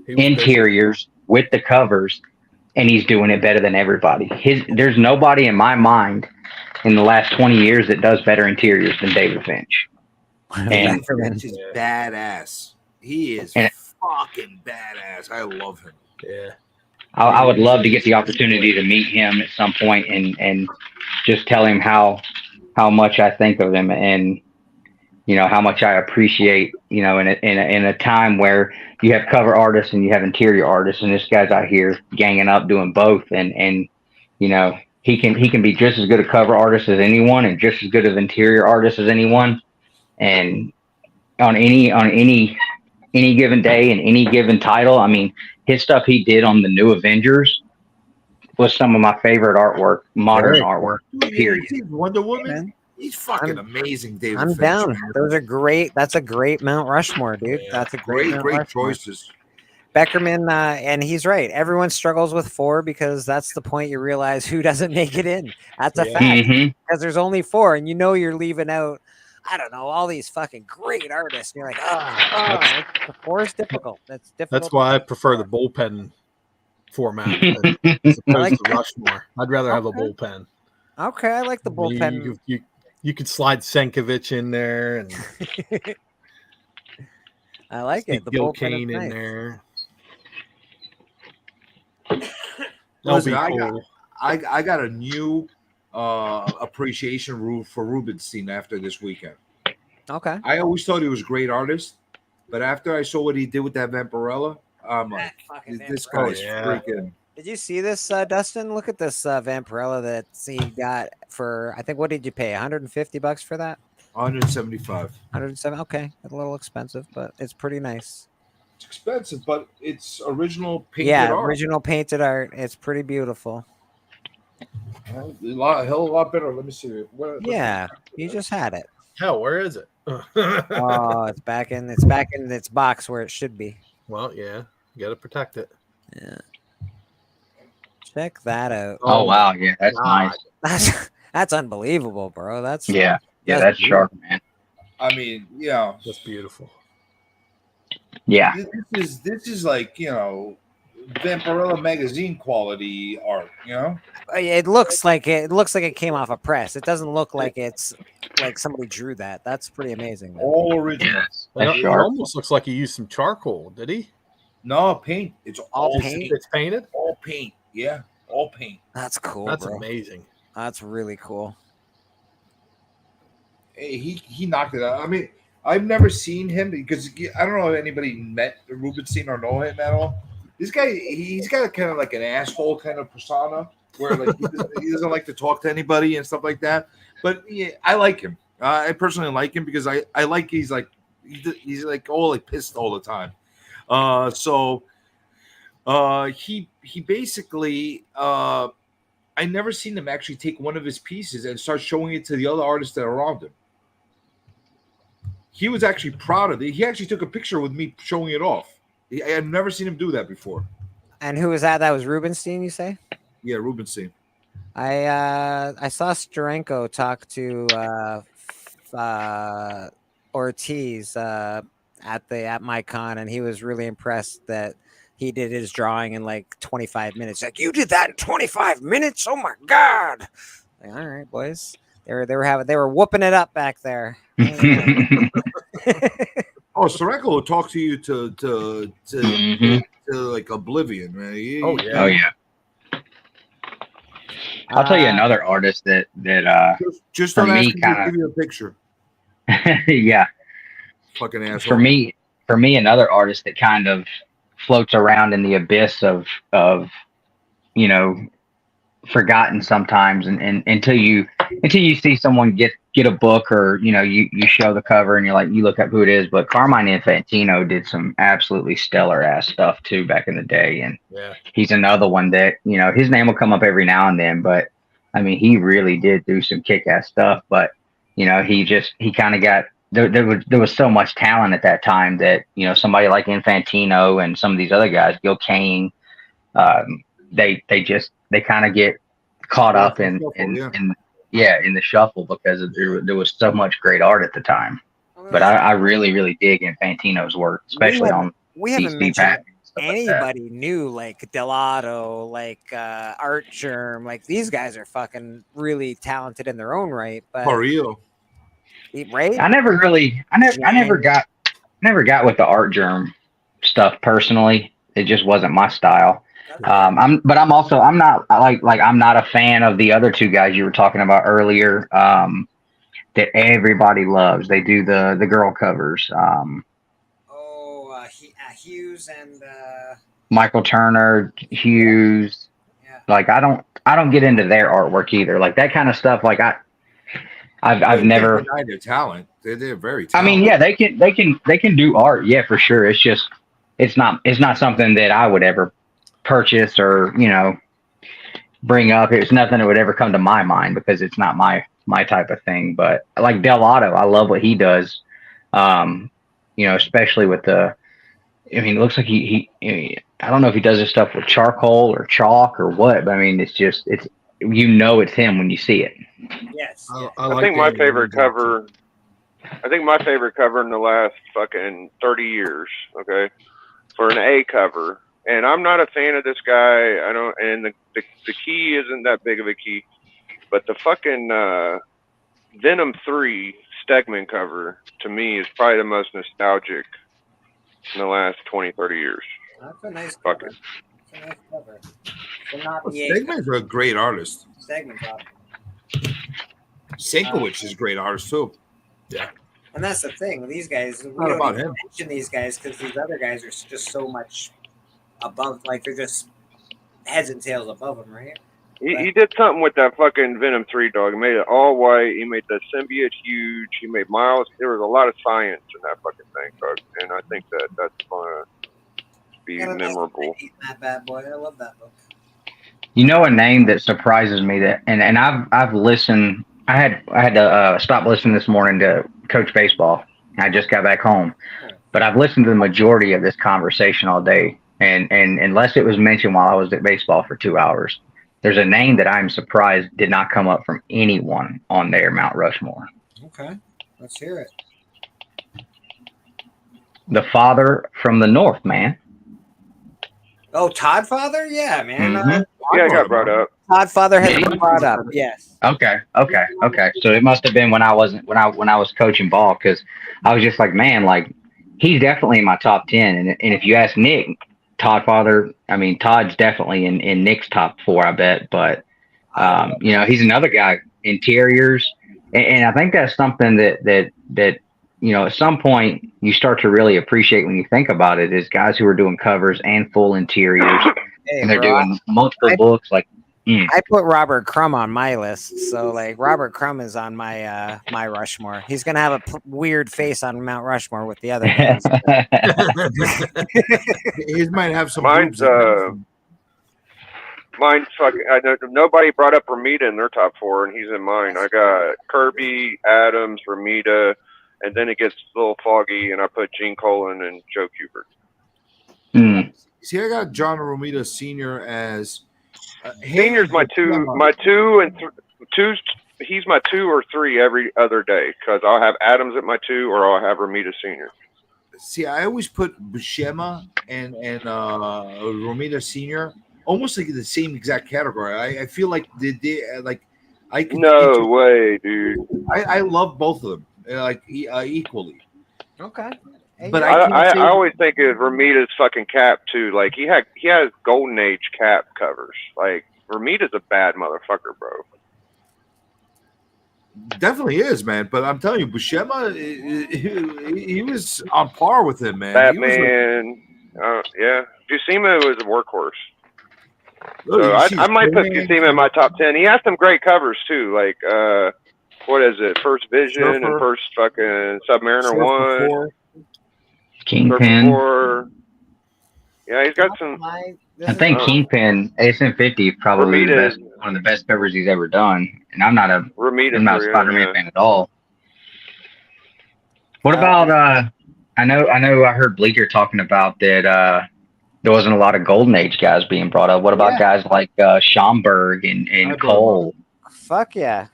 interiors with the covers, and he's doing it better than everybody. There's nobody in my mind in the last 20 years that does better interiors than David Finch. And Finch is badass. He is fucking badass. I love him. Yeah. I would love to get the opportunity to meet him at some point and just tell him how much I think of him and how much I appreciate in a time where you have cover artists and you have interior artists, and this guy's out here ganging up doing both, and he can be just as good a cover artist as anyone and just as good of interior artist as anyone, and on any given day and any given title. I mean, his stuff he did on the New Avengers was some of my favorite artwork, modern artwork, period. Wonder Woman. He's fucking amazing, David. I'm Finch, down. man. Those are great. That's a great Mount Rushmore, dude. That's a great choices. Beckerman, and he's right. Everyone struggles with 4 because that's the point you realize who doesn't make it in. That's a fact. Because there's only 4, and you're leaving out, I don't know, all these fucking great artists. And you're like, 4 is difficult. That's difficult. That's why I prefer the bullpen format as opposed to Rushmore. I'd rather have a bullpen. Okay, I like the bullpen. You could slide Senkovich in there, and I like it. The Gil bullpen Kane is in nice. there. Listen, I got a new appreciation for Rubenstein after this weekend. Okay. I always thought he was a great artist, but after I saw what he did with that Vampirella, I'm like, this guy's freaking. Did you see this, Dustin? Look at this Vampirella that he got for, I think, what did you pay? $150 for that? 175. 107. Okay, a little expensive, but it's pretty nice. It's expensive, but it's original painted art. Original painted art. It's pretty beautiful. A hell of a lot better. Let me see. You just had it. Hell, where is it? Oh, it's back in its box where it should be. Well, yeah, you got to protect it. Yeah. Check that out. Oh wow, yeah, that's nice. That's unbelievable, bro. That's sharp, man. I mean, yeah, that's beautiful. Yeah. This is like, you know, Vampirella magazine quality art, you know? It looks like it came off a press. It doesn't look like it's like somebody drew that. That's pretty amazing, man. All original. It almost looks like he used some charcoal. Did he? No, paint. It's all paint? It's painted? All paint. Yeah, all paint. That's cool, That's bro. amazing. That's really cool. Hey, he knocked it out. I mean, I've never seen him because I don't know if anybody met Rubenstein or know him at all. This guy, he's got kind of like an asshole kind of persona where like he doesn't like to talk to anybody and stuff like that. But yeah, I like him. I personally like him because I like he's like all like pissed all the time. He basically I never seen him actually take one of his pieces and start showing it to the other artists that are around him. He was actually proud of it. He actually took a picture with me showing it off. I had never seen him do that before. And who was that? That was Rubenstein, you say? Yeah, Rubenstein. I saw Steranko talk to Ortiz at MyCon, and he was really impressed that he did his drawing in like 25 minutes. Like, you did that in 25 minutes? Oh my god! Like, all right, boys. They were whooping it up back there. Oh, Steranko will talk to you to like oblivion, man. Oh yeah. I'll tell you another artist that just for don't ask me him to kind give you a picture. yeah. Fucking asshole. For me, another artist that kind of floats around in the abyss of you know, forgotten sometimes, and until you see someone get a book, or you know, you show the cover and you're like, you look up who it is. But Carmine Infantino did some absolutely stellar ass stuff too back in the day, and he's another one that, you know, his name will come up every now and then, but I mean, he really did do some kick ass stuff. But you know, he kind of got there was so much talent at that time that, you know, somebody like Infantino and some of these other guys, Gil Kane, they kind of get caught up in the shuffle because there was so much great art at the time. But I really, really dig Infantino's work, especially on we haven't DC mentioned Pack. anybody new like Delato, like Art Germ. Like, these guys are fucking really talented in their own right. But Parillo. Right? I never got with the Art Germ stuff personally. It just wasn't my style. I'm not a fan of the other two guys you were talking about earlier, that everybody loves. They do the girl covers. Hughes and Michael Turner, Hughes. Like, I don't get into their artwork either. Like, that kind of stuff. Like, I've never denied their talent. They're very talented. I mean, yeah, they can do art, yeah, for sure. It's just it's not something that I would ever purchase or, you know, bring up. It's nothing that would ever come to my mind because it's not my type of thing. But like Delato, I love what he does. You know, especially with I mean, it looks like he I don't know if he does this stuff with charcoal or chalk or what, but I mean, it's you know, it's him when you see it. Yes. I think my favorite cover in the last fucking 30 years, okay, for an A cover. And I'm not a fan of this guy. I don't, and the key isn't that big of a key, but the fucking Venom 3 Stegman cover to me is probably the most nostalgic in the last 20, 30 years. That's a nice cover. That's a nice cover. So not the Stegman's a great artist. Stegman's awesome. Sienkiewicz is a great artist too. Yeah. And that's the thing with these guys. We Not don't about even him. mention these guys because these other guys are just so much above. Like, they're just heads and tails above them, right? He did something with that fucking Venom 3 dog. He made it all white. He made the symbiote huge. He made Miles. There was a lot of science in that fucking thing, dog. And I think that's going to be memorable. That bad boy. I love that book. You know, a name that surprises me that, and I've listened. I had to stop listening this morning to Coach Baseball. I just got back home, but I've listened to the majority of this conversation all day. And unless it was mentioned while I was at baseball for 2 hours, there's a name that I'm surprised did not come up from anyone on their Mount Rushmore. Okay, let's hear it. the father from the north, man. Oh, Todd Father? Yeah, man. Mhm. Yeah, I got brought up. Todd Father has Yeah. been brought up. Yes. Okay. So it must have been when I was coaching ball, because I was just like, man, like he's definitely in my top 10. And if you ask Nick, Todd Father, I mean Todd's definitely in Nick's top 4, I bet. But he's another guy, interiors, and I think that's something that at some point you start to really appreciate when you think about it, is guys who are doing covers and full interiors, Hey, and they're bro, doing multiple books like. I put Robert Crumb on my list, so like Robert Crumb is on my my Rushmore. He's gonna have a weird face on Mount Rushmore with the other names. His might have some. Mine's fucking. I know nobody brought up Ramita in their top 4, and he's in mine. I got Kirby, Adams, Ramita, and then it gets a little foggy, and I put Gene Colan and Joe Kubert. See, I got John Romita Sr. as Senior's my two and two's. He's my 2 or 3 every other day, because I'll have Adams at my 2, or I'll have Ramita Sr. See, I always put Buscema and Romita Sr. almost like in the same exact category. I feel like they I could no way, dude. I love both of them equally. Okay. But I always think of Ramita's fucking cap too. Like he has Golden Age cap covers. Like Ramita's a bad motherfucker, bro. Definitely is, man. But I'm telling you, Buscema, he was on par with him, man. Batman, yeah. Buscema was a workhorse. So I might put Buscema in my top 10. He has some great covers too. Like what is it? First Vision Surfer. and First fucking Submariner 1. Kingpin. Yeah, he's got some. I think Kingpin ASM50 is probably one of the best covers he's ever done, and I'm not a Spider-Man fan at all. What about I know I heard Bleaker talking about that there wasn't a lot of Golden Age guys being brought up. What about guys like Schomburg and Cole? Fuck yeah.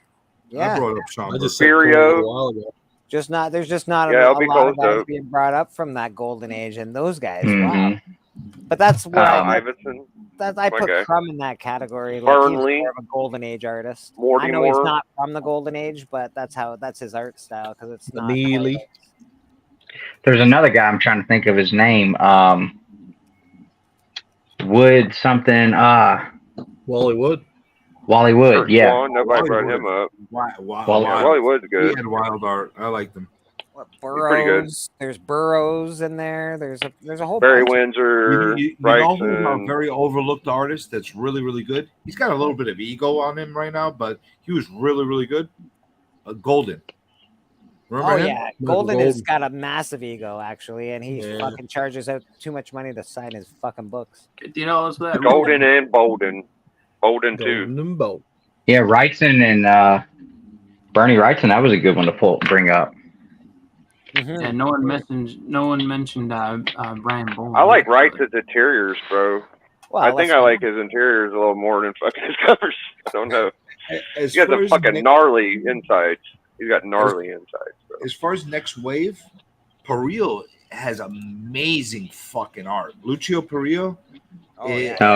Yeah. I brought up Schomburg. I just said Cole a while ago. There's just not a lot of guys being brought up from that Golden Age, and those guys, wow. But that's why I put Crumb in that category. Like he's more of a Golden Age artist. I know he's not from the Golden Age, but that's his art style, because it's not. Neely. There's another guy I'm trying to think of his name. Wood something. Wally Wood. Wally Wood, Kurt yeah. Swan, nobody brought him up. Wally Wood's good. He had wild art. I liked him. Pretty good. There's Burroughs in there. There's a whole Barry bunch. Windsor. You know who's a very overlooked artist that's really, really good? He's got a little bit of ego on him right now, but he was really, really good. Golden. Remember him? Yeah. Golden has got a massive ego, actually, and he fucking charges out too much money to sign his fucking books. Do you know what's that? Golden and Bolden. Bolden too. Yeah, Wrightson and Bernie Wrightson. That was a good one to bring up. And no one mentioned Brian Bowen. I like Wrightson's interiors, bro. Well, I think I like his interiors a little more than fucking his covers. I don't know. He's got the fucking gnarly insides. He's got gnarly insides, bro. As far as next wave, Perillo has amazing fucking art. Lucio Perillo. Oh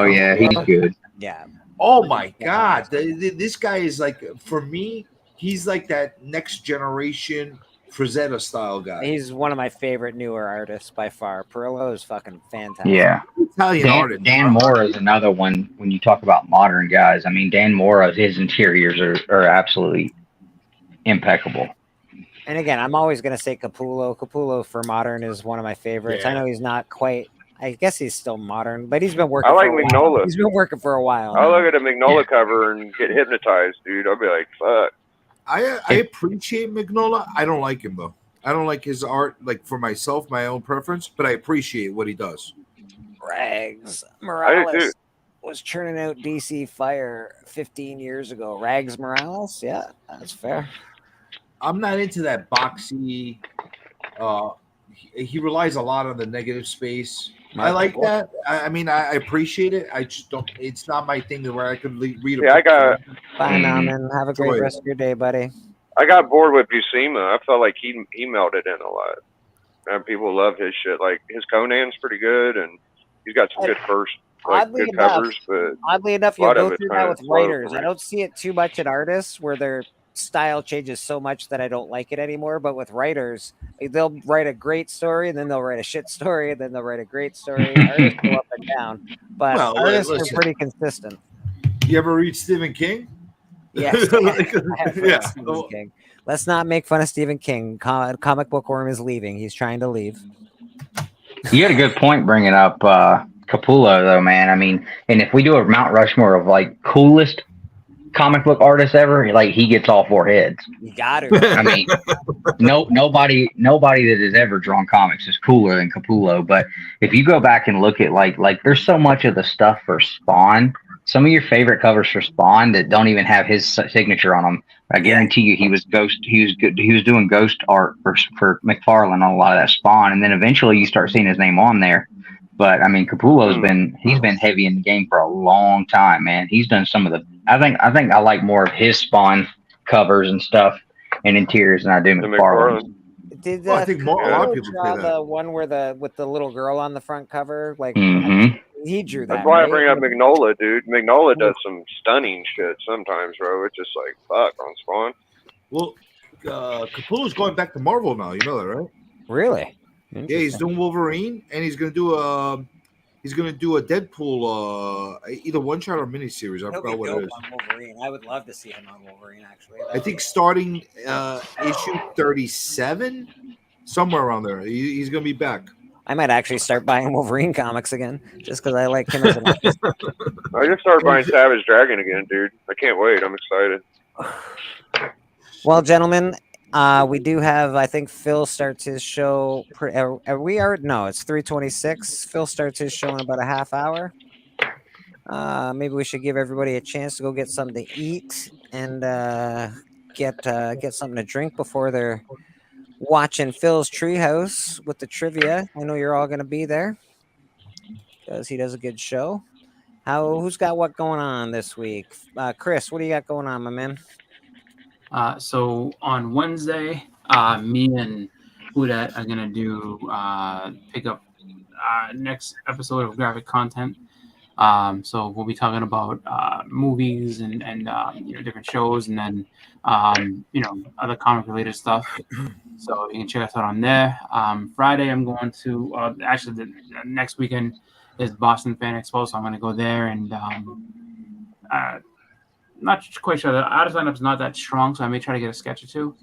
yeah, he's good. Yeah. Oh my God, this guy is like, for me, he's like that next generation Frazetta style guy. He's one of my favorite newer artists by far. Perillo is fucking fantastic. Yeah. Italian artist. Dan Mora is another one when you talk about modern guys. I mean, Dan Mora, his interiors are absolutely impeccable. And again, I'm always going to say Capullo. Capullo for modern is one of my favorites. Yeah. I know he's not quite. I guess he's still modern, but he's been working. I like for a Mignola. while. He's been working for a while. I look at a Mignola cover and get hypnotized, dude. I'll be like, fuck. I appreciate Mignola. I don't like him though. I don't like his art, like for myself, my own preference. But I appreciate what he does. Rags Morales was churning out DC Fire 15 years ago. Rags Morales, yeah, that's fair. I'm not into that boxy. He relies a lot on the negative space. I like that. I mean, I appreciate it. I just don't. It's not my thing where I could read. Yeah, I got. Bye now, man. Have a great rest of your day, buddy. I got bored with Buscema. I felt like he melted in a lot. and people love his shit. Like his Conan's pretty good, and he's got some good Oddly good enough, covers. But oddly enough, a you'll lot go of it's through that kind of with slow writers. for I me. don't see it too much in artists where their style changes so much that I don't like it anymore. But with writers, they'll write a great story, and then they'll write a shit story, and then they'll write a great story. Artists go up and down, but Well, artists are listen. pretty consistent. You ever read Stephen King? Yes, I have read Yeah. Stephen King. Let's not make fun of Stephen King. Comic Book Worm is leaving. He's trying to leave. You had a good point bringing up Capullo, though, man. I mean, and if we do a Mount Rushmore of like coolest comic book artists ever, like he gets all 4 heads. You got to. I mean, nobody that has ever drawn comics is cooler than Capullo. But if you go back and look at like there's so much of the stuff for Spawn. Some of your favorite covers for Spawn that don't even have his signature on them. I guarantee you, he was doing ghost art for McFarlane on a lot of that Spawn, and then eventually you start seeing his name on there. But I mean, Capullo's been heavy in the game for a long time, man. He's done some of the. I think I like more of his Spawn covers and stuff and interiors than I do McFarlane. Did I think a lot of people draw say that. the one where with the little girl on the front cover? Like he drew that. That's why I right? bring up Mignola, dude. Mignola does some stunning shit sometimes, bro. It's just like fuck on Spawn. Well, Capullo's going back to Marvel now. You know that, right? Really? Yeah, he's doing Wolverine, and he's gonna do a Deadpool, either one shot or miniseries. I He'll forgot be what dope it is. on Wolverine. I would love to see him on Wolverine. Actually, I think starting issue 37, somewhere around there. He's gonna be back. I might actually start buying Wolverine comics again, just because I like him as an artist. I just started buying Savage Dragon again, dude. I can't wait. I'm excited. Well, gentlemen, we do have. I think Phil starts his show. No, it's 3:26. Phil starts his show in about a half hour. Maybe we should give everybody a chance to go get something to eat and get something to drink before they're watching Phil's Treehouse with the trivia. I know you're all going to be there because he does a good show. Who's got what going on this week? Chris, what do you got going on, my man? So on Wednesday, me and Hudat are gonna do pick up next episode of graphic content. So we'll be talking about movies and different shows, and then other comic related stuff. So you can check us out on there. Friday, I'm going to actually the next weekend is Boston Fan Expo, so I'm going to go there, and not quite sure. The artist lineup's not that strong, so I may try to get a sketch or two.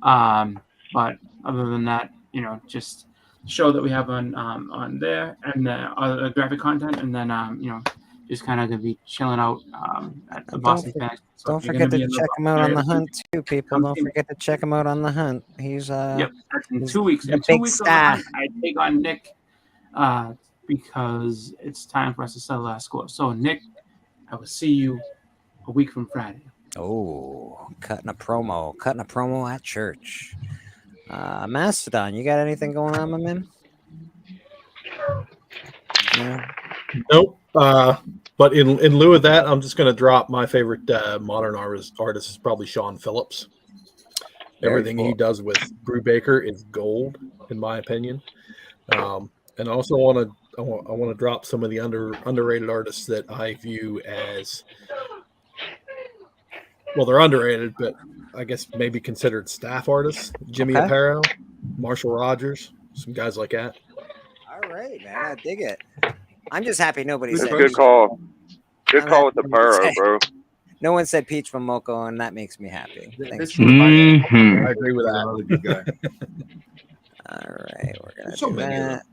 But other than that, just show that we have on there, and the other graphic content, and then just kind of gonna be chilling out at the Boston Fan Expo. So Don't you're forget gonna to be in check the him out on the area, hunt too, people. Don't forget to check him out on the hunt. He's Yep, that's in he's 2 weeks. the In 2 big weeks, star. I take on Nick because it's time for us to settle our score. So, Nick, I will see you a week from Friday. Oh, cutting a promo at church. Mastodon, you got anything going on, my man? No. Nope. But in lieu of that, I'm just going to drop my favorite modern artist is probably Sean Phillips. Everything he does with Brubaker is gold, in my opinion. And I also want to drop some of the underrated artists that I view as, well, they're underrated, but I guess maybe considered staff artists. Jimmy Aparo, Marshall Rogers, some guys like that. All right, man, I dig it. I'm just happy nobody It's said a good call. Good call with the Paro, bro. No one said Peach from Momoko, and that makes me happy. Thanks. Mm-hmm. I agree with that. Another good guy. All right, we're gonna So do many of that.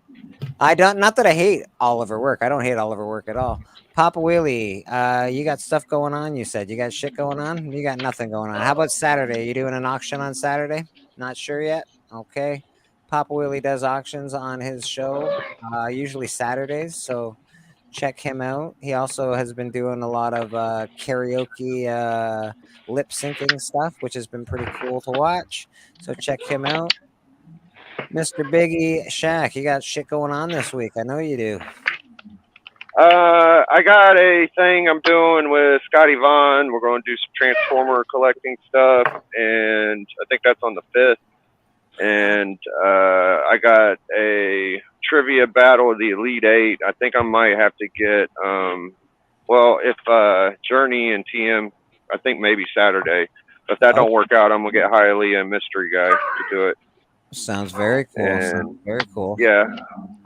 I don't. Not that I hate Oliver work. I don't hate Oliver work at all. Papa Willie, you got stuff going on. You said you got shit going on. You got nothing going on. How about Saturday? You doing an auction on Saturday? Not sure yet. Okay. Papa Willie does auctions on his show, usually Saturdays. So check him out. He also has been doing a lot of karaoke lip syncing stuff, which has been pretty cool to watch. So check him out. Mr. Biggie Shaq, you got shit going on this week. I know you do. I got a thing I'm doing with Scotty Vaughn. We're going to do some Transformer collecting stuff, and I think that's on the 5th. and I got a trivia battle of the Elite Eight. I think I might have to get well, if Journey and TM, I think maybe Saturday. If that don't work out, I'm gonna get Hialeah and Mystery Guy to do it. Sounds very cool. And Sounds very cool. yeah,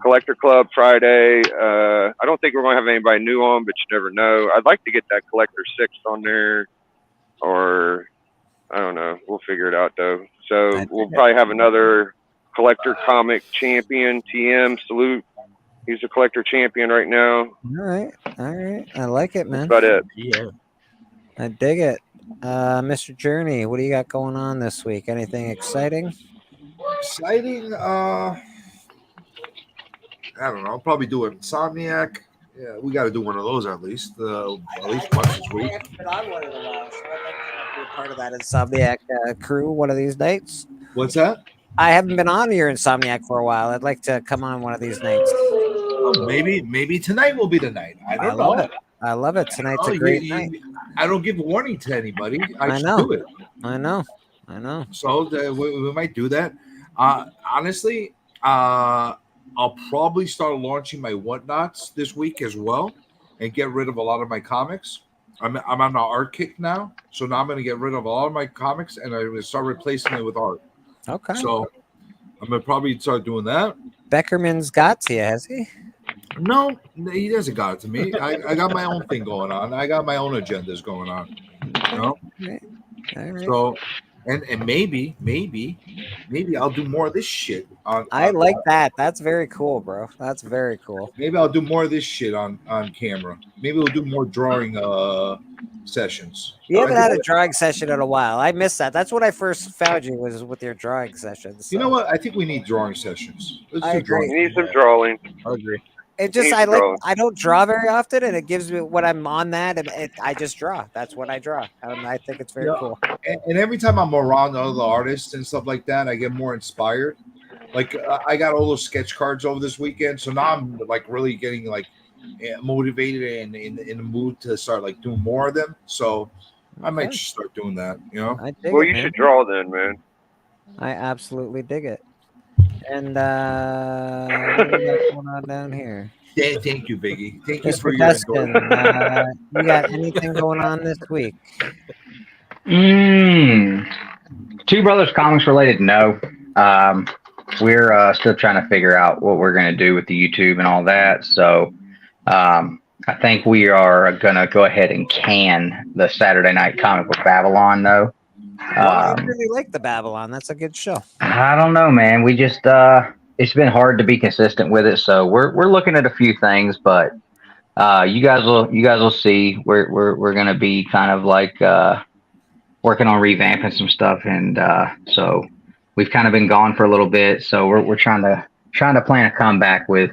Collector Club Friday. I don't think we're gonna have anybody new on, but you never know. I'd like to get that Collector 6 on there, or I don't know. We'll figure it out though. So we'll probably have another Collector Comic Champion. TM, salute. He's a Collector Champion right now. All right. I like it, man. That's about it. Yeah. I dig it. Mr. Journey, what do you got going on this week? Anything exciting? Exciting? I don't know. I'll probably do it. Insomniac. Yeah, we got to do one of those at least once this week. But I wanted a while, so I'd like to be a part of that Insomniac crew one of these nights. What's that? I haven't been on your Insomniac for a while. I'd like to come on one of these nights. Oh, maybe tonight will be the night. I don't know. Love it. I love it. Tonight's a great night. I don't give warning to anybody. I just know. do it. I know. So we might do that. Honestly, I'll probably start launching my whatnots this week as well, and get rid of a lot of my comics. I'm on an art kick now, so now I'm going to get rid of a lot of my comics, and I'm going to start replacing it with art. Okay. So I'm going to probably start doing that. Beckerman's got to you, has he? No, he hasn't got it to me. I got my own thing going on. I got my own agendas going on. You know? All right. So, and maybe I'll do more of this shit. I like that. That's very cool, bro. That's very cool. Maybe I'll do more of this shit on camera. Maybe we'll do more drawing sessions. You haven't had a drawing session in a while. I miss that. That's when I first found you, was with your drawing sessions. So. You know what? I think we need drawing sessions. I agree. We need some drawing. I agree. It just I don't draw very often, and it gives me when I'm on that, and I just draw. That's what I draw. I think it's very cool. And every time I'm around other artists and stuff like that, I get more inspired. Like I got all those sketch cards over this weekend, so now I'm like really getting like motivated and in the mood to start like doing more of them. So I might just start doing that. You know. Well, you should draw then, man. I absolutely dig it. And what do we got going on down here? Thank you, Biggie. Thank you Mr. for your Dustin, you got anything going on this week? Two Brothers Comics related, no. We're still trying to figure out what we're going to do with the YouTube and all that. So I think we are going to go ahead and can the Saturday Night Comic Book Babylon, though. I really like the Babylon. That's a good show. I don't know, man. We just it's been hard to be consistent with it. So we're looking at a few things, but you guys will see. We're going to be kind of like working on revamping some stuff, and so we've kind of been gone for a little bit. So we're trying to plan a comeback with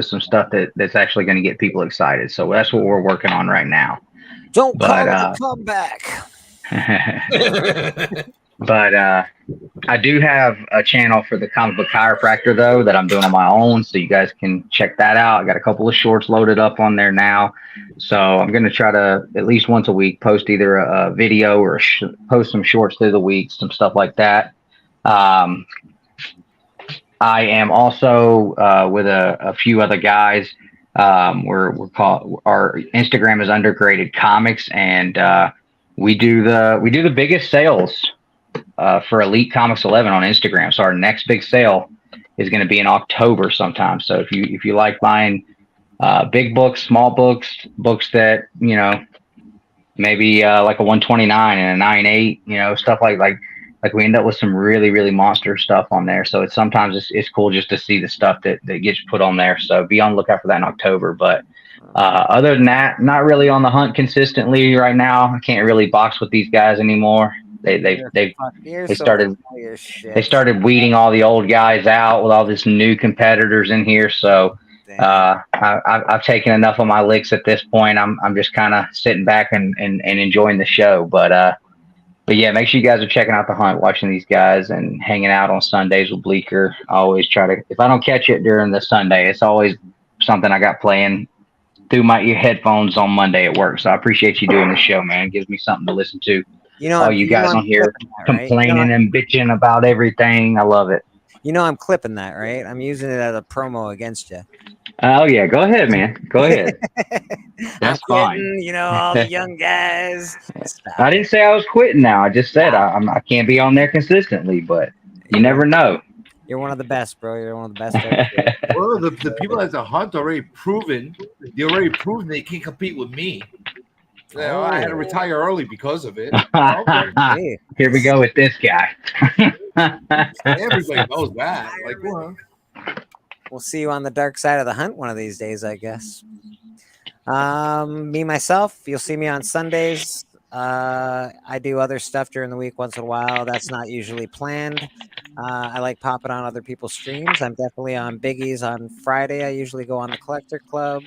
some stuff that's actually going to get people excited. So that's what we're working on right now. Don't call it a comeback. But I do have a channel for the Comic Book Chiropractor, though, that I'm doing on my own, so you guys can check that out. I got a couple of shorts loaded up on there now, so I'm going to try to at least once a week post either a video or post some shorts through the week, some stuff like that. I am also with a few other guys. We're called, our Instagram is Undergraded Comics, and we do the biggest sales for Elite Comics 11 on Instagram. So our next big sale is going to be in October sometime. So if you like buying big books, small books that, you know, maybe like a 129 and a 9.8, you know, stuff like we end up with some really, really monster stuff on there. So sometimes it's cool just to see the stuff that gets put on there. So be on the lookout for that in October. But other than that, not really on the hunt consistently right now. I can't really box with these guys anymore. They started weeding all the old guys out with all these new competitors in here. So I've taken enough of my licks at this point. I'm just kind of sitting back and enjoying the show. But yeah, make sure you guys are checking out the hunt, watching these guys, and hanging out on Sundays with Bleeker. I always try to, if I don't catch it during the Sunday, it's always something I got playing through my headphones on Monday at work. So I appreciate you doing the show, man. It gives me something to listen to You know, Oh, you guys on here complaining and bitching about everything. I love it. You know, I'm clipping that, right? I'm using it as a promo against you. Oh yeah, go ahead, man. Go ahead. That's fine. You know, all the young guys. I didn't say I was quitting now. I just said I can't be on there consistently, but you never know. You're one of the best, bro. You're one of the best. Out there. Well, the people at the hunt already proven. They already proven they can't compete with me. You know, I had to retire early because of it. Okay. Here we go with this guy. Everybody knows that. Like, well, we'll see you on the dark side of the hunt one of these days, I guess. Me myself, you'll see me on Sundays. I do other stuff during the week once in a while. That's not usually planned. I like popping on other people's streams. I'm definitely on Biggie's on Friday. I usually go on the Collector Club.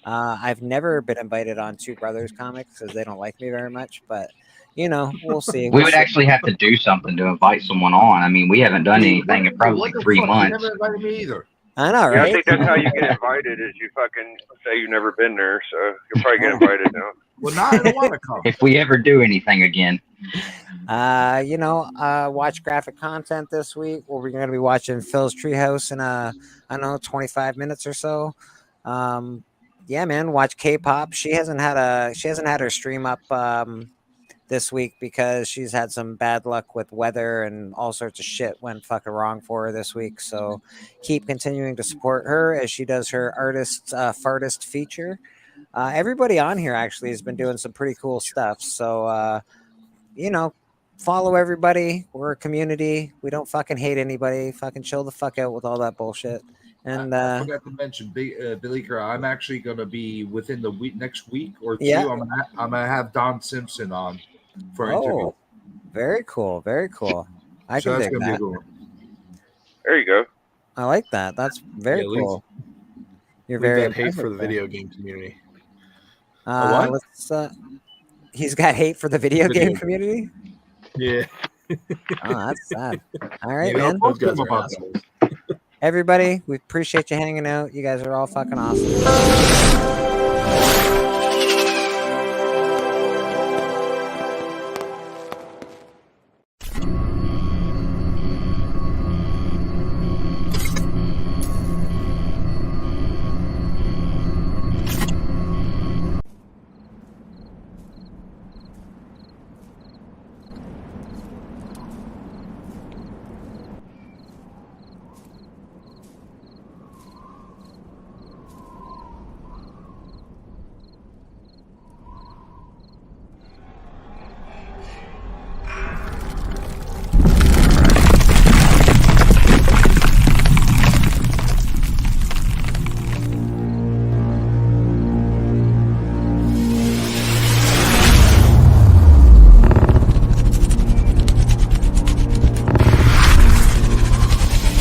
I've never been invited on Two Brothers Comics because they don't like me very much, but you know, we'll see. We would actually have to do something to invite someone on. I mean, we haven't done anything in probably 3 months. You never invited me either. I know, right? Yeah, I think that's how you get invited is you fucking say you've never been there, so you'll probably get invited now. Well, now I don't want to come. If we ever do anything again. You know, watch graphic content this week. We're going to be watching Phil's Treehouse in I don't know, 25 minutes or so. Yeah, man, watch K-pop. She hasn't had her stream up this week because she's had some bad luck with weather and all sorts of shit went fucking wrong for her this week. So keep continuing to support her as she does her fartist feature. Everybody on here actually has been doing some pretty cool stuff. So, you know, follow everybody. We're a community. We don't fucking hate anybody. Fucking chill the fuck out with all that bullshit. And I forgot to mention, Billy Kerr, I'm actually going to be within the next week or two. Yeah. I'm gonna have Don Simpson on for an interview. Very cool. Very cool. I can dig that. There you go. I like that. That's very cool. You're very hate for the video game community. What? He's got hate for the video game community. Yeah. Oh, that's sad. All right, You know, man. those guys are assholes. Everybody, we appreciate you hanging out. You guys are all fucking awesome.